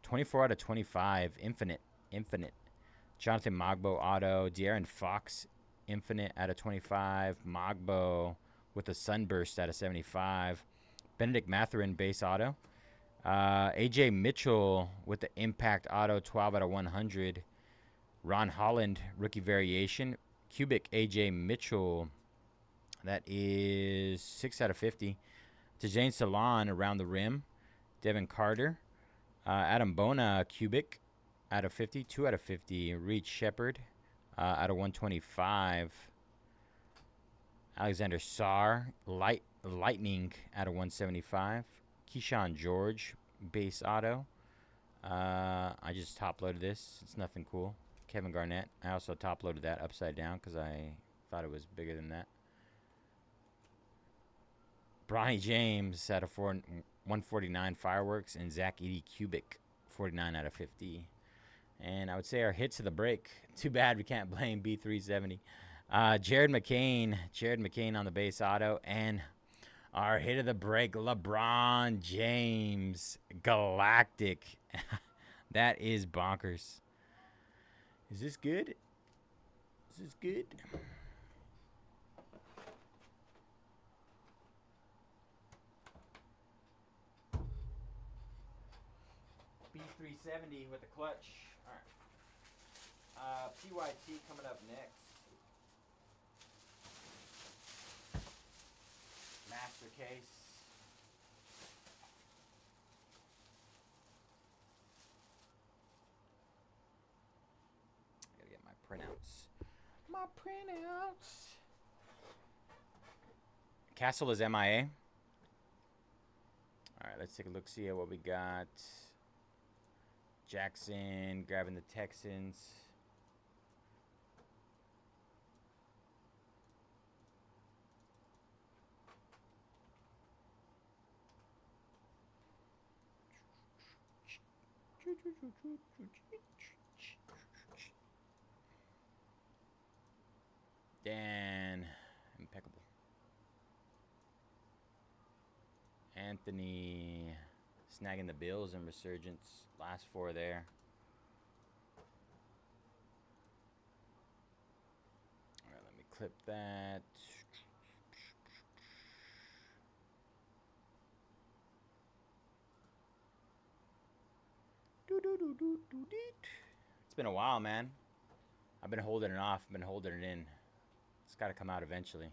24 out of 25. Infinite. Jonathan Mogbo auto. De'Aaron Fox Infinite out of 25. Mogbo with a Sunburst out of 75. Benedict Mathurin base auto. AJ Mitchell with the Impact auto 12 out of 100. Ron Holland rookie variation. Cubic AJ Mitchell. That is 6 out of 50. Tajane Salon around the rim. Devin Carter. Adam Bona Cubic out of 50. 2 out of 50. Reed Shepard out of 125. Alexander Sarr. Lightning out of 175. Keyshawn George base auto. I just top loaded this. It's nothing cool. Kevin Garnett. I also top loaded that upside down because I thought it was bigger than that. Bronny James out of 149 Fireworks, and Zach Edey Cubic 49 out of 50. And I would say our hits of the break. Too bad we can't blame B370. Jared McCain on the base auto, and our hit of the break, LeBron James Galactic. That is bonkers. Is this good? Is this good? B370 with the clutch. All right. PYT coming up next. Master case. Gotta get my printouts. My printouts. Castle is MIA. All right, let's take a look, see what we got. Jackson grabbing the Texans. Dan, impeccable. Anthony snagging the Bills and Resurgence. Last 4 there. All right, let me clip that. It's been a while, man. I've been holding it off, been holding it in. It's got to come out eventually.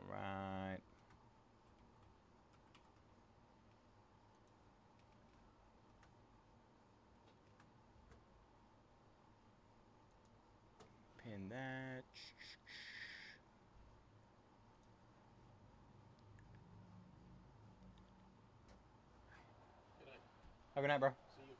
Right. Pin that. Good night. Have a good night, bro. See you.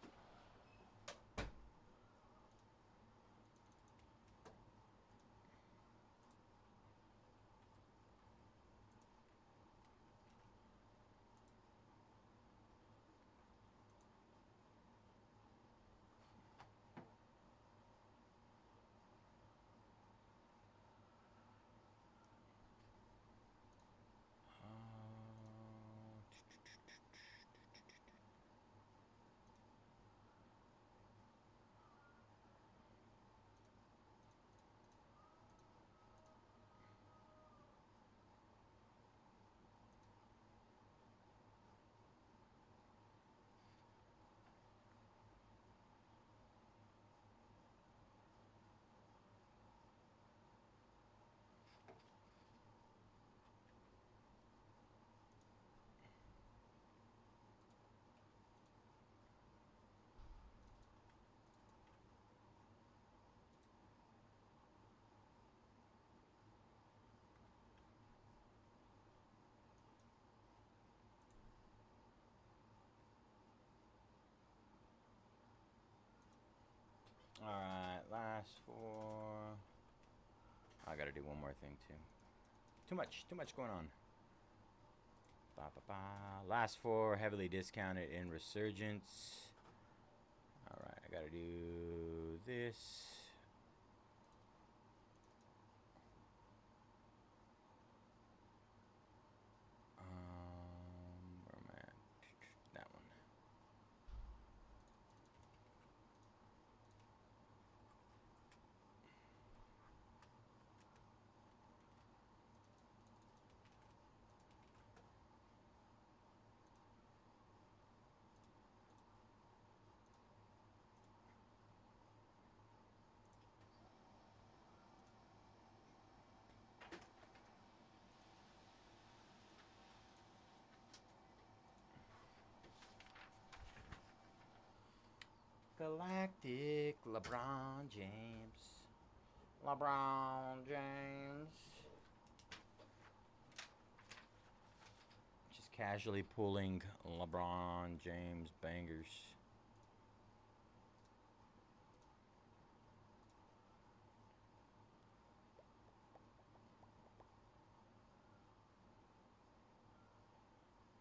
last four. I gotta do one more thing too. Too much going on. Ba, ba, ba. Last four heavily discounted in Resurgence. All right, I gotta do this. Where am I at? That one. Galactic LeBron James. LeBron James. Just casually pulling LeBron James bangers.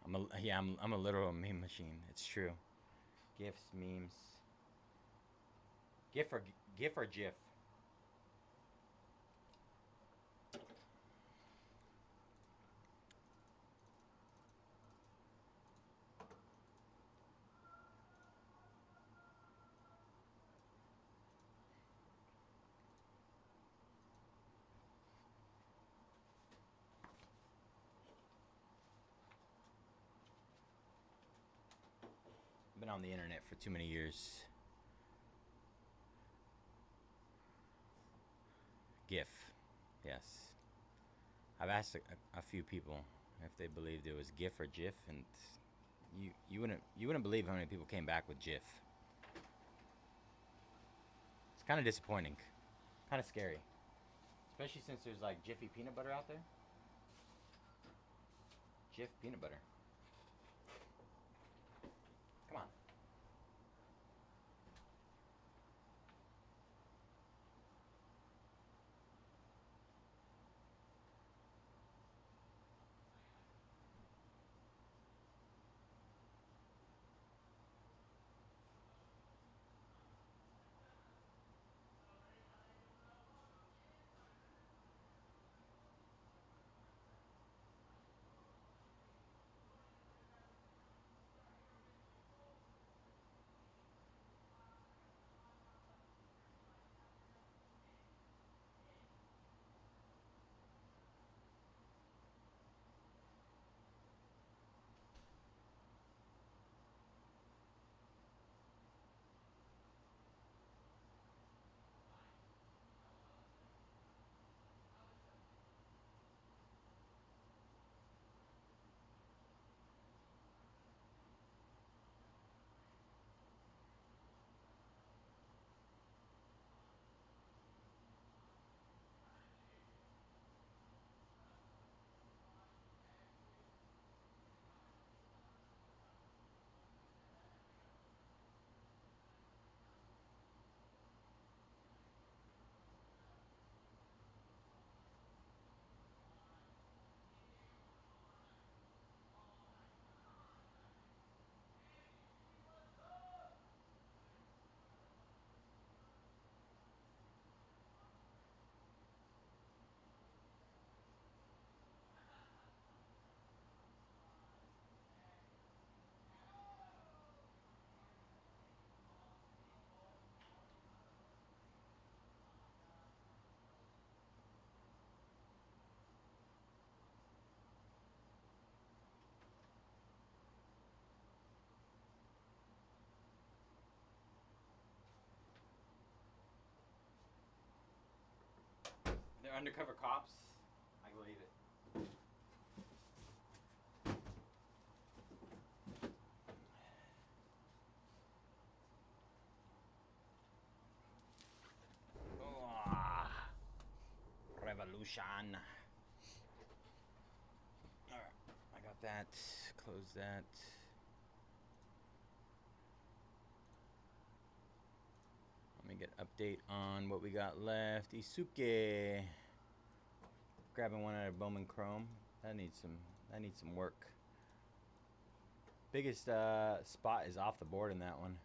I'm a literal meme machine. It's true. GIFs, memes. GIF or GIF. Been on the internet for too many years. GIF, yes. I've asked a few people if they believed it was GIF or GIF, and you wouldn't believe how many people came back with GIF. It's kind of disappointing, kind of scary, especially since there's like Jiffy peanut butter out there. Jif peanut butter. Come on. They're undercover cops. I believe it. Oh, revolution. All right, I got that. Close that. Let me Trying to get an update on what we got left. Isuke. Grabbing one out of Bowman Chrome. That needs some work. Biggest spot is off the board in that one.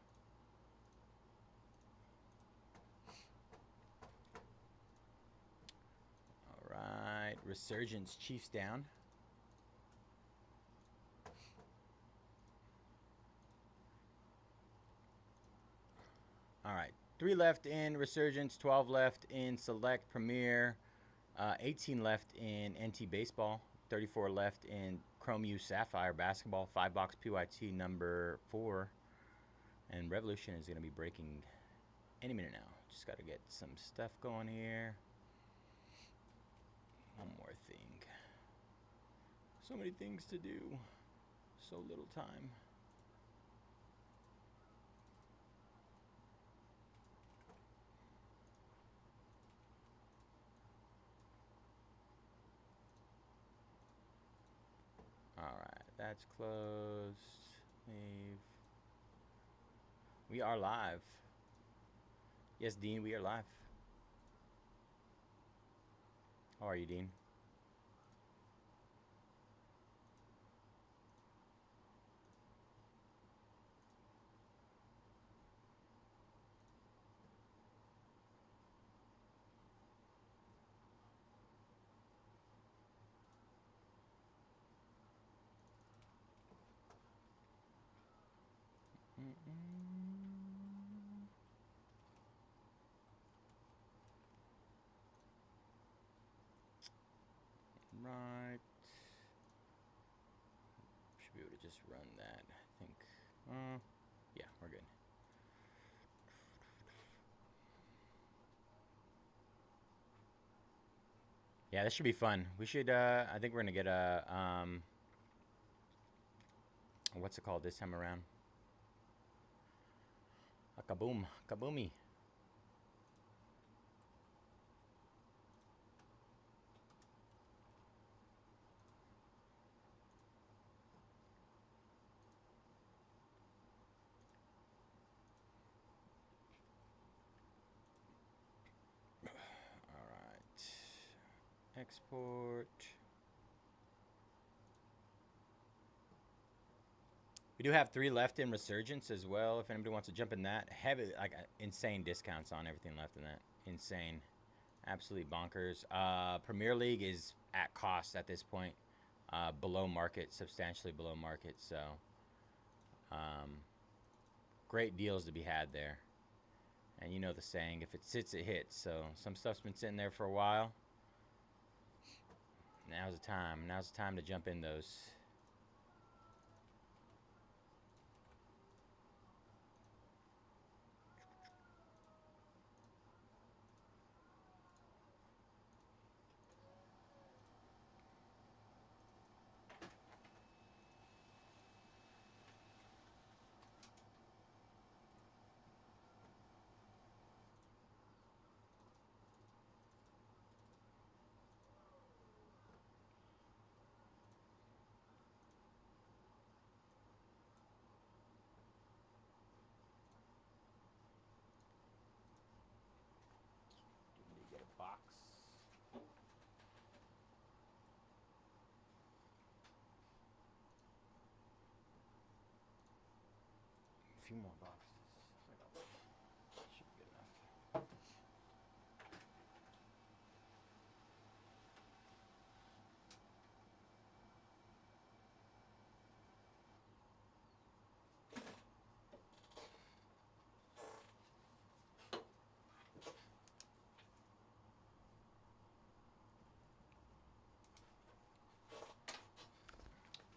All right, Resurgence Chiefs down. All right, 3 left in Resurgence, 12 left in Select Premier, 18 left in NT Baseball, 34 left in Chrome U Sapphire Basketball, 5-box PYT number 4. And Revolution is going to be breaking any minute now. Just got to get some stuff going here. One more thing. So many things to do. So little time. Alright, that's closed. Leave. We are live. Yes, Dean, we are live. How are you, Dean? Right. Should be able to just run that, I think. Yeah, we're good. Yeah, this should be fun. We should, I think we're gonna get a, what's it called this time around? A kaboom, kaboomy. All right. Export. We do have 3 left in Resurgence as well. If anybody wants to jump in that, heavy, like insane discounts on everything left in that. Insane, absolutely bonkers. Premier League is at cost at this point, below market, substantially below market. So, great deals to be had there. And you know the saying, if it sits, it hits. So some stuff's been sitting there for a while. Now's the time. Now's the time to jump in those. Get a box. A few more boxes. Should be good enough.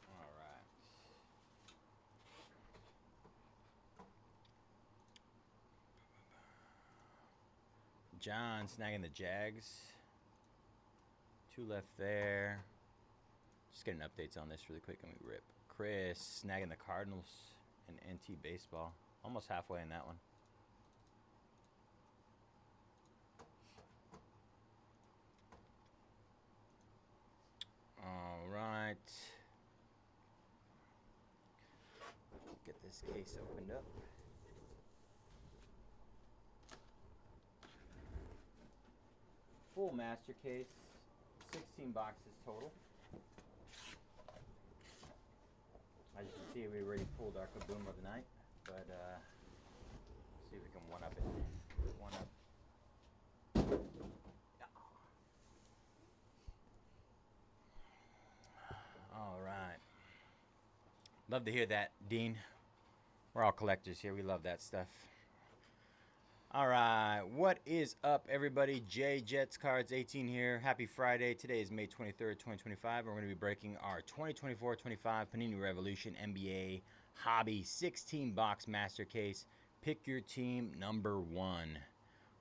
All right. John snagging the Jags. 2 left there. Just getting updates on this really quick and we rip. Chris snagging the Cardinals and NT Baseball. Almost halfway in that one. All right. Get this case opened up. full master case. 16 boxes total. As you can see, we already pulled our kaboom of the night, but see if we can one up it. One up. All right. Love to hear that, Dean. We're all collectors here. We love that stuff. All right. What is up, everybody? J Jets Cards 18 here. Happy Friday. Today is May 23rd, 2025. We're going to be breaking our 2024-25 Panini Revolution NBA Hobby 16-box master case. Pick your team number 1.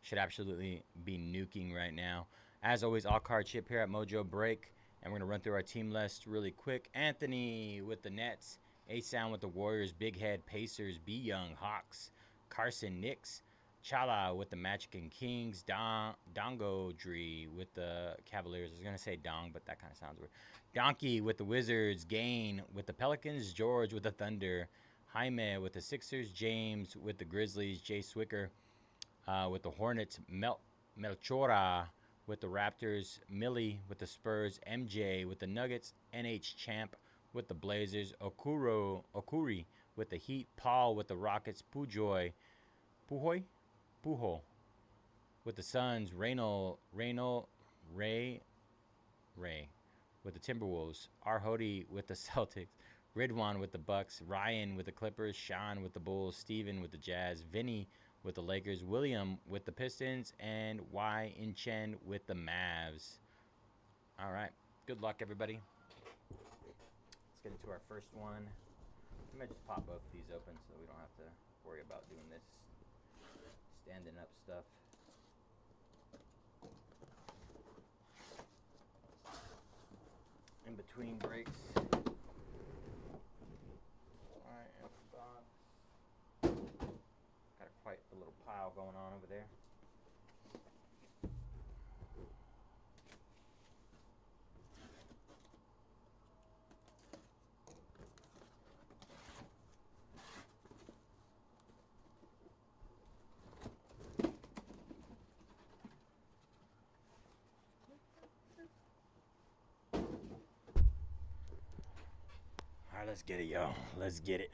Should absolutely be nuking right now. As always, all card chip here at Mojobreak. And we're going to run through our team list really quick. Anthony with the Nets. A-Sound with the Warriors. Big Head Pacers. B Young Hawks. Carson Knicks. Chala with the Magic and Kings. Dongodri with the Cavaliers. I was going to say Dong, but that kind of sounds weird. Donkey with the Wizards. Gain with the Pelicans. George with the Thunder. Jaime with the Sixers. James with the Grizzlies. Jay Swicker with the Hornets. Melchora with the Raptors. Millie with the Spurs. MJ with the Nuggets. NH Champ with the Blazers. Okuri with the Heat. Paul with the Rockets. Pujoy Pujo with the Suns. Ray with the Timberwolves. Arhodi with the Celtics. Ridwan with the Bucks. Ryan with the Clippers. Sean with the Bulls. Steven with the Jazz. Vinny with the Lakers. William with the Pistons. And Y in Chen with the Mavs. All right. Good luck, everybody. Let's get into our first one. I might just pop both of these open so we don't have to worry about doing this standing up stuff. In between breaks. Alright, box. Got quite a little pile going on over there. Alright, let's get it, y'all. Let's get it.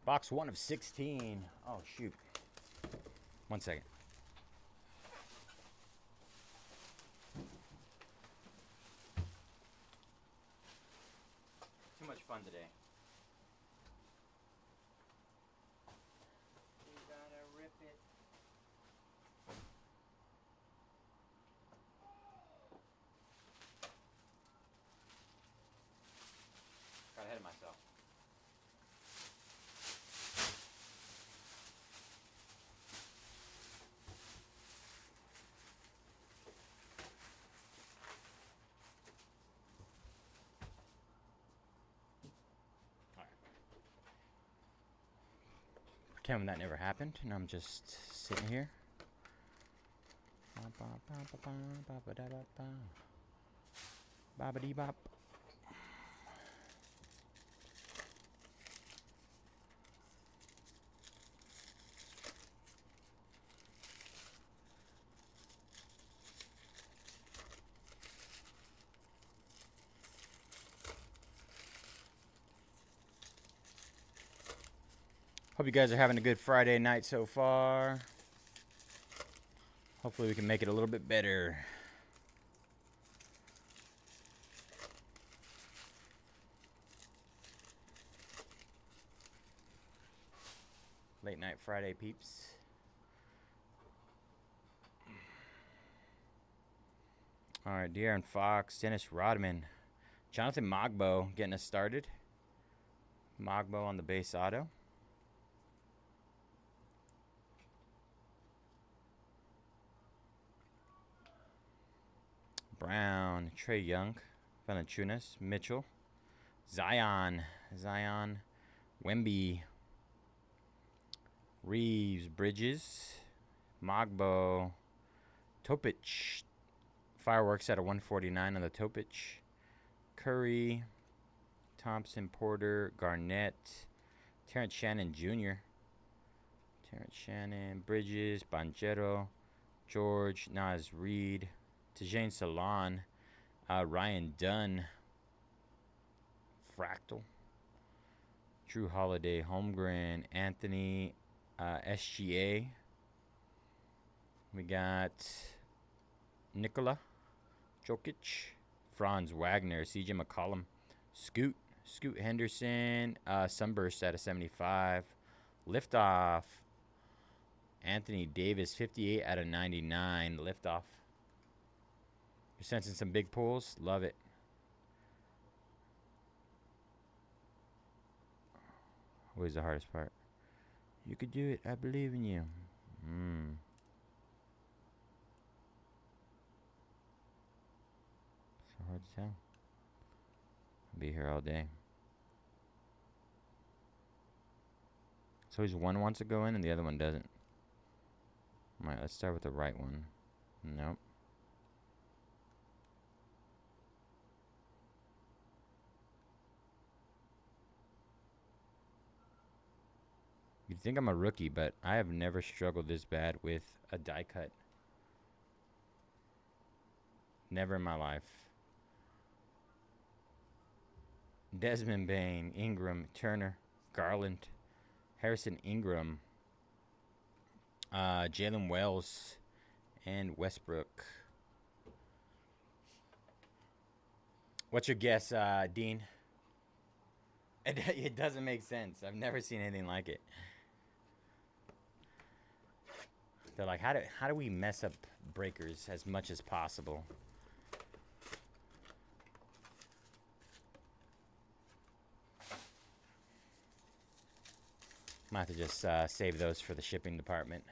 Box 1 of 16. Oh, shoot. 1 second. Too much fun today. You gotta rip it. Got ahead of myself. All right. Pretend that never happened, and I'm just sitting here. Bobbity bop. Hope you guys are having a good Friday night so far. Hopefully we can make it a little bit better. Late night Friday peeps. All right, De'Aaron Fox, Dennis Rodman, Jonathan Mogbo getting us started. Mogbo on the base auto. Brown, Trey Young, Valanciunas, Mitchell, Zion, Wemby, Reeves, Bridges, Mogbo, Topic, Fireworks at a 149 on the Topic, Curry, Thompson, Porter, Garnett, Terrence Shannon Jr., Terrence Shannon, Bridges, Banchero, George, Nas Reed, Tajane Salon, Ryan Dunn, Fractal, Drew Holiday, Holmgren, Anthony, SGA. We got Nikola Jokic, Franz Wagner, CJ McCollum, Scoot Henderson, Sunburst out of 75, Liftoff, Anthony Davis, 58 out of 99, Liftoff. You're sensing some big pulls? Love it. Always the hardest part. You could do it. I believe in you. So hard to tell. I'll be here all day. So he's one wants to go in and the other one doesn't. Alright, let's start with the right one. Nope. You'd think I'm a rookie, but I have never struggled this bad with a die cut. Never in my life. Desmond Bain, Ingram, Turner, Garland, Harrison Ingram, Jalen Wells, and Westbrook. What's your guess, Dean? It doesn't make sense. I've never seen anything like it. They're like, how do we mess up breakers as much as possible? Might have to just save those for the shipping department.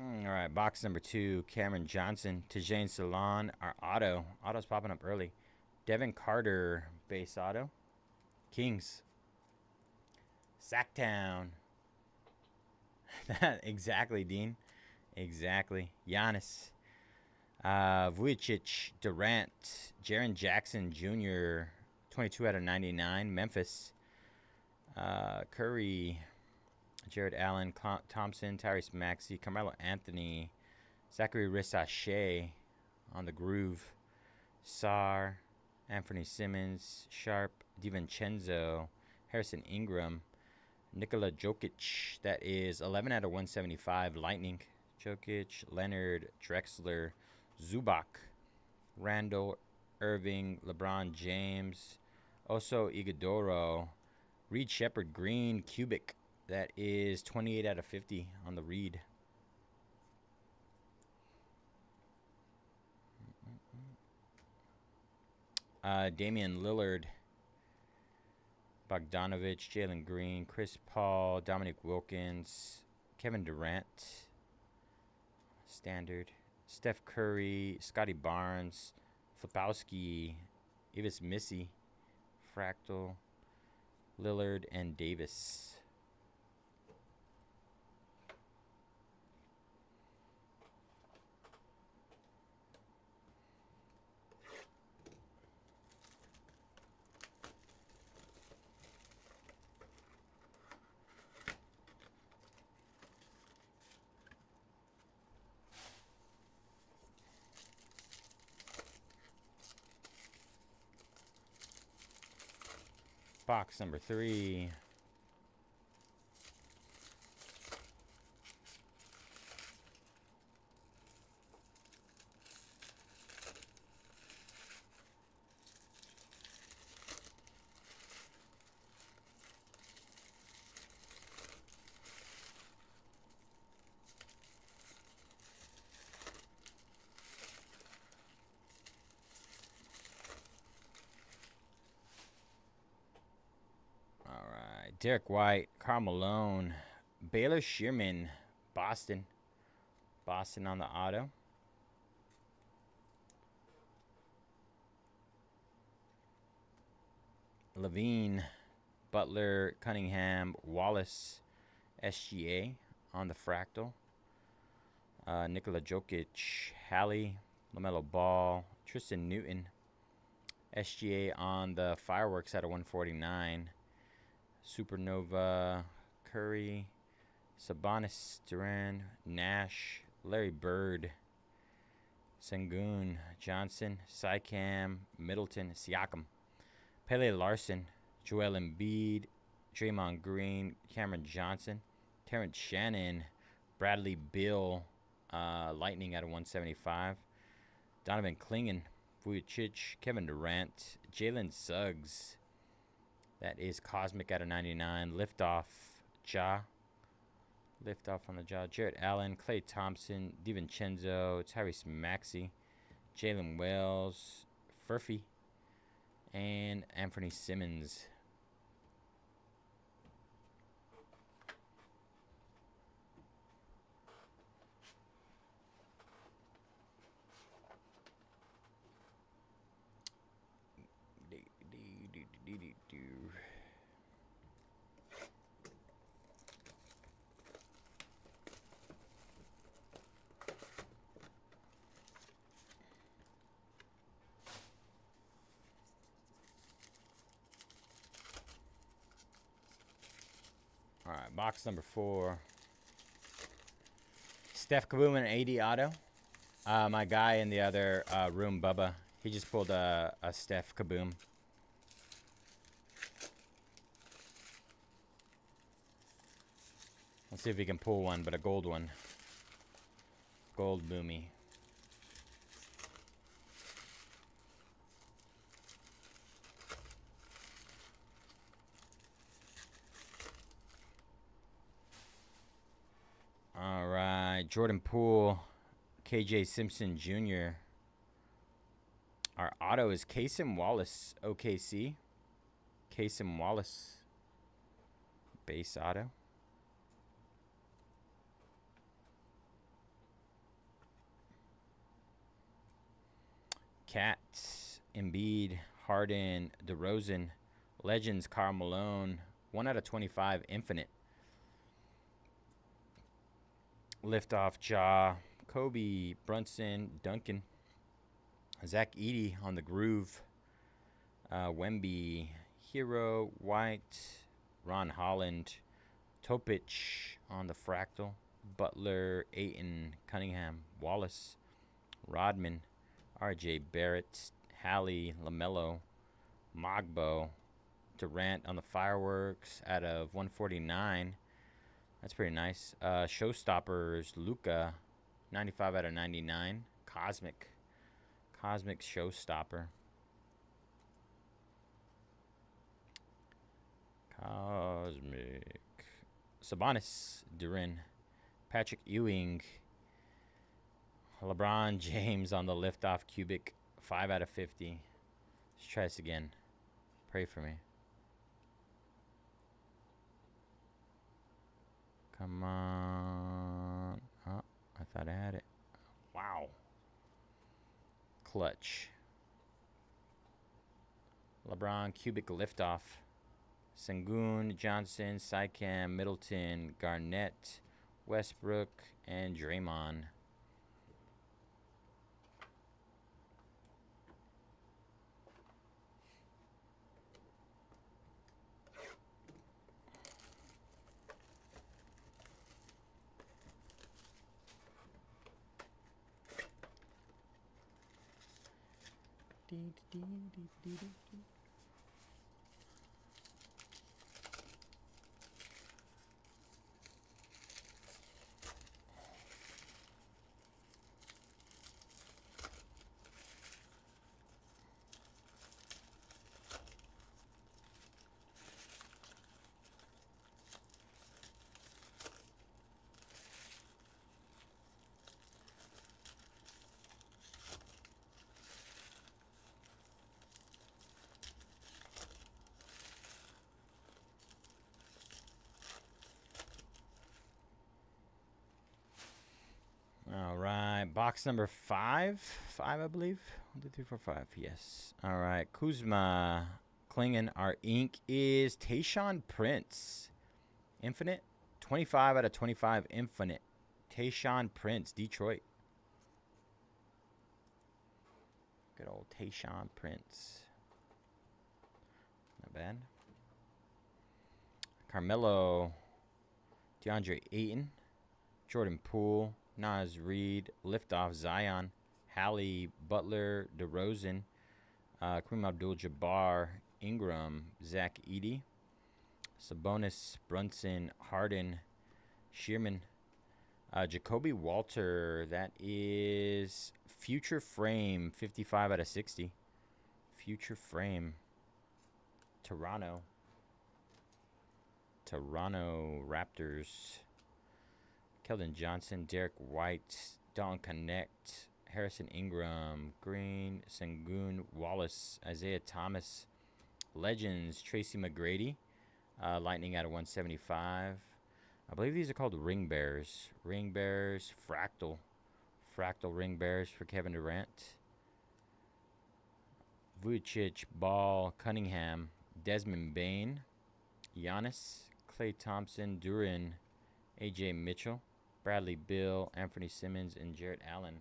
All right, box number 2, Cameron Johnson, Tajane Salon, our auto. Auto's popping up early. Devin Carter, base auto. Kings. Sacktown. Exactly, Dean. Exactly. Giannis. Vujicic, Durant, Jaren Jackson Jr., 22 out of 99. Memphis. Curry. Jared Allen, Thompson, Tyrese Maxey, Carmelo Anthony, Zachary Rissache on the groove, Sar, Anthony Simmons, Sharp, DiVincenzo, Harrison Ingram, Nikola Jokic, that is 11 out of 175, Lightning, Jokic, Leonard, Drexler, Zubac, Randall, Irving, LeBron James, Oso Ighodaro, Reed Shepherd, Green, Cubic. That is 28 out of 50 on the Reed. Damian Lillard, Bogdanovich, Jalen Green, Chris Paul, Dominic Wilkins, Kevin Durant, standard, Steph Curry, Scotty Barnes, Flipowski, Ivis Missy, Fractal, Lillard, and Davis. Box number 3. Derek White, Karl Malone, Baylor Shearman, Boston, Boston on the auto. Levine, Butler, Cunningham, Wallace, SGA on the fractal. Nikola Jokic, Hallie, LaMelo Ball, Tristan Newton, SGA on the fireworks at a 149. Supernova, Curry, Sabonis, Duran, Nash, Larry Bird, Sengun, Johnson, Sycam, Middleton, Siakam, Pele Larson, Joel Embiid, Draymond Green, Cameron Johnson, Terrence Shannon, Bradley Beal, Lightning at a 175, Donovan Klingen, Vujicic, Kevin Durant, Jalen Suggs. That is Cosmic at a 99. Liftoff, Ja. Liftoff on the Ja. Jarrett Allen, Klay Thompson, DiVincenzo, Tyrese Maxey, Jalen Wells, Furphy, and Anthony Simmons. All right, box number 4. Steph Kaboom and 80 auto. My guy in the other room, Bubba, he just pulled a Steph Kaboom. Let's see if he can pull one, but a gold one. Gold Boomy. All right, Jordan Poole, KJ Simpson Jr. Our auto is Cason Wallace, OKC. Cason Wallace, base auto. Cat, Embiid, Harden, DeRozan, Legends, Karl Malone, 1 out of 25, Infinite. Liftoff, Ja, Kobe, Brunson, Duncan, Zach Edey on the groove, Wemby, Hero, White, Ron Holland, Topic on the fractal, Butler, Ayton, Cunningham, Wallace, Rodman, RJ Barrett, Hallie, LaMelo, Mogbo, Durant on the fireworks out of 149. That's pretty nice. Showstoppers, Luka, 95 out of 99. Cosmic Showstopper. Cosmic. Sabonis, Duran, Patrick Ewing, LeBron James on the liftoff cubic, 5 out of 50. Let's try this again. Pray for me. Come on. Oh, I thought I had it. Wow. Clutch. LeBron cubic liftoff. Sengun, Johnson, Sycam, Middleton, Garnett, Westbrook, and Draymond. Box number 5. 5, I believe. 1, 2, 3, 4, 5. Yes. All right. Kuzma Klingen. Our ink is Tayshaun Prince. Infinite. 25 out of 25 infinite. Tayshaun Prince, Detroit. Good old Tayshaun Prince. Not bad. Carmelo. DeAndre Ayton. Jordan Poole. Naz Reid. Liftoff Zion. Hallie Butler. DeRozan. Kareem Abdul-Jabbar. Ingram. Zach Edey. Sabonis. Brunson. Harden. Shearman. Jacoby Walter. That is Future Frame. 55 out of 60. Future Frame. Toronto. Toronto Raptors. Keldon Johnson. Derek White. Don Connect. Harrison Ingram. Green. Sengun. Wallace. Isaiah Thomas. Legends. Tracy McGrady. Lightning out of 175. I believe these are called Ring Bears. Ring Bears. Fractal. Fractal Ring Bears for Kevin Durant. Vujicic. Ball. Cunningham. Desmond Bain. Giannis. Klay Thompson. Duran. AJ Mitchell. Bradley Beal. Anthony Simmons. And Jarrett Allen.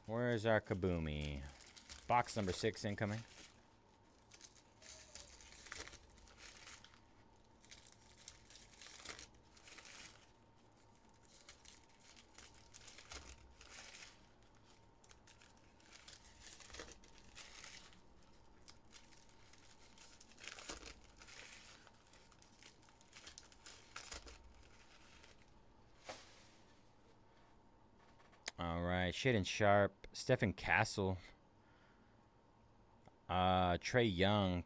Where's our Kaboomy? Box number 6 incoming. All right, Shaden Sharp, Stephen Castle, Trey Young,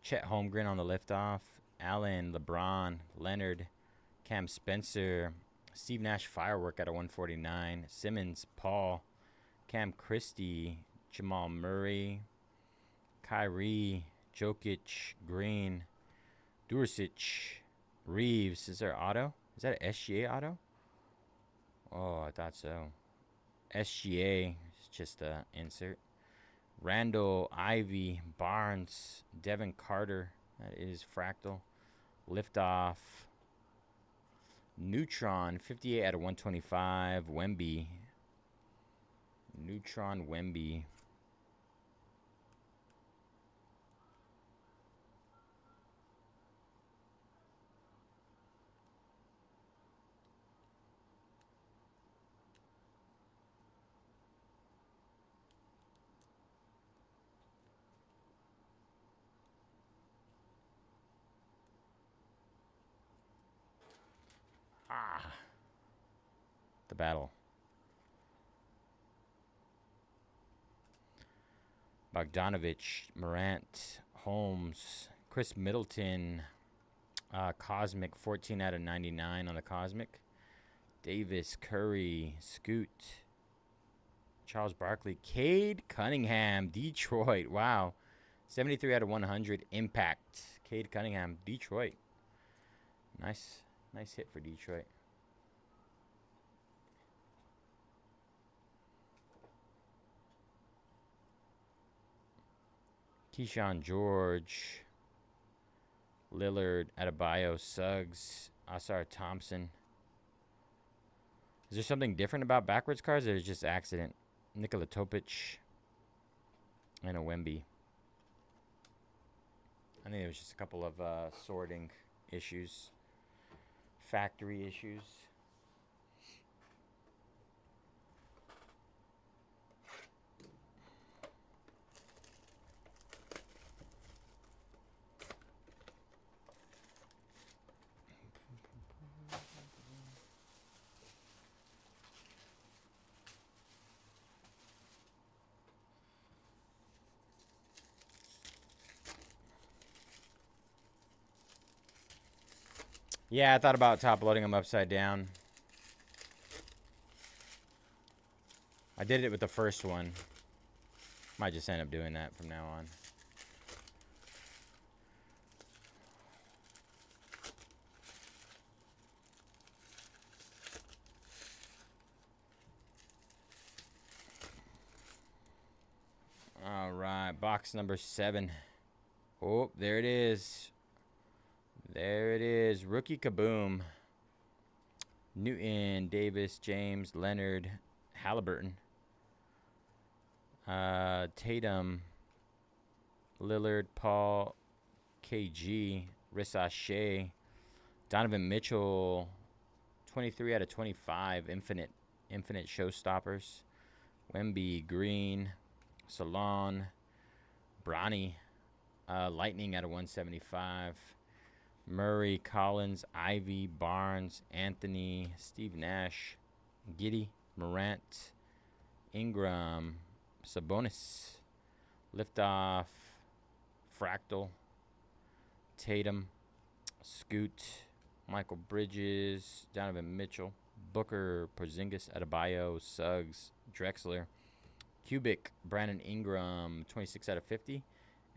Chet Holmgren on the liftoff, Allen, LeBron, Leonard, Cam Spencer, Steve Nash Firework at a 149, Simmons, Paul, Cam Christie, Jamal Murray, Kyrie, Jokic, Green, Dursic, Reeves. Is there auto? Is that an SGA auto? Oh, I thought so. SGA is just a insert. Randall, Ivy, Barnes, Devin Carter. That is Fractal. Liftoff. Neutron, 58 out of 125. Wemby. Neutron Wemby. The battle. Bogdanovich, Morant, Holmes, Chris Middleton, Cosmic, 14 out of 99 on the Cosmic. Davis, Curry, Scoot, Charles Barkley, Cade Cunningham, Detroit. Wow. 73 out of 100. Impact. Cade Cunningham, Detroit. Nice hit for Detroit. Keyshawn George, Lillard, Adebayo, Suggs, Asar Thompson. Is there something different about backwards cards, or is it just accident? Nikola Topic and a Wemby. I think it was just a couple of sorting issues, factory issues. Yeah, I thought about top loading them upside down. I did it with the first one. Might just end up doing that from now on. All right, box number 7. Oh, there it is. There it is. Rookie Kaboom. Newton, Davis, James, Leonard, Halliburton. Tatum, Lillard, Paul, KG, Risache, Donovan Mitchell, 23 out of 25, infinite showstoppers. Wemby, Green, Salon, Bronny, Lightning out of 175. Murray, Collins, Ivy, Barnes, Anthony, Steve Nash, Giddey, Morant, Ingram, Sabonis, Liftoff, Fractal, Tatum, Scoot, Michael Bridges, Donovan Mitchell, Booker, Porzingis, Adebayo, Suggs, Drexler, Cubic, Brandon Ingram, 26 out of 50,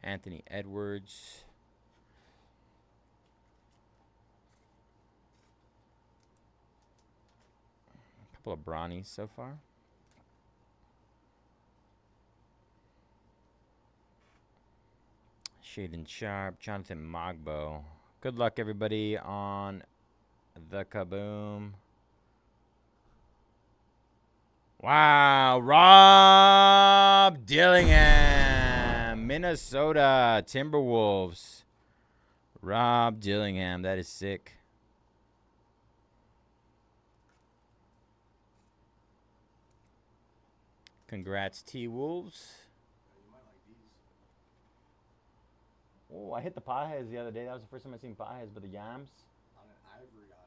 Anthony Edwards, a couple of Bronnies so far. Shaden Sharp, Jonathan Mogbo. Good luck, everybody, on the Kaboom. Wow, Rob Dillingham, Minnesota Timberwolves. Rob Dillingham, that is sick. Congrats, T-Wolves. Oh, I hit the Pajes the other day. That was the first time I seen Pajes, but the Yams. On an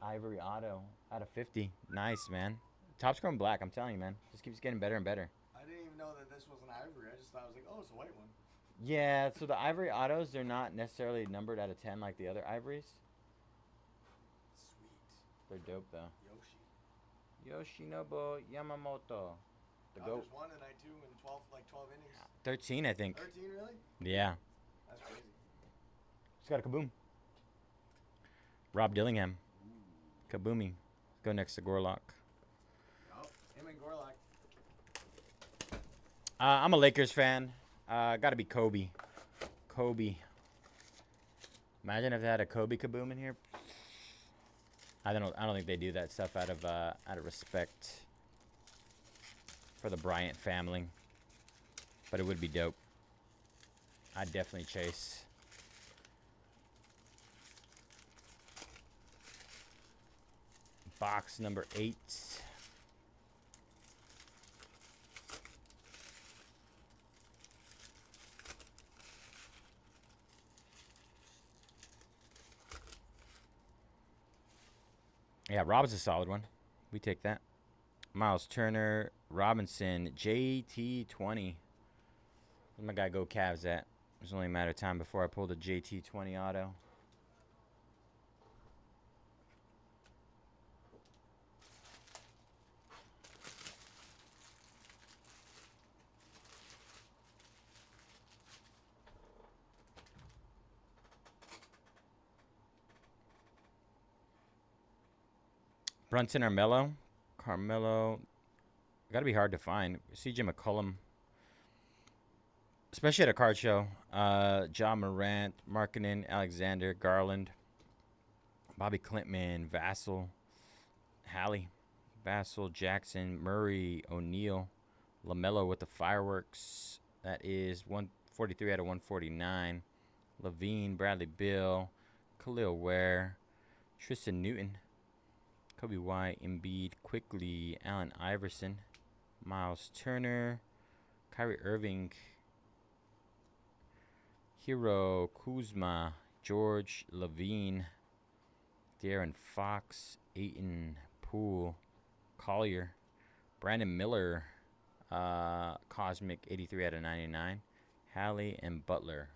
Ivory auto out of 50. Nice, man. Top's going black, I'm telling you, man. Just keeps getting better and better. I didn't even know that this was an ivory. I just thought it was like, oh, it's a white one. Yeah, so the Ivory autos, they're not necessarily numbered out of 10 like the other Ivories. Sweet. They're dope, though. Yoshi. Yoshinobu Yamamoto. The GOAT. There's 1 and I 2 in 12 innings. 13, I think. 13, really? Yeah. That's crazy. Just got a Kaboom. Rob Dillingham. Kaboomy. Go next to Gorlock. Yup. Him and Gorlock. I'm a Lakers fan. Got to be Kobe. Kobe. Imagine if they had a Kobe Kaboom in here. I don't think they do that stuff out of respect for the Bryant family. But it would be dope. I'd definitely chase. Box number 8. Yeah, Rob's a solid one. We take that. Miles Turner, Robinson, JT20. Where's my guy Go Cavs at? It was only a matter of time before I pulled a JT20 auto. Brunson or Mello? Carmelo. Got to be hard to find. CJ McCollum. Especially at a card show. John Morant, Markkanen, Alexander, Garland, Bobby Clintman, Vassell, Hallie, Vassell, Jackson, Murray, O'Neal, LaMelo with the fireworks. That is 143 out of 149. Levine, Bradley Beal, Khalil Ware, Tristan Newton, Kobe White, Embiid, Quickly, Allen Iverson, Miles Turner, Kyrie Irving, Hero, Kuzma, George Levine, De'Aaron Fox, Ayton, Poole, Collier, Brandon Miller, Cosmic, 83 out of 99, Hallie, and Butler.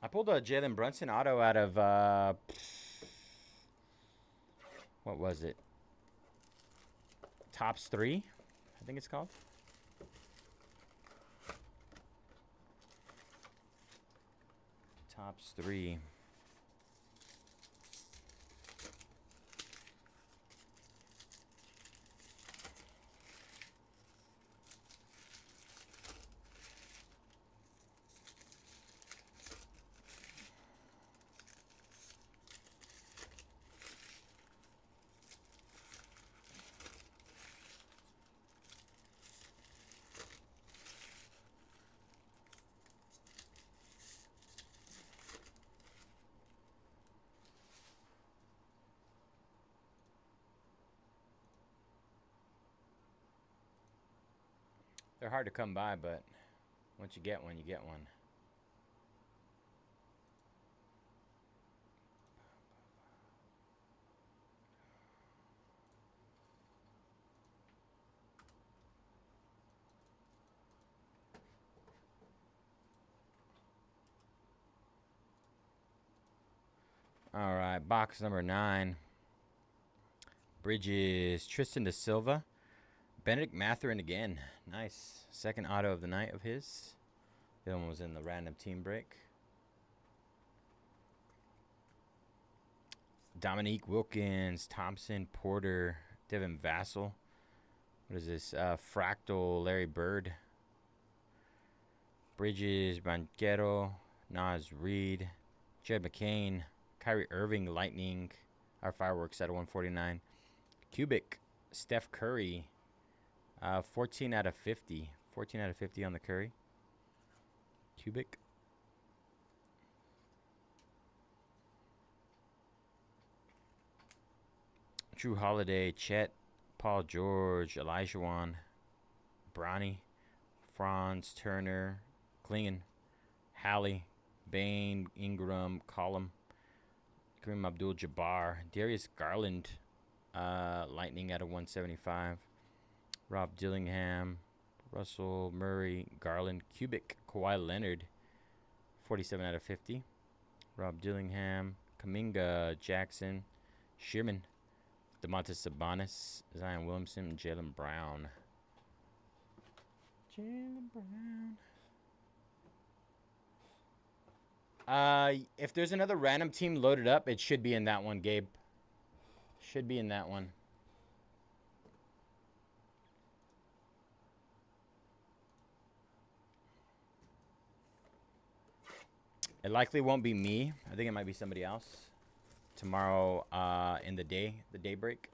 I pulled a Jalen Brunson auto out of, what was it? Tops 3, I think it's called. Tops 3. They're hard to come by, but once you get one, you get one. All right, box number 9. Bridges, Tristan Da Silva. Benedict Mathurin again. Nice. Second auto of the night of his. The other one was in the random team break. Dominique Wilkins, Thompson, Porter, Devin Vassell. What is this? Fractal, Larry Bird. Bridges, Banquero, Nas Reed, Jed McCain, Kyrie Irving, Lightning. Our fireworks at 149. Cubic, Steph Curry. 14 out of 50. 14 out of 50 on the Curry. Cubic. Drew Holiday, Chet, Paul George, Elijah Bronny, Franz, Turner, Klingon, Hallie, Bain, Ingram, Collum, Kareem Abdul-Jabbar, Darius Garland, Lightning out of 175. Rob Dillingham, Russell, Murray, Garland, Cubic, Kawhi Leonard, 47 out of 50. Rob Dillingham, Kuminga, Jackson, Shearman, DeMontis Sabonis, Zion Williamson, Jaylen Brown. Jaylen Brown. If there's another random team loaded up, it should be in that one, Gabe. Should be in that one. It likely won't be me. I think it might be somebody else. Tomorrow in the daybreak.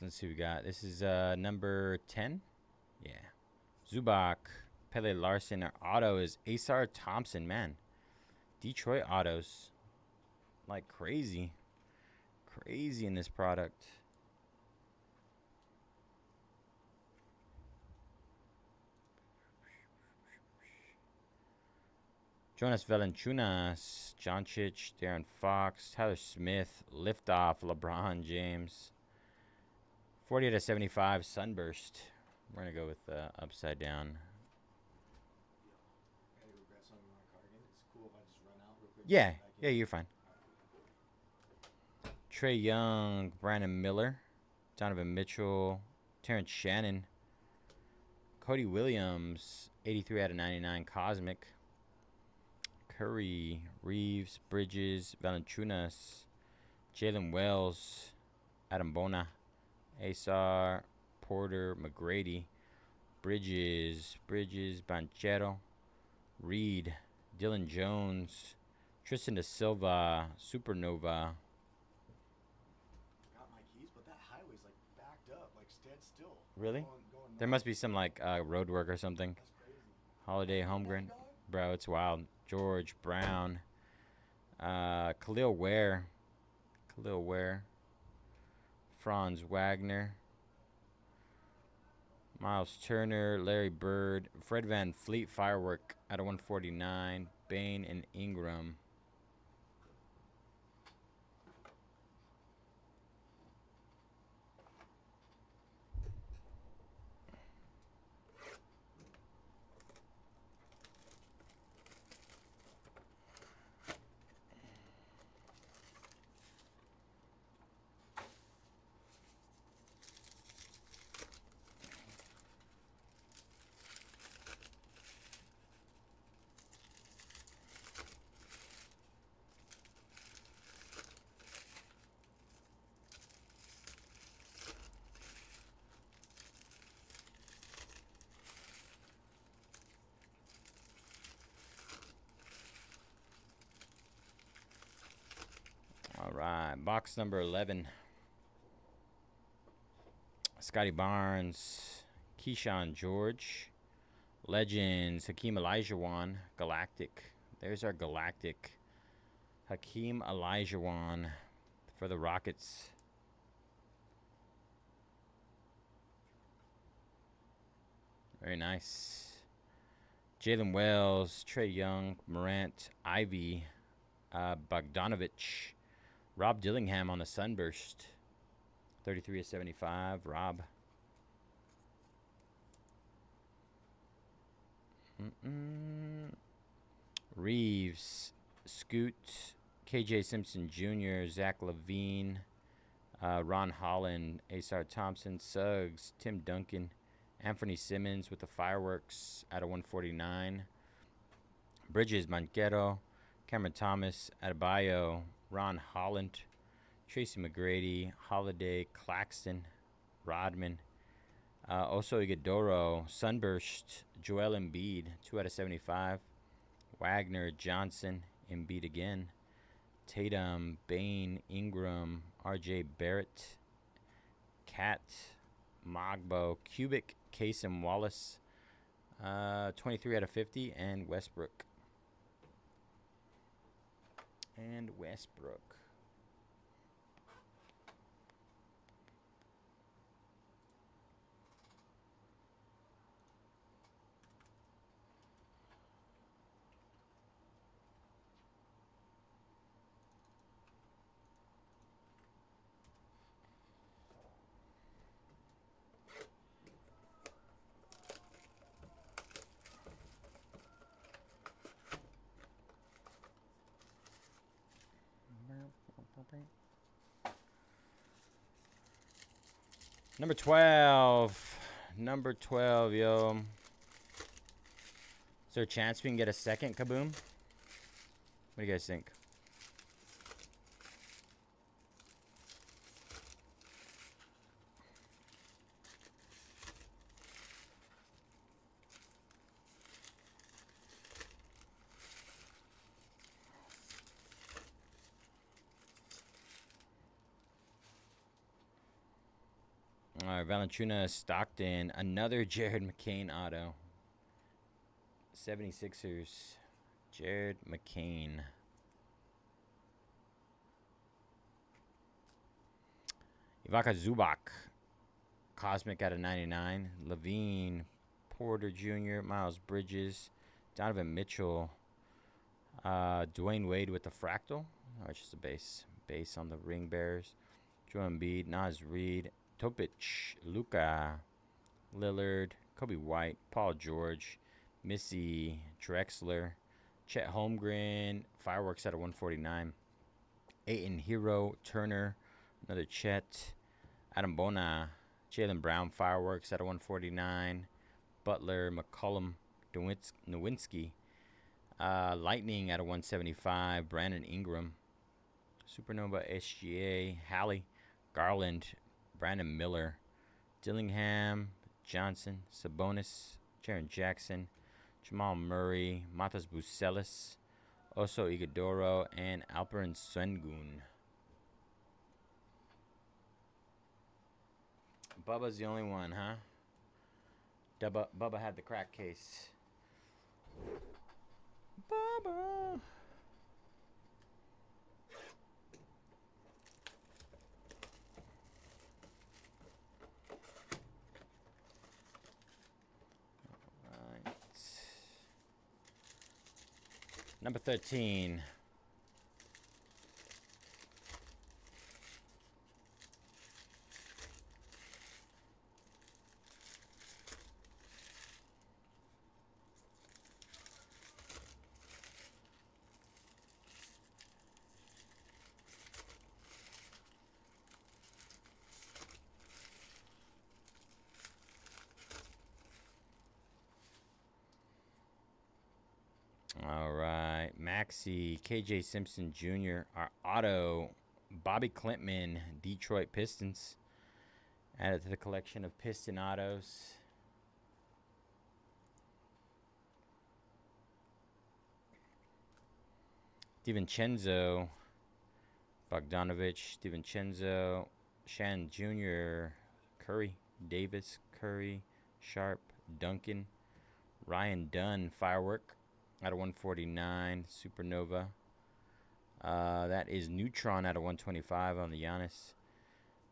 Let's see what we got. This is number 10. Yeah. Zubac, Pele Larson. Our auto is Asar Thompson, man. Detroit autos. Like crazy. Crazy in this product. Jonas Valanciunas, Doncic, Darren Fox, Tyler Smith, Liftoff, LeBron James. 40 out of 75, Sunburst. We're going to go with upside down. Yeah, you're fine. Trae Young, Brandon Miller, Donovan Mitchell, Terrence Shannon, Cody Williams, 83 out of 99, Cosmic. Curry, Reeves, Bridges, Valanciunas, Jalen Wells, Adam Bona, Asar, Porter, McGrady, Bridges, Banchero, Reed, Dylan Jones, Tristan Da Silva, Supernova. Got my keys, but that highway's like backed up, like Really? Going There must be some like road work or something. That's crazy. Holiday Holmgren. Bro, it's wild. George Brown. Khalil Ware. Khalil Ware. Franz Wagner. Miles Turner. Larry Bird. Fred Van Fleet Firework out of 149. Bain and Ingram. All right, box number 11. Scotty Barnes, Keyshawn George, Legends, Hakeem Olajuwon, Galactic. There's our Galactic. Hakeem Olajuwon for the Rockets. Very nice. Jalen Wells, Trey Young, Morant, Ivy, Bogdanovich, Rob Dillingham on the Sunburst. 33 of 75, Rob. Reeves, Scoot, KJ Simpson Jr., Zach Levine, Ron Holland, Asar Thompson, Suggs, Tim Duncan, Anthony Simmons with the fireworks out of 149. Bridges, Banquero, Cameron Thomas, Adebayo, Ron Holland, Tracy McGrady, Holiday, Claxton, Rodman, Oso Iguodaro, Sunburst, Joel Embiid, 2 out of 75. Wagner, Johnson, Embiid again. Tatum, Bain, Ingram, RJ Barrett, Cat, Mogbo, Cubic, Kasem Wallace, 23 out of 50, and Westbrook. Number 12. Number 12, yo. Is there a chance we can get a second Kaboom? What do you guys think? All right, Valanciunas, Stockton, another Jared McCain auto. 76ers, Jared McCain. Ivaka Zubac, Cosmic out of 99. Levine, Porter Jr., Miles Bridges, Donovan Mitchell, Dwayne Wade with the fractal. Oh, it's just a base on the ring bearers. Joel Embiid, Naz Reid, Topic, Luka, Lillard, Kobe White, Paul George, Missy, Drexler, Chet Holmgren, fireworks out of 149. Ayton Hero, Turner, another Chet, Adam Bona, Jaylen Brown, fireworks out of 149. Butler, McCollum, Nowinski, Lightning out of 175. Brandon Ingram, Supernova, SGA, Hallie, Garland, Brandon Miller, Dillingham, Johnson, Sabonis, Jaren Jackson, Jamal Murray, Matas Bucelis, Oso Iguodaro, and Alperen Sengun. Bubba's the only one, huh? Bubba had the crack case. Bubba. Right. Number 13. All right, Maxey, KJ Simpson Jr., our auto, Bobby Clintman, Detroit Pistons, added to the collection of Piston autos. DiVincenzo, Bogdanovich, DiVincenzo, Shan Jr., Curry, Davis, Curry, Sharp, Duncan, Ryan Dunn, Firework, out of 149, Supernova. That is Neutron out of 125 on the Giannis.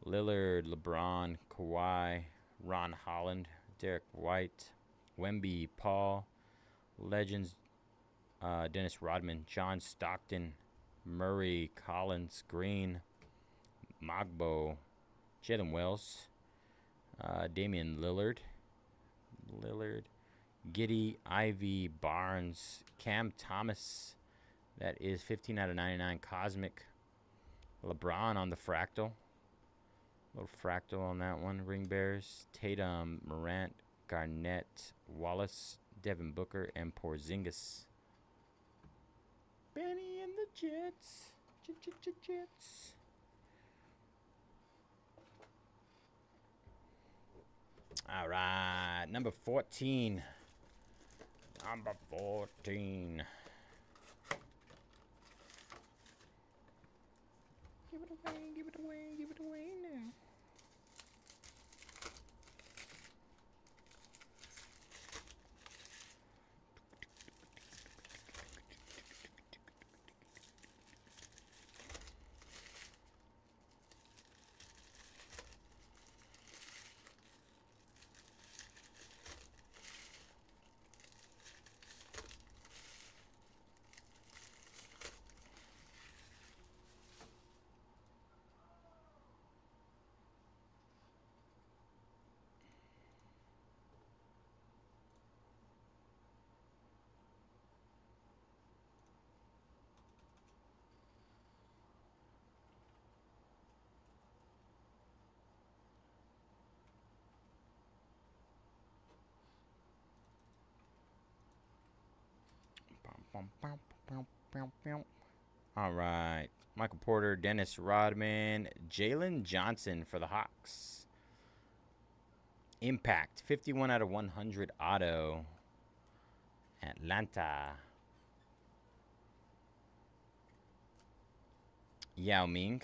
Lillard, LeBron, Kawhi, Ron Holland, Derek White, Wemby, Paul, Legends, Dennis Rodman, John Stockton, Murray, Collins, Green, Magbo, Jalen Wells, Damian Lillard, Giddy, Ivy, Barnes, Cam Thomas. That is 15 out of 99. Cosmic. LeBron on the fractal. Little fractal on that one. Ring Bears. Tatum, Morant, Garnett, Wallace, Devin Booker, and Porzingis. Benny and the Jets. Jets. All right. Number 14. Number 14. Give it away now. All right. Michael Porter, Dennis Rodman, Jalen Johnson for the Hawks. Impact, 51 out of 100 auto. Atlanta. Yao Ming,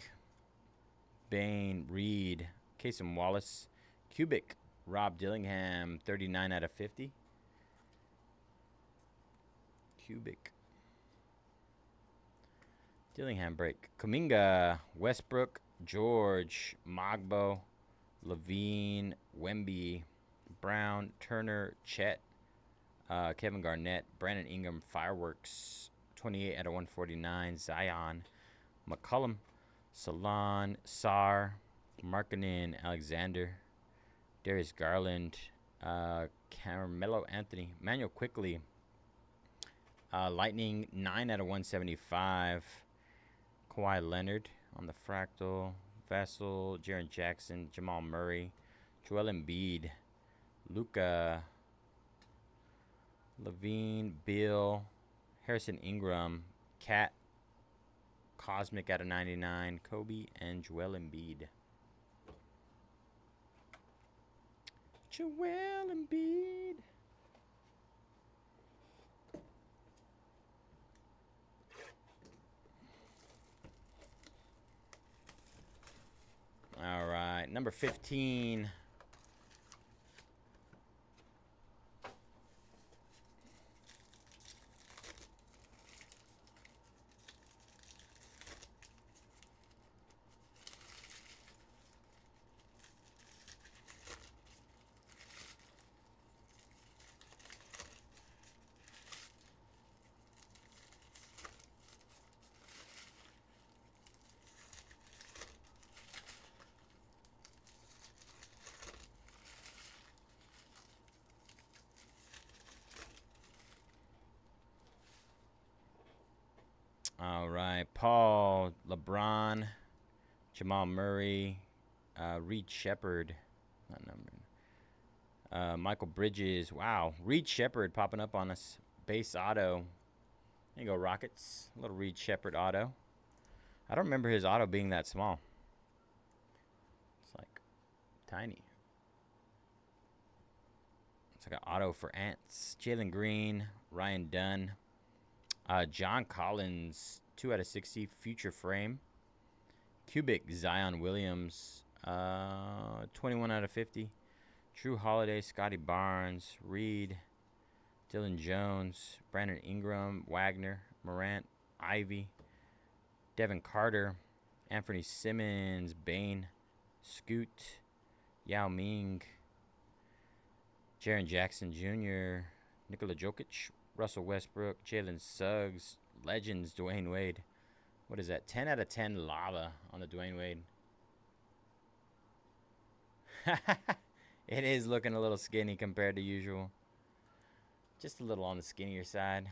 Bain, Reed, Kasem Wallace, Cubic, Rob Dillingham, 39 out of 50. Cubic. Dillingham break. Kuminga, Westbrook, George, Magbo, Levine, Wemby, Brown, Turner, Chet, Kevin Garnett, Brandon Ingram, Fireworks, 28 out of 149. Zion, McCollum, Salon, Sar, Markkanen, Alexander, Darius Garland, Carmelo Anthony, Manuel Quickley, Lightning, 9 out of 175. Kawhi Leonard on the fractal. Vessel, Jaren Jackson, Jamal Murray, Joel Embiid, Luka, Levine, Bill, Harrison Ingram, Cat, Cosmic out of 99, Kobe, and Joel Embiid. Joel Embiid. All right, number 15. All right. Paul, LeBron, Jamal Murray, Reed Shepard. Not numbered. Michael Bridges. Wow. Reed Shepard popping up on us. Base auto. There you go, Rockets. A little Reed Shepard auto. I don't remember his auto being that small. It's like tiny. It's like an auto for Ants. Jalen Green, Ryan Dunn. John Collins, 2 out of 60. Future frame. Cubic, Zion Williams, 21 out of 50. True Holiday, Scotty Barnes, Reed, Dylan Jones, Brandon Ingram, Wagner, Morant, Ivy, Devin Carter, Anthony Simmons, Bane, Scoot, Yao Ming, Jaren Jackson Jr., Nikola Jokic, Russell Westbrook, Jalen Suggs, Legends, Dwayne Wade. What is that? 10 out of 10 lava on the Dwayne Wade. It is looking a little skinny compared to usual. Just a little on the skinnier side.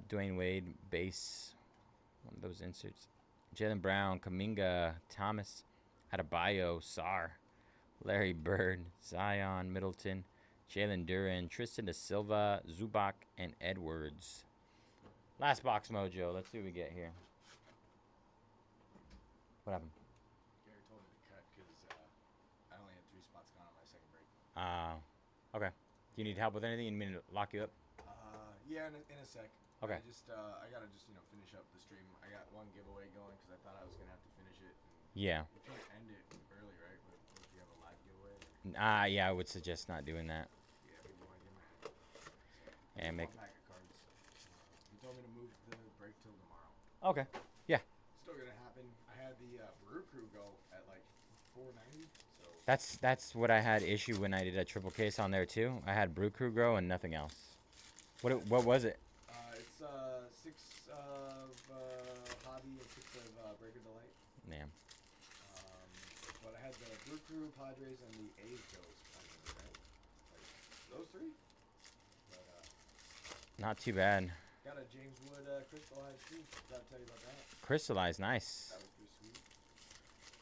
Dwayne Wade, base. One of those inserts. Jalen Brown, Kuminga, Thomas, Adebayo, Sarr, Larry Bird, Zion, Middleton, Jalen Duren, Tristan Da Silva, Zubac, and Edwards. Last box mojo. Let's see what we get here. What happened? Gary told me to cut because I only had 3 spots gone on my second break. Okay. Do you need help with anything? You need me to lock you up? Yeah, in a sec. Okay. I gotta just finish up the stream. I got one giveaway going because I thought I was gonna have to finish it. Yeah. You can't end it early, right? What if you have a live giveaway? Yeah, I would suggest not doing that. Yeah, but you want to give me And make. one pack of cards. You told me to move the break till tomorrow. Okay. Yeah. Still gonna happen. I had the Brew Crew go at like 490. So That's what I had issue when I did a triple case on there too. I had Brew Crew Grow and nothing else. What was it? it's 6 of Hobby and 6 of Breaker Delight. Damn. But I had the Brew Crew, Padres, and the A's goes. Right? Like those 3. But Not too bad. got a James Wood crystallized too. Gotta tell you about that. Crystallized, nice. That was pretty sweet.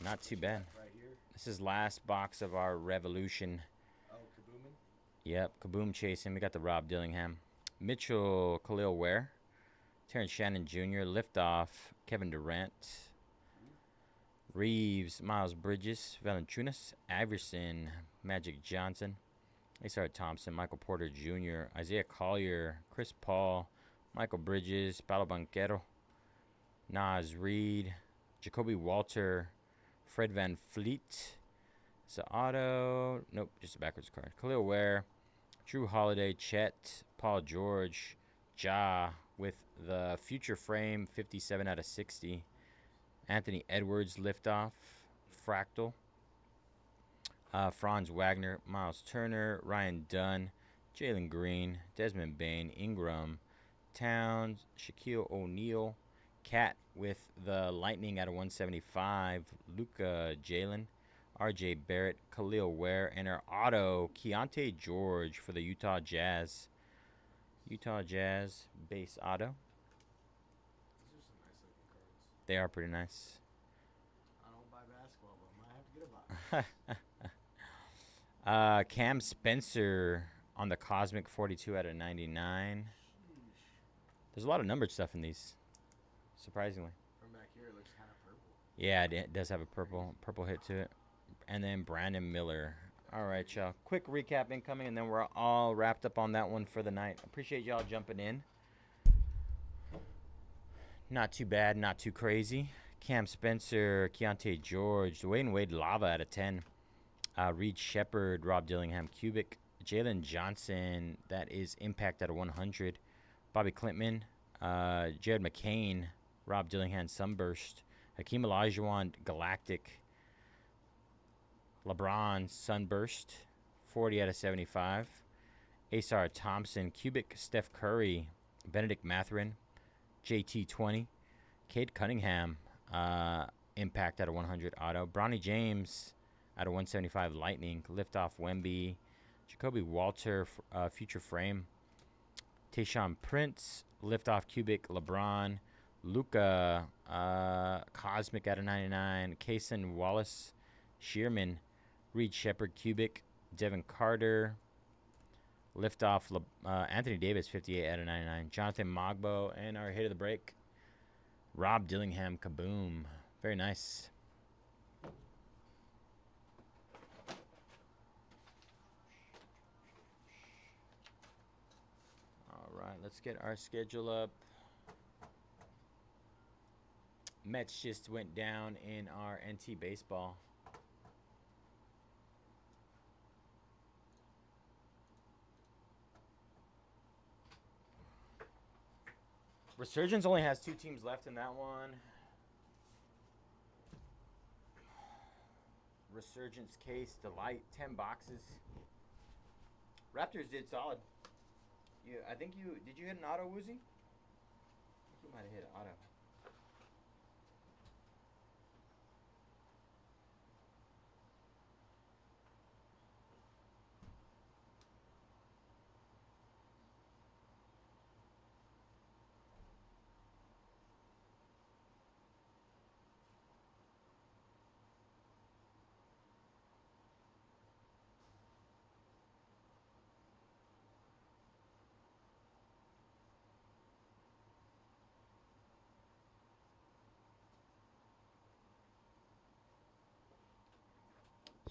Not too bad. Right here. This is last box of our Revolution. Oh, Kaboomin. Yep, Kaboom chasing. We got the Rob Dillingham. Mitchell Khalil Ware. Terrence Shannon Jr. Liftoff. Kevin Durant. Reeves. Miles Bridges. Valanciunas. Iverson. Magic Johnson. Asar Thompson. Michael Porter Jr. Isaiah Collier. Chris Paul. Michael Bridges. Paolo Banchero. Nas Reed. Jacoby Walter. Fred Van Fleet. It's an auto. Nope, just a backwards card. Khalil Ware. Drew Holiday. Chet. Paul George. Ja with the future frame. 57 out of 60. Anthony Edwards. Liftoff. Fractal. Franz Wagner. Miles Turner. Ryan Dunn. Jalen Green. Desmond Bain. Ingram. Towns. Shaquille O'Neal. Cat with the Lightning out of 175. Luka Jalen. RJ Barrett. Khalil Ware. And our auto, Keontae George for the Utah Jazz. Utah Jazz base auto. These are some nice looking cards. They are pretty nice. I don't buy basketball, but I might have to get a box. Cam Spencer on the Cosmic 42 out of 99. There's a lot of numbered stuff in these, surprisingly. From back here, it looks kind of purple. Yeah, it does have a purple hit to it. And then Brandon Miller. All right, y'all. Quick recap incoming, and then we're all wrapped up on that one for the night. Appreciate y'all jumping in. Not too bad, not too crazy. Cam Spencer, Keontae George, Dwayne Wade Lava out of 10. Reed Shepard, Rob Dillingham Cubic. Jalen Johnson, that is Impact out of 100. Bobby Clintman, Jared McCain, Rob Dillingham Sunburst. Hakeem Olajuwon Galactic. LeBron Sunburst, 40 out of 75. Asar Thompson, Cubic, Steph Curry, Benedict Mathurin, JT 20. Cade Cunningham, Impact out of 100 auto. Bronny James out of 175 Lightning. Liftoff Wemby. Jacoby Walter, Future Frame. Tayshaun Prince, Liftoff Cubic, LeBron, Luca, Cosmic out of 99, Kaysen Wallace, Shearman, Reed Shepard Cubic, Devin Carter, Liftoff Anthony Davis 58 out of 99, Jonathan Mogbo, and our hit of the break, Rob Dillingham Kaboom. Very nice. All right, let's get our schedule up. Mets just went down in our NT baseball. Resurgence only has 2 teams left in that one. Resurgence case, Delight, 10 boxes. Raptors did solid. I think did you hit an auto, Woozy? I think you might have hit an auto.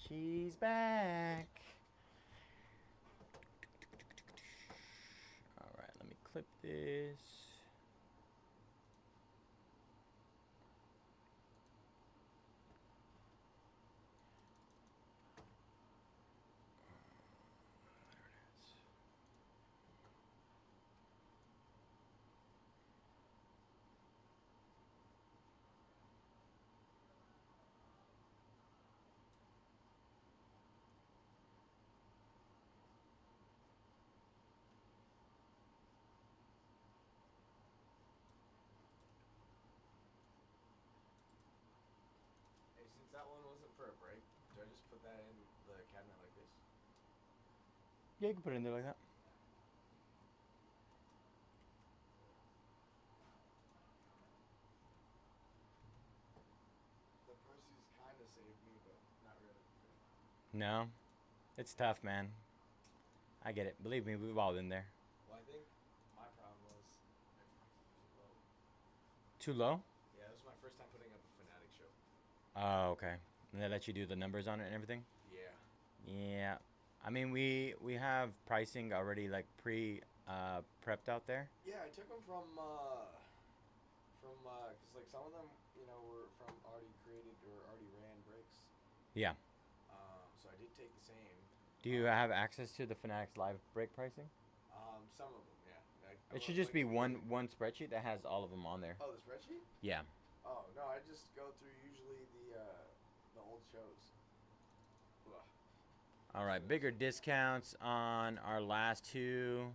She's back. All right, let me clip this. Hey, since that one wasn't for a break, do I just put that in the cabinet like this? Yeah, you can put it in there like that. The Percy's kind of saved me, but not really. No, it's tough, man. I get it. Believe me, we've all been there. Well, I think my problem was too low. Too low? Yeah, this was my first time putting up a Fnatic show. Oh, okay. And they let you do the numbers on it and everything? Yeah. Yeah. I mean, we have pricing already like prepped out there. Yeah, I took them from because like some of them, were from already created or already ran breaks. Yeah. So I did take the same. Do you have access to the Fanatics live break pricing? Some of them, yeah. It should just be one spreadsheet that has all of them on there. Oh, the spreadsheet? Yeah. Oh no, I just go through usually the old shows. Ugh. All right, bigger discounts on our last 2.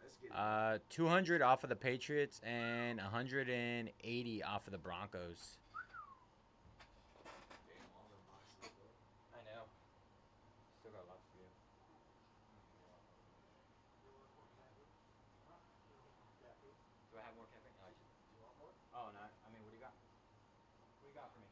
Let's get 200 off of the Patriots and 180 off of the Broncos. Damn, all the boxes, bro. I know. Still got lots to do. Do I have more caffeine? No, I should. Do you want more? Oh, no. I mean, what do you got? What do you got for me?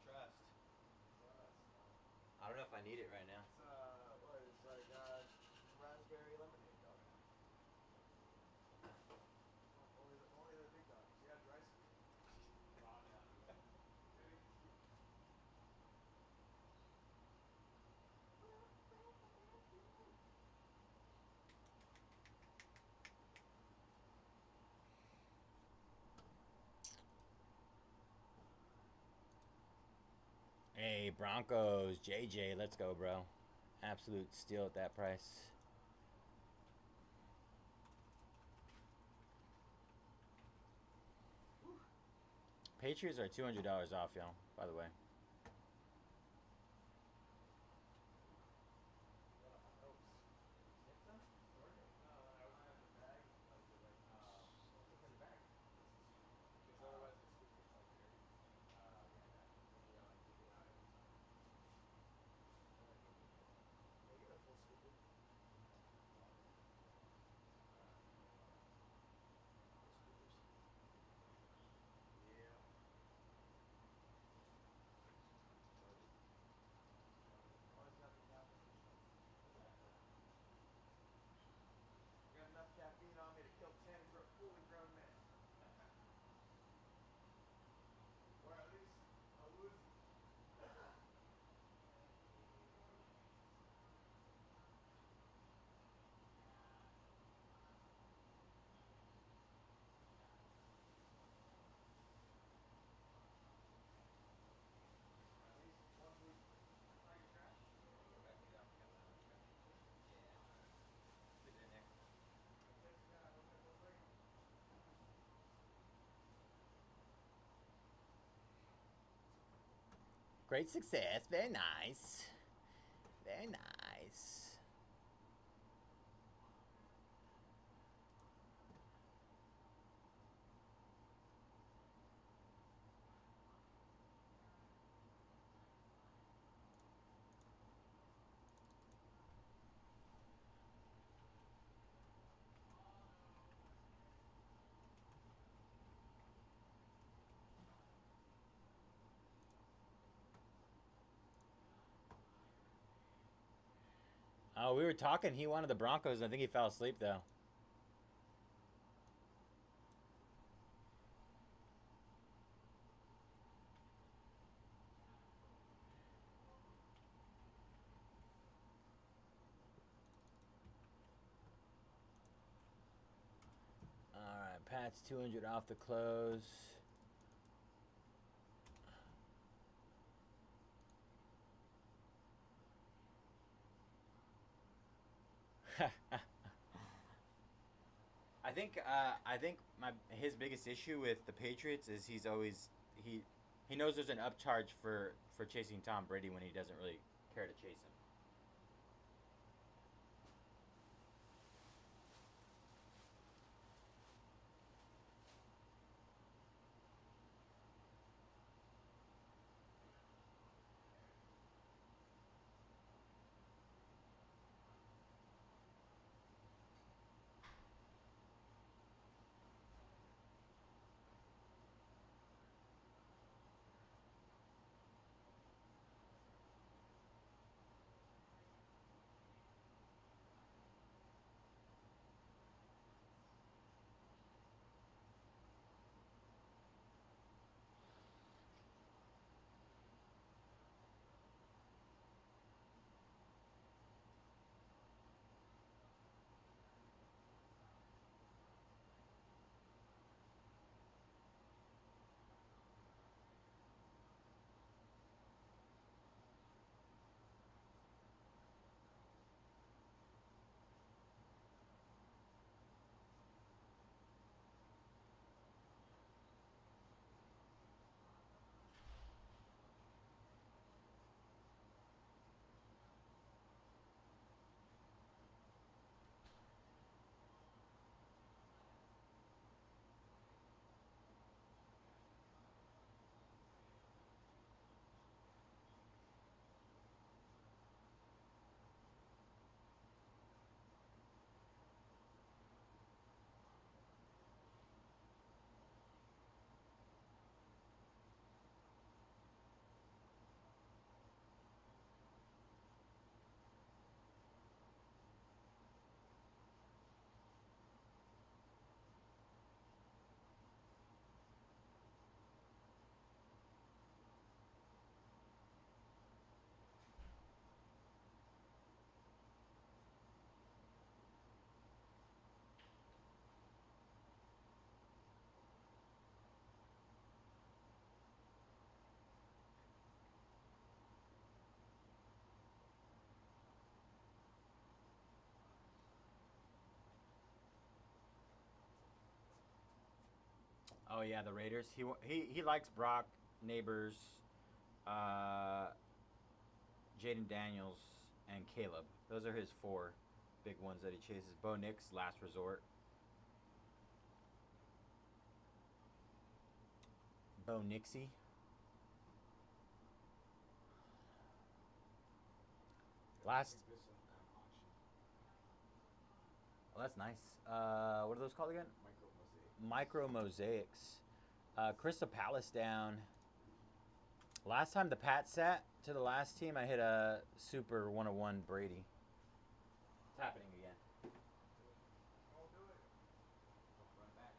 Trust. I don't know if I need it right now. It's like raspberry lemonade, dog. Only the big dogs. Yeah, dry scoop. Hey, Broncos, JJ, let's go, bro. Absolute steal at that price. Patriots are $200 off, y'all, by the way. Great success. Very nice. Very nice. Oh, we were talking. He wanted the Broncos. I think he fell asleep, though. All right, Pat's 200 off the close. I think his biggest issue with the Patriots is he knows there's an upcharge for chasing Tom Brady when he doesn't really care to chase him. Oh yeah, the Raiders. He likes Brock, Neighbors, uh, Jaden Daniels, and Caleb. Those are his four big ones that he chases. Bo Nix, last resort. Bo Nixie. Last. Oh, that's nice. What are those called again? Micro mosaics. Crystal Palace down. Last time the Pat sat to the last team, I hit a super 101 Brady. It's happening again. Run back.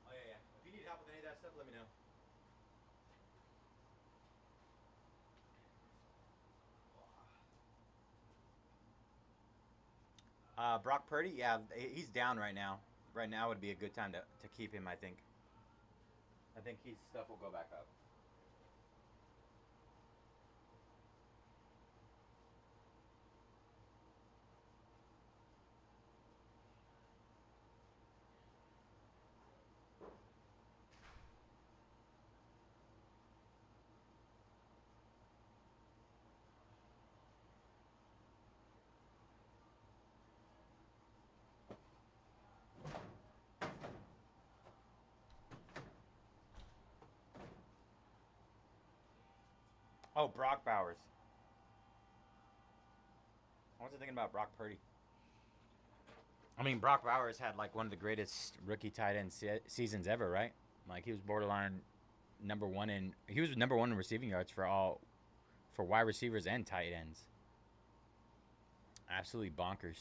Oh yeah, yeah. If you need help with any of that stuff, let me know. Brock Purdy, yeah, he's down right now. Right now would be a good time to keep him, I think. I think his stuff will go back up. Oh, Brock Bowers. I wasn't thinking about Brock Purdy. I mean, Brock Bowers had like one of the greatest rookie tight end seasons ever, right? Like he was borderline number one in. He was number one in receiving yards for wide receivers and tight ends. Absolutely bonkers.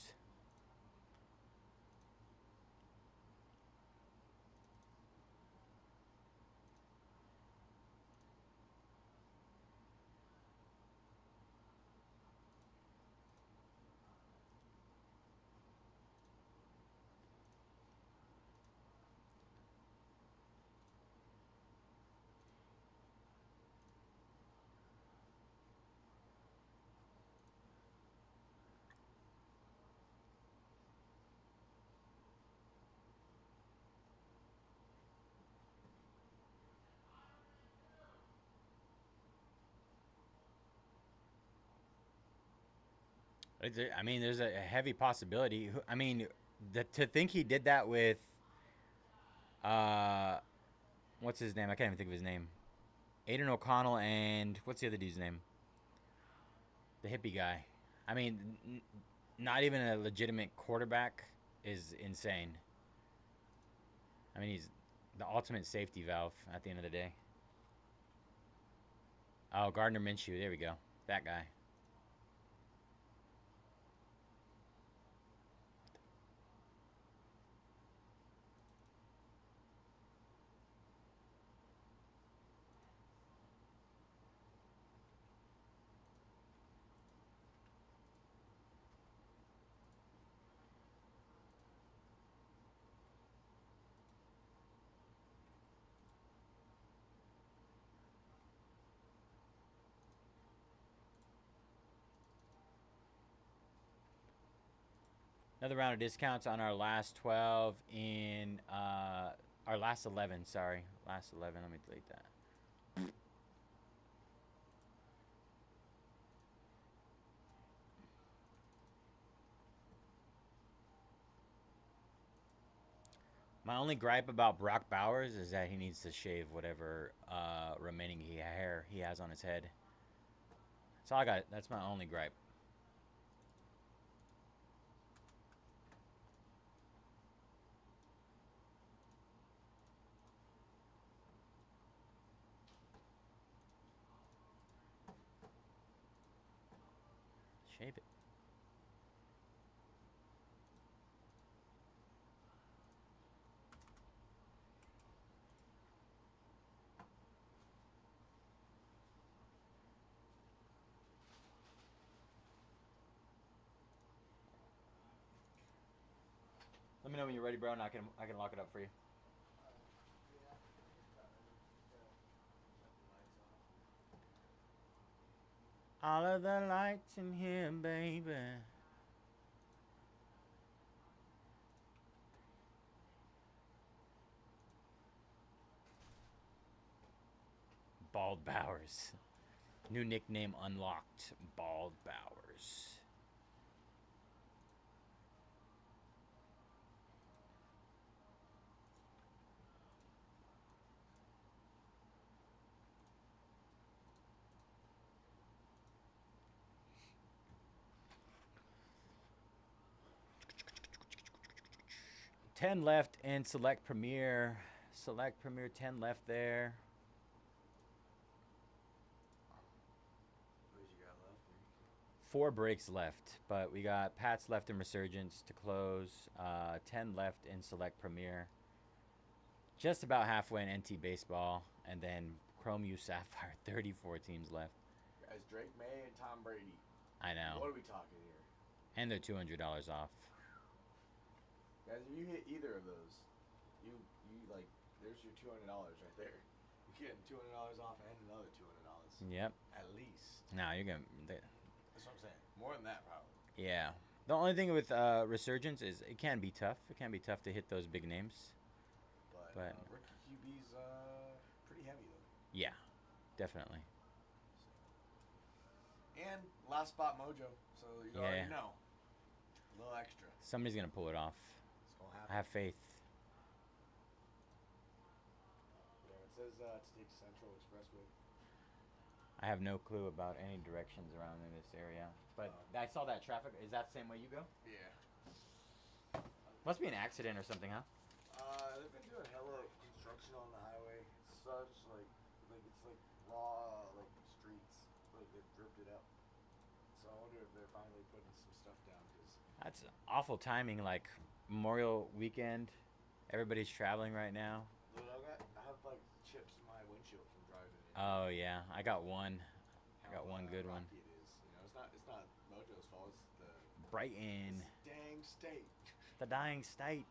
I mean, there's a heavy possibility. I mean, to think he did that with, uh, what's his name? I can't even think of his name. Aiden O'Connell and what's the other dude's name? The hippie guy. I mean, not even a legitimate quarterback is insane. I mean, he's the ultimate safety valve at the end of the day. Oh, Gardner Minshew. There we go. That guy. Another round of discounts on our last 12 in our last 11. Sorry, last 11. Let me delete that. My only gripe about Brock Bowers is that he needs to shave whatever remaining hair he has on his head. That's all I got. That's my only gripe. Shave it. Let me know when you're ready, bro, and I can lock it up for you. All of the lights in here, baby. Bald Bowers. New nickname unlocked. Bald Bowers. Ten left in Select Premier. Select Premier 10 left there. What you got left? 4 breaks left, but we got Pats left in Resurgence to close. 10 left in Select Premier. Just about halfway in NT Baseball, and then Chrome U Sapphire. 34 teams left. Guys, Drake May and Tom Brady. I know. What are we talking here? And they're $200 off. Guys, if you hit either of those, you like there's your $200 right there. You're getting $200 off and another $200 Yep. at least. Now you're gonna. That's what I'm saying. More than that, probably. Yeah. The only thing with Resurgence is it can be tough. It can be tough to hit those big names. But rookie QB's pretty heavy though. yeah, definitely. And last spot mojo, so you already know. A little extra. Somebody's gonna pull it off. It's gonna happen. I have faith. Yeah, it says to take Central Expressway. I have no clue about any directions around in this area, but I saw that traffic. Is that the same way you go? Yeah. Must be an accident or something, huh? They've been doing hella construction on the highway. It's such like it's like raw like streets. Like they've ripped it up. So I wonder if they're finally putting some stuff down. Cause That's awful timing. Like Memorial Weekend, everybody's traveling right now. dude, I have like chips in my windshield from driving in. Oh yeah, I got one. I got How, one good one. rocky it is. You know, it's not Mojo's fault. It's the Brighton, this dang state. the dying state.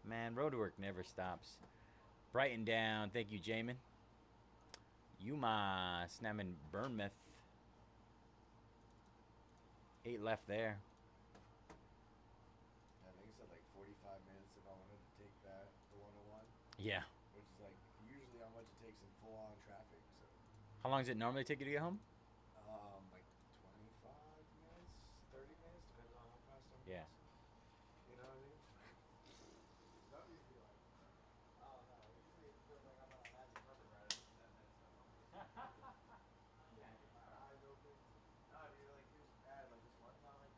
Man, road work never stops. Brighton down. Thank you, Jamin. Yuma, Snamming Bournemouth. 8 left there. I think it said like 45 minutes if I wanted to take that, the 101, Yeah. which is like usually how much it takes in full on traffic. So, How long does it normally take you to get home? like 25 minutes, 30 minutes, depending on how fast I'm Yeah. going. You know what I mean? That usually like, I don't know. Usually it feels like I'm on a magic carpet ride every 10 minutes. Yeah. Get my eyes open. No, dude, like it was bad. Like this one time, like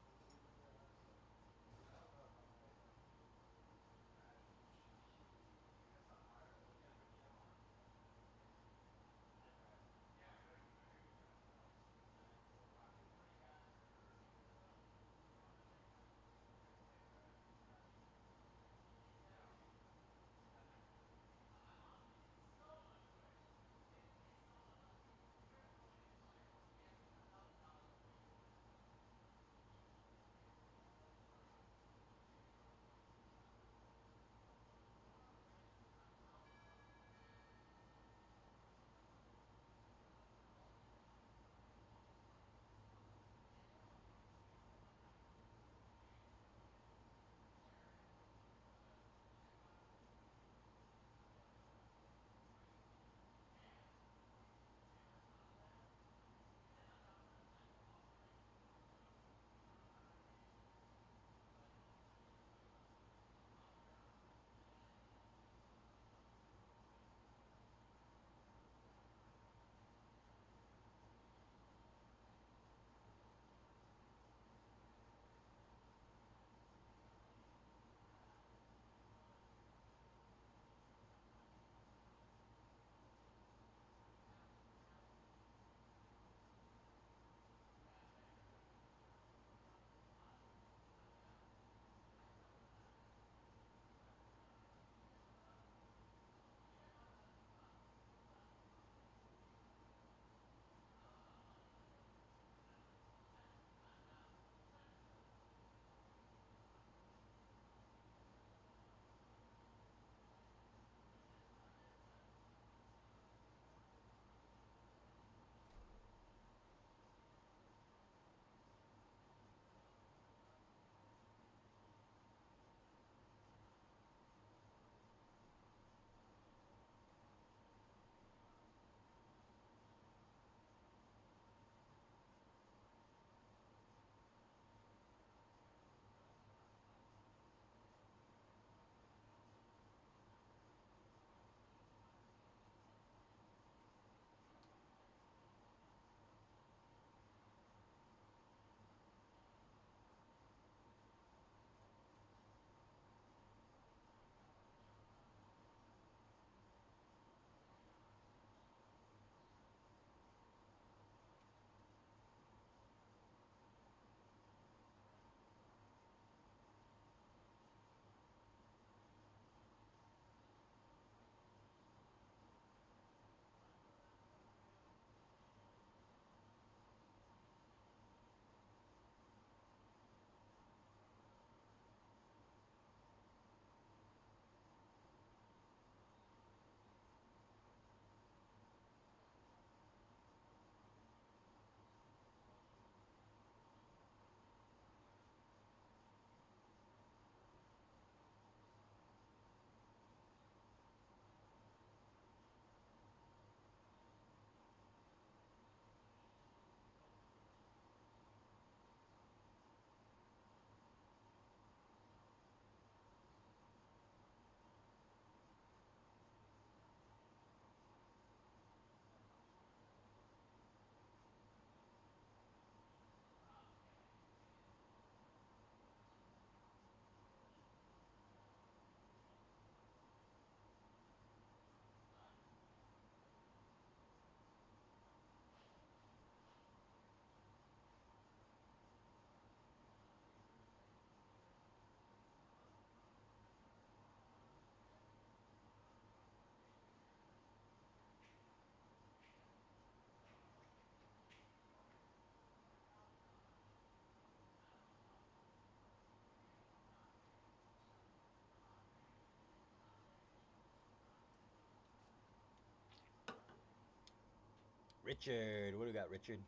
Richard. What do we got, Richard?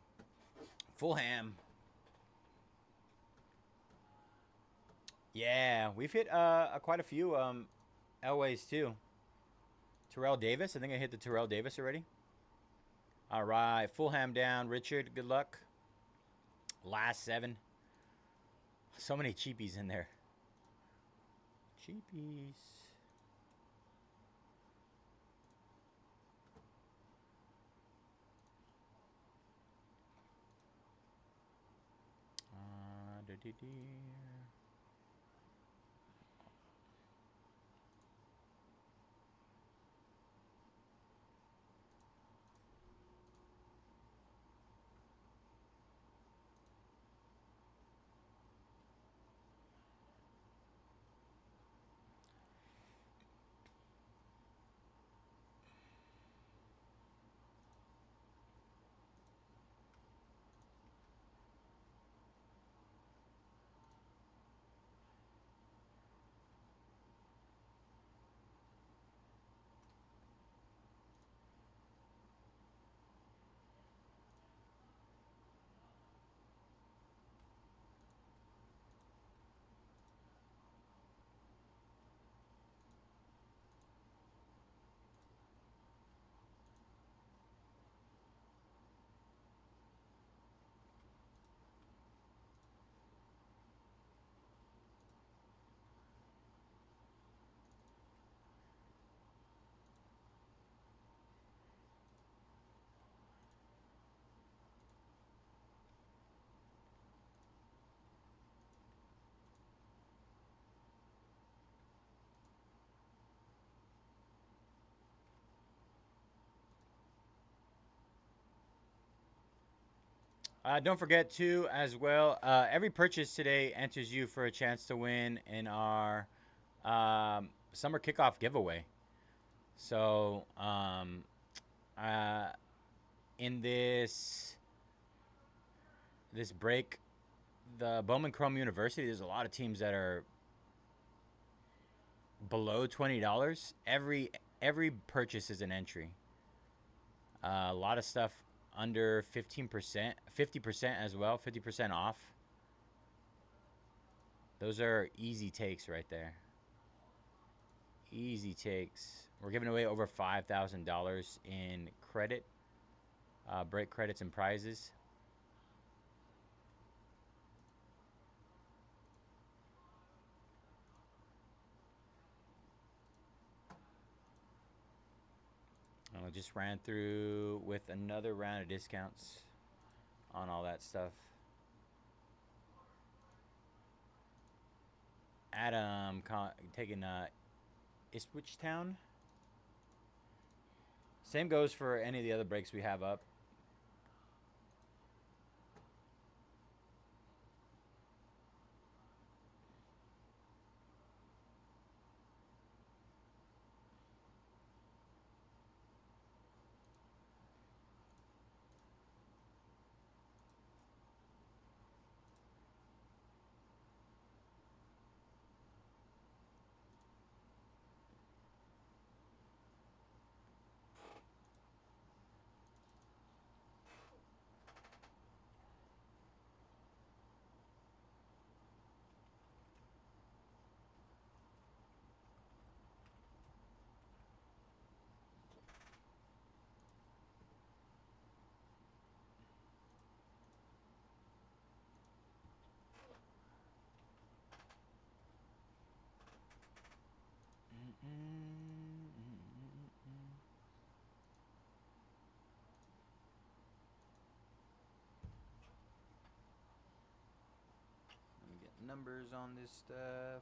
Fulham. Yeah, we've hit quite a few Elways too. Terrell Davis. I think I hit the Terrell Davis already. All right, Fulham down. Richard, good luck. Last 7. So many cheapies in there. Cheapies. Don't forget too, as well. Every purchase today enters you for a chance to win in our summer kickoff giveaway. So, in this break, the Bowman Chrome University, there's a lot of teams that are below $20. Every purchase is an entry. A lot of stuff under 15%, 50% as well, 50% off. Those are easy takes right there. Easy takes. We're giving away over $5,000 in credit, break credits and prizes. I just ran through with another round of discounts on all that stuff. Adam taking Ipswich Town. Same goes for any of the other breaks we have up. Let me get numbers on this stuff.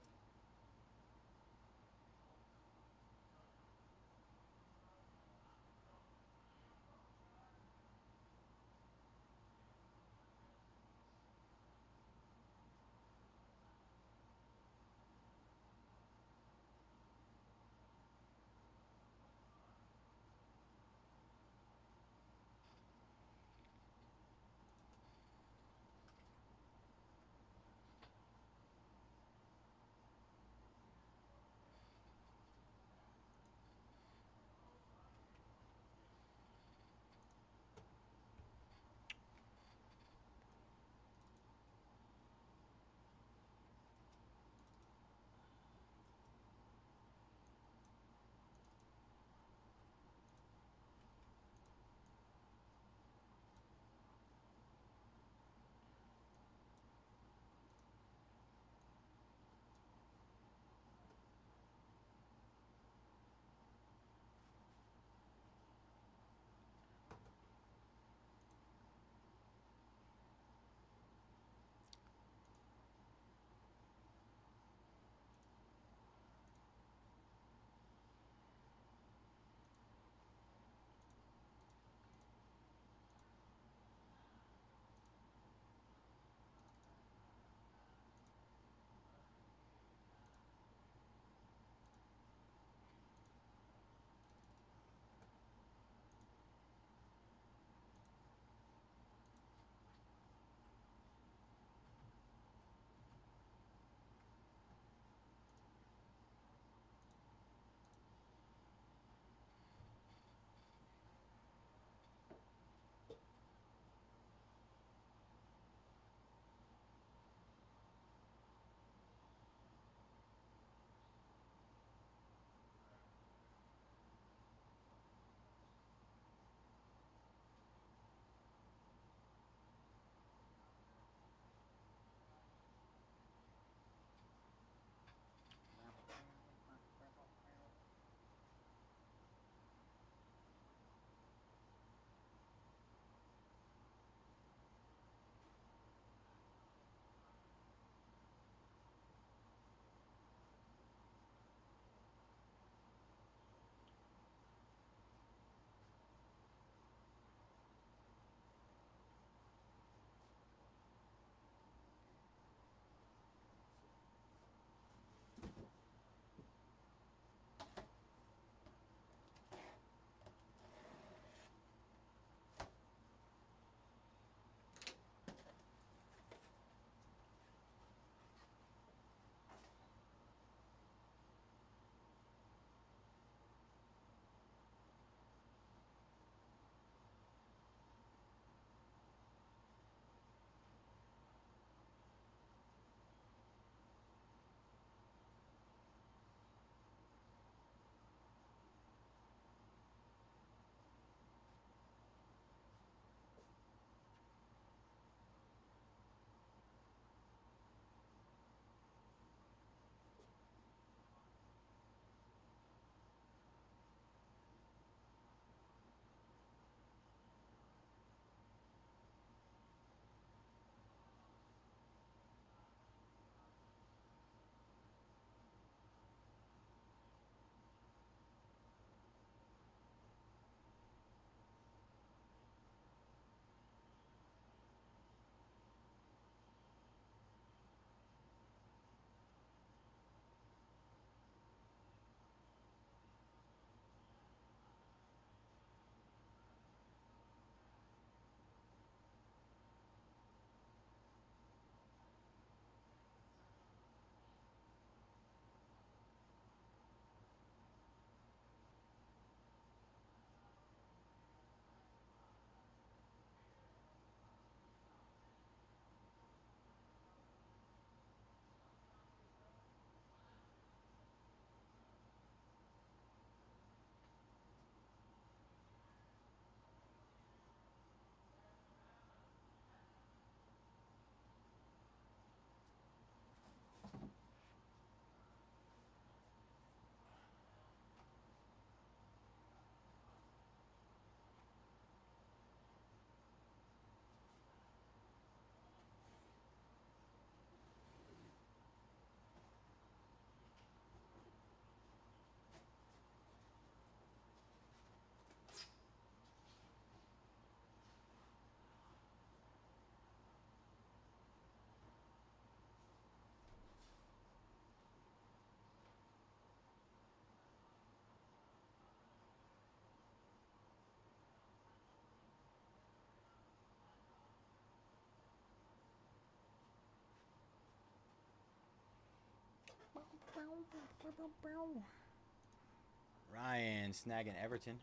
Ryan snagging Everton.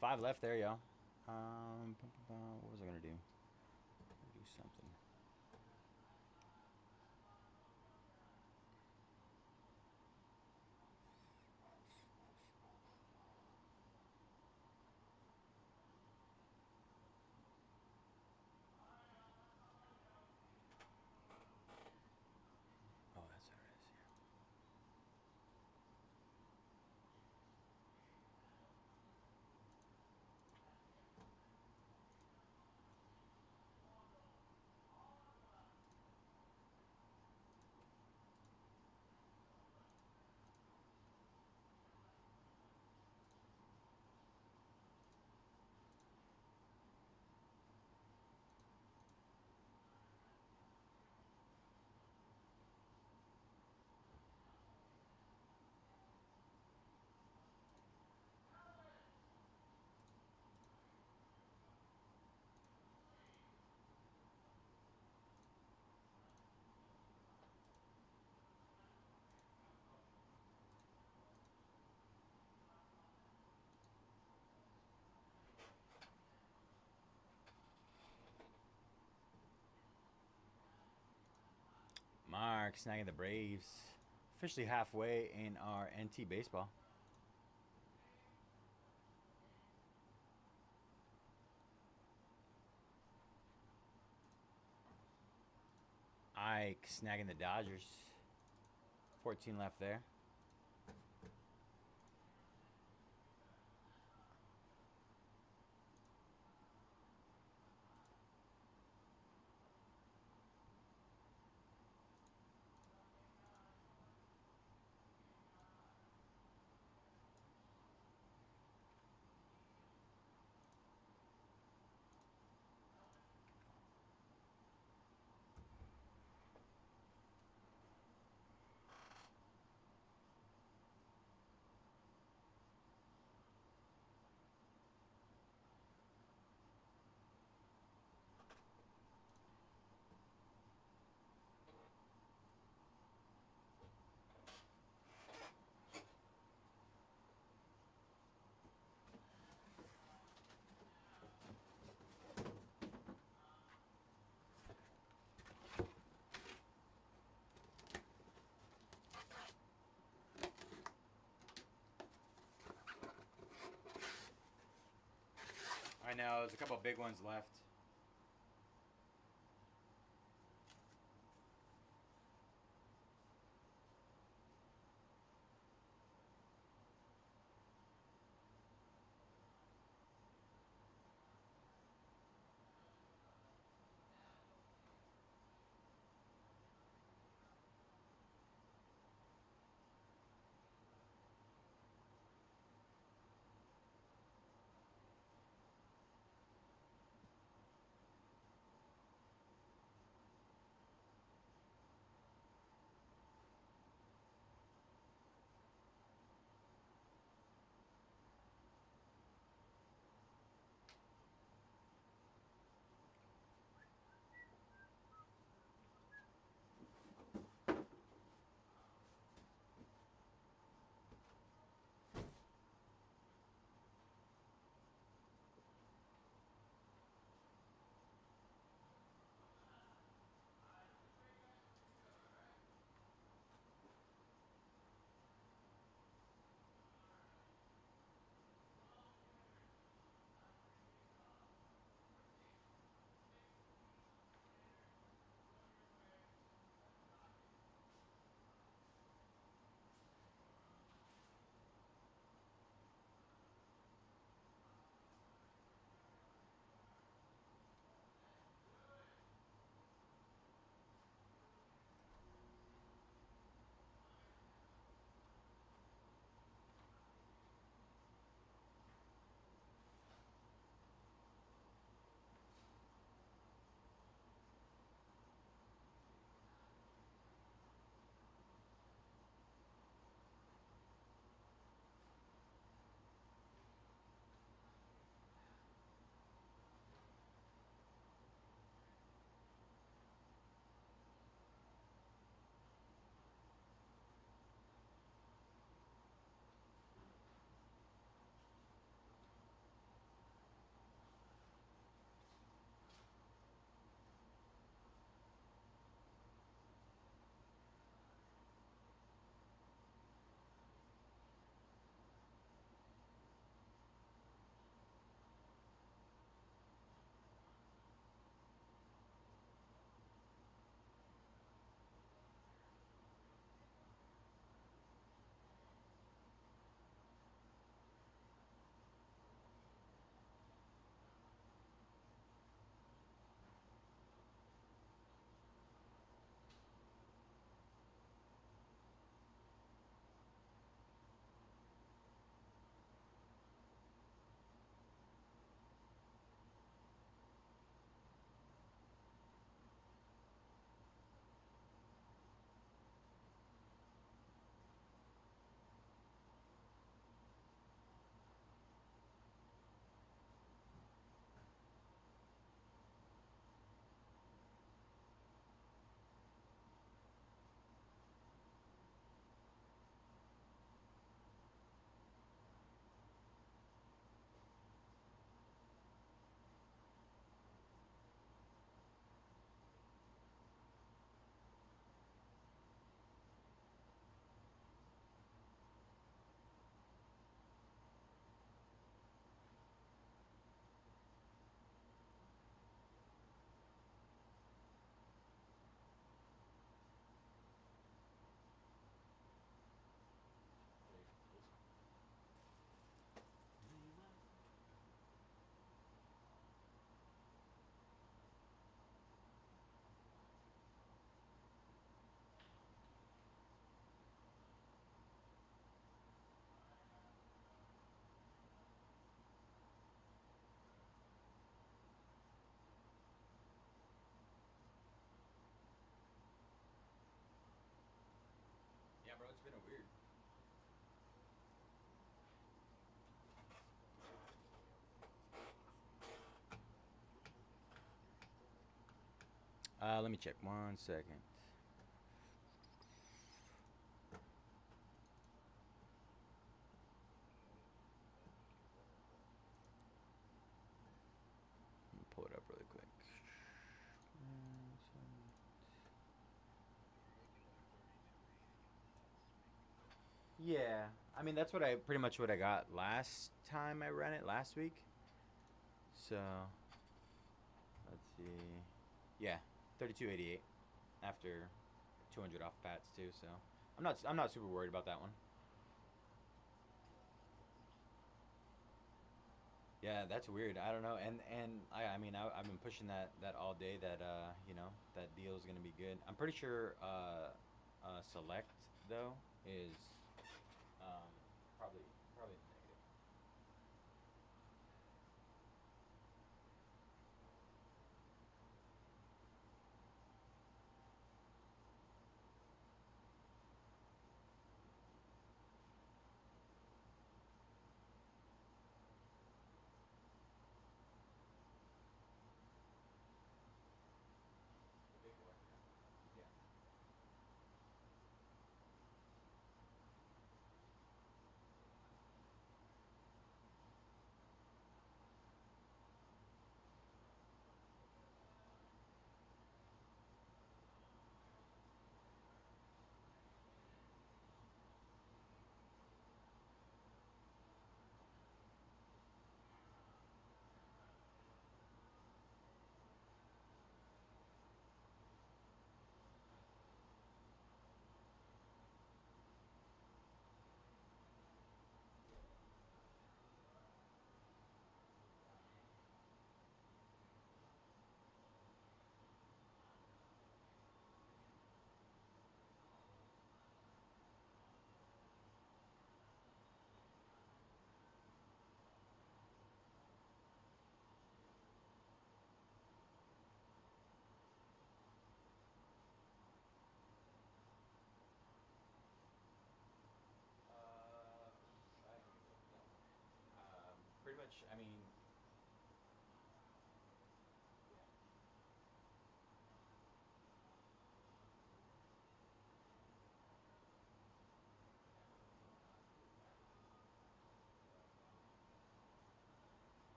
5 left there, y'all. What was I gonna do? Do something. Oh, that's what it is. Yeah. Mark snagging the Braves. Officially halfway in our NT baseball. Ike snagging the Dodgers. 14 left there. I know, there's a couple big ones left. Let me check 1 second. Let me pull it up really quick. Yeah, I mean that's what I pretty much what I got last time I ran it last week. So let's see. Yeah, 32.88 after 200 off Pats too. So I'm not super worried about that one. Yeah, that's weird. I don't know. And I mean I've been pushing that all day that that deal is gonna be good. I'm pretty sure select though is um, probably negative. The big boy. Yeah. I don't think so. No. Pretty much. I mean, yeah.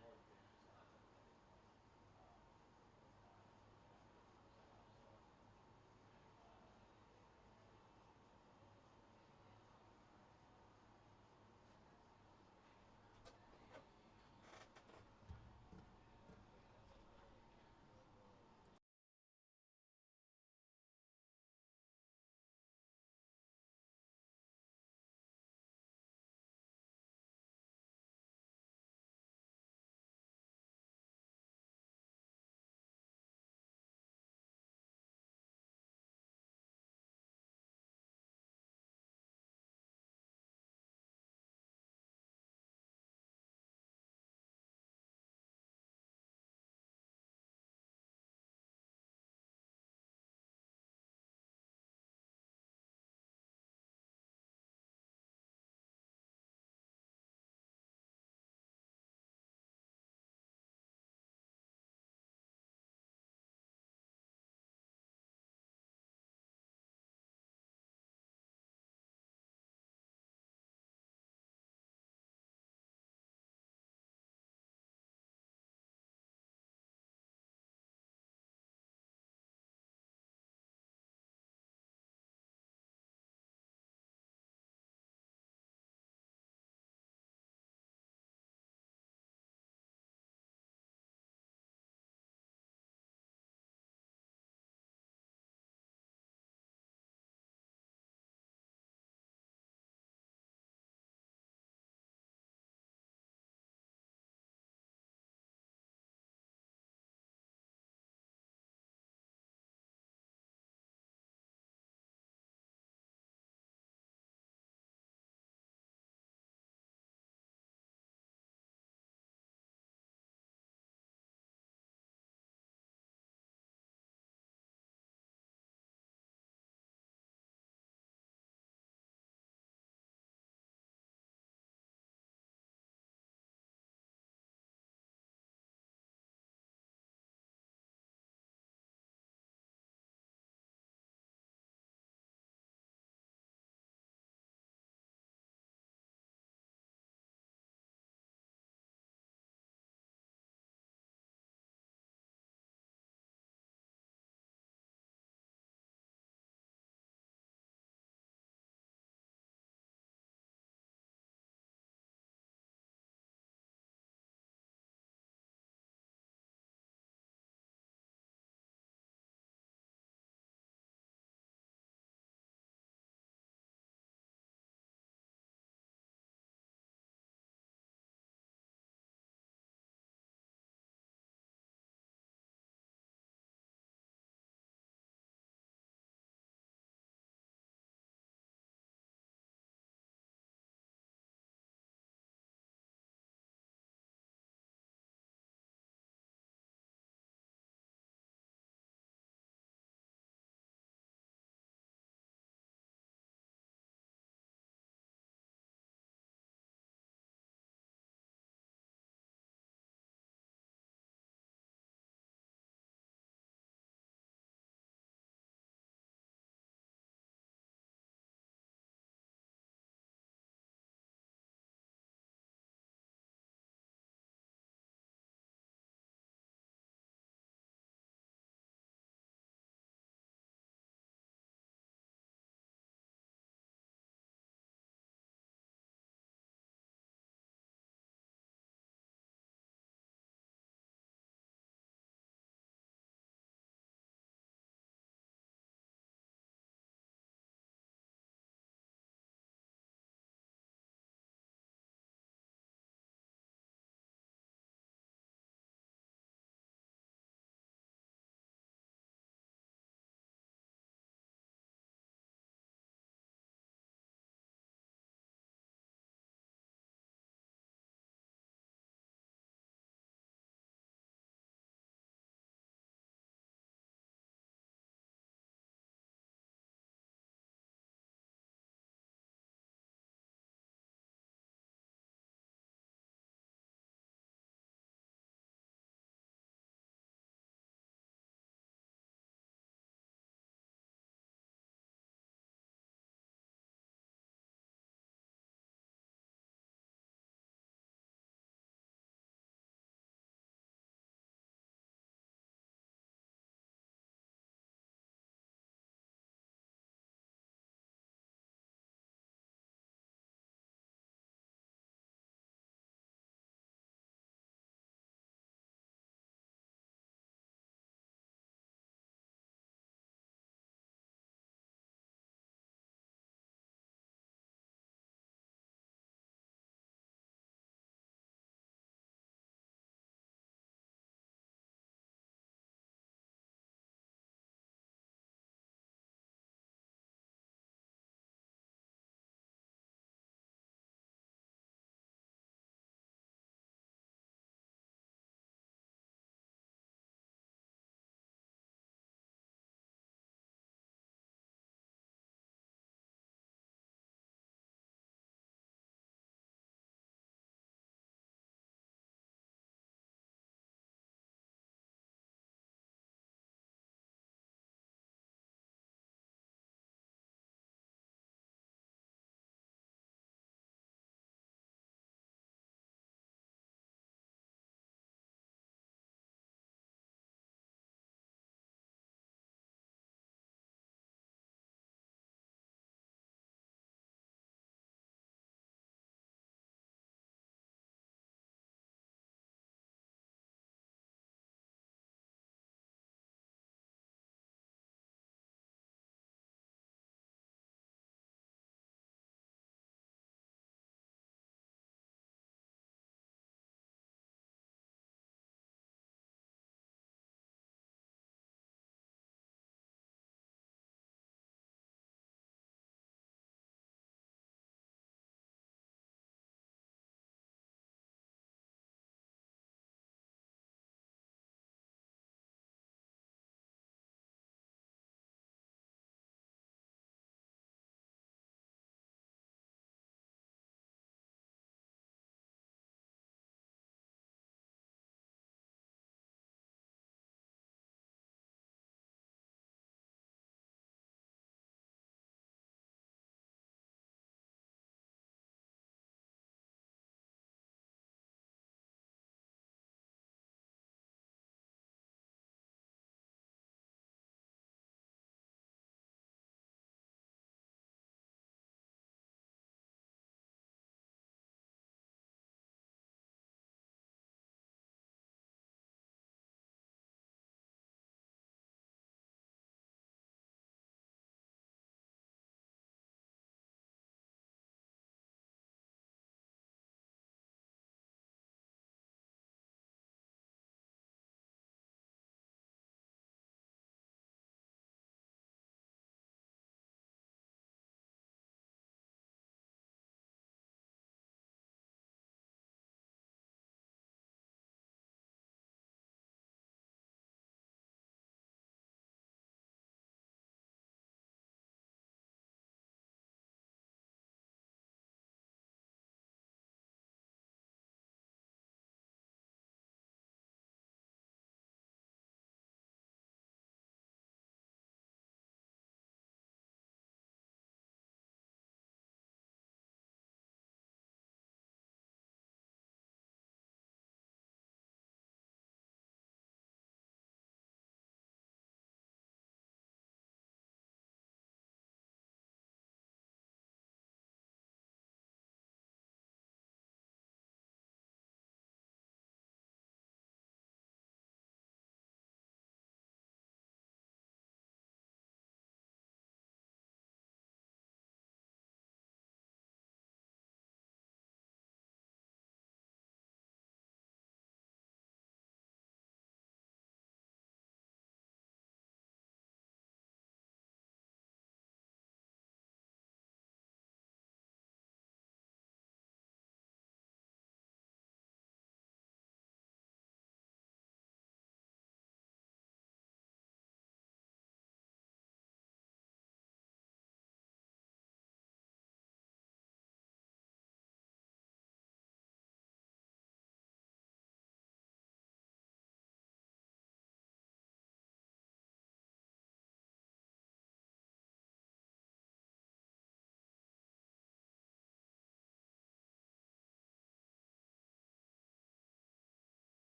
More than 50% off at this point. After 50% off. So,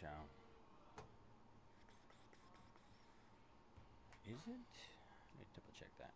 watch out. Is it? Let me double check that.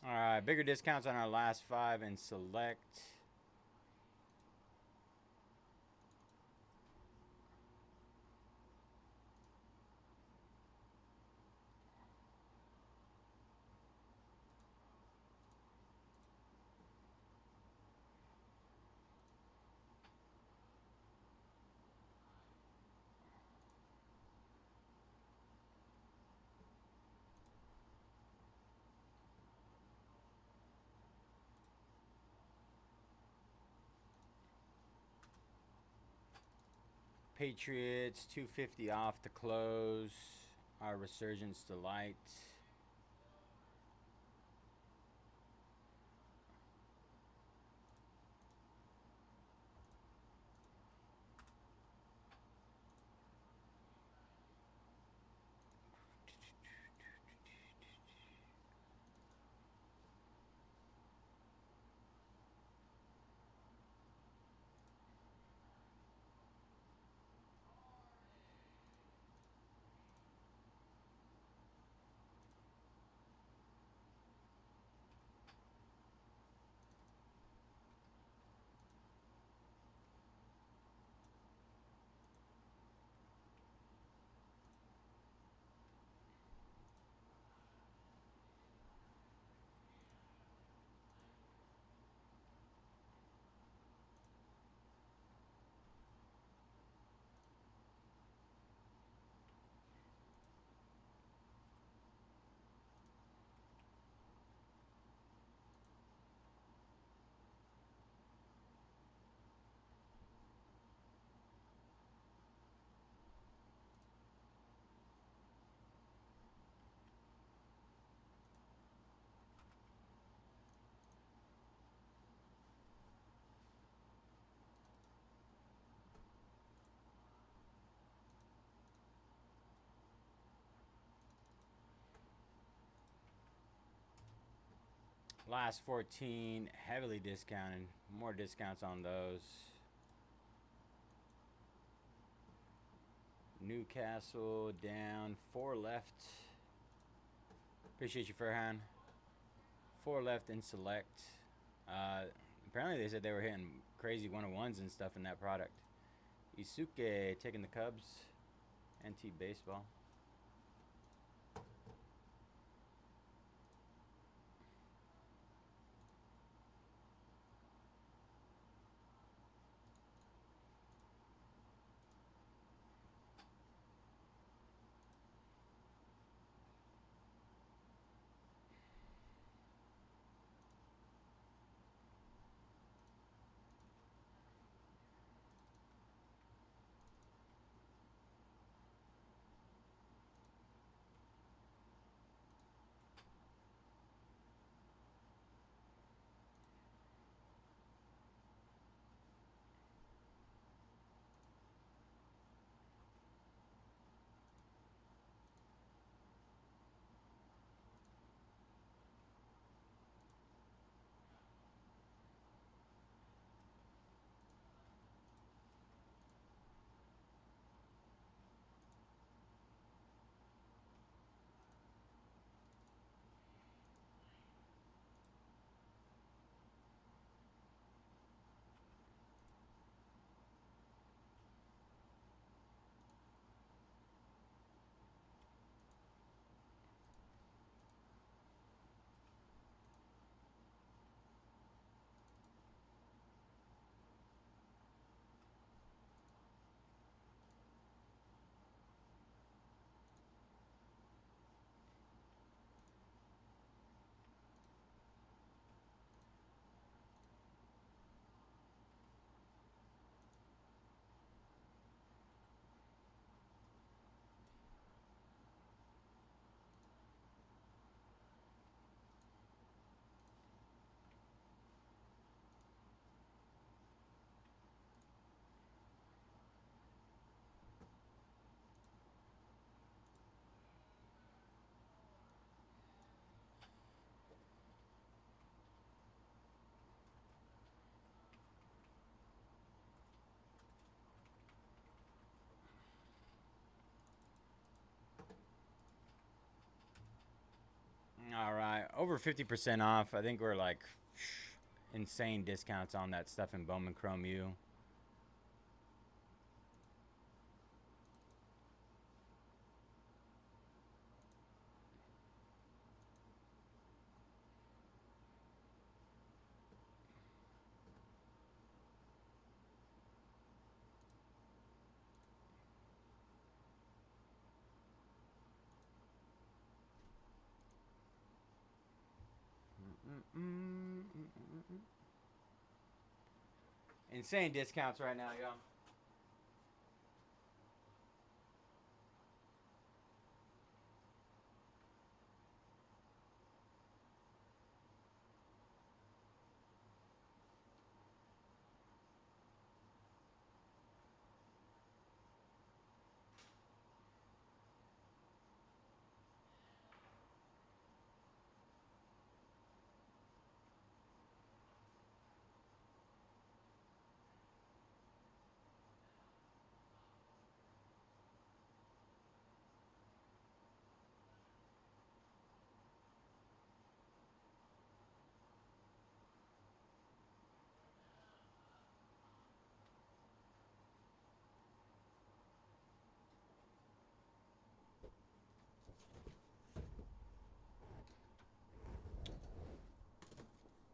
All right, bigger discounts on our last 5 and select. Patriots, 250 off to close. Our Resurgence Delight. Last 14, heavily discounted. More discounts on those. Newcastle down, 4 left. Appreciate you, Furhan. 4 left in select. Apparently they said they were hitting crazy 101s and stuff in that product. Isuke taking the Cubs. NT Baseball. All right, over 50% off. I think we're like insane discounts on that stuff in Bowman Chrome U. Insane discounts right now, y'all.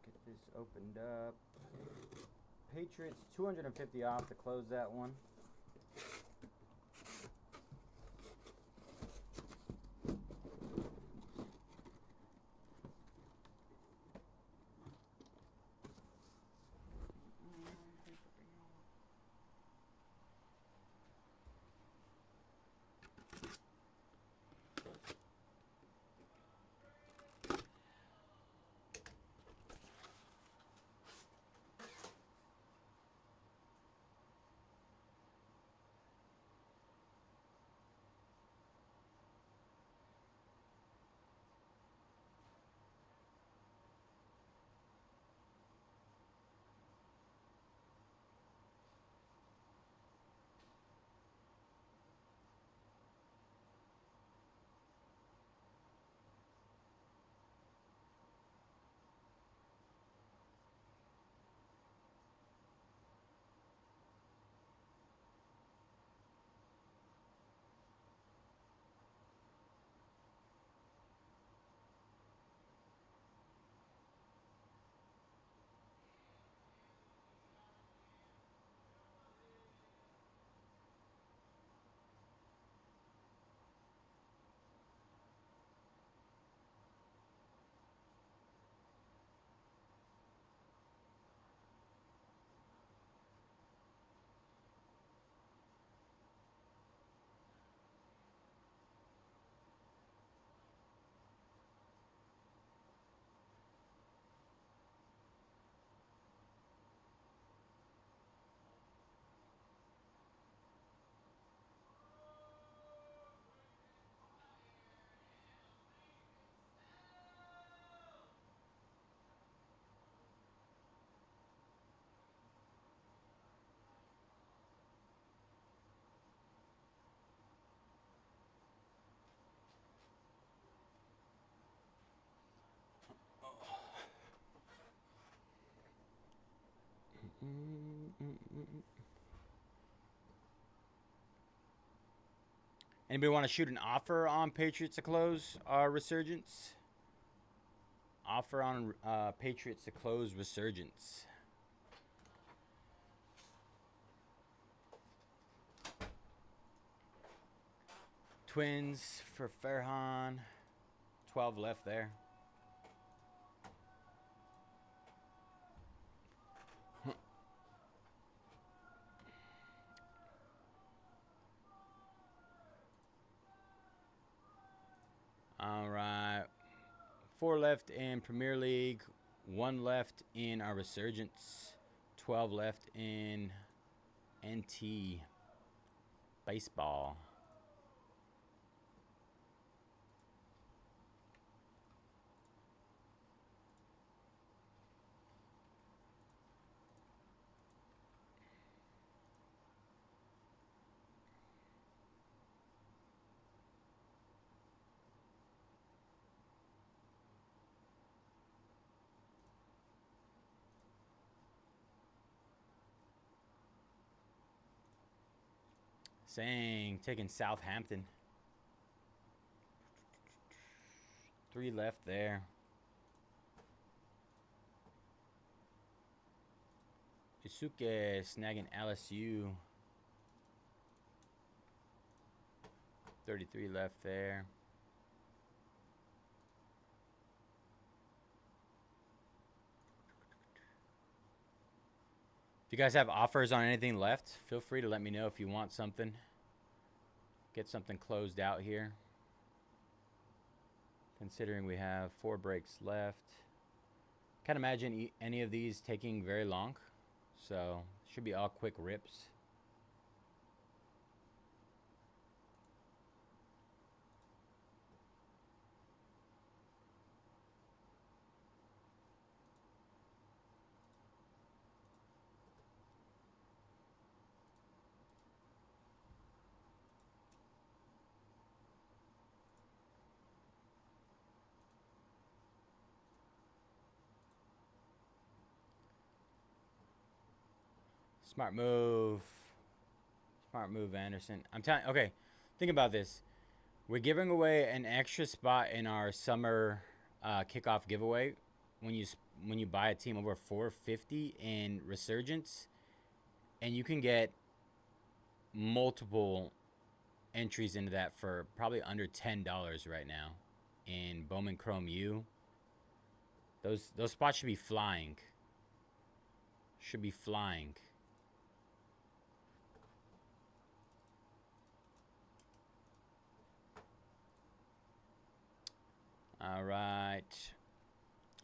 Get this opened up. Patriots 250 off to close that one. Anybody want to shoot an offer on Patriots to close Resurgence? Offer on Patriots to close Resurgence. Twins for Farhan. 12 left there. All right. 4 left in Premier League. 1 left in our Resurgence. 12 left in NT Baseball. Saying taking Southampton. 3 left there. Isuke snagging LSU. 33 left there. If you guys have offers on anything left, feel free to let me know if you want something. Get something closed out here. Considering we have 4 breaks left. Can't imagine any of these taking very long. So, should be all quick rips. Smart move. Smart move, Anderson. I'm telling. Okay, think about this. We're giving away an extra spot in our summer kickoff giveaway when you buy a team over 450 in Resurgence, and you can get multiple entries into that for probably under $10 right now in Bowman Chrome U. Those spots should be flying. Should be flying. All right.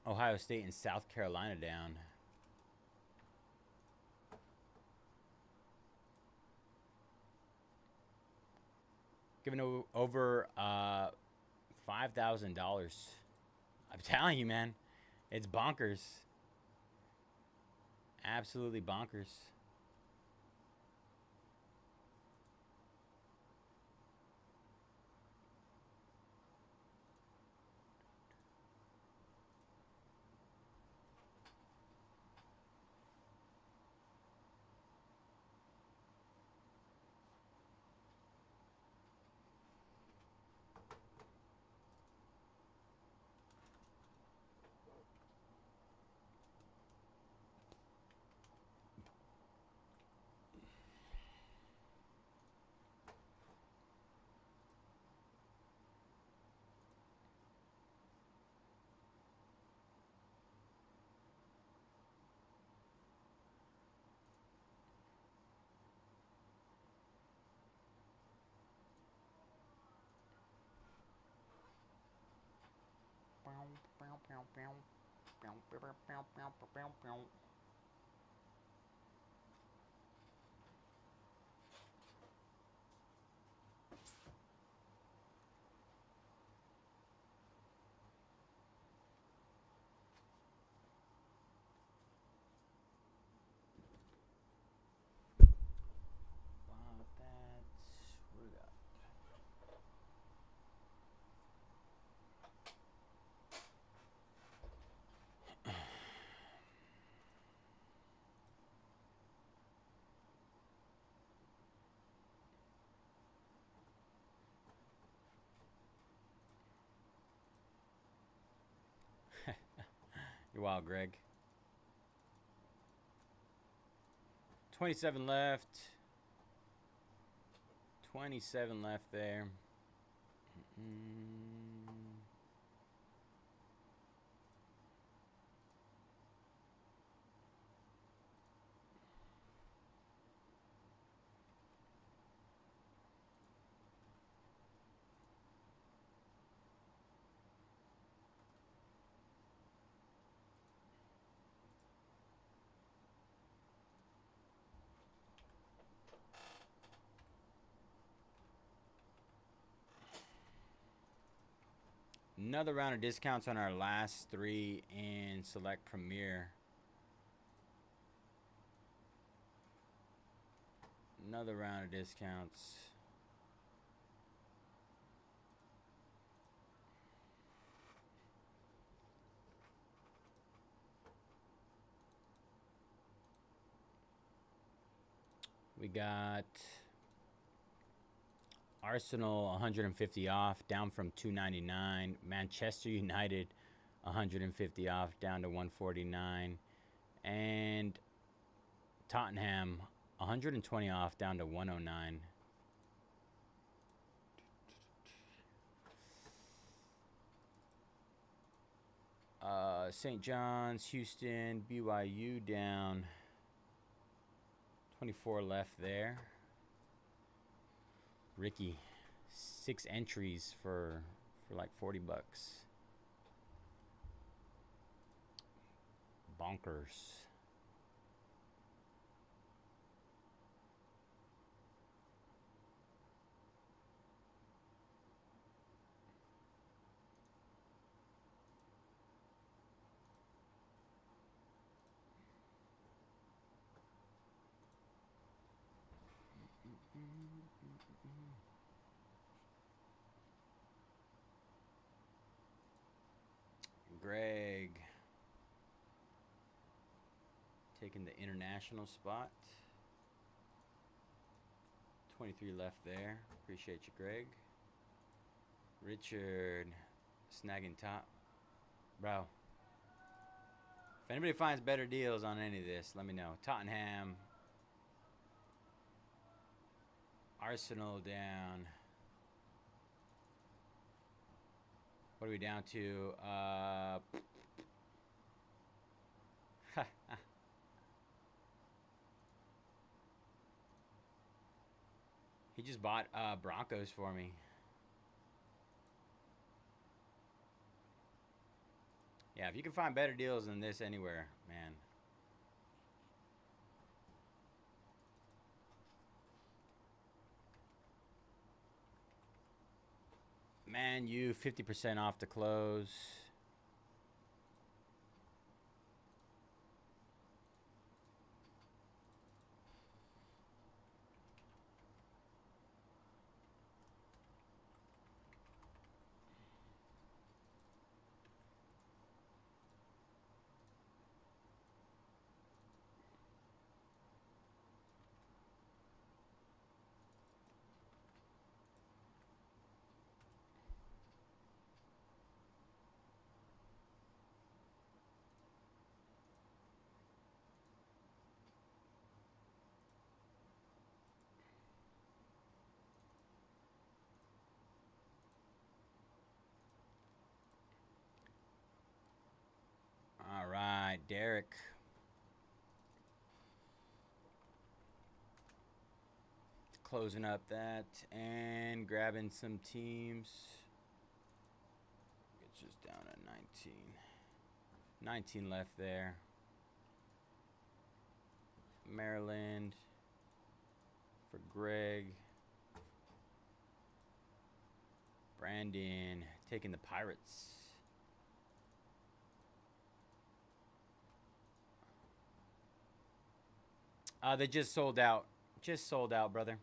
Ohio State and South Carolina down. Giving over $5,000. I'm telling you, man. It's bonkers. Absolutely bonkers. You're wild, Greg. 27 left. 27 left there. Another round of discounts on our last 3 in Select Premier. Another round of discounts. We got Arsenal 150 off, down from 299. Manchester United 150 off, down to 149. And Tottenham 120 off, down to 109. St. John's, Houston, BYU down. 24 left there. Ricky, 6 entries for like 40 bucks. Bonkers. Greg taking the international spot. 23 left there. Appreciate you, Greg. Richard snagging top. Bro, if anybody finds better deals on any of this, let me know. Tottenham. Arsenal down. What are we down to? He just bought Broncos for me. Yeah, if you can find better deals than this anywhere, man. Man, you 50% off the close. All right, Derek. Closing up that and grabbing some teams. It's just down at 19. 19 left there. Maryland for Greg. Brandon taking the Pirates. They just sold out. Just sold out, brother.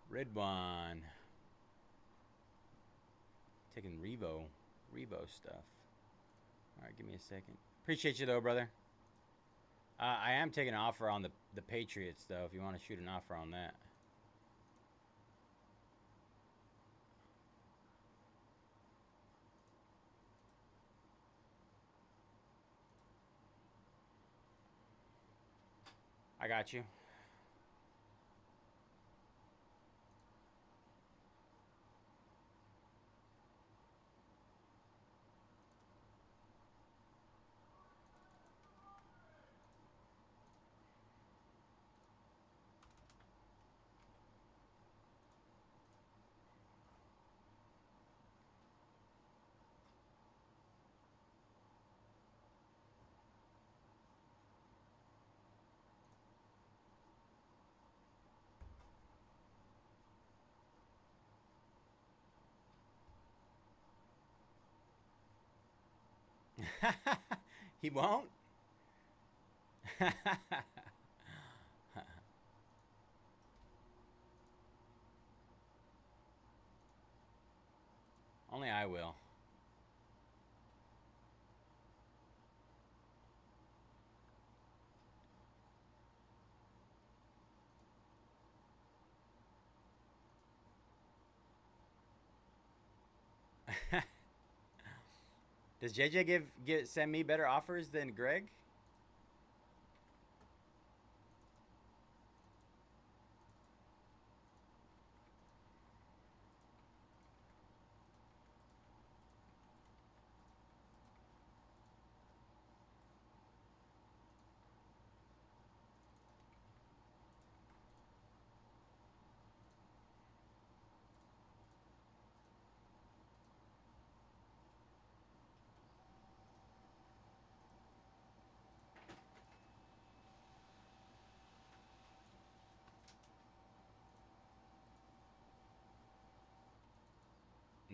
Red one. Taking Revo stuff. All right, give me a second. Appreciate you though, brother. I am taking an offer on the Patriots though. If you want to shoot an offer on that. I got you. He won't? Only I will. Does JJ send me better offers than Greg?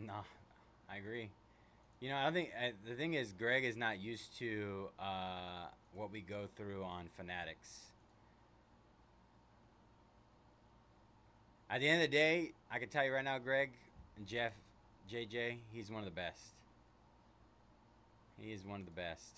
No, I agree. You know, I think the thing is, Greg is not used to what we go through on Fanatics. At the end of the day, I can tell you right now, Greg and Jeff, JJ, he's one of the best. He is one of the best.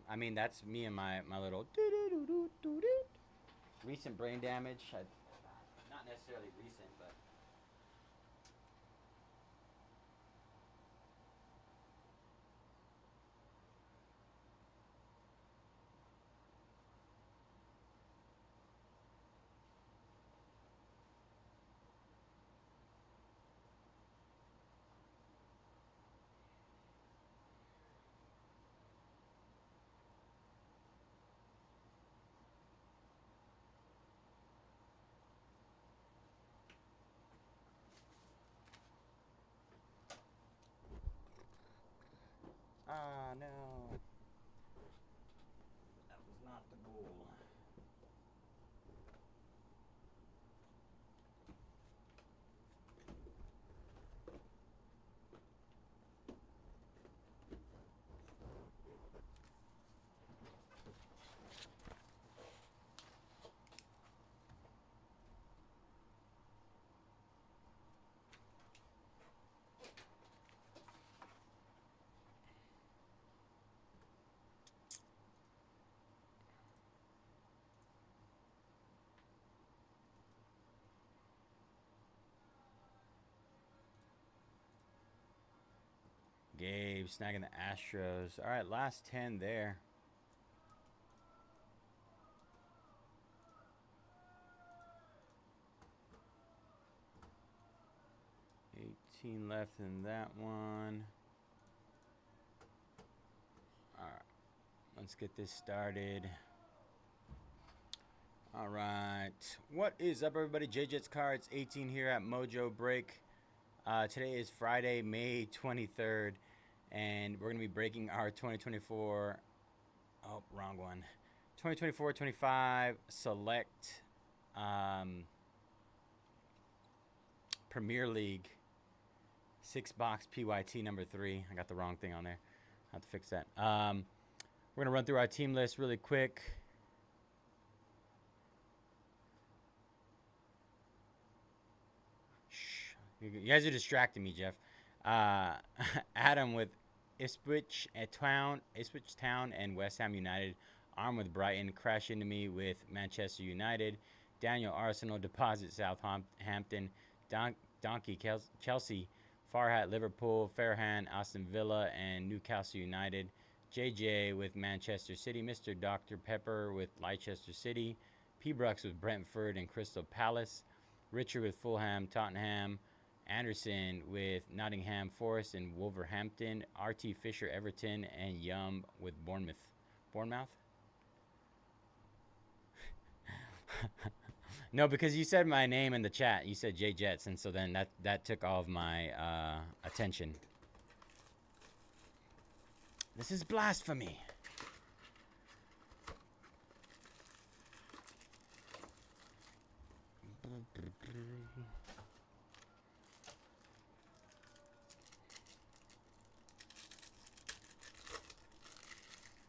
I mean, that's me and my little recent brain damage. Not necessarily recent, but ah no, that was not the goal. Gabe snagging the Astros. All right, last 10 there. Left in that one. All right, let's get this started. All right, what is up, everybody? JJ's Cards 18 here at Mojobreak. Today is Friday, May 23rd, and we're gonna be breaking our 2024. Oh, wrong one. 2024-25 select Premier League 6-box PYT number 3. I got the wrong thing on there. I have to fix that. We're gonna run through our team list really quick. Shh. You guys are distracting me, Jeff. Adam with Ipswich Town, and West Ham United. Arm with Brighton. Crash into me with Manchester United. Daniel Arsenal. Deposit Southampton. Donkey Chelsea. Farhat Liverpool. Farhan Aston Villa and Newcastle United. JJ with Manchester City. Mr. Dr. Pepper with Leicester City. P. Brooks with Brentford and Crystal Palace. Richard with Fulham, Tottenham. Anderson with Nottingham Forest and Wolverhampton. RT Fisher, Everton, and Yum with Bournemouth? No, because you said my name in the chat. You said J Jets, and so then that took all of my attention. This is blasphemy.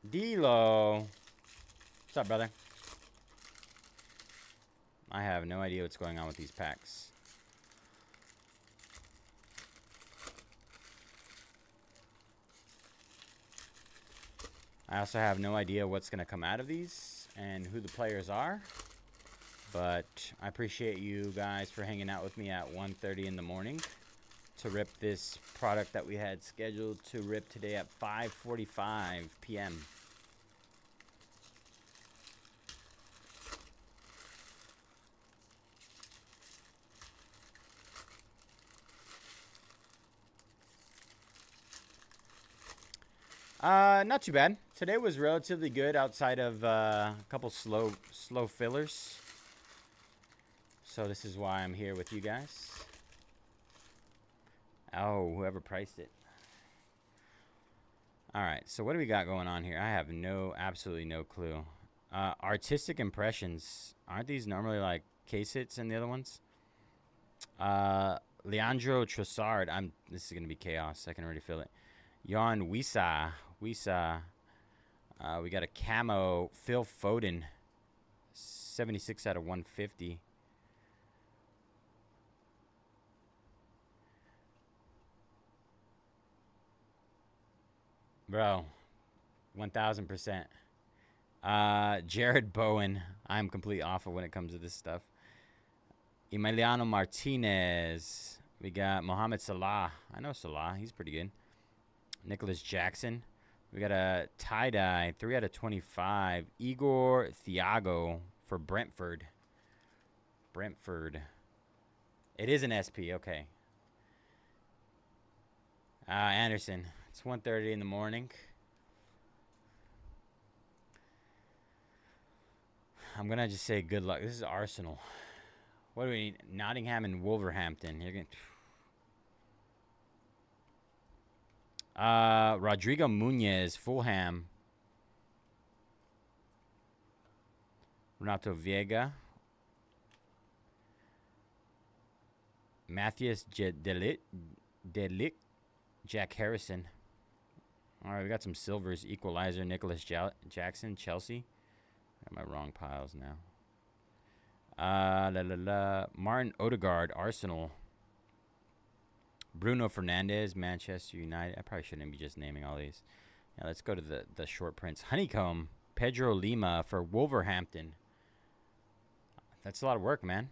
D-Lo. What's up, brother? I have no idea what's going on with these packs. I also have no idea what's going to come out of these and who the players are. But I appreciate you guys for hanging out with me at 1:30 in the morning to rip this product that we had scheduled to rip today at 5:45 p.m. Not too bad. Today was relatively good outside of a couple slow fillers. So this is why I'm here with you guys. Oh, whoever priced it. All right, so what do we got going on here? I have absolutely no clue. Artistic impressions. Aren't these normally like case hits and the other ones? Leandro Trossard. This is gonna be chaos. I can already feel it. Jan Wisa. We got a camo Phil Foden. 76 out of 150. Bro, 1000%. Jared Bowen. I'm completely awful when it comes to this stuff. Emiliano Martinez. We got Mohamed Salah. I know Salah. He's pretty good. Nicholas Jackson. We got a tie-dye. 3 out of 25. Igor Thiago for Brentford. Brentford. It is an SP. Okay. Anderson. It's 1:30 in the morning. I'm going to just say good luck. This is Arsenal. What do we need? Nottingham and Wolverhampton. You're going Rodrigo Munez, Fulham. Renato Viega. Matthias Delic. Jack Harrison. All right, we got some silvers. Equalizer, Nicholas Jackson, Chelsea. Got my wrong piles now. Martin Odegaard, Arsenal. Bruno Fernandes, Manchester United. I probably shouldn't be just naming all these. Now let's go to the short prints. Honeycomb, Pedro Lima for Wolverhampton. That's a lot of work, man.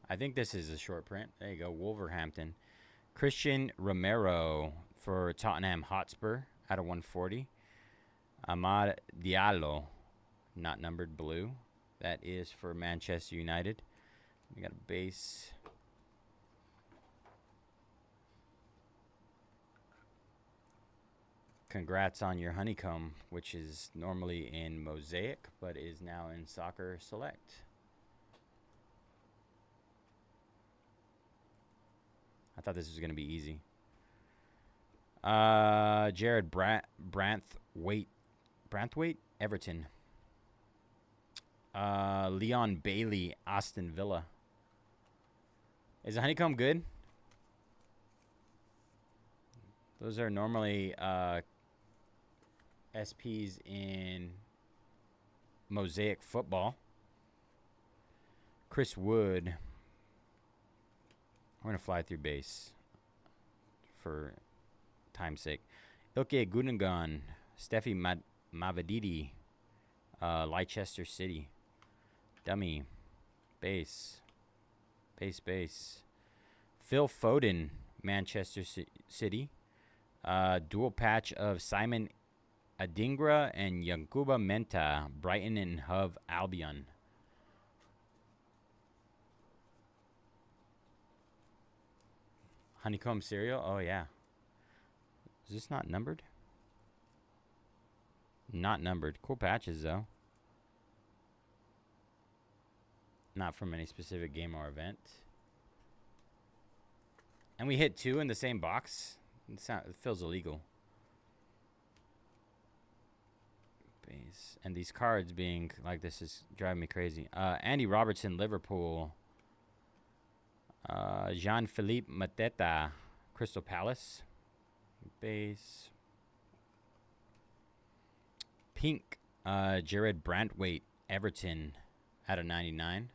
I think this is a short print. There you go, Wolverhampton. Christian Romero for Tottenham Hotspur out of 140. Amad Diallo, not numbered, blue. That is for Manchester United. We got a base. Congrats on your Honeycomb, which is normally in Mosaic, but is now in Soccer Select. I thought this was going to be easy. Jared Branthwaite, Everton. Leon Bailey, Aston Villa. Is the Honeycomb good? Those are normally SPs in Mosaic Football. Chris Wood. We're going to fly through base for time's sake. Ilke Gundogan, Steffi Mavadidi, Leicester City. Dummy. Base. Phil Foden, Manchester City. Dual patch of Simon Adingra and Yankuba Menta, Brighton and Hove Albion. Honeycomb cereal? Oh, yeah. Is this not numbered? Not numbered. Cool patches, though. Not from any specific game or event. And we hit 2 in the same box. It feels illegal. Base. And these cards being like this is driving me crazy. Andy Robertson, Liverpool. Jean-Philippe Mateta, Crystal Palace. Base. Pink, Jared Brantwaite, Everton, out of 99.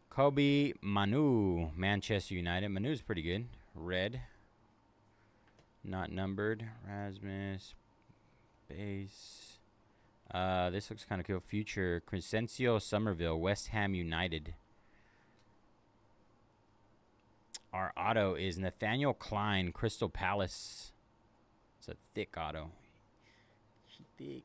Kobe Manu, Manchester United. Manu's pretty good. Red. Not numbered. Rasmus. Base. This looks kind of cool. Future. Crescencio Somerville, West Ham United. Our auto is Nathaniel Klein, Crystal Palace. It's a thick auto. Thick.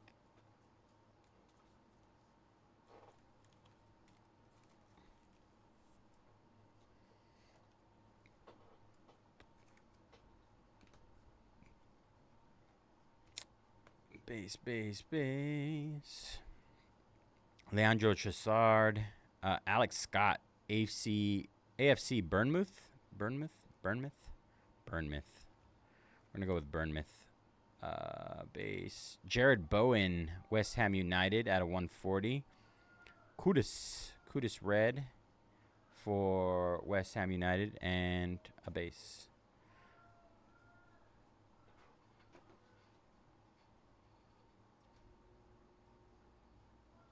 Base. Leandro Trossard. Alex Scott, AFC Bournemouth. We're going to go with Bournemouth. Base. Jared Bowen, West Ham United, out of 140. Kudus red for West Ham United, and a base.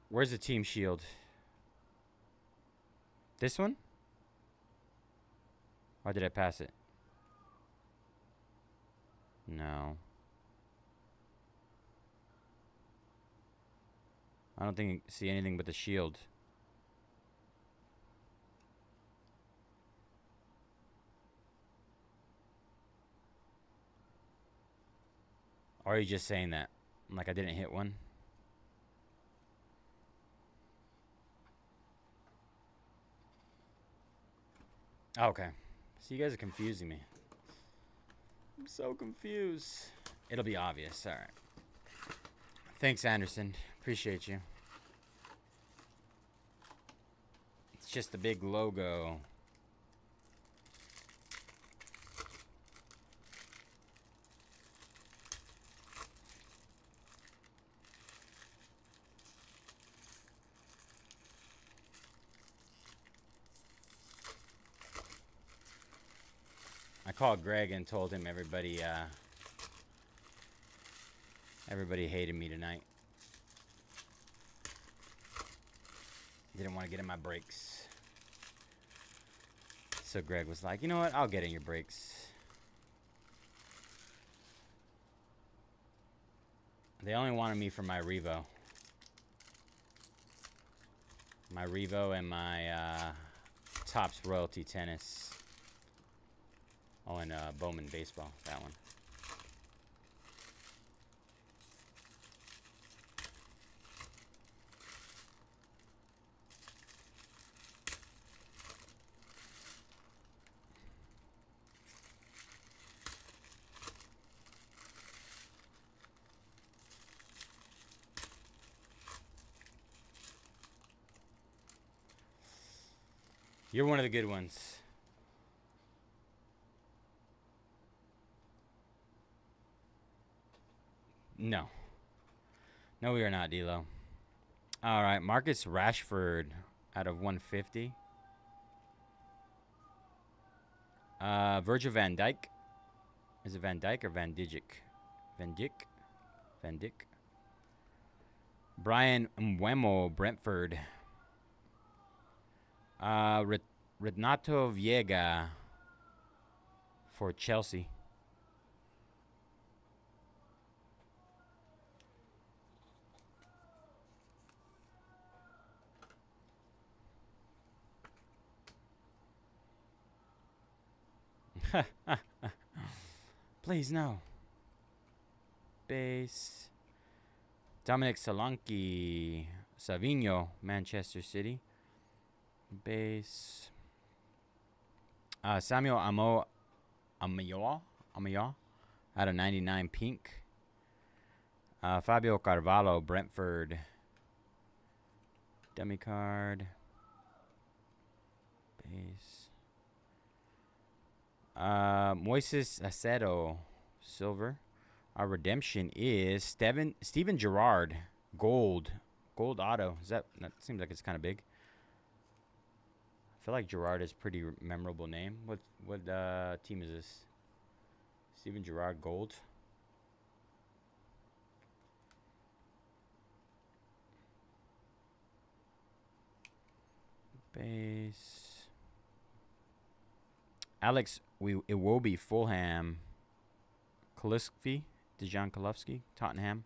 Where's the team shield? This one? Or did I pass it? No. I don't think I see anything but the shield. Or are you just saying that? Like I didn't hit one? Okay. So you guys are confusing me. I'm so confused. It'll be obvious. All right. Thanks, Anderson. Appreciate you. It's just the big logo. I called Greg and told him everybody hated me tonight. Didn't want to get in my breaks. So Greg was like, you know what? I'll get in your breaks. They only wanted me for my Revo. My Revo and my Topps Royalty Tennis. Oh, and Bowman Baseball, that one. You're one of the good ones. No. No, we are not, D-Lo. All right, Marcus Rashford out of 150. Virgil van Dijk. Is it Van Dijk or Van Dijk? Van Dijk. Brian Mbeumo, Brentford. Renato Viega for Chelsea. Please, no. Base. Dominic Solanke. Savigno, Manchester City. Base. Samuel Amayoa out of 99 pink. Fabio Carvalho, Brentford. Dummy card. Base. Moises Acedo, silver. Our redemption is Steven Gerrard, gold auto. That seems like it's kind of big. I feel like Gerrard is a pretty memorable name. What team is this? Steven Gerrard, gold. Base. Alex Iwobi, Fulham. Dejan Kolofsky, Tottenham.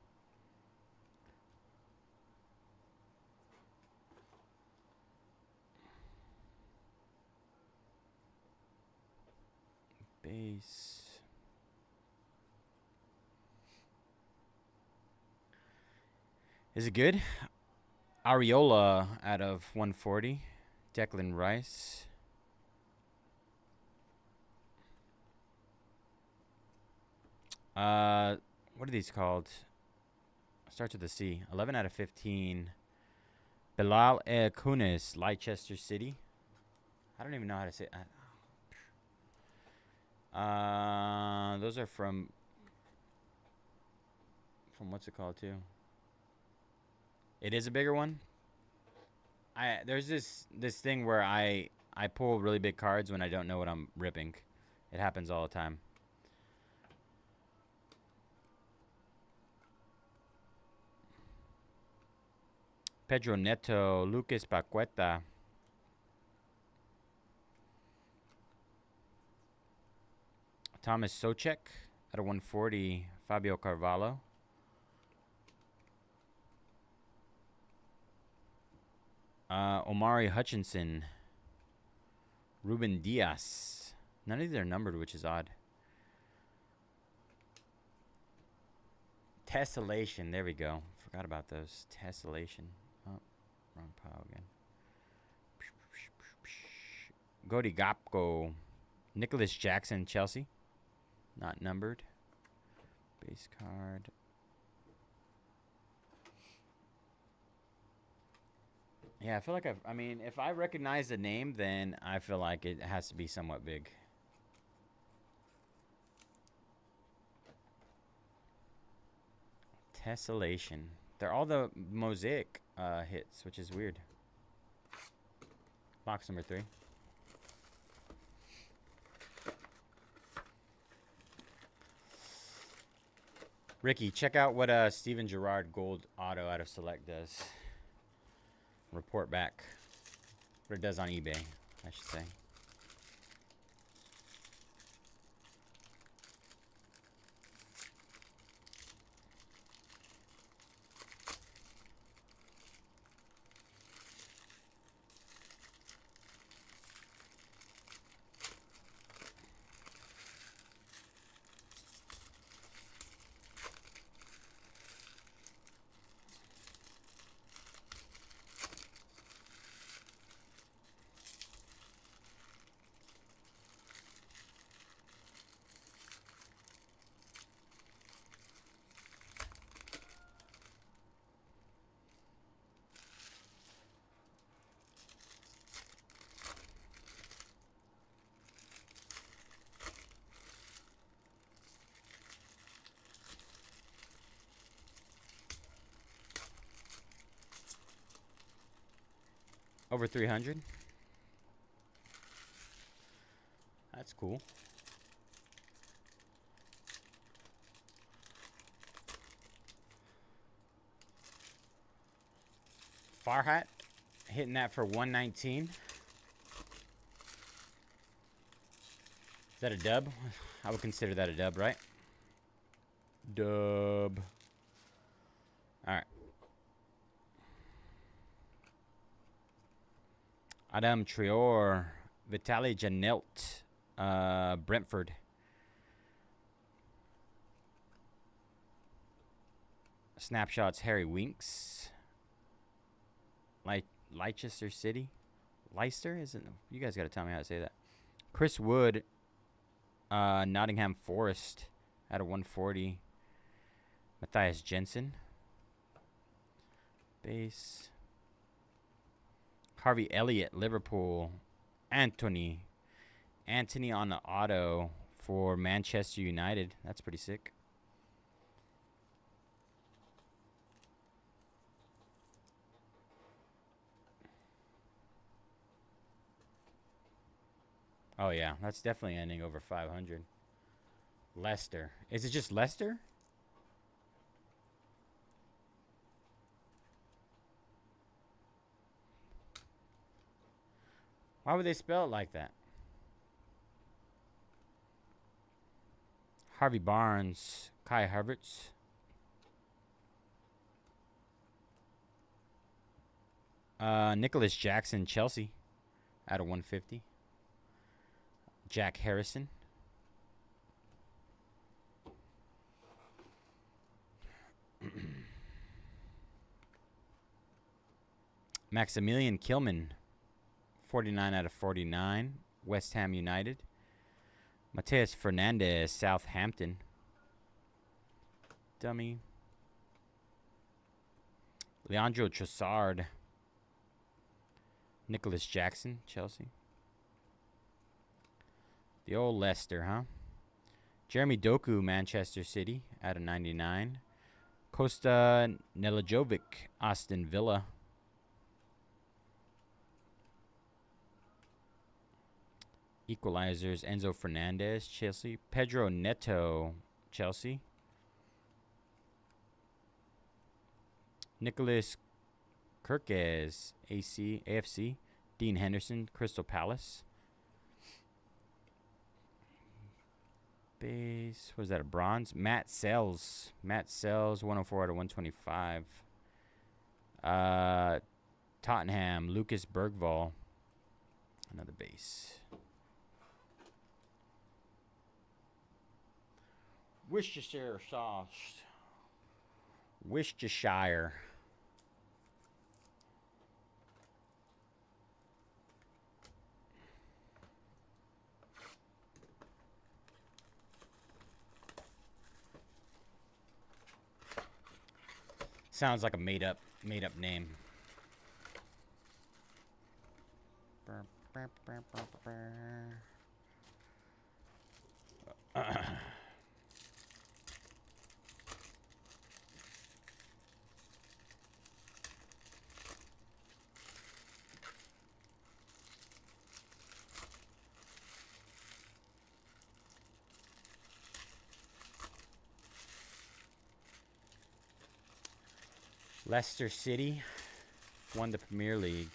Base. Is it good? Areola out of 140. Declan Rice. What are these called? Starts with a C. 11 out of 15. Bilal Kunis, Leicester City. I don't even know how to say it. Those are from what's it called too? It is a bigger one. There's this thing where I pull really big cards when I don't know what I'm ripping. It happens all the time. Pedro Neto, Lucas Paqueta. Thomas Socek at a 140. Fabio Carvalho. Omari Hutchinson. Ruben Diaz. None of these are numbered, which is odd. Tessellation. There we go. Forgot about those. Tessellation. Oh, wrong pile again. Godi Gapko. Nicholas Jackson, Chelsea. Not numbered. Base card. Yeah, I feel like I mean, if I recognize the name, then I feel like it has to be somewhat big. Tessellation. They're all the mosaic hits, which is weird. Box number 3. Ricky, check out what Steven Gerrard gold auto out of Select does. Report back. What it does on eBay, I should say. Over 300. That's cool. Farhat hitting that for 119. Is that a dub? I would consider that a dub, right? Dub. All right. Adam Traore, Vitaly Janelt, Brentford. Snapshots, Harry Winks. Leicester City. Leicester? Isn't? You guys got to tell me how to say that. Chris Wood, Nottingham Forest at a 140. Matthias Jensen. Base. Harvey Elliott, Liverpool. Anthony on the auto for Manchester United. That's pretty sick. Oh, yeah. That's definitely ending over 500. Leicester. Is it just Leicester? Why would they spell it like that? Harvey Barnes. Kai Havertz. Nicholas Jackson, Chelsea. Out of 150. Jack Harrison. Maximilian Kilman. 49 out of 49. West Ham United. Mateus Fernandez, Southampton. Dummy. Leandro Trossard. Nicholas Jackson, Chelsea. The old Leicester, huh? Jeremy Doku, Manchester City, out of 99. Kosta Nelajovic, Aston Villa. Equalizers, Enzo Fernandez, Chelsea. Pedro Neto, Chelsea. Nicholas Kirkes, AFC. Dean Henderson, Crystal Palace. Base, was that a bronze? Matt Sells, 104 out of 125. Tottenham, Lucas Bergvall, another base. Worcestershire sauce. Worcestershire. Sounds like a made up name. Leicester City won the Premier League.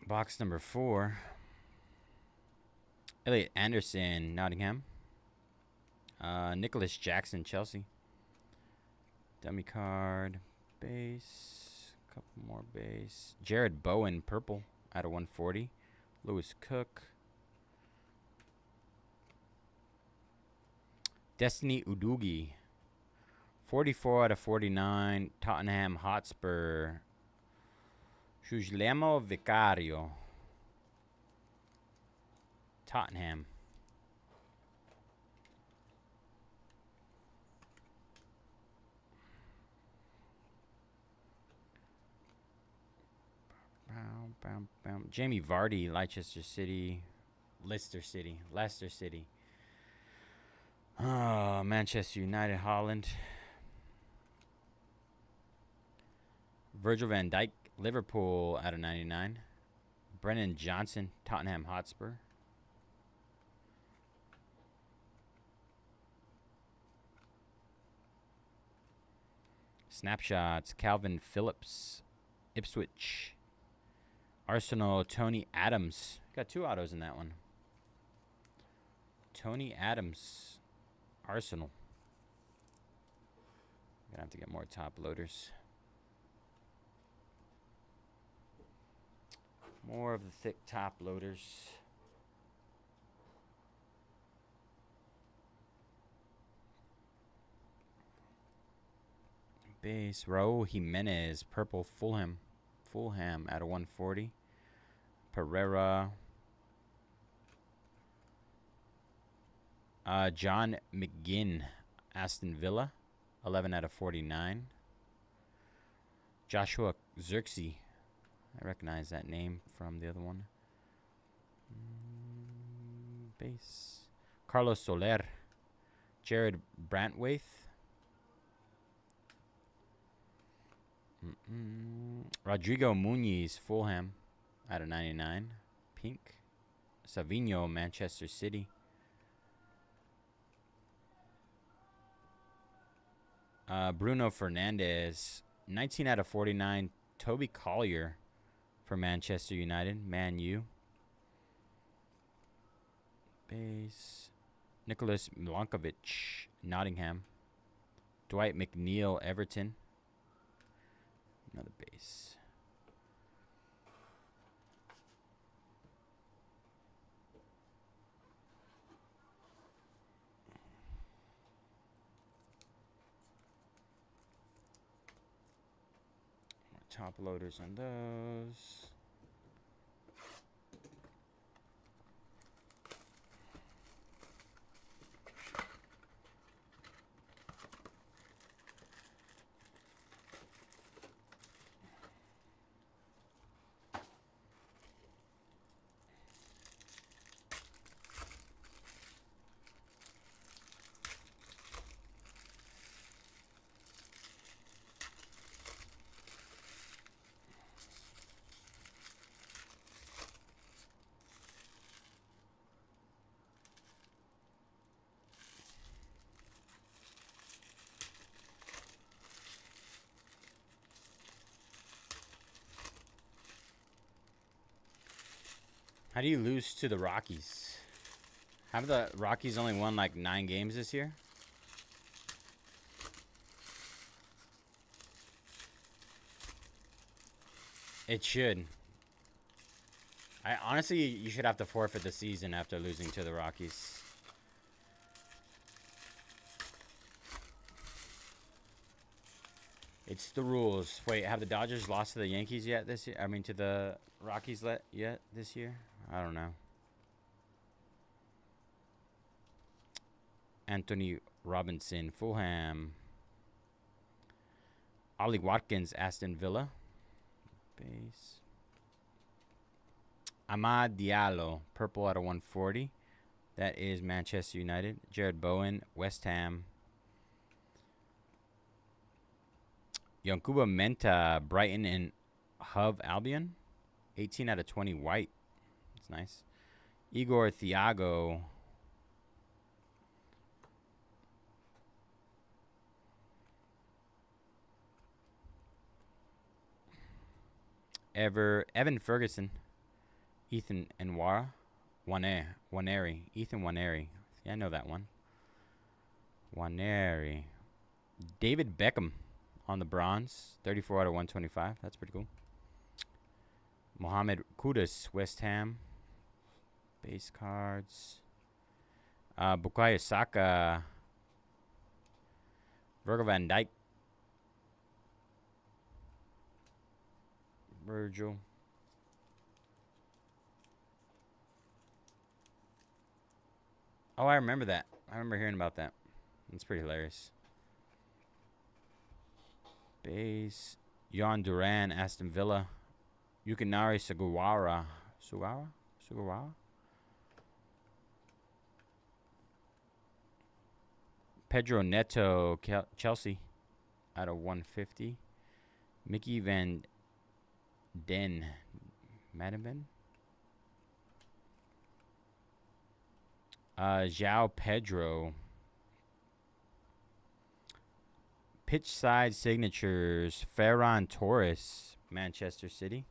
Box number 4. Elliot Anderson, Nottingham. Nicholas Jackson, Chelsea. Dummy card. Base. Couple more base. Jared Bowen, purple, out of 140. Lewis Cook. Destiny Udugi. 44 out of 49. Tottenham Hotspur. Giuliano Vicario. Tottenham. Jamie Vardy, Leicester City. Leicester City. Manchester United, Holland. Virgil van Dijk, Liverpool, out of 99. Brennan Johnson, Tottenham Hotspur. Snapshots, Calvin Phillips, Ipswich. Arsenal, Tony Adams. Got 2 autos in that one. Tony Adams, Arsenal. Gonna have to get more top loaders. More of the thick top loaders. Base. Raul Jimenez. Purple Fulham. Fulham out of 140. Pereira. John McGinn. Aston Villa. 11 out of 49. Joshua Xerxes. I recognize that name from the other one. Base. Carlos Soler. Jared Brantwaite. Rodrigo Muniz, Fulham, out of 99. Pink. Savino, Manchester City. Bruno Fernandes, 19 out of 49. Toby Collier for Manchester United, Man U. Base. Nicholas Milankovic, Nottingham. Dwight McNeil, Everton. Another base. More top loaders on those. How do you lose to the Rockies? Have the Rockies only won like 9 games this year? It should. Honestly, you should have to forfeit the season after losing to the Rockies. It's the rules. Wait, have the Dodgers lost to the Yankees yet this year? I mean, to the Rockies yet this year? I don't know. Anthony Robinson, Fulham. Ollie Watkins, Aston Villa. Base. Amad Diallo, purple out of 140. That is Manchester United. Jared Bowen, West Ham. Yankuba Menta, Brighton and Hove Albion. 18 out of 20 white. That's nice. Igor Thiago. Evan Ferguson. Ethan Nwara. Waneri. Ethan Waneri. Yeah, I know that one. Waneri. David Beckham on the bronze. 34 out of 125. That's pretty cool. Mohamed Kudus, West Ham. Base cards. Bukayo Saka. Virgil van Dijk. Virgil. Oh, I remember that. I remember hearing about that. That's pretty hilarious. Base. Jan Duran, Aston Villa. Yukinari Sugawara. Sugawara? Pedro Neto, Chelsea. Out of 150. Mickey Van Den. Madaben? João Pedro. Pitch side signatures. Ferran Torres, Manchester City.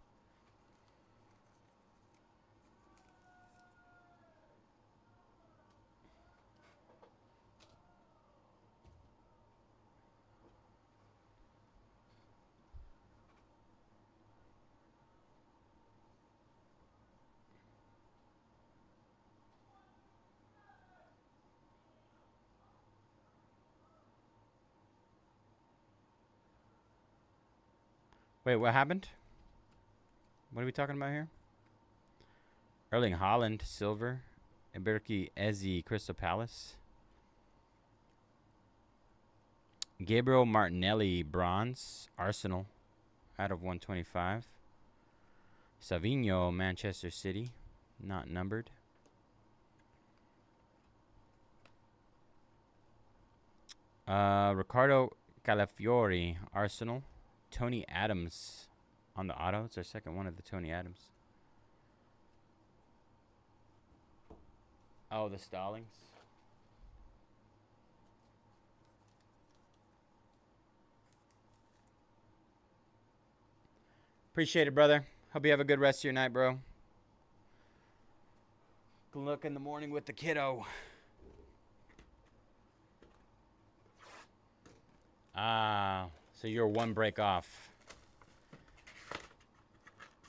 Wait, what happened? What are we talking about here? Erling Haaland, silver. Iberki Eze, Crystal Palace. Gabriel Martinelli, bronze. Arsenal, out of 125. Savinho, Manchester City, not numbered. Ricardo Calafiori, Arsenal. Tony Adams on the auto. It's our second one of the Tony Adams. Oh, the Stallings. Appreciate it, brother. Hope you have a good rest of your night, bro. Good luck in the morning with the kiddo. So you're one break off.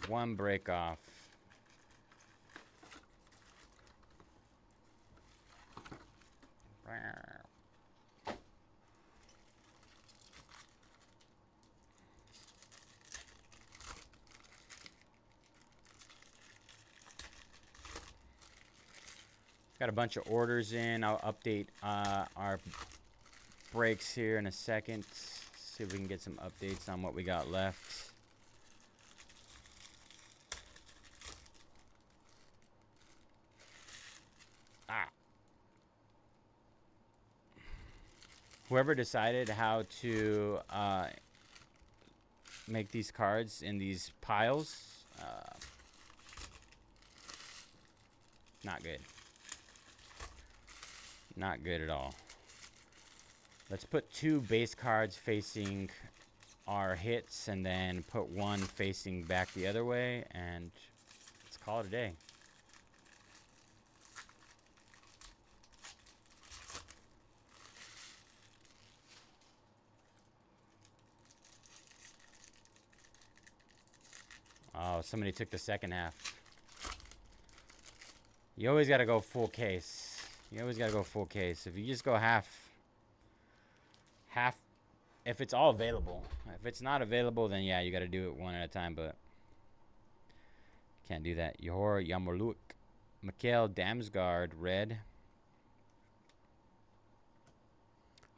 One break off. Got a bunch of orders in. I'll update our breaks here in a second. See if we can get some updates on what we got left. Whoever decided how to make these cards in these piles, not good. Not good at all. Let's put 2 base cards facing our hits and then put 1 facing back the other way, and let's call it a day. Oh, somebody took the second half. You always got to go full case. You always got to go full case. If you just go half, if it's all available. If it's not available, then yeah, you got to do it one at a time, but can't do that. Johor Yamorluk. Mikael Damsgaard, red.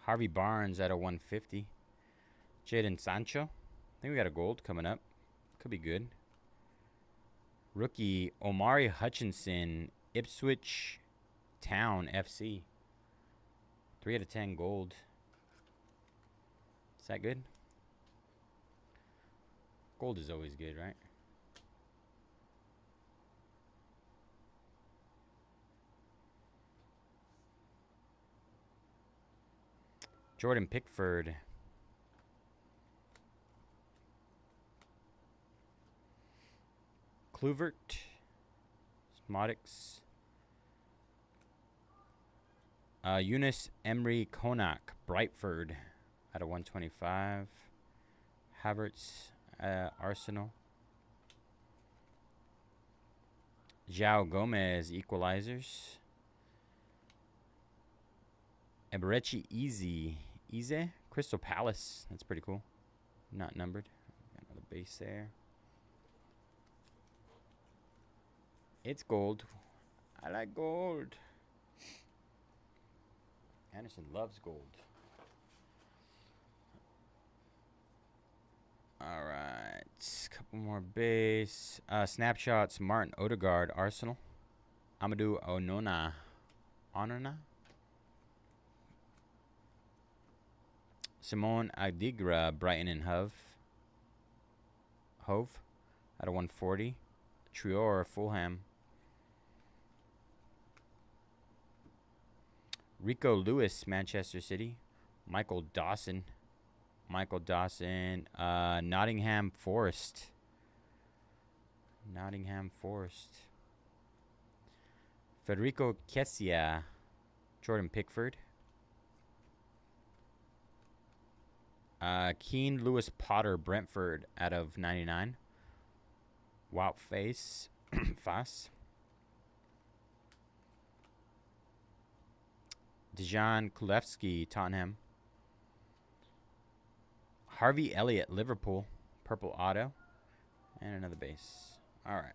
Harvey Barnes at a 150. Jadon Sancho. I think we got a gold coming up. Could be good. Rookie Omari Hutchinson, Ipswich Town FC. 3 out of 10 gold. Is that good? Gold is always good, right? Jordan Pickford. Kluivert. Smodix. Eunice Emery Konak, Brightford, out of 125. Havertz, Arsenal. João Gomez, Equalizers. Eberechi Eze, Crystal Palace. That's pretty cool. Not numbered. Got another base there. It's gold. I like gold. Anderson loves gold. All right. Couple more base. Snapshots. Martin Odegaard, Arsenal. Amadou Onona. Simone Adigra, Brighton and Hove. Out of 140. Trior, Fulham. Rico Lewis, Manchester City. Michael Dawson, Nottingham Forest. Federico Kessia, Jordan Pickford. Keane Lewis Potter, Brentford, out of 99. Wout Face, Fass. Dejan Kulevsky, Tottenham. Harvey Elliott, Liverpool, purple auto, and another base. All right.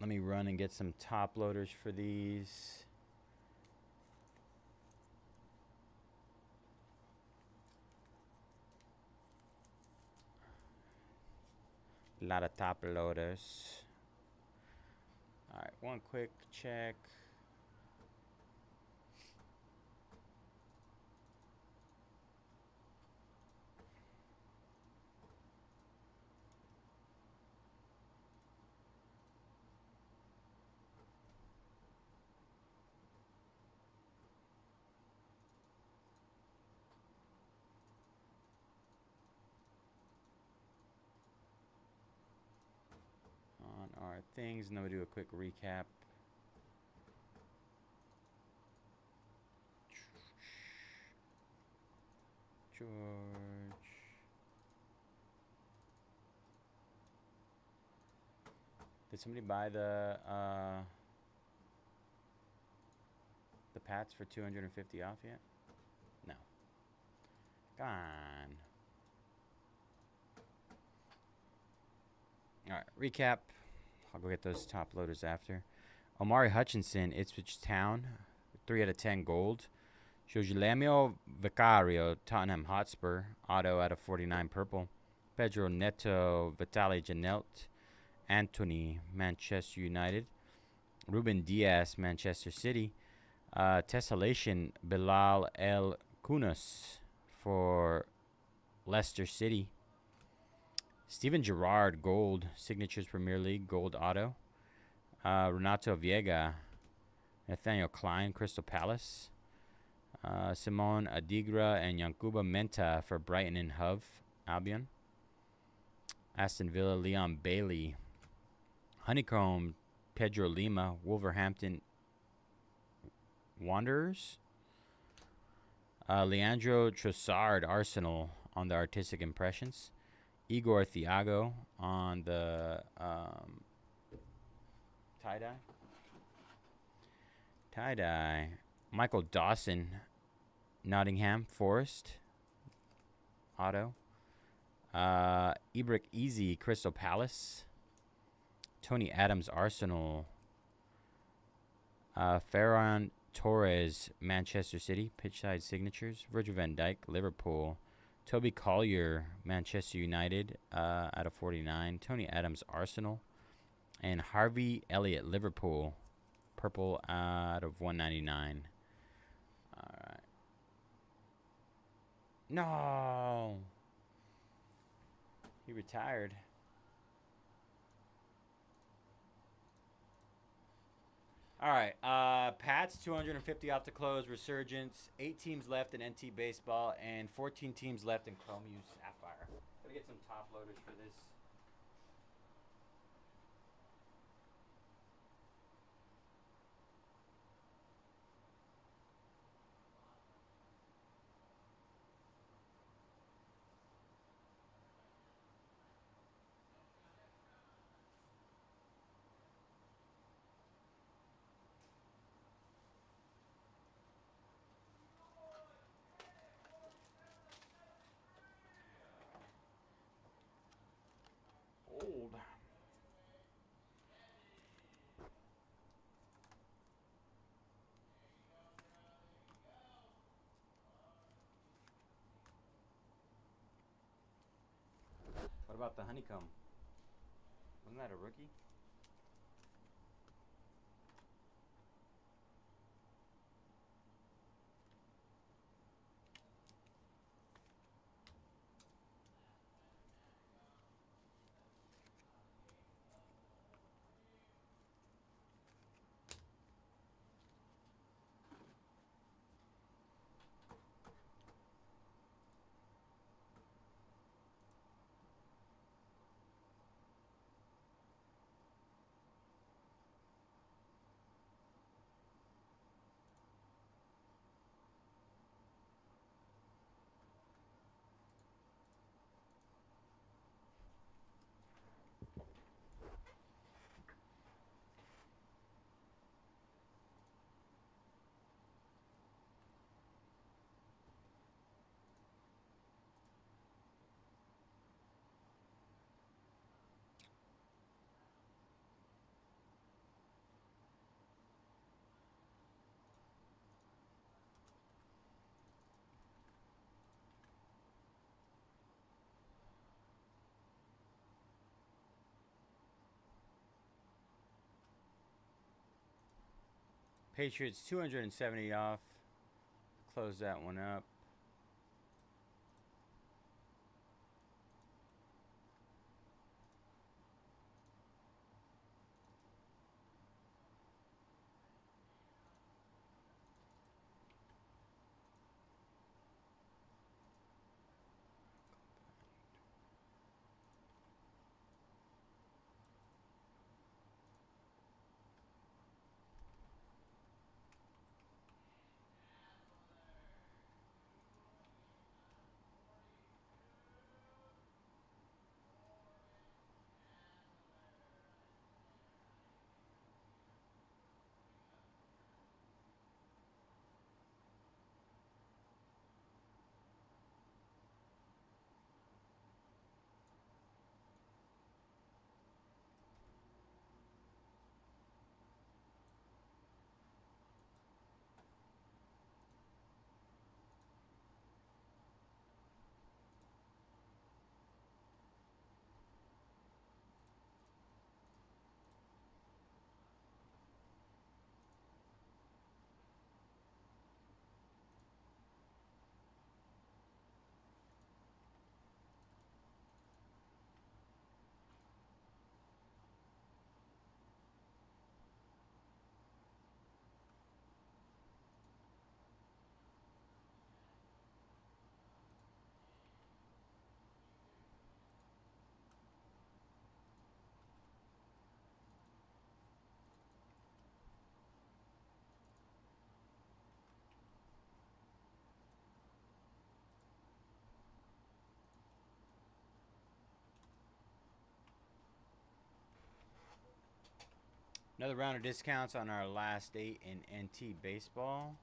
Let me run and get some top loaders for these. A lot of top loaders. All right, one quick check. On our things, and then we do a quick recap. George. Did somebody buy the Pats for 250 off yet? No. Come on. All right, recap. I'll go get those top loaders after. Omari Hutchinson, Ipswich Town, 3 out of 10 gold. Giuliano Vicario, Tottenham Hotspur, auto out of 49 purple. Pedro Neto, Vitali Janelt, Anthony, Manchester United. Ruben Diaz, Manchester City. Tessellation, Bilal El Kunas for Leicester City. Steven Gerrard, gold, Signatures Premier League, gold auto. Renato Viega, Nathaniel Klein, Crystal Palace. Simone Adigra and Yankuba Menta for Brighton and Hove Albion. Aston Villa, Leon Bailey. Honeycomb, Pedro Lima, Wolverhampton Wanderers. Leandro Trossard, Arsenal on the Artistic Impressions. Igor Thiago on the tie-dye. Tie-dye. Michael Dawson, Nottingham Forest, auto. Ibrick Easy, Crystal Palace. Tony Adams, Arsenal. Ferran Torres, Manchester City, pitch side signatures. Virgil van Dijk, Liverpool. Toby Collier, Manchester United, out of 49. Tony Adams, Arsenal. And Harvey Elliott, Liverpool, purple out of 199. All right. No. He retired. All right. Pats, 250 off the close. Resurgence. 8 teams left in NT Baseball and 14 teams left in Chrome Use Sapphire. Gotta get some top loaders for this. Old. What about the honeycomb? Wasn't that a rookie? Patriots 270 off. Close that one up. Another round of discounts on our last 8 in NT baseball.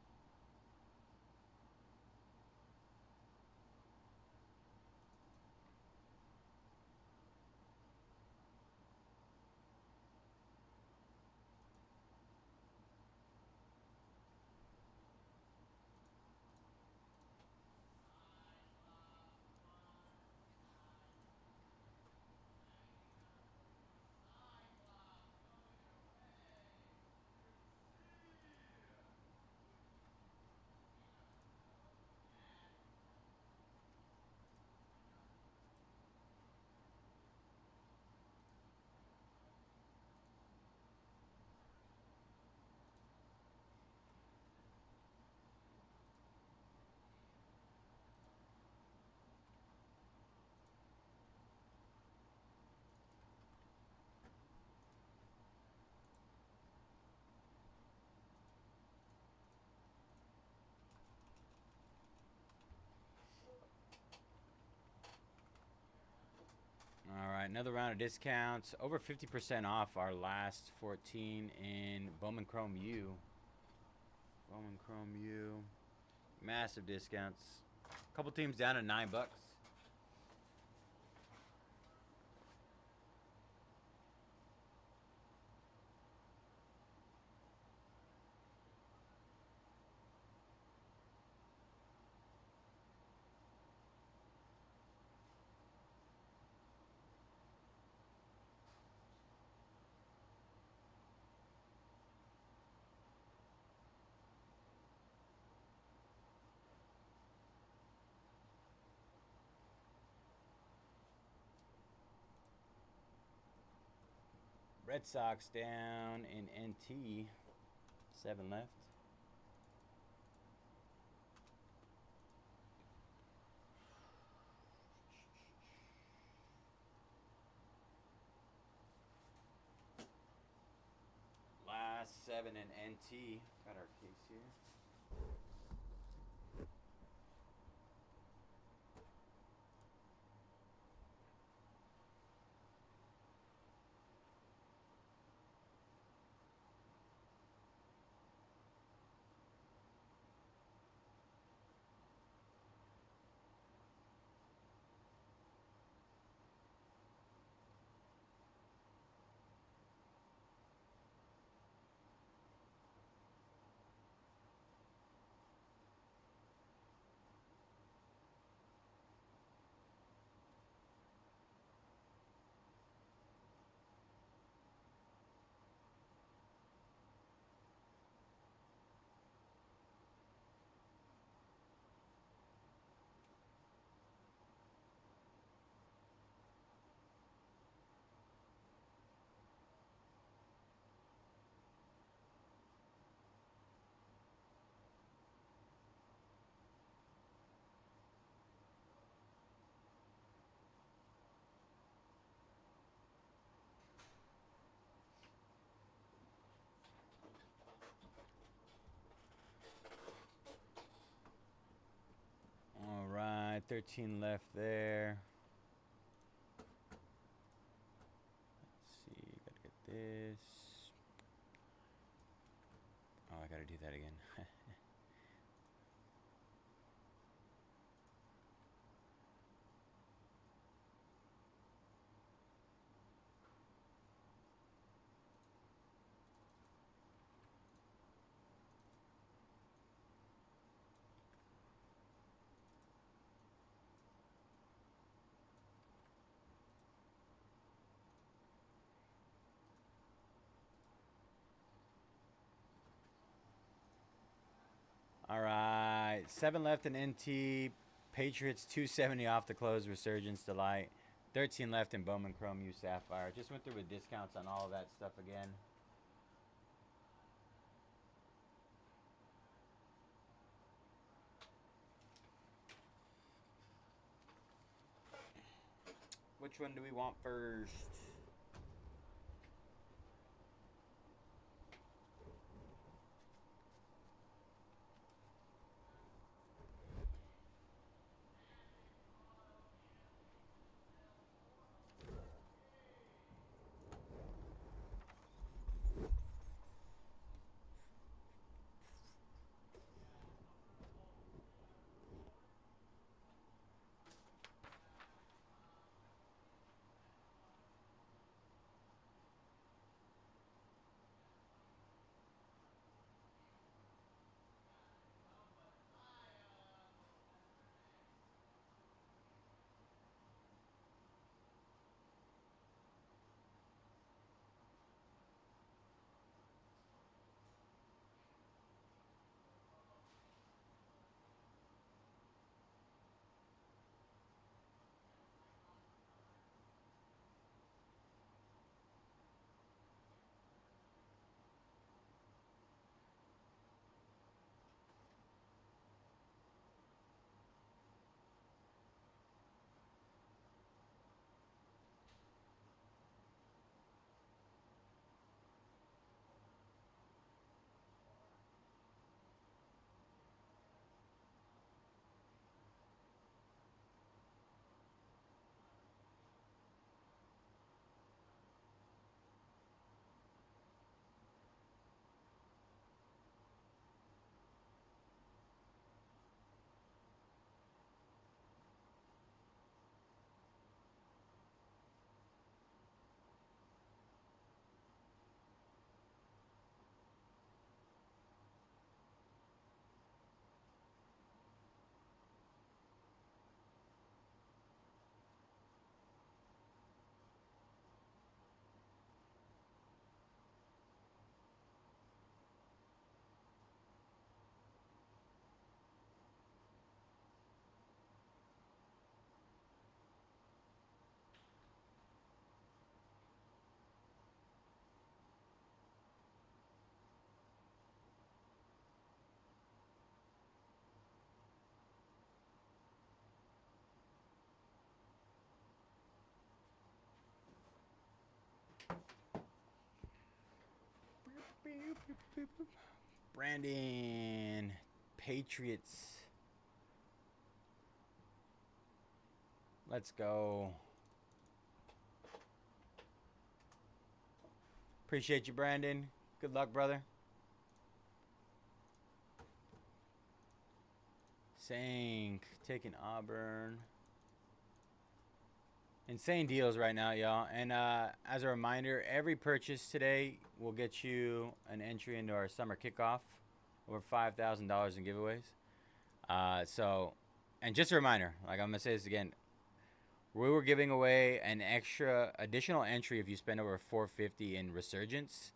All right, another round of discounts. Over 50% off our last 14 in Bowman Chrome U. Bowman Chrome U. Massive discounts. A couple teams down to $9. Red Sox down in NT. 7 left. Last 7 in NT. Got our case here. 13 left there. Let's see, gotta get this. Oh, I gotta do that again. All right, 7 left in NT. Patriots 270 off the close. Resurgence Delight. 13 left in Bowman Chrome U Sapphire. Just went through with discounts on all of that stuff again. Which one do we want first? Brandon, Patriots. Let's go. Appreciate you, Brandon. Good luck, brother. Sank, taking Auburn. Insane deals right now, y'all. And as a reminder, every purchase today will get you an entry into our summer kickoff. Over $5,000 in giveaways. And just a reminder, like I'm going to say this again, we were giving away an additional entry if you spend over $450 in Resurgence.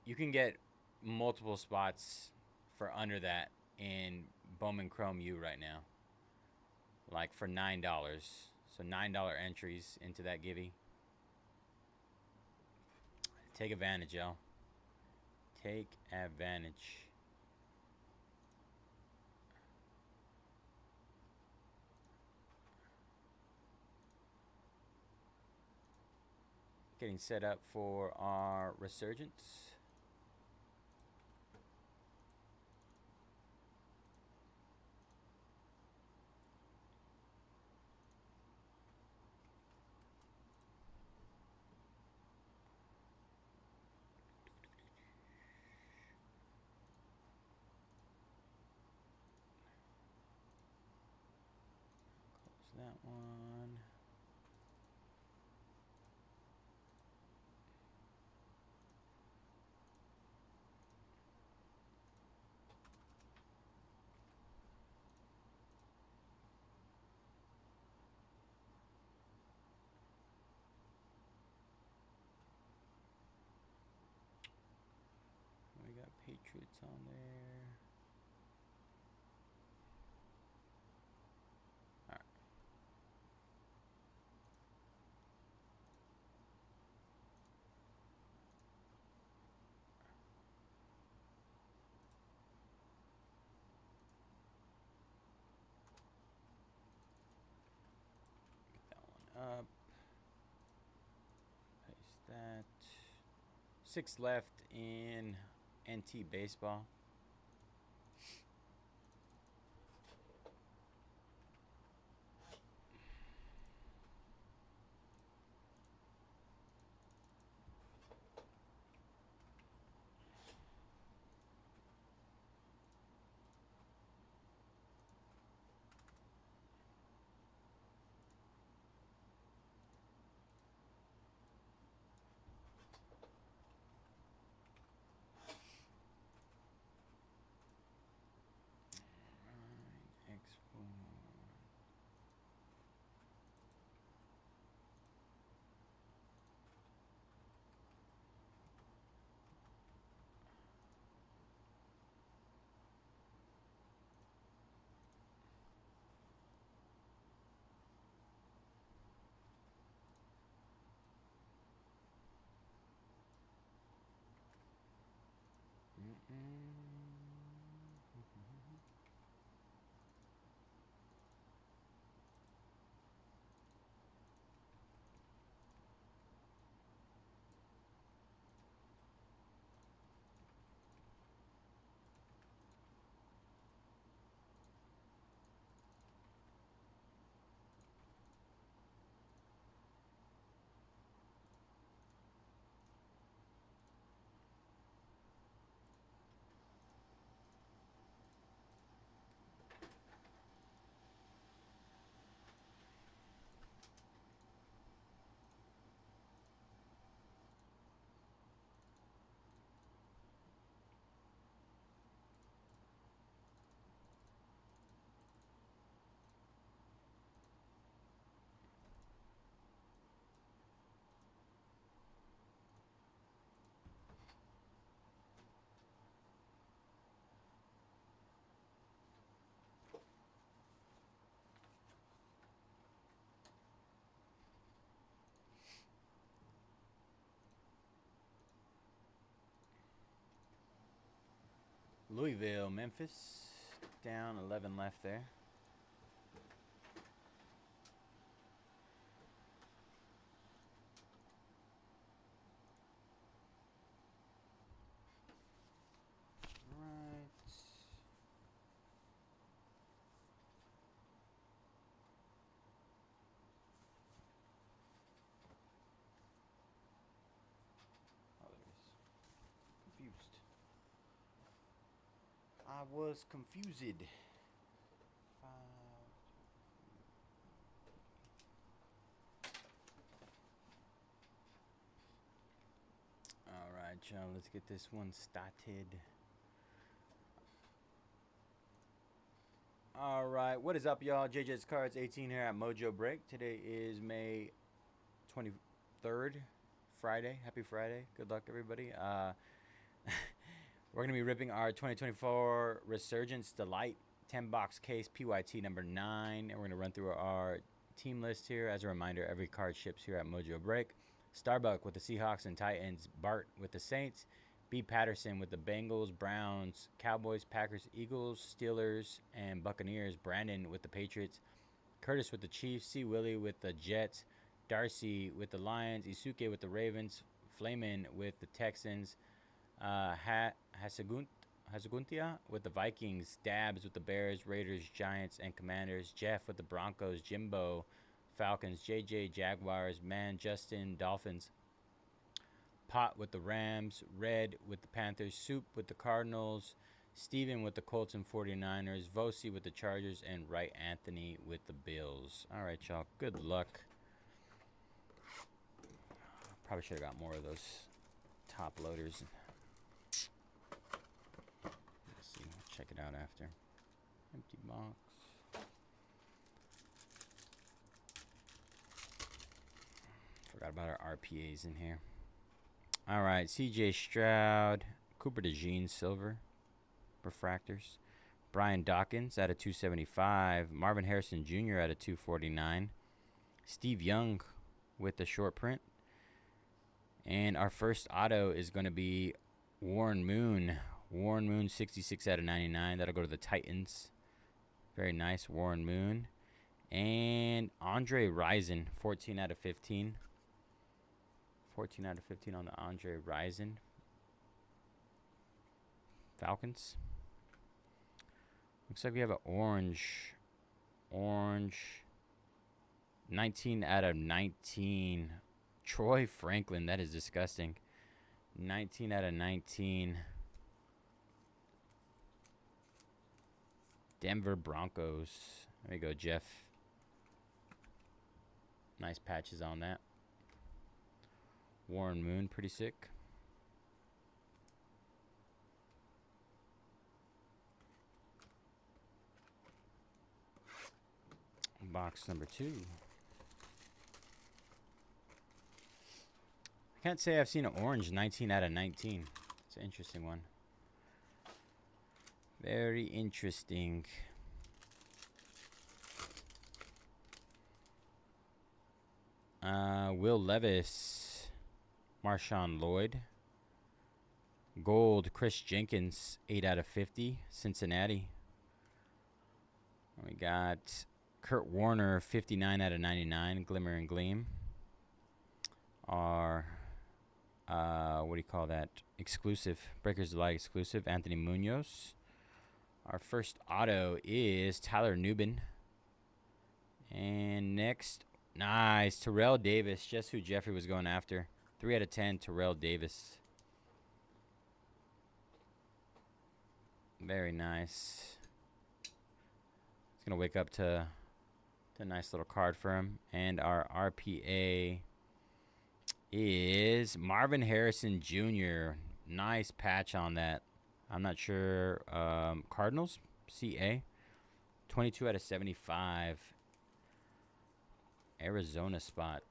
You can get multiple spots for under that in Bowman Chrome U right now. Like for $9. So $9 entries into that givey. Take advantage, y'all. Take advantage. Getting set up for our Resurgence. one. We got Patriots on there. All right. Get that one up. Paste that. 6 left in NT baseball. Export. Louisville, Memphis, down 11 left there. Right. Oh, there it is. Confused. I was confused. All right, y'all. Let's get this one started. All right, what is up, y'all? JJ's Cards 18 here at Mojobreak. Today is May 23rd, Friday. Happy Friday. Good luck, everybody. We're going to be ripping our 2024 Resurgence Delight 10-box case PYT number 9. And we're going to run through our team list here. As a reminder, every card ships here at Mojobreak. Starbuck with the Seahawks and Titans. Bart with the Saints. B. Patterson with the Bengals, Browns, Cowboys, Packers, Eagles, Steelers, and Buccaneers. Brandon with the Patriots. Curtis with the Chiefs. C. Willie with the Jets. Darcy with the Lions. Isuke with the Ravens. Flamin with the Texans. Hasaguntia with the Vikings. Dabs with the Bears, Raiders, Giants, and Commanders. Jeff with the Broncos. Jimbo, Falcons. JJ, Jaguars. Man, Justin, Dolphins. Pot with the Rams. Red with the Panthers. Soup with the Cardinals. Steven with the Colts and 49ers. Vosi with the Chargers. And Wright Anthony with the Bills. All right, y'all. Good luck. Probably should have got more of those top loaders. Let's see. We'll check it out after. Empty box. Forgot about our RPAs in here. All right, CJ Stroud, Cooper DeJean silver refractors, Brian Dawkins out of 275, Marvin Harrison Jr. out of 249, Steve Young with the short print, and our first auto is going to be Warren Moon. Warren Moon 66 out of 99. That'll go to the Titans. Very nice, Warren Moon. And Andre Rison 14 out of 15. 14 out of 15 on the Andre Rison. Falcons. Looks like we have an orange. 19 out of 19. Troy Franklin. That is disgusting. 19 out of 19. Denver Broncos. There we go, Jeff. Nice patches on that. Warren Moon, pretty sick. Box number 2. I can't say I've seen an orange 19 out of 19. It's an interesting one. Very interesting. Will Levis, Marshawn Lloyd. Gold, Chris Jenkins, 8 out of 50, Cincinnati. We got Kurt Warner, 59 out of 99, Glimmer and Gleam. Our, what do you call that? Exclusive, Breakers Delight exclusive, Anthony Munoz. Our first auto is Tyler Nubin. And next, nice, Terrell Davis, just who Jeffrey was going after. 3 out of 10, Terrell Davis. Very nice. It's going to wake up to a nice little card for him. And our RPA is Marvin Harrison Jr. Nice patch on that. I'm not sure. Cardinals, CA. 22 out of 75. Arizona spot.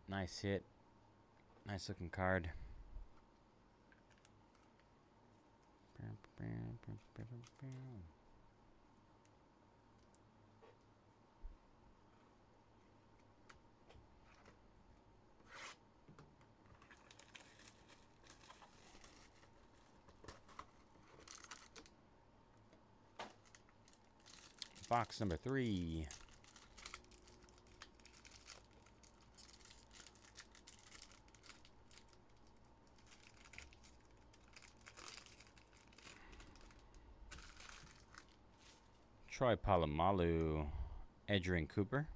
Nice hit. Nice looking card. Box number 3. Troy Polamalu, Edgerrin Cooper.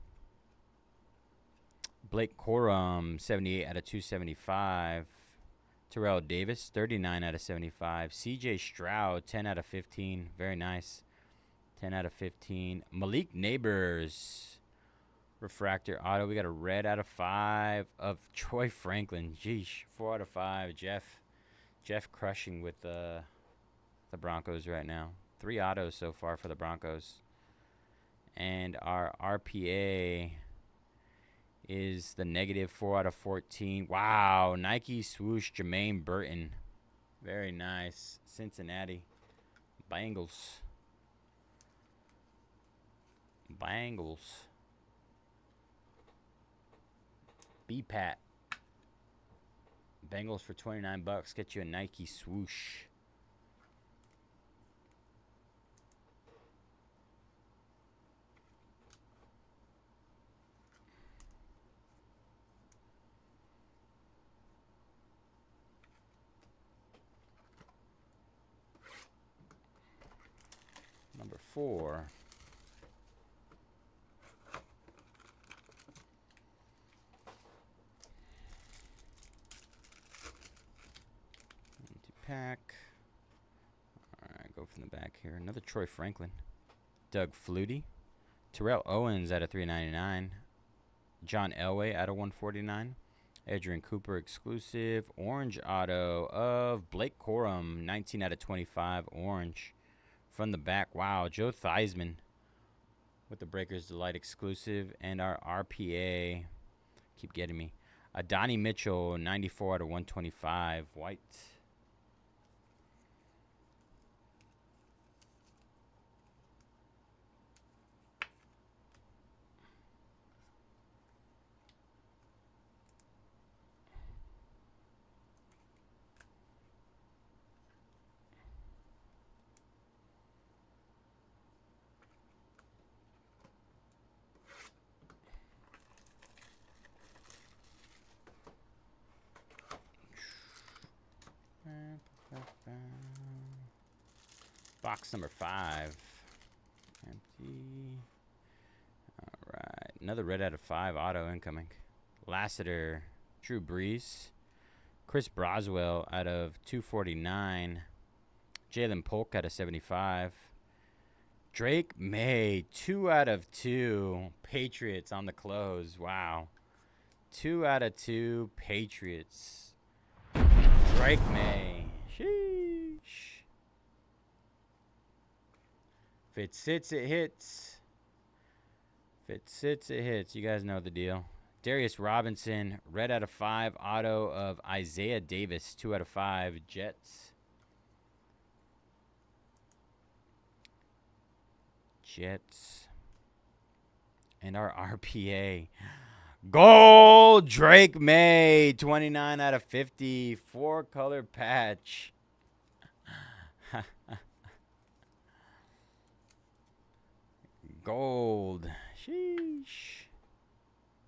Blake Corum, 78 out of 275. Terrell Davis, 39 out of 75. CJ Stroud, 10 out of 15. Very nice. 10 out of 15. Malik Neighbors, refractor auto. We got a red out of 5 of Troy Franklin. Jeesh, 4 out of 5. Jeff crushing with the Broncos right now. 3 autos so far for the Broncos. And our RPA is the negative 4 out of 14. Wow, Nike swoosh Jermaine Burton. Very nice. Cincinnati Bengals. B-Pat. Bengals for $29. Get you a Nike swoosh. Number 4. back here. Another Troy Franklin. Doug Flutie. Terrell Owens out of 399. John Elway out of 149. Adrian Cooper exclusive. Orange auto of Blake Corum. 19 out of 25. Orange. From the back. Wow. Joe Theismann with the Breakers Delight exclusive. And our RPA. Keep getting me. Donnie Mitchell. 94 out of 125. White. Box number 5. Empty. All right. Another red out of 5 auto incoming. Lassiter. Drew Brees. Chris Broswell out of 249. Jalen Polk out of 75. Drake May. 2 out of 2. Patriots on the close. Wow. 2 out of 2 Patriots. Drake May. Sheesh. If it sits, it hits. If it sits, it hits. You guys know the deal. Darius Robinson, red out of 5 auto of Isaiah Davis, 2 out of 5 Jets. And our RPA. Gold Drake May, 29 out of 50, 4-color patch. Gold. Sheesh.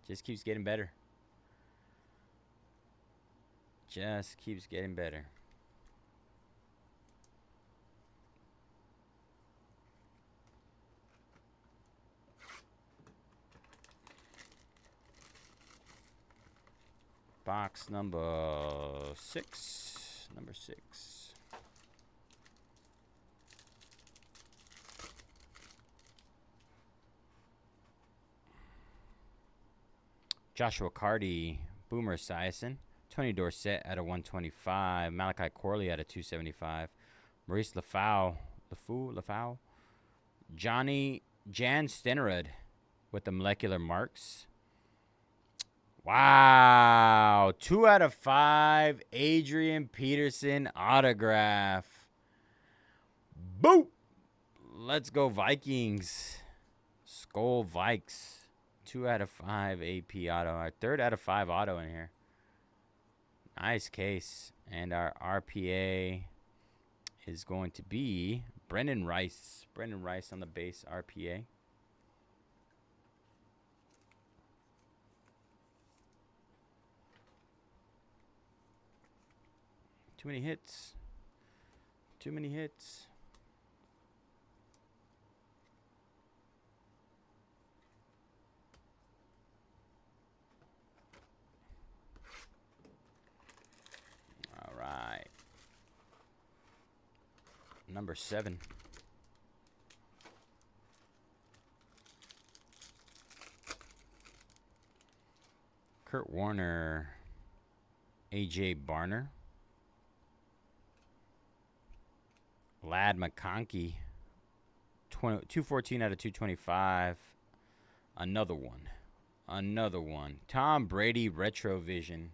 Just keeps getting better. Just keeps getting better. Box number 6. Number 6. Joshua Carty, Boomer Esiason, Tony Dorsett out of 125, Malachi Corley out of 275, Maurice Lafau, Jan Stenerud with the molecular marks. Wow, 2 out of 5, Adrian Peterson autograph. Boop! Let's go Vikings. Skull Vikes. 2 out of 5 AP auto. Our 3rd out of 5 auto in here. Nice case. And our RPA is going to be Brendan Rice. Brendan Rice on the base RPA. Too many hits. Too many hits. Right. Number 7. Kurt Warner. AJ Barner. Lad McConkey. 214 out of 225. Another one. Another one. Tom Brady Retrovision.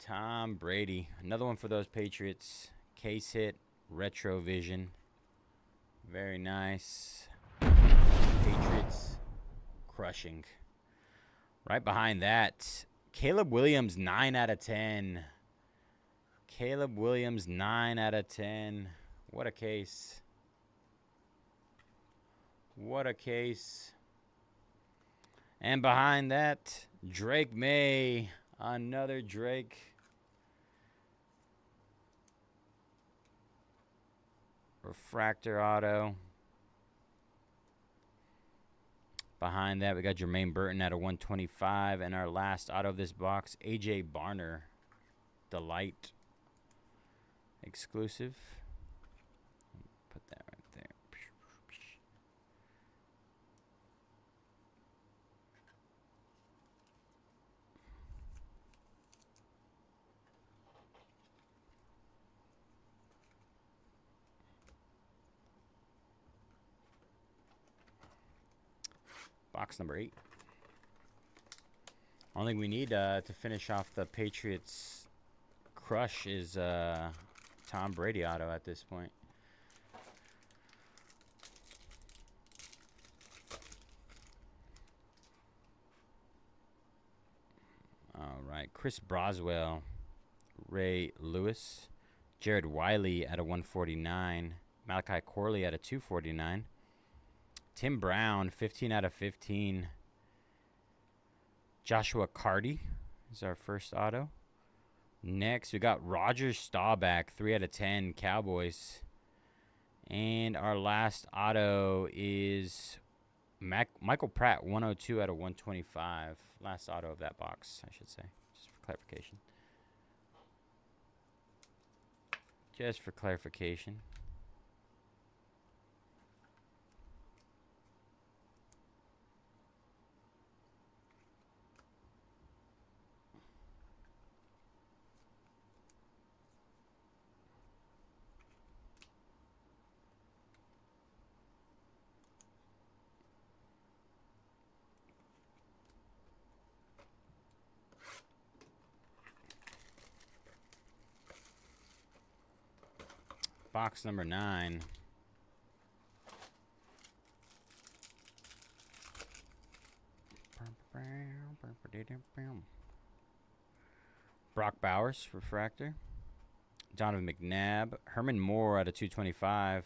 Tom Brady. Another one for those Patriots. Case hit. Retrovision. Very nice. Patriots crushing. Right behind that, Caleb Williams, 9 out of 10. Caleb Williams, 9 out of 10. What a case. What a case. And behind that, Drake May. Another Drake. Refractor auto. Behind that, we got Jermaine Burton out of 125. And our last auto of this box, AJ Barner. Delight. Exclusive. Put Box number 8. Only thing we need to finish off the Patriots crush is Tom Brady auto at this point. All right, Chris Broswell, Ray Lewis, Jared Wiley at a 149, Malachi Corley at a 249, Tim Brown 15 out of 15, Joshua Carty is our first auto. Next, we got Roger Staubach 3 out of 10, Cowboys. And our last auto is Michael Pratt 102 out of 125. Last auto of that box, I should say, just for clarification. Just for clarification. Box number 9. Brock Bowers, refractor. Donovan McNabb. Herman Moore out of 225.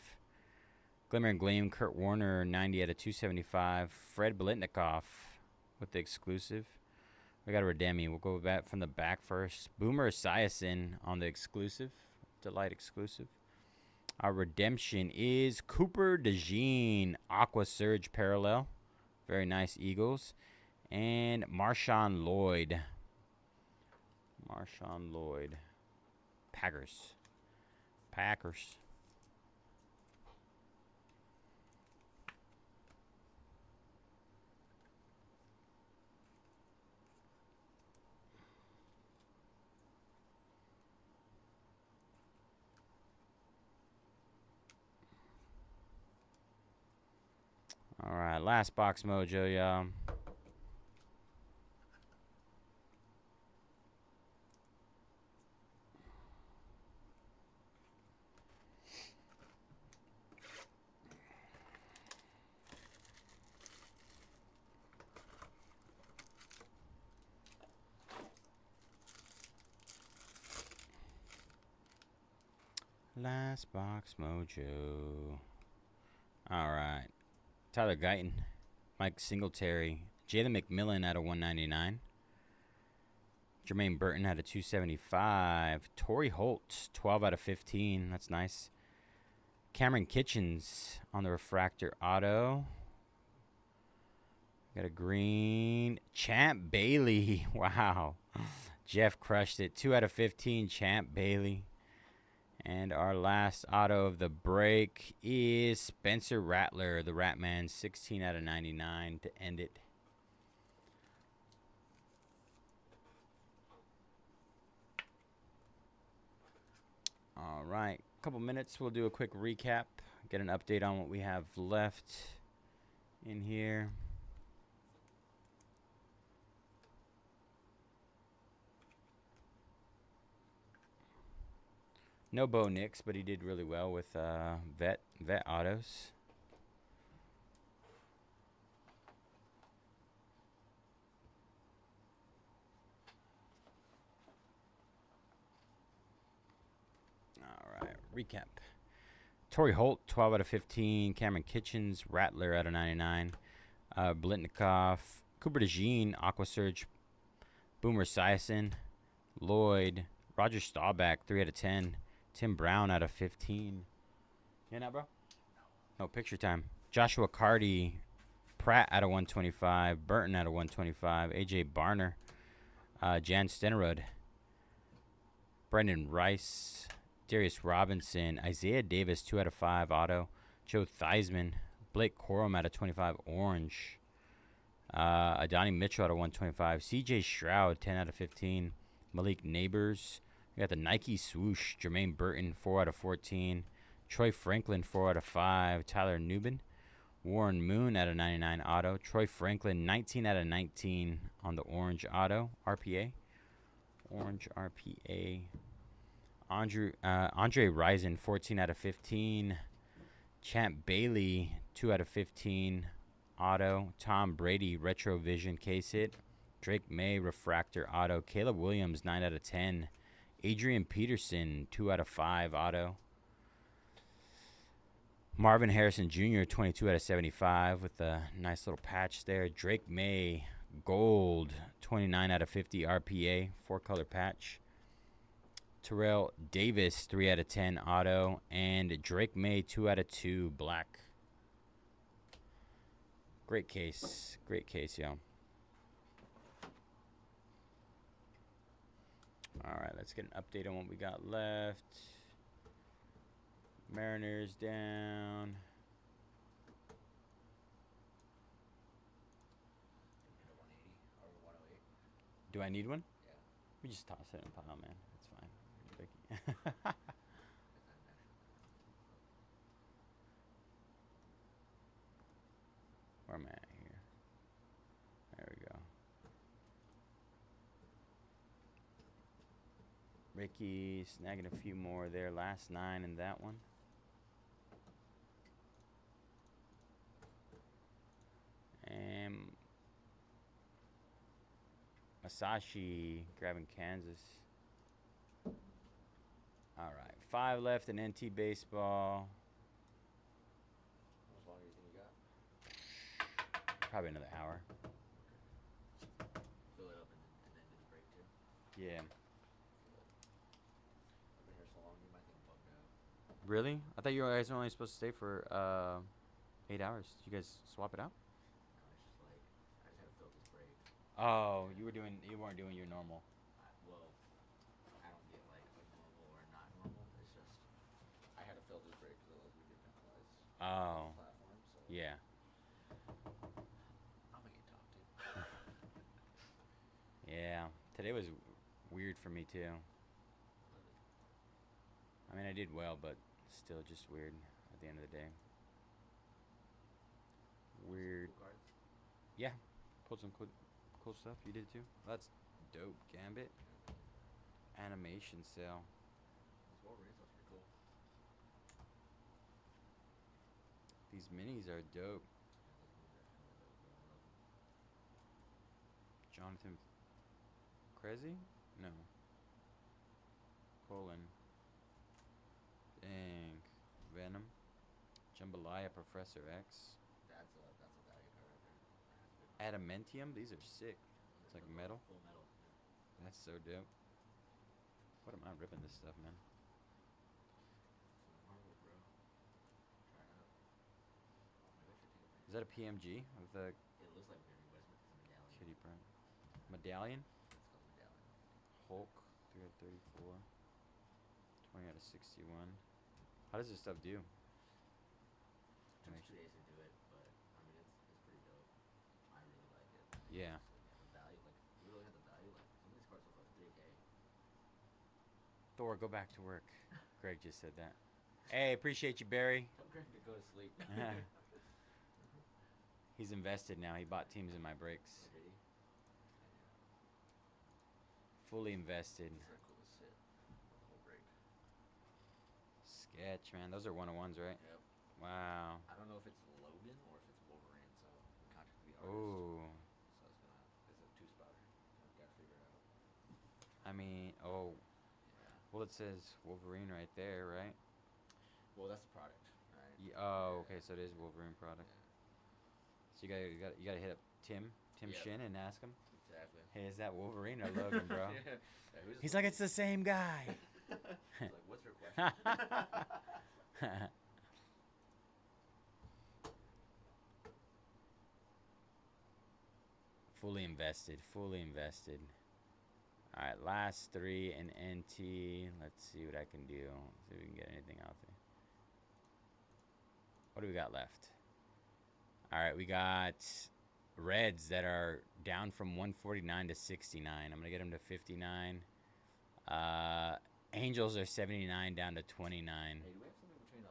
Glimmer and Gleam, Kurt Warner, 90 out of 275. Fred Biletnikoff with the exclusive. We got a Redemi. We'll go back from the back first. Boomer Esiason on the exclusive. Delight exclusive. Our redemption is Cooper DeJean, Aqua Surge Parallel. Very nice Eagles. And Marshawn Lloyd. Marshawn Lloyd. Packers. Packers. All right, last box mojo, y'all. Last box mojo. All right. Tyler Guyton, Mike Singletary, Jalen McMillan out of 199. Jermaine Burton out of 275. Torrey Holt, 12 out of 15. That's nice. Cameron Kitchens on the refractor auto. Got a green. Champ Bailey. Wow. Jeff crushed it. 2 out of 15. Champ Bailey. And our last auto of the break is Spencer Rattler, the Ratman, 16 out of 99 to end it. All right, couple minutes. We'll do a quick recap, get an update on what we have left in here. No Bo Nix, but he did really well with vet autos. All right, recap. Torrey Holt, 12 out of 15. Cameron Kitchens, Rattler out of 99. Biletnikoff, Cooper DeJean, Aqua Surge, Boomer Esiason, Lloyd, Roger Staubach, 3 out of 10. Tim Brown out of 15. Yeah, now, bro? No, picture time. Joshua Carty, Pratt out of 125. Burton out of 125. AJ Barner. Jan Stenerud. Brendan Rice. Darius Robinson. Isaiah Davis, 2 out of 5 auto. Joe Theismann. Blake Corum out of 25 orange. Adonai Mitchell out of 125. CJ Stroud, 10 out of 15. Malik Neighbors. We got the Nike swoosh. Jermaine Burton, 4 out of 14. Troy Franklin, 4 out of 5. Tyler Nubin. Warren Moon out of 99 auto. Troy Franklin 19 out of 19 on the orange auto RPA. Orange RPA. Andre Rison 14 out of 15. Champ Bailey 2 out of 15 auto. Tom Brady Retro Vision case hit. Drake May refractor auto. Caleb Williams 9 out of 10. Adrian Peterson 2 out of 5 auto. Marvin Harrison Jr. 22 out of 75 with a nice little patch there. Drake May gold 29 out of 50 RPA 4-color patch. Terrell Davis 3 out of 10 auto, and Drake May 2 out of 2 black. Great case, yo. All right, let's get an update on what we got left. Mariners down. Do I need one? Yeah. We just toss it in the pile, man. It's fine. Where am I at here? There we go. Ricky snagging a few more there. Last 9 in that one. And Masashi grabbing Kansas. All right, 5 left in NT baseball. How much longer do you think you got? Probably another hour. Fill it up and then do the break too. Yeah. I've been here so long, you might think I'm bugged out. Really? I thought you guys were only supposed to stay for 8 hours. Did you guys swap it out? No, it's just like I just had to fill this break. Oh, you weren't doing your normal. Well, I don't get like a normal or not normal. It's just I had to fill this break because otherwise we get penalized. Oh. On the platform, so Yeah. I'm gonna get talked to. Yeah. Today was weird for me too. I mean, I did well, but still just weird at the end of the day. Weird. Cool cards. Yeah. Pulled some cool stuff. You did too? That's dope. Gambit. Animation sale. Those Wolverines, that's pretty cool. These minis are dope. Jonathan Krezi? No. Colin. Dang. Venom. Jambalaya Professor X. That's a value card right there. Adamantium? These are sick. It's like metal. Full metal. That's so dope. What am I ripping this stuff, man? Marvel, bro. Try it out. Oh, maybe I should take a Is that a PMG with the It looks like Barry Westbrook. It's a medallion. kitty print? Medallion? It's called a medallion. Hulk, 3 out of 34. 20 out of 61. How does this stuff do? Took 2 days to do it, but I mean it's pretty dope. I really like it. Yeah. The value, like we really had the value. Like some of these cards look like 3K. Thor, go back to work. Greg just said that. Hey, appreciate you, Barry. Tell Greg to go to sleep. He's invested now. He bought teams in my breaks. Did he? Fully invested. These are cool as shit. The whole break. Sketch, man. Those are 101s, right? Yep. Wow. I don't know if it's Logan or if it's Wolverine, so we contract the artist. Ooh. So it's a 2-spotter. So we gotta figure it out. I mean, oh. Yeah. Well, it says Wolverine right there, right? Well, that's the product, right? Oh, okay. So it is Wolverine product. Yeah. So you gotta hit up Tim Yep. Shin and ask him. Exactly. Hey, is that Wolverine or Logan, bro? Yeah. Who's He's like, it's the same guy. He's like, what's your question? Fully invested. Fully invested. All right, last 3 in NT. Let's see what I can do. See if we can get anything out there. What do we got left? All right, we got Reds that are down from 149 to 69. I'm going to get them to 59. Angels are 79 down to 29. Hey, do we have something between a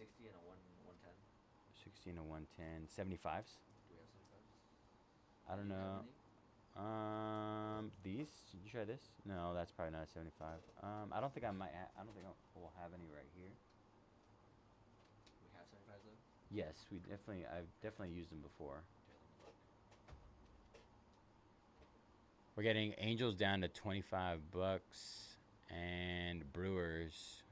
60 and a 110? 116 to 110. 75s? Do we have 75s? I don't Do you have know. any? These? Did you try this? No, that's probably not a 75. I don't think I might. I don't think we'll have any right here. We have 75s though? Yes, we definitely. I've definitely used them before. Okay, let me look. We're getting Angels down to 25 bucks and Brewers.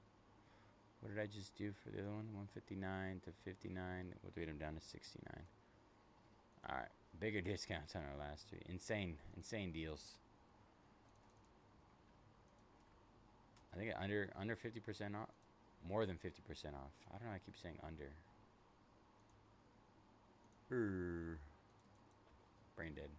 What did I just do for the other one? 159 to 59. We'll get them down to 69. All right, bigger discounts on our last two. Insane deals. I think under 50% off, more than 50% off. I don't know. I keep saying under. Brain dead.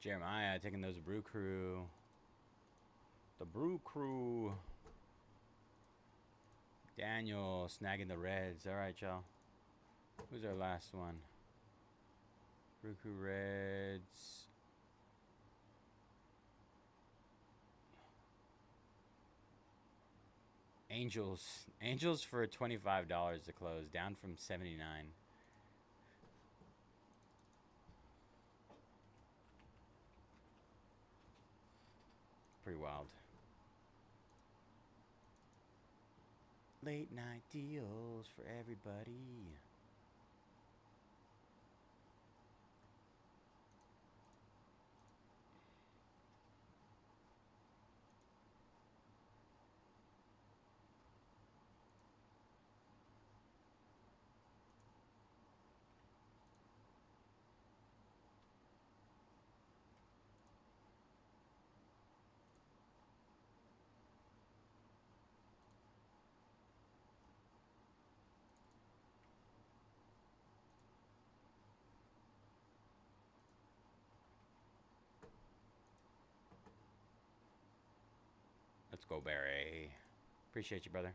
Jeremiah taking those Brew Crew. The Brew Crew. Daniel snagging the Reds. All right, y'all. Who's our last one? Brew Crew Reds. Angels for $25 to close, down from 79. Pretty wild. Late night deals for everybody. Let's go, Barry. Appreciate you, brother.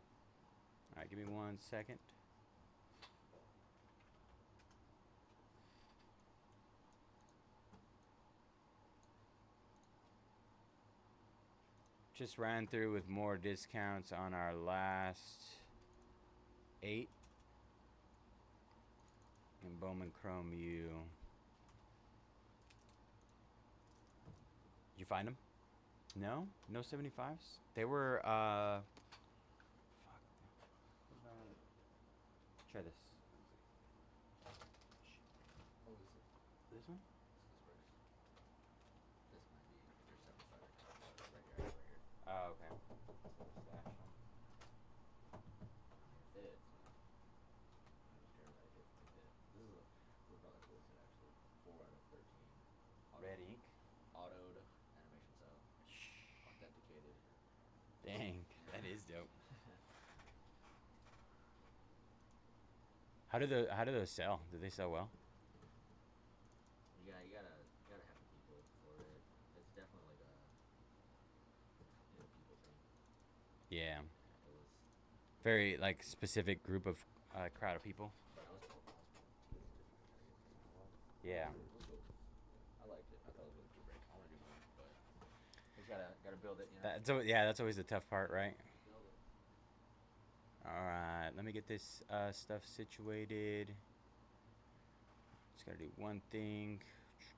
All right, give me 1 second. Just ran through with more discounts on our last 8. And Bowman Chrome U. Did you find them? No? No 75s? They were, fuck. Try this. Oh, is it? This one? This works. This might be your 75. Right here, right here. Oh, okay. I Stash them. mean, it fits. I'm just scared that it fit. This is we're probably close to actually. 4 out of 13. Red ink. Autoed animation cell. Authenticated. Dang, that is dope. How do those sell? Do they sell well? You gotta have the people for it. It's definitely like a people thing. Yeah. It was. Very like specific group of crowd of people. I was told Yeah. it was cool. I liked it. I thought it was really cool break. I want to do more, but you just gotta build it. You know. That's always the tough part, right? Build it. All right, let me get this stuff situated. Just gotta do one thing. Shoot.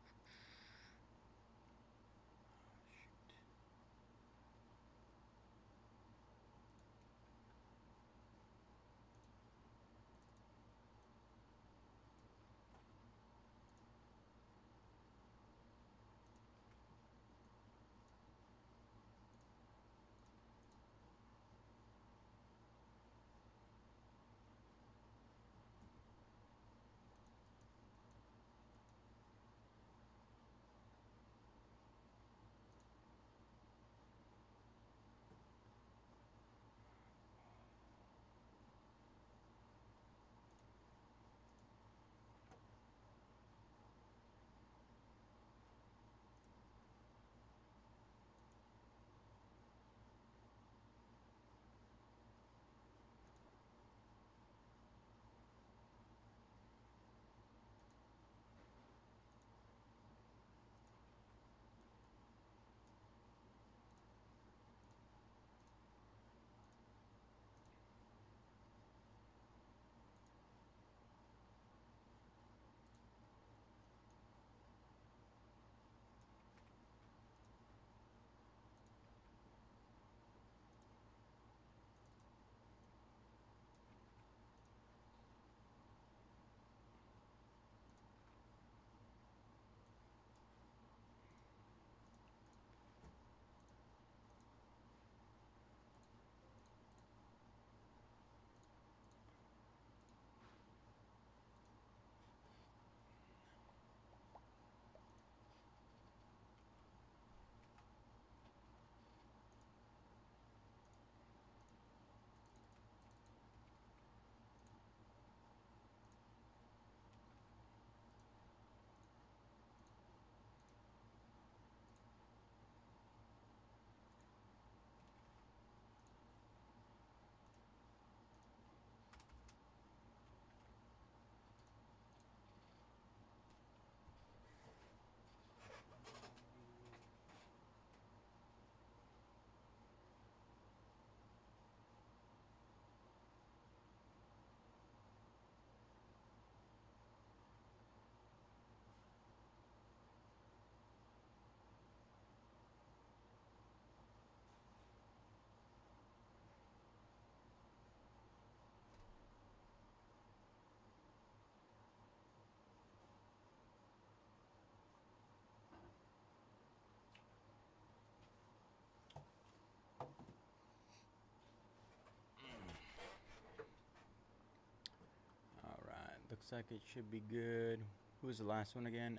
Looks like it should be good. Who was the last one again?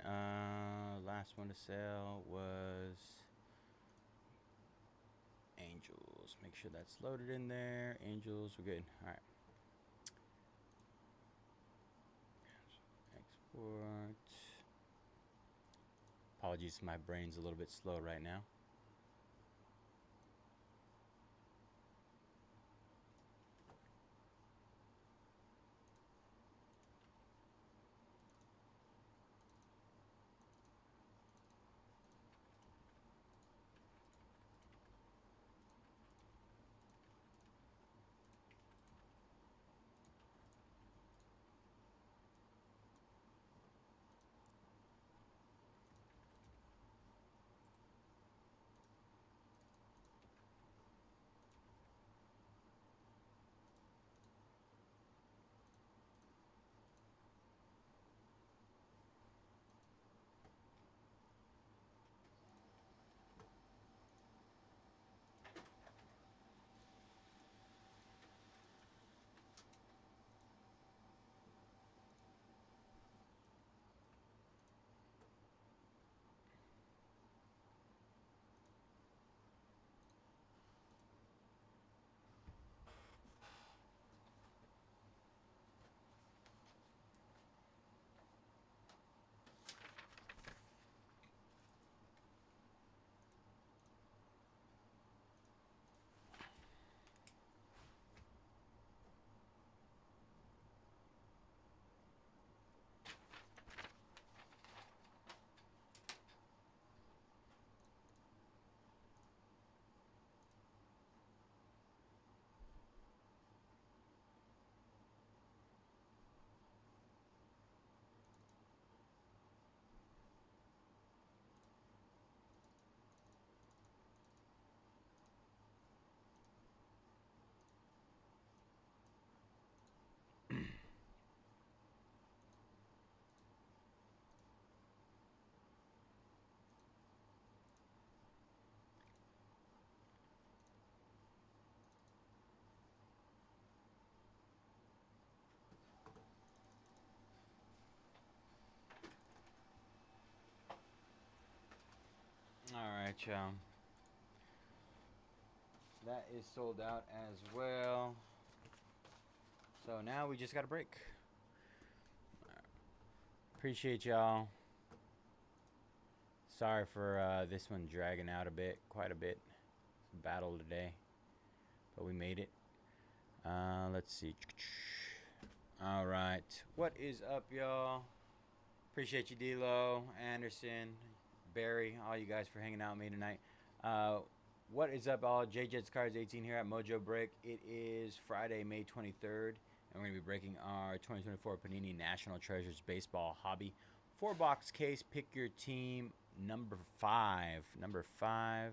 Last one to sell was Angels. Make sure that's loaded in there. Angels, we're good. All right. Export. Apologies, my brain's a little bit slow right now. All right, y'all. That is sold out as well. So now we just got a break. Appreciate y'all. Sorry for this one dragging out a bit, quite a bit. It's a battle today, but we made it. Let's see. All right, what is up, y'all? Appreciate you, D-Lo, Anderson, Barry, all you guys for hanging out with me tonight. What is up, all? J-Jets Cards 18 here at Mojobreak. It is Friday, May 23rd, and we're going to be breaking our 2024 Panini National Treasures Baseball Hobby 4-box case. Pick your team, number 5. Number 5.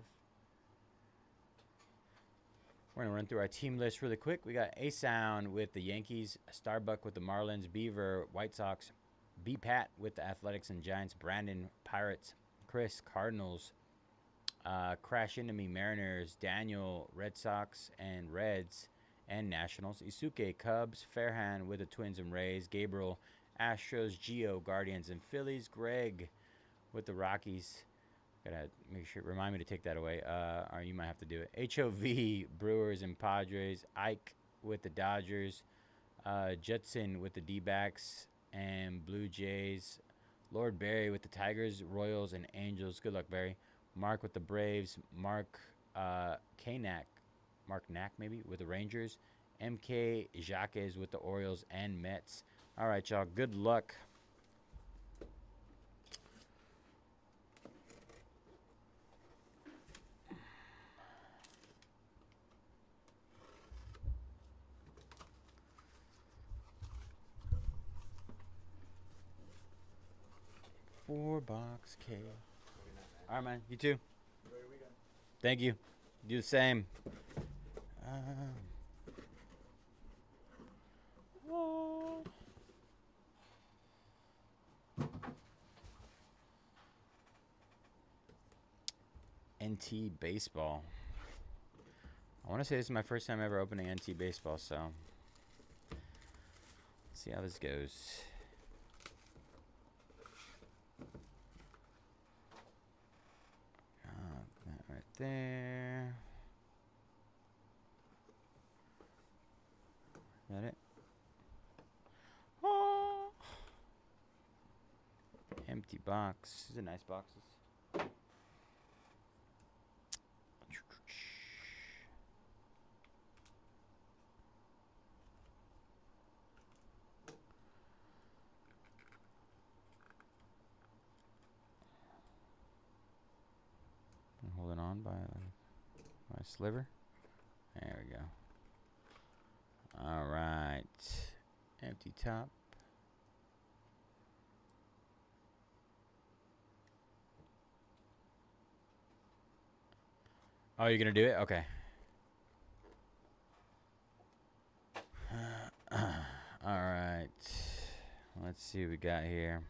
We're going to run through our team list really quick. We got A-Sound with the Yankees, Starbuck with the Marlins, Beaver, White Sox, B-Pat with the Athletics and Giants, Brandon, Pirates, Chris, Cardinals, Crash Into Me, Mariners, Daniel, Red Sox and Reds and Nationals, Isuke, Cubs, Fairhand with the Twins and Rays, Gabriel, Astros, Gio, Guardians and Phillies, Greg with the Rockies. Gotta make sure, remind me to take that away, or you might have to do it. HOV, Brewers and Padres, Ike with the Dodgers, Judson with the D-backs and Blue Jays, Lord Barry with the Tigers, Royals and Angels. Good luck, Barry. Mark with the Braves, Mark Knack maybe with the Rangers, MK Jacques with the Orioles and Mets. All right, y'all. Good luck. Four-box K. All right, man. You too. Thank you. Do the same. NT Baseball. I want to say this is my first time ever opening NT Baseball, so let's see how this goes. there. That it? Oh. Empty box. These are nice boxes. I'm holding on by a sliver. There we go. All right. Empty top. Oh, you're going to do it? Okay. All right. Let's see what we got here.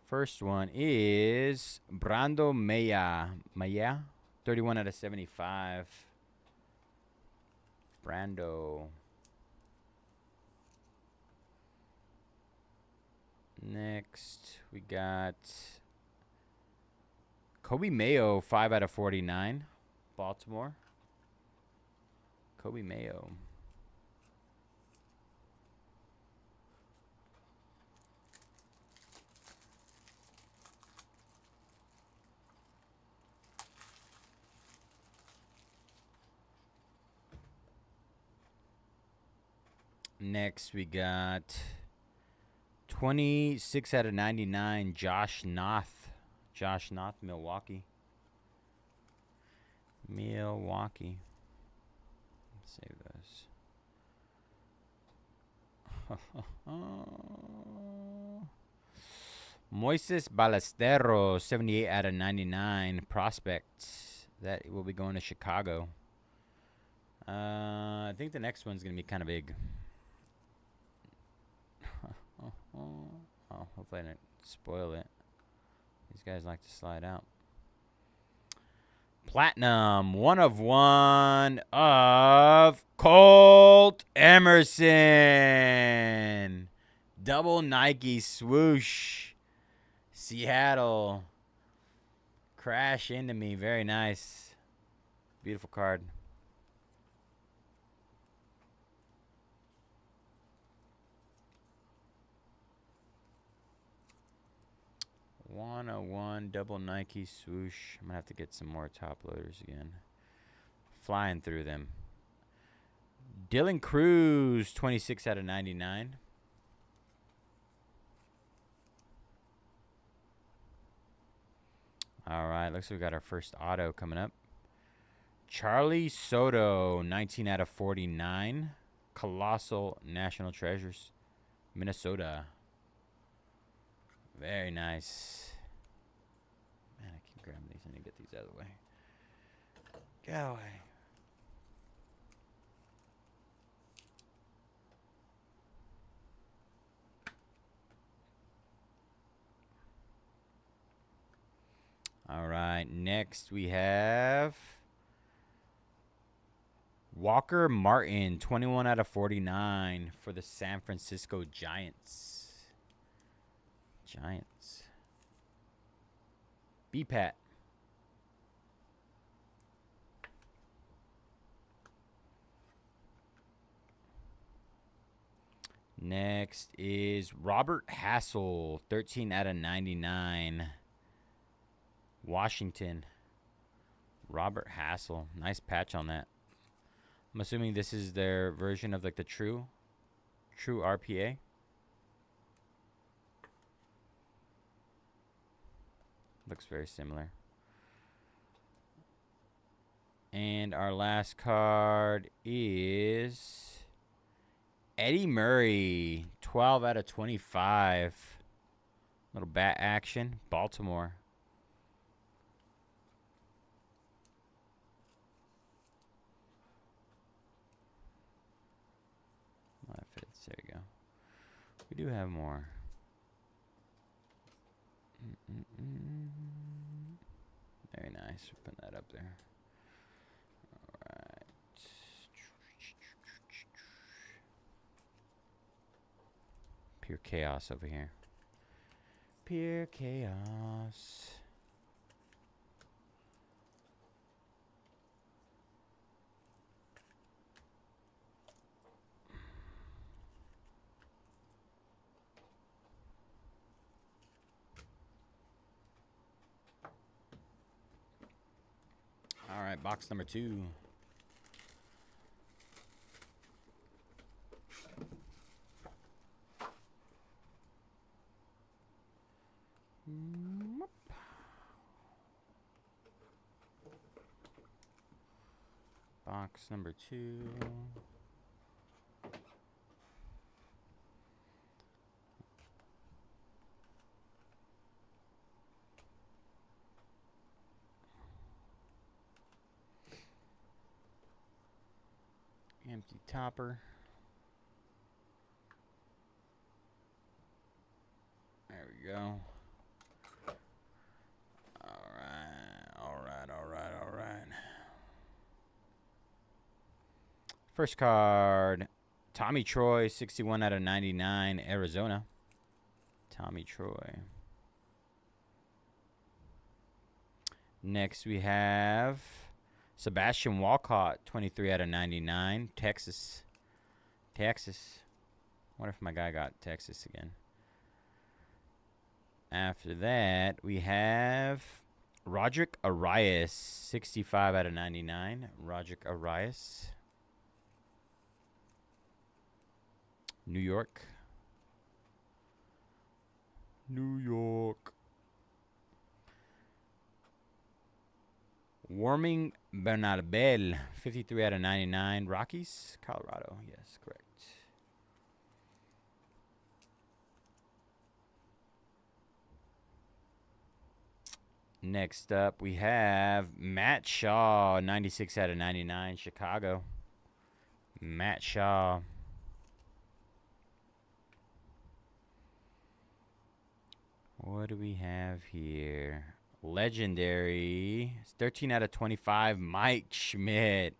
First one is Brando Maya. 31 out of 75. Brando. Next, we got Kobe Mayo, 5 out of 49. Baltimore. Kobe Mayo. Next, we got 26 out of 99, Josh Noth. Josh Noth, Milwaukee. Milwaukee. Let's save those. Moises Ballesteros, 78 out of 99, prospect. That will be going to Chicago. I think the next one's going to be kind of big. Oh, hopefully I didn't spoil it. These guys like to slide out. Platinum, 1 of 1 of Colt Emerson. Double Nike swoosh. Seattle. Crash into me. Very nice. Beautiful card. One double Nike swoosh. I'm gonna have to get some more top loaders again. Flying through them. Dylan Cruz, 26 out of 99. All right, looks like we got our first auto coming up. Charlie Soto, 19 out of 49. Colossal National Treasures. Minnesota. Very nice. Man, I keep grabbing these. I need to get these out of the way. Get away. All right, next we have Walker Martin, 21 out of 49 for the San Francisco Giants. Giants. B-Pat. Next is Robert Hassel, 13 out of 99. Washington. Robert Hassel. Nice patch on that. I'm assuming this is their version of like the true RPA. Looks very similar. And our last card is Eddie Murray, 12 out of 25. Little bat action. Baltimore. That fits. There you go. We do have more. Very nice. Put that up there. All right. Pure chaos over here. Pure chaos. right, box number 2. Box number 2. Empty topper. There we go. All right. First card, Tommy Troy, 61 out of 99, Arizona. Tommy Troy. Next we have Sebastian Walcott, 23 out of 99, Texas. What if my guy got Texas again? After that, we have Roderick Arias, 65 out of 99. Roderick Arias. New York. Warming Bernabel, 53 out of 99. Rockies, Colorado. Yes, correct. Next up, we have Matt Shaw, 96 out of 99, Chicago. Matt Shaw. What do we have here? Legendary. It's 13 out of 25, Mike Schmidt.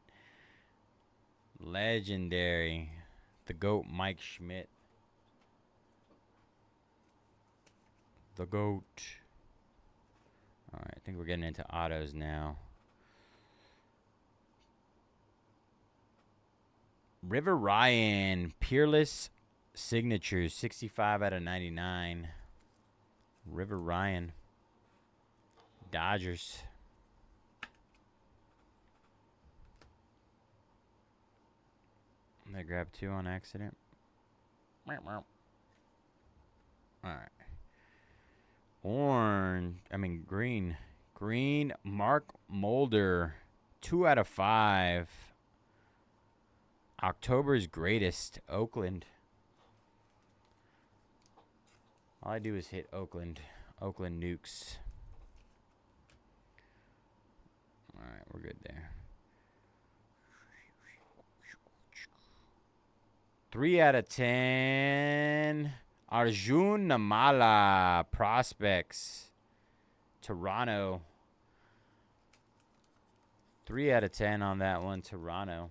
Legendary. The GOAT, Mike Schmidt. The GOAT. All right, I think we're getting into autos now. River Ryan, Peerless Signatures, 65 out of 99. River Ryan. Dodgers. I grabbed 2 on accident. All right. Green. Green, Mark Mulder, 2 out of 5. October's Greatest, Oakland. All I do is hit Oakland. Oakland nukes. All right, we're good there. 3 out of 10. Arjun Namala, Prospects, Toronto. 3 out of 10 on that one, Toronto.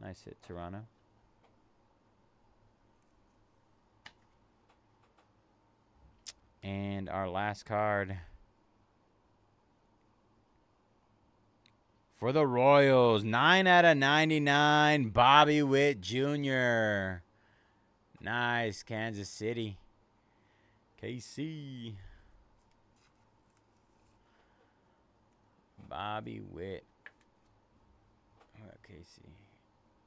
Nice hit, Toronto. And our last card for the Royals, 9 out of 99, Bobby Witt Jr. Nice, Kansas City. KC. Bobby Witt. KC.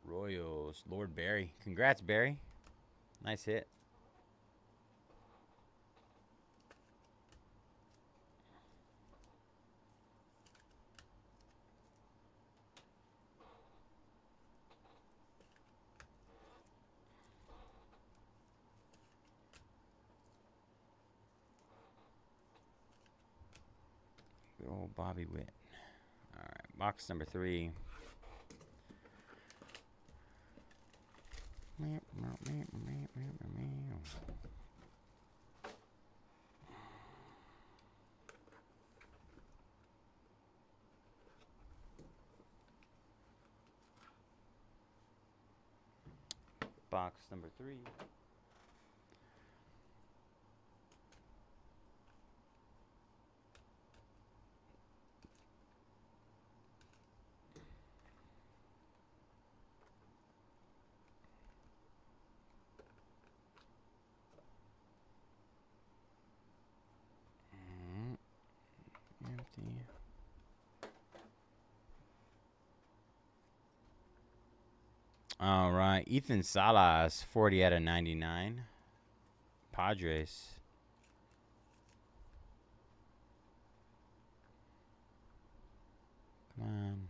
Royals. Lord Barry. Congrats, Barry. Nice hit. Good old Bobby Witt. All right, box number 3. Box number 3. Empty. All right. Ethan Salas, 40 out of 99. Padres. Come on.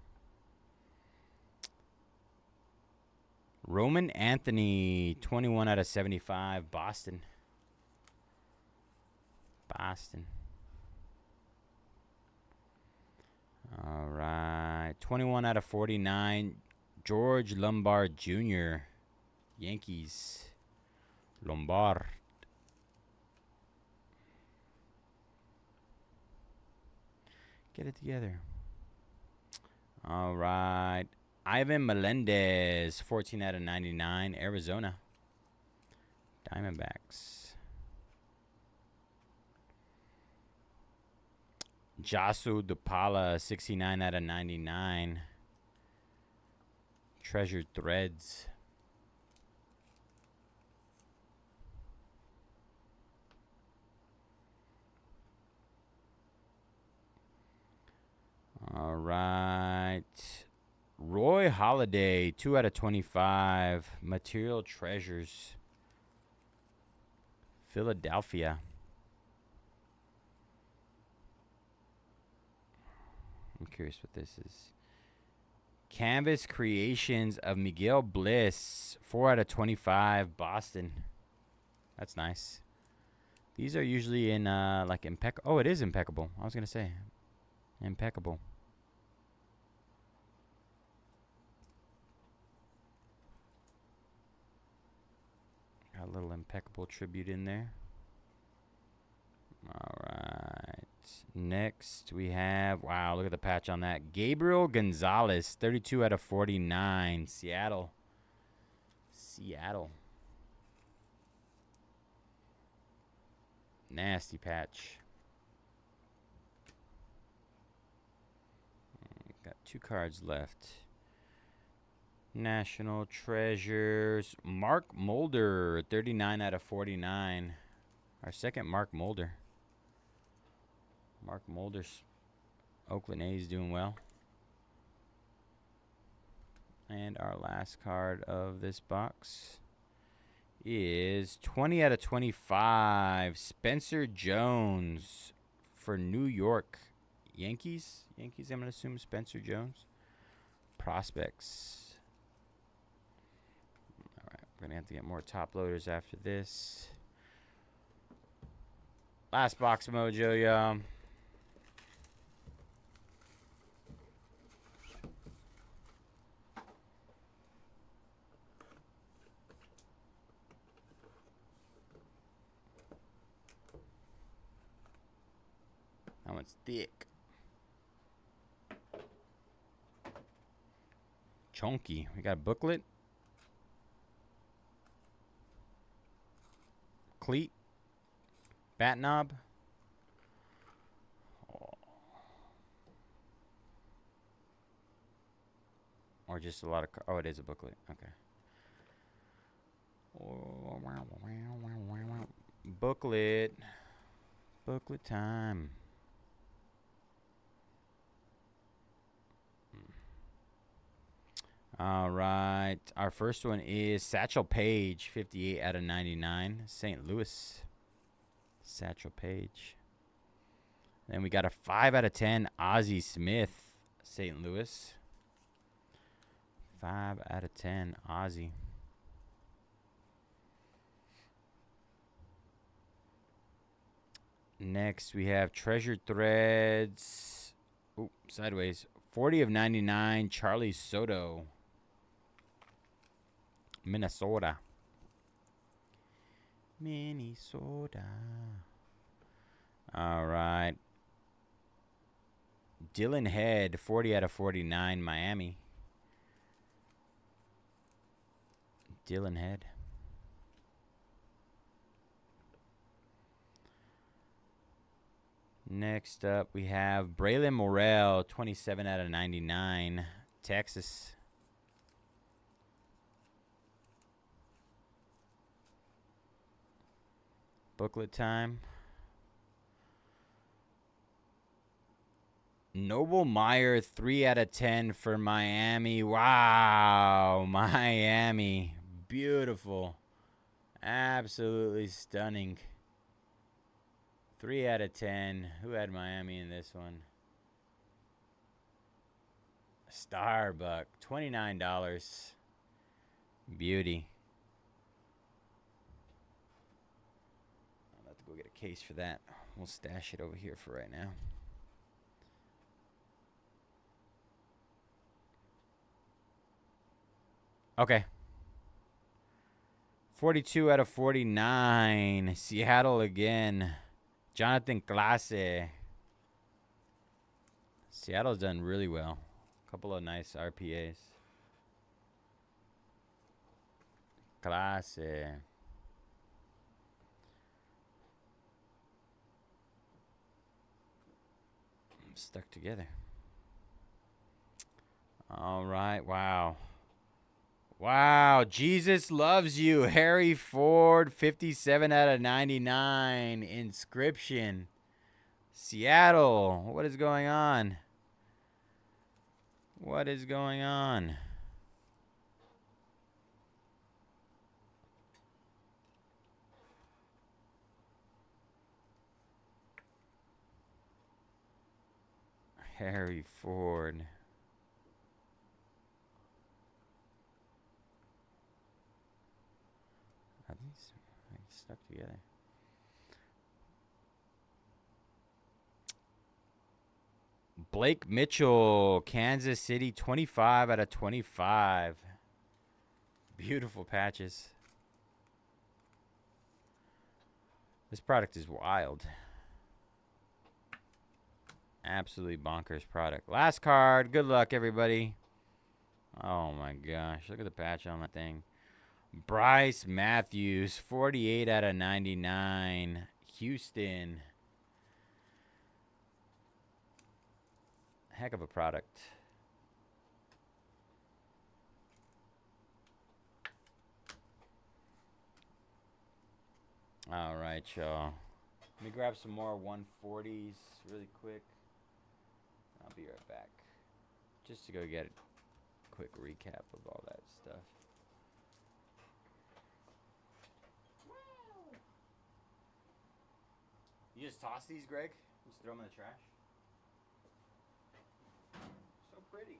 Roman Anthony, 21 out of 75. Boston. Boston. All right. 21 out of 49. George Lombard Jr. Yankees. Lombard. Get it together. All right. Ivan Melendez, 14 out of 99. Arizona. Diamondbacks. Jasu DePaula, 69 out of 99. Treasured Threads. All right. Roy Halladay, 2 out of 25. Material Treasures. Philadelphia. I'm curious what this is. Canvas Creations of Miguel Bliss, 4 out of 25. Boston. That's nice. These are usually in like impeccable. Oh, it is impeccable. I was going to say impeccable. Got a little impeccable tribute in there. All right. Next, we have, wow, look at the patch on that. Gabriel Gonzalez, 32 out of 49. Seattle. Seattle. Nasty patch. Got 2 cards left. National Treasures. Mark Mulder, 39 out of 49. Our second Mark Mulder. Mark Mulder's Oakland A's doing well. And our last card of this box is 20 out of 25. Spencer Jones for New York Yankees. Yankees, I'm going to assume Spencer Jones. Prospects. All right, we're going to have to get more top loaders after this. Last box mojo, y'all. That one's thick. Chunky. We got a booklet. Cleat. Bat knob. Oh. Or just a lot of... Oh, it is a booklet. Okay. Oh, booklet. Booklet time. All right. Our first one is Satchel Paige, 58 out of 99. St. Louis. Satchel Paige. Then we got a 5 out of 10. Ozzie Smith, St. Louis. 5 out of 10. Ozzie. Next, we have Treasured Threads. Oop, sideways. 40 of 99. Charlie Soto. Minnesota. Minnesota. All right. Dylan Head, 40 out of 49. Miami. Dylan Head. Next up, we have Braylon Morrell, 27 out of 99. Texas. Booklet time. Noble Meyer, 3 out of 10 for Miami. Wow, Miami. Beautiful. Absolutely stunning. 3 out of 10. Who had Miami in this one? Starbuck, $29. Beauty. I'll have to go get a case for that. We'll stash it over here for right now. Okay. 42 out of 49. Seattle again. Jonathan Clase. Seattle's done really well. A couple of nice RPAs. Clase. Stuck together. All right. Wow. Wow. Jesus loves you. Harry Ford, 57 out of 99. Inscription. Seattle. What is going on? What is going on? Harry Ford. Are these stuck together? Blake Mitchell, Kansas City, 25 out of 25. Beautiful patches. This product is wild. Absolutely bonkers product. Last card. Good luck, everybody. Oh, my gosh. Look at the patch on that thing. Bryce Matthews, 48 out of 99. Houston. Heck of a product. All right, y'all. Let me grab some more 140s really quick. I'll be right back. Just to go get a quick recap of all that stuff. You just toss these, Greg? Just throw them in the trash? So pretty.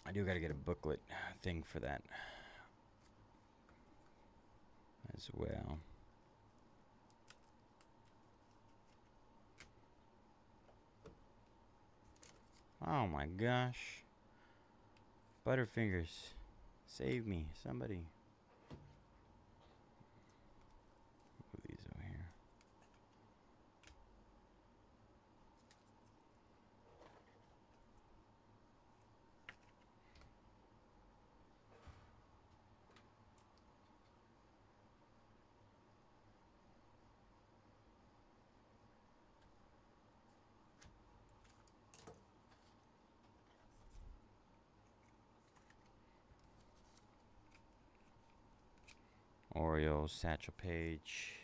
I do got to get a booklet thing for that as well. Oh my gosh. Butterfingers. Save me, somebody. Move these over here. Orioles, Satchel Paige.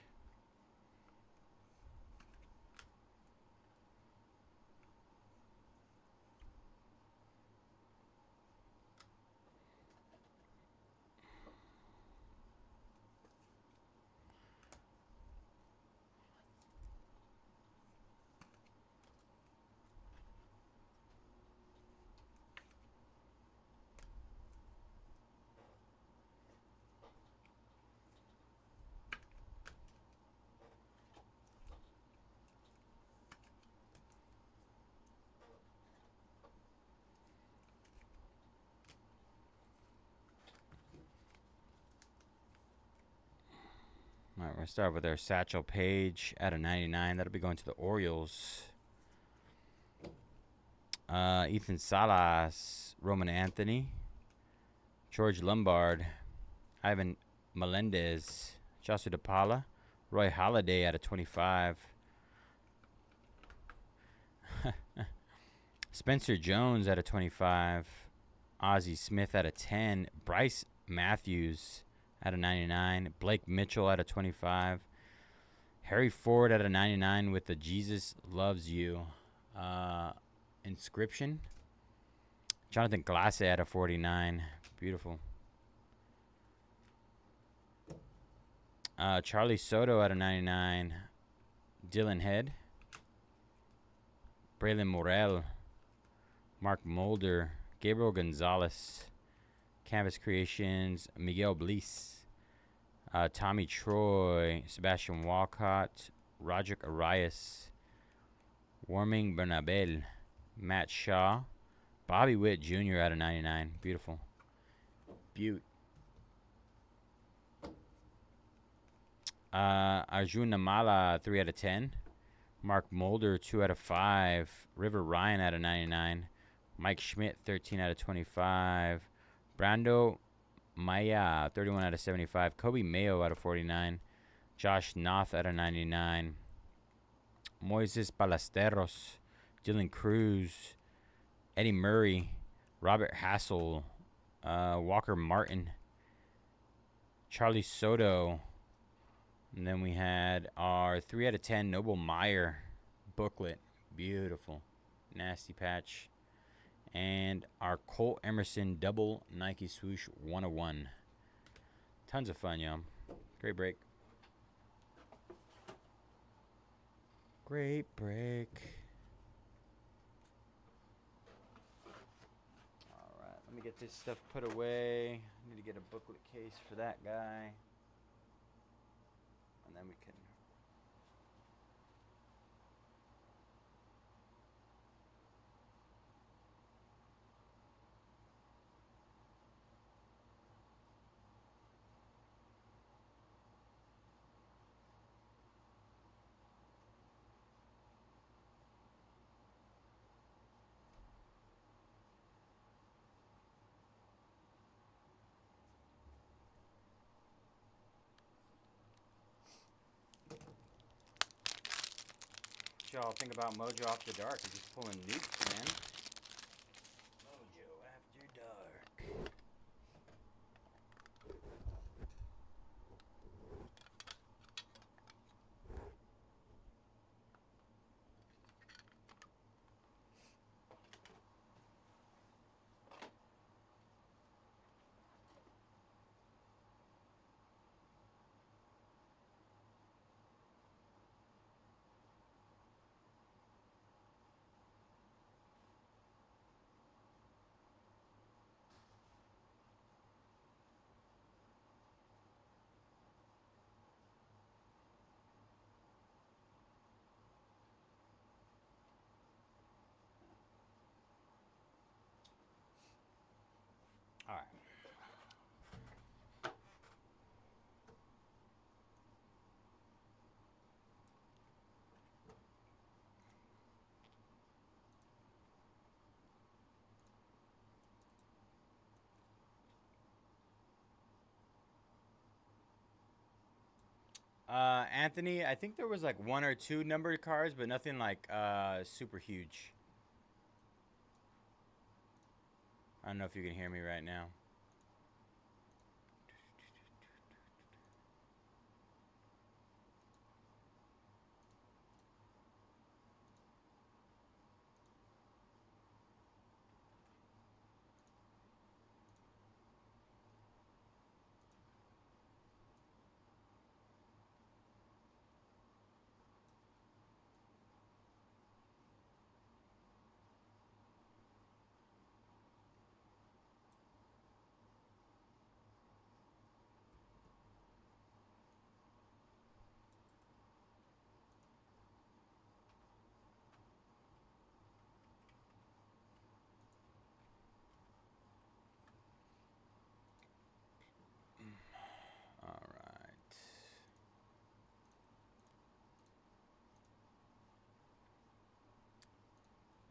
All right, we're going to start with our Satchel Paige out of 99. That'll be going to the Orioles. Ethan Salas, Roman Anthony, George Lombard, Ivan Melendez, Joshua DePaula, Roy Halladay out of 25. Spencer Jones out of 25. Ozzie Smith out of 10. Bryce Matthews out of 99. Blake Mitchell out of 25. Harry Ford out of 99 with the Jesus Loves You inscription. Jonathan Glasse out of 49. Beautiful. Charlie Soto out of 99. Dylan Head. Braylon Morel. Mark Mulder. Gabriel Gonzalez. Canvas Creations. Miguel Bliss. Tommy Troy. Sebastian Walcott. Roderick Arias. Warming Bernabel. Matt Shaw. Bobby Witt Jr. out of 99. Beautiful. Butte. Arjun Namala, 3 out of 10. Mark Mulder, 2 out of 5. River Ryan out of 99. Mike Schmidt, 13 out of 25. Brando Maya, 31 out of 75. Kobe Mayo out of 49. Josh Noth out of 99. Moises Ballesteros. Dylan Cruz. Eddie Murray. Robert Hassel. Walker Martin. Charlie Soto. And then we had our 3 out of 10 Noble Meyer booklet. Beautiful. Nasty patch. And our Cole Emerson double Nike swoosh 101. Tons of fun, y'all. Great break. Great break. Alright, let me get this stuff put away. I need to get a booklet case for that guy. And then we can... What y'all think about Mojo After Dark? He's just pulling nukes, man. Mojo After Dark. All right. Anthony, I think there was like 1 or 2 numbered cards, but nothing like super huge. I don't know if you can hear me right now.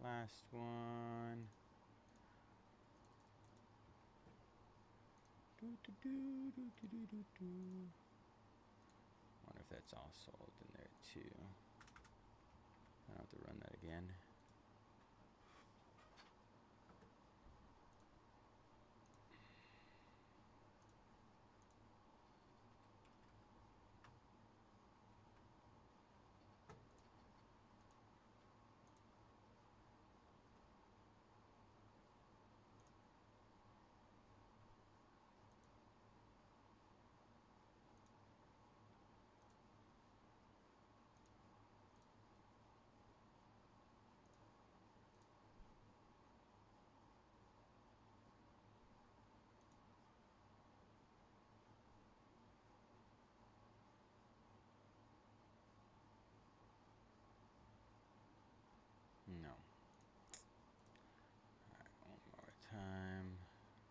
Last one. Wonder if that's all sold in there too. I don't have to run that again. No. Alright, one more time.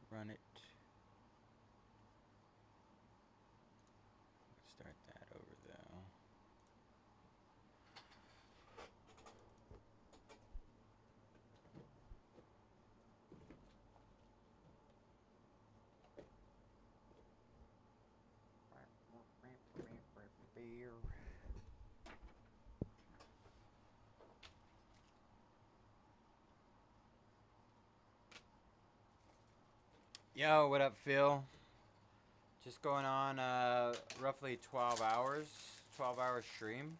Run it. Let's start that over though. Yo, what up, Phil? Just going on roughly 12 hours, 12-hour stream.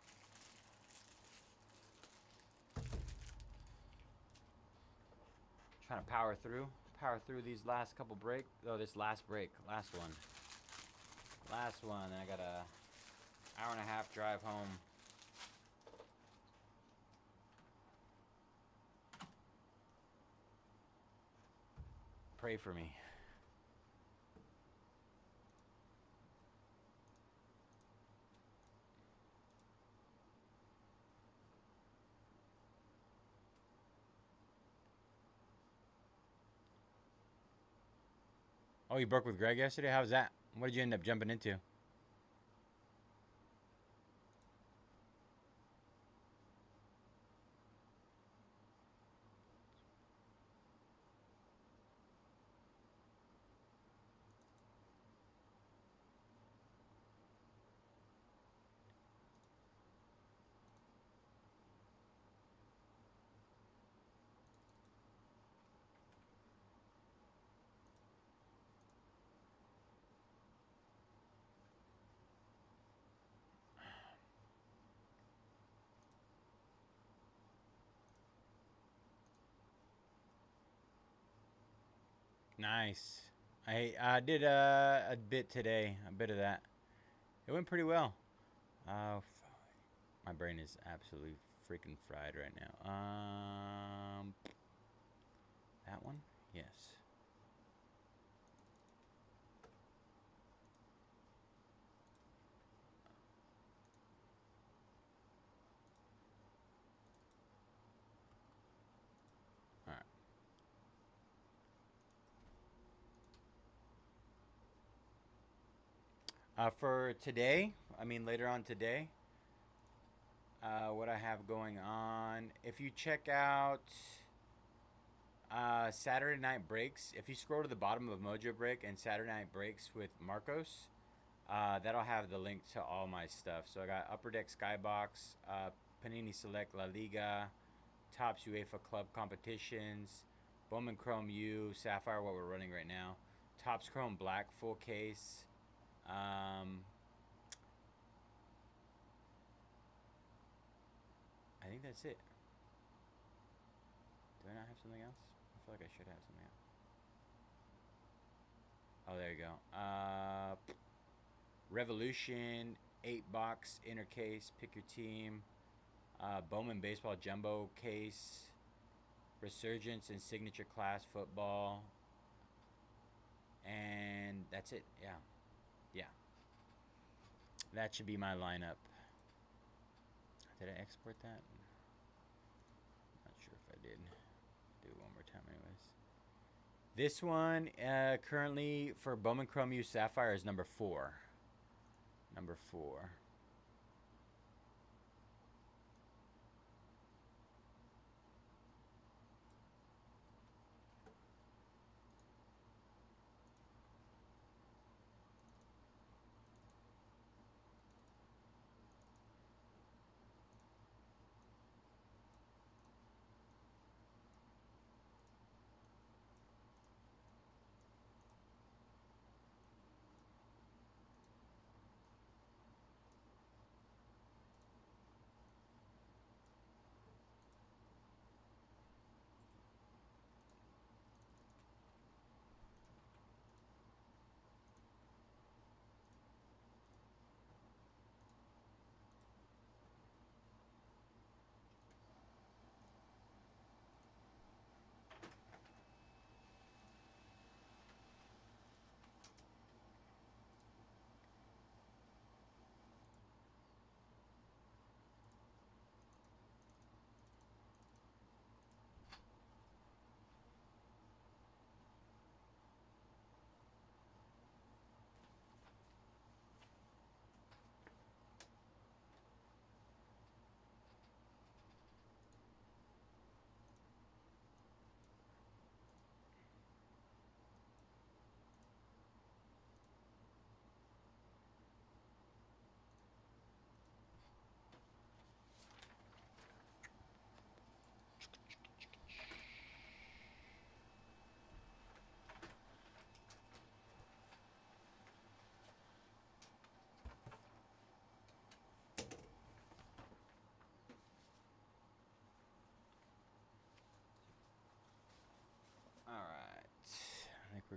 Trying to power through these last couple break. Oh, this last break, last one. Then I got a hour and a half drive home. Pray for me. Oh, you broke with Greg yesterday? How was that? What did you end up jumping into? Nice. I did a bit today, a bit of that. It went pretty well. My brain is absolutely freaking fried right now. That one? Yes. For today, I mean later on today, what I have going on, if you check out Saturday Night Breaks, if you scroll to the bottom of Mojobreak and Saturday Night Breaks with Marcos, that'll have the link to all my stuff. So I got Upper Deck Skybox, Panini Select La Liga, Tops UEFA Club Competitions, Bowman Chrome U, Sapphire, what we're running right now, Tops Chrome Black full case. I think that's it. Do I not have something else? I feel like I should have something else. Oh, there you go. Revolution, 8-box inner case, pick your team. Bowman Baseball Jumbo case. Resurgence and Signature Class Football. And that's it. Yeah. That should be my lineup. Did I export that? Not sure if I did. Do it one more time anyways. This one currently for Bowman Chrome U Sapphire is number 4. Number 4.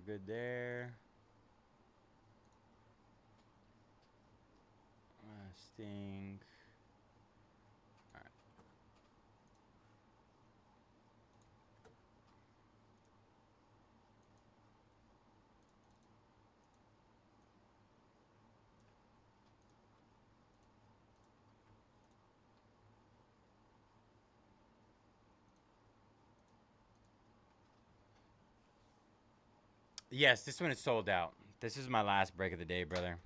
good there. Sting. All right. Yes, this one is sold out. This is my last break of the day, brother.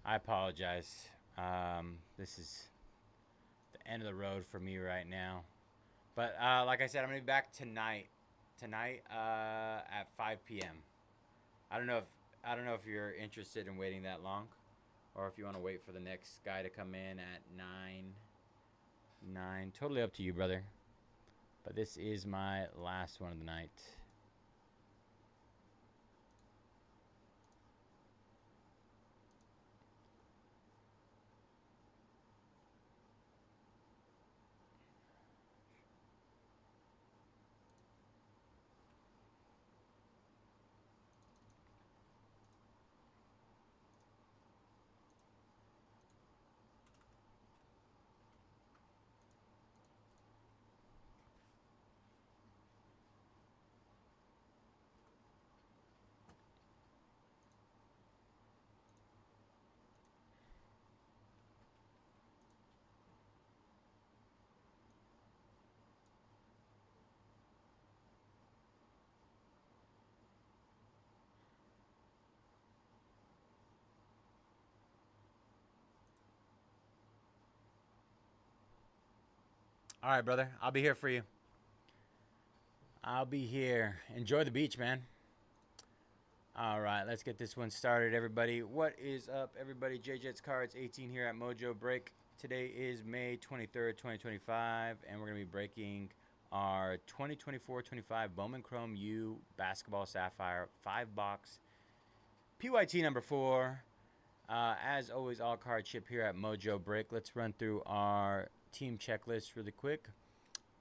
I apologize. This is the end of the road for me right now. But like I said, I'm gonna be back tonight. Tonight at 5 p.m. I don't know if you're interested in waiting that long, or if you want to wait for the next guy to come in at 9. Totally up to you, brother. But this is my last one of the night. All right, brother. I'll be here for you. I'll be here. Enjoy the beach, man. All right, let's get this one started, everybody. What is up, everybody? JJets Cards 18 here at Mojobreak. Today is May 23rd, 2025, and we're going to be breaking our 2024-25 Bowman Chrome U Basketball Sapphire 5-box PYT number 4. As always, all card ship here at Mojobreak. Let's run through our team checklist really quick.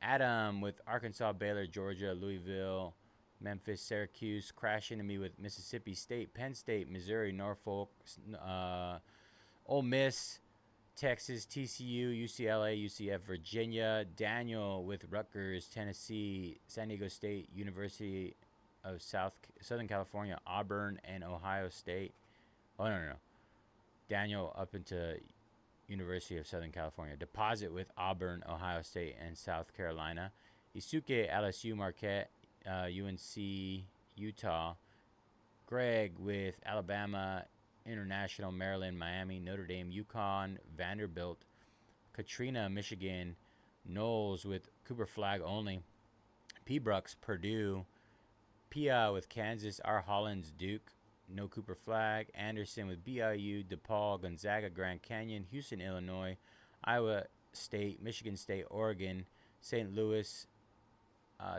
Adam with Arkansas, Baylor, Georgia, Louisville, Memphis, Syracuse. Crash into me with Mississippi State, Penn State, Missouri, Norfolk, Ole Miss, Texas, TCU, UCLA, UCF, Virginia. Daniel with Rutgers, Tennessee, San Diego State, University of Southern California, Auburn, and Ohio State. Oh, no. Daniel up into University of Southern California. Deposit with Auburn, Ohio State, and South Carolina. Isuke, LSU, Marquette, UNC, Utah. Greg with Alabama, International, Maryland, Miami, Notre Dame, UConn, Vanderbilt. Katrina, Michigan. Knowles with Cooper Flag only. P. Brooks, Purdue. Pia with Kansas. R. Hollins, Duke. No Cooper Flag. Anderson with BYU, DePaul, Gonzaga, Grand Canyon, Houston, Illinois, Iowa State, Michigan State, Oregon, St. Louis,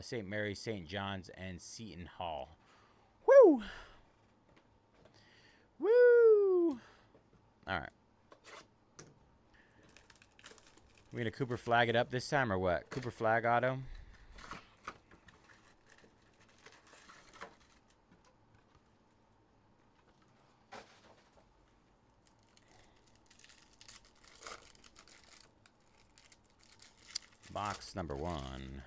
St. Mary's, St. John's, and Seton Hall. Woo! Woo! All right. We're going to Cooper Flag it up this time or what? Cooper Flag auto. Box number 1.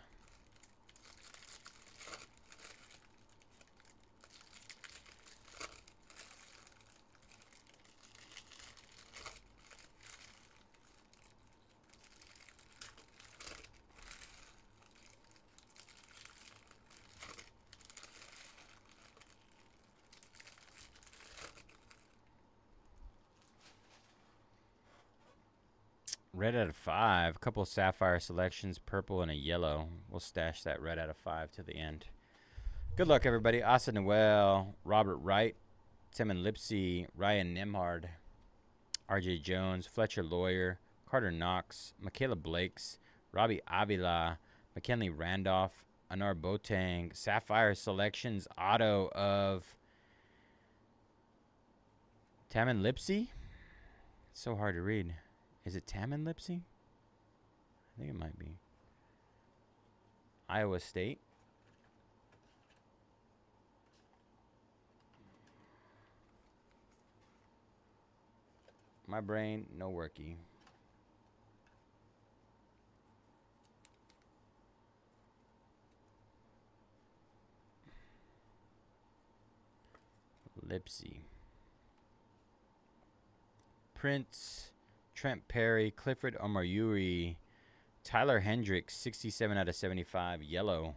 Red out of 5. A couple of sapphire selections, purple and a yellow. We'll stash that red out of 5 to the end. Good luck, everybody. Asa Noel, Robert Wright, Timon Lipsy, Ryan Nemhard, RJ Jones, Fletcher Lawyer, Carter Knox, Michaela Blakes, Robbie Avila, McKinley Randolph, Anar Boateng, sapphire selections, auto of Tamin Lipsy. It's so hard to read. Is it Tamin Lipsy? I think it might be. Iowa State. My brain, no worky. Lipsy. Prince, Trent Perry, Clifford Omaruri, Tyler Hendricks, 67 out of 75, yellow.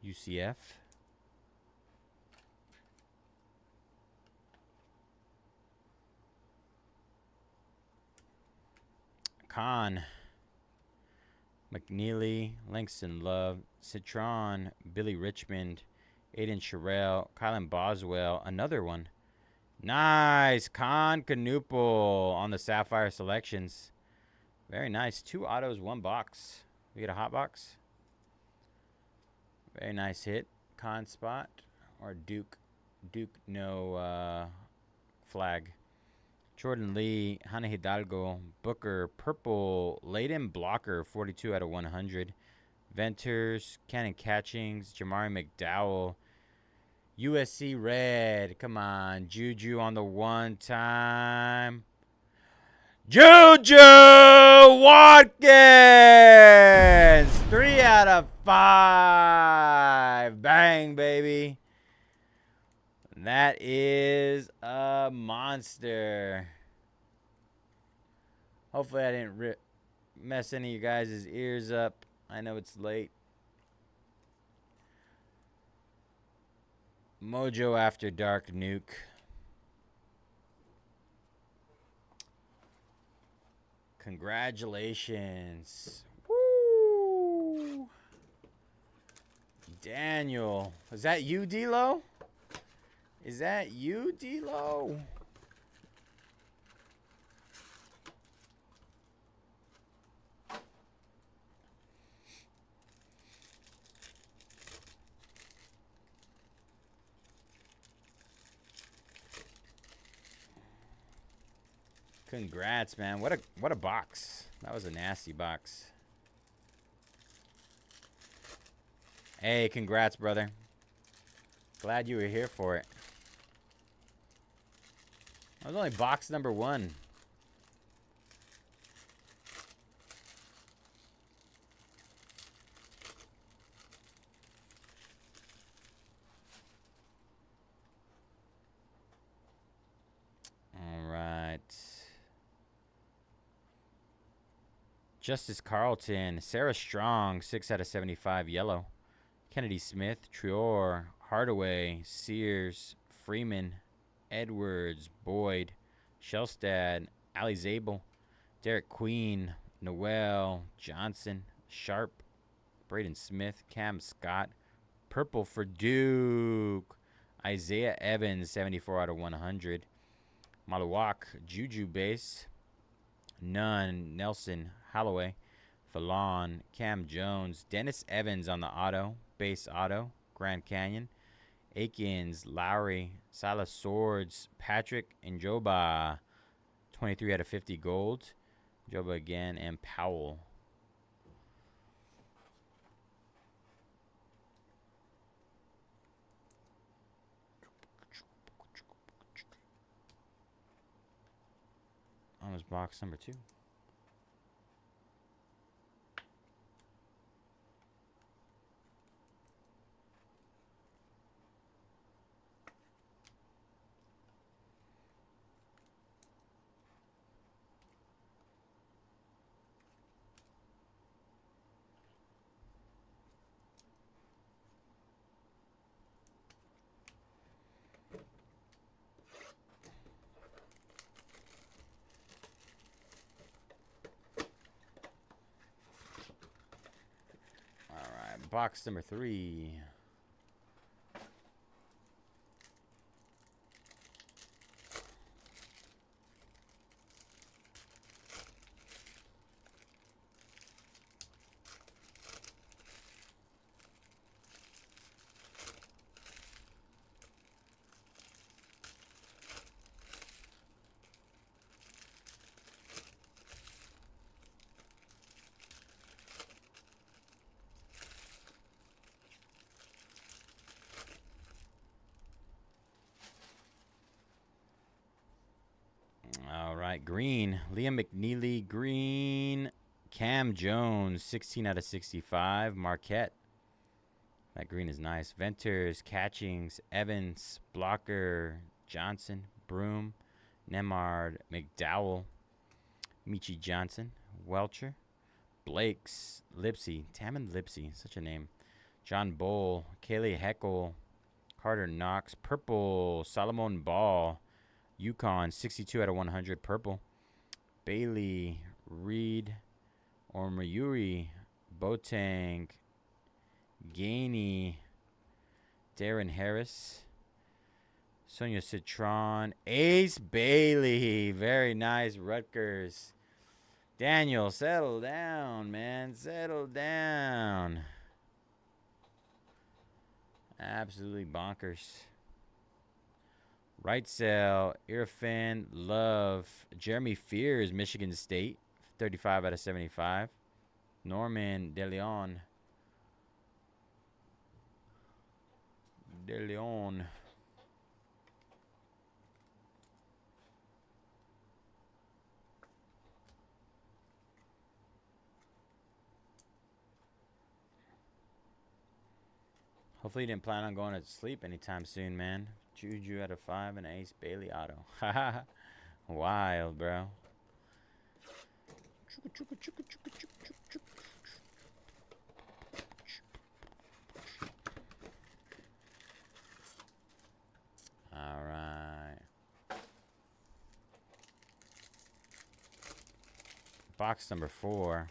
UCF. Khan, McNeely, Langston Love, Citron, Billy Richmond, Aiden Sherrill, Kylan Boswell, another one. Nice. Khan Canoopel on the Sapphire selections. Very nice. 2 autos, 1 box. We get a hot box. Very nice hit. Khan spot. Or Duke. Duke, no flag. Jordan Lee, Hannah Hidalgo, Booker, Purple, Layden Blocker, 42 out of 100. Venters, Cannon Catchings, Jamari McDowell, USC Red. Come on, Juju on the 1 time. Juju Watkins, 3 out of 5. Bang, baby. That is a monster. Hopefully I didn't mess any of you guys' ears up. I know it's late. Mojo After Dark Nuke. Congratulations. Woo! Daniel. Is that you, D-Lo? Is that you, D-Lo? Congrats, man. What a box. That was a nasty box. Hey, congrats, brother. Glad you were here for it. That was only box number 1. All right. Justice Carlton, Sarah Strong, 6 out of 75, yellow. Kennedy Smith, Trior, Hardaway, Sears, Freeman, Edwards, Boyd, Shelstad, Ali Zabel, Derek Queen, Noel, Johnson, Sharp, Braden Smith, Cam Scott, purple for Duke, Isaiah Evans, 74 out of 100, Malawak, Juju base, Nunn, Nelson, Holloway, Fallon, Cam Jones, Dennis Evans on the auto, base auto, Grand Canyon, Akins, Lowry, Silas Swords, Patrick, and Joba. 23 out of 50 gold. Joba again, and Powell. On was box number 2. Box number 3. All right, green. Liam McNeely, green. Cam Jones, 16 out of 65. Marquette. That green is nice. Venters, Catchings, Evans, Blocker, Johnson, Broom, Nemard, McDowell, Michi Johnson, Welcher, Blakes, Lipsy, Tammon Lipsy, such a name. John Bull, Kaylee Heckel, Carter Knox, purple, Solomon Ball, Yukon, 62 out of 100, purple. Bailey, Reed, Mayuri, Boateng, Gainey, Darren Harris, Sonia Citron, Ace Bailey, very nice, Rutgers. Daniel, settle down, man, settle down. Absolutely bonkers. Right Cell, Irfan, Love, Jeremy Fears, Michigan State, 35 out of 75. Norman DeLeon. Hopefully you didn't plan on going to sleep anytime soon, man. Juju out of 5 and Ace Bailey auto. Wild, bro. All right. Box number 4.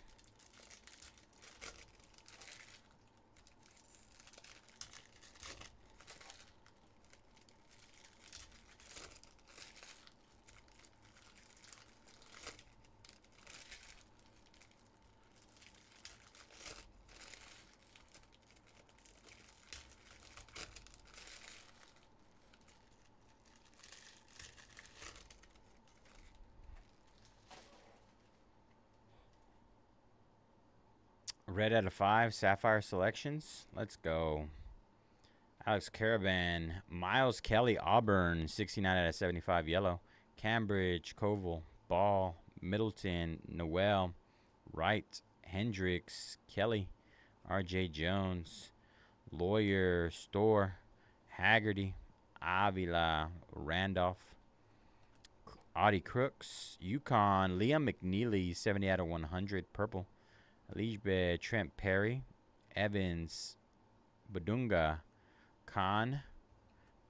Red out of 5, Sapphire Selections. Let's go. Alex Caravan, Miles Kelly, Auburn, 69 out of 75, yellow. Cambridge, Koval, Ball, Middleton, Noel, Wright, Hendricks, Kelly, R.J. Jones, Lawyer, Store, Haggerty, Avila, Randolph, Audie Crooks, Yukon, Liam McNeely, 70 out of 100, purple. Alijbe, Trent Perry, Evans, Badunga, Khan,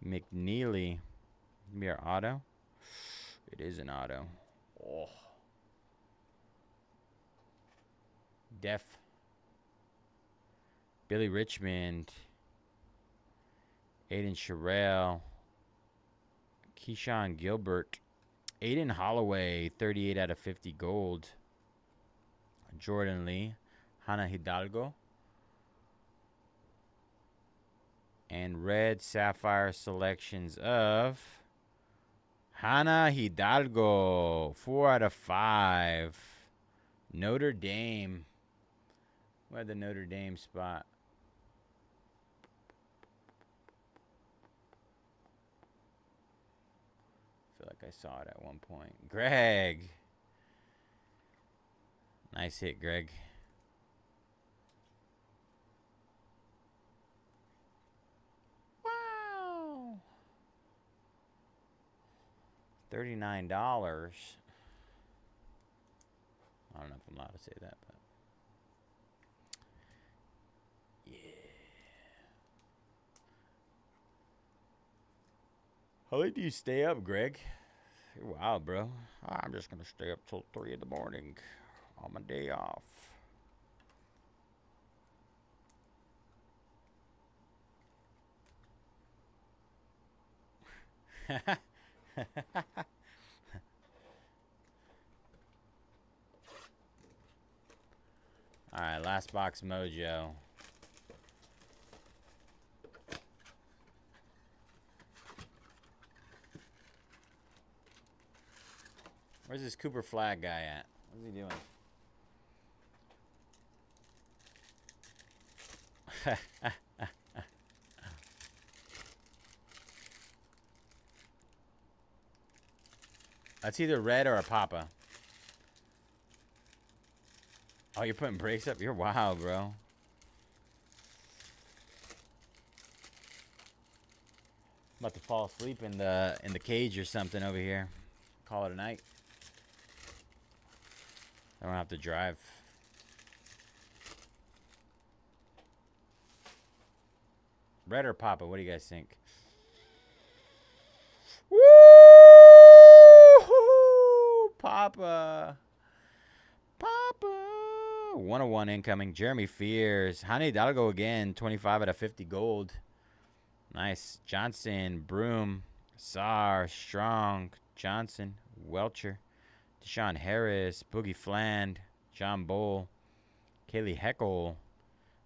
McNeely. Give me our auto. It is an auto. Oh. Def. Billy Richmond, Aiden Sherrill, Keyshawn Gilbert, Aiden Holloway, 38 out of 50 gold. Jordan Lee, Hannah Hidalgo, and red sapphire selections of Hannah Hidalgo, 4 out of 5. Notre Dame. Where the Notre Dame spot? I feel like I saw it at one point. Greg. Nice hit, Greg. Wow. $39. I don't know if I'm allowed to say that, but yeah. How late do you stay up, Greg? You're wild, bro. I'm just gonna stay up till 3 in the morning on my day off. All right, last box mojo. Where's this Cooper Flag guy at? What's he doing? That's either red or a Papa. Oh, you're putting breaks up? You're wild, bro. I'm about to fall asleep in the cage or something over here. Call it a night. I don't have to drive. Red or Papa? What do you guys think? Woo! Papa. Papa. 101 incoming. Jeremy Fears. Honey, that'll go again. 25 out of 50 gold. Nice. Johnson. Broom. Sar. Strong. Johnson. Welcher. Deshaun Harris. Boogie Fland. John Bull. Kaylee Heckle.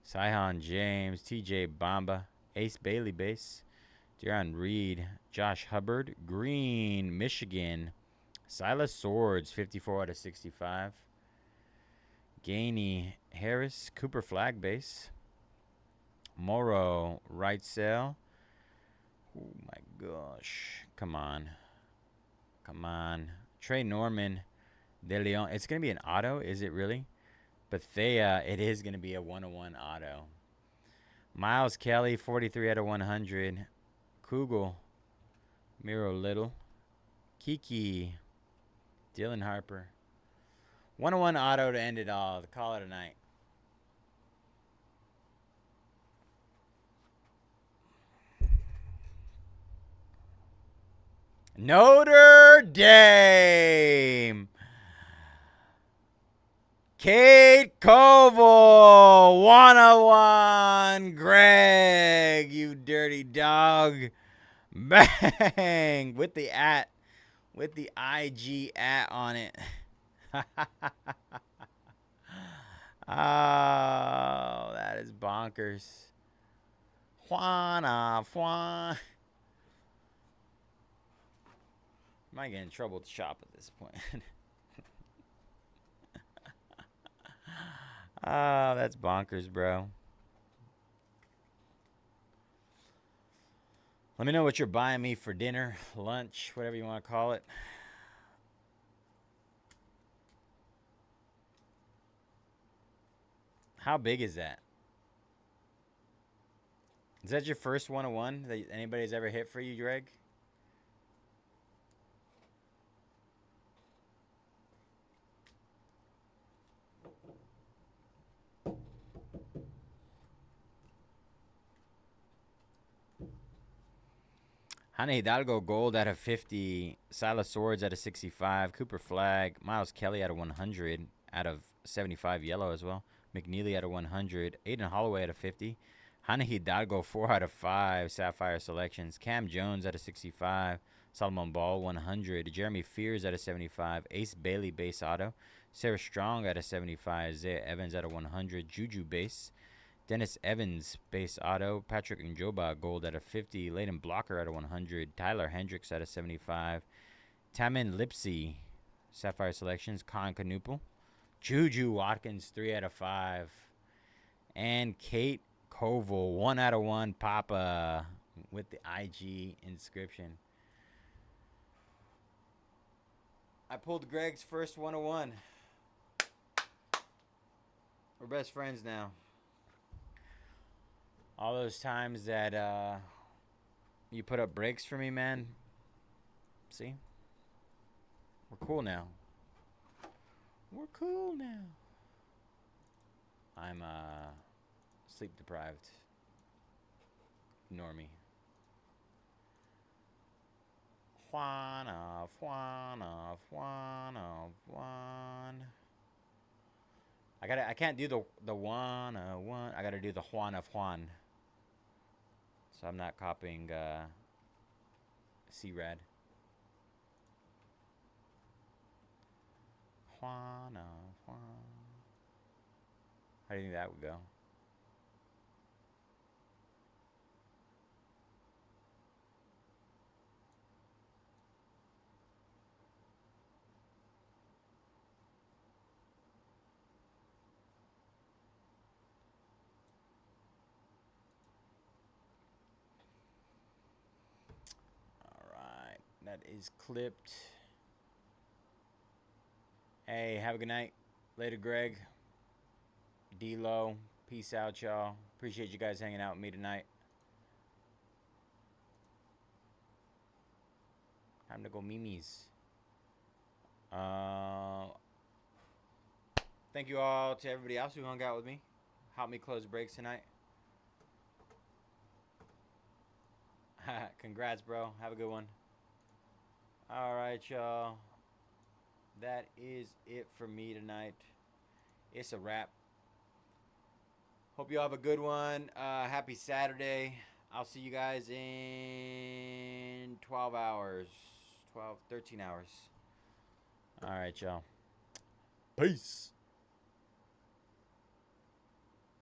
Saihan James. TJ Bamba. Ace Bailey base. Deron Reed. Josh Hubbard. Green. Michigan. Silas Swords. 54 out of 65. Gainey Harris. Cooper Flag base. Morrow. Right sale. Oh my gosh. Come on. Come on. Trey Norman. De Leon. It's going to be an auto. Is it really? Bethea. It is going to be a 101 auto. Miles Kelly. 43 out of 100. Kugel. Miro Little. Kiki. Dylan Harper. 101 auto to end it all. To call it a night. Notre Dame. Kate Koval. 101. Greg, you dirty dog. Bang. With the @ with the IG @ on it. Oh, that is bonkers. Juana. Might get in trouble to shop at this point. Oh, that's bonkers, bro. Let me know what you're buying me for dinner, lunch, whatever you want to call it. How big is that? Is that your first 101 that anybody's ever hit for you, Greg? Honey Hidalgo gold out of 50. Silas Swords out of 65. Cooper Flag. Miles Kelly out of 100. Out of 75 yellow as well. McNeely out of 100. Aiden Holloway out of 50. Honey Hidalgo 4 out of 5. Sapphire selections. Cam Jones out of 65. Solomon Ball 100. Jeremy Fears out of 75. Ace Bailey base auto. Sarah Strong out of 75. Isaiah Evans out of 100. Juju base. Dennis Evans, base auto. Patrick Njoba, gold out of 50. Layden Blocker out of 100. Tyler Hendricks out of 75. Tamin Lipsy, Sapphire Selections. Con Canoopel. Juju Watkins, 3 out of 5. And Kate Koval, 1 out of 1. Papa with the IG inscription. I pulled Greg's first 101. We're best friends now. All those times that you put up breaks for me, man. See? We're cool now. We're cool now. I'm sleep deprived. Ignore me. Juana. I can't do the one. I gotta do the Juan of Juan. So I'm not copying C-Rad. Juan. How do you think that would go? That is clipped. Hey, have a good night. Later, Greg. D-Lo. Peace out, y'all. Appreciate you guys hanging out with me tonight. Time to go memes. Thank you all to everybody else who hung out with me. Helped me close breaks tonight. Congrats, bro. Have a good one. All right, y'all. That is it for me tonight. It's a wrap. Hope you all have a good one. Happy Saturday. I'll see you guys in 12 hours. 13 hours. All right, y'all. Peace.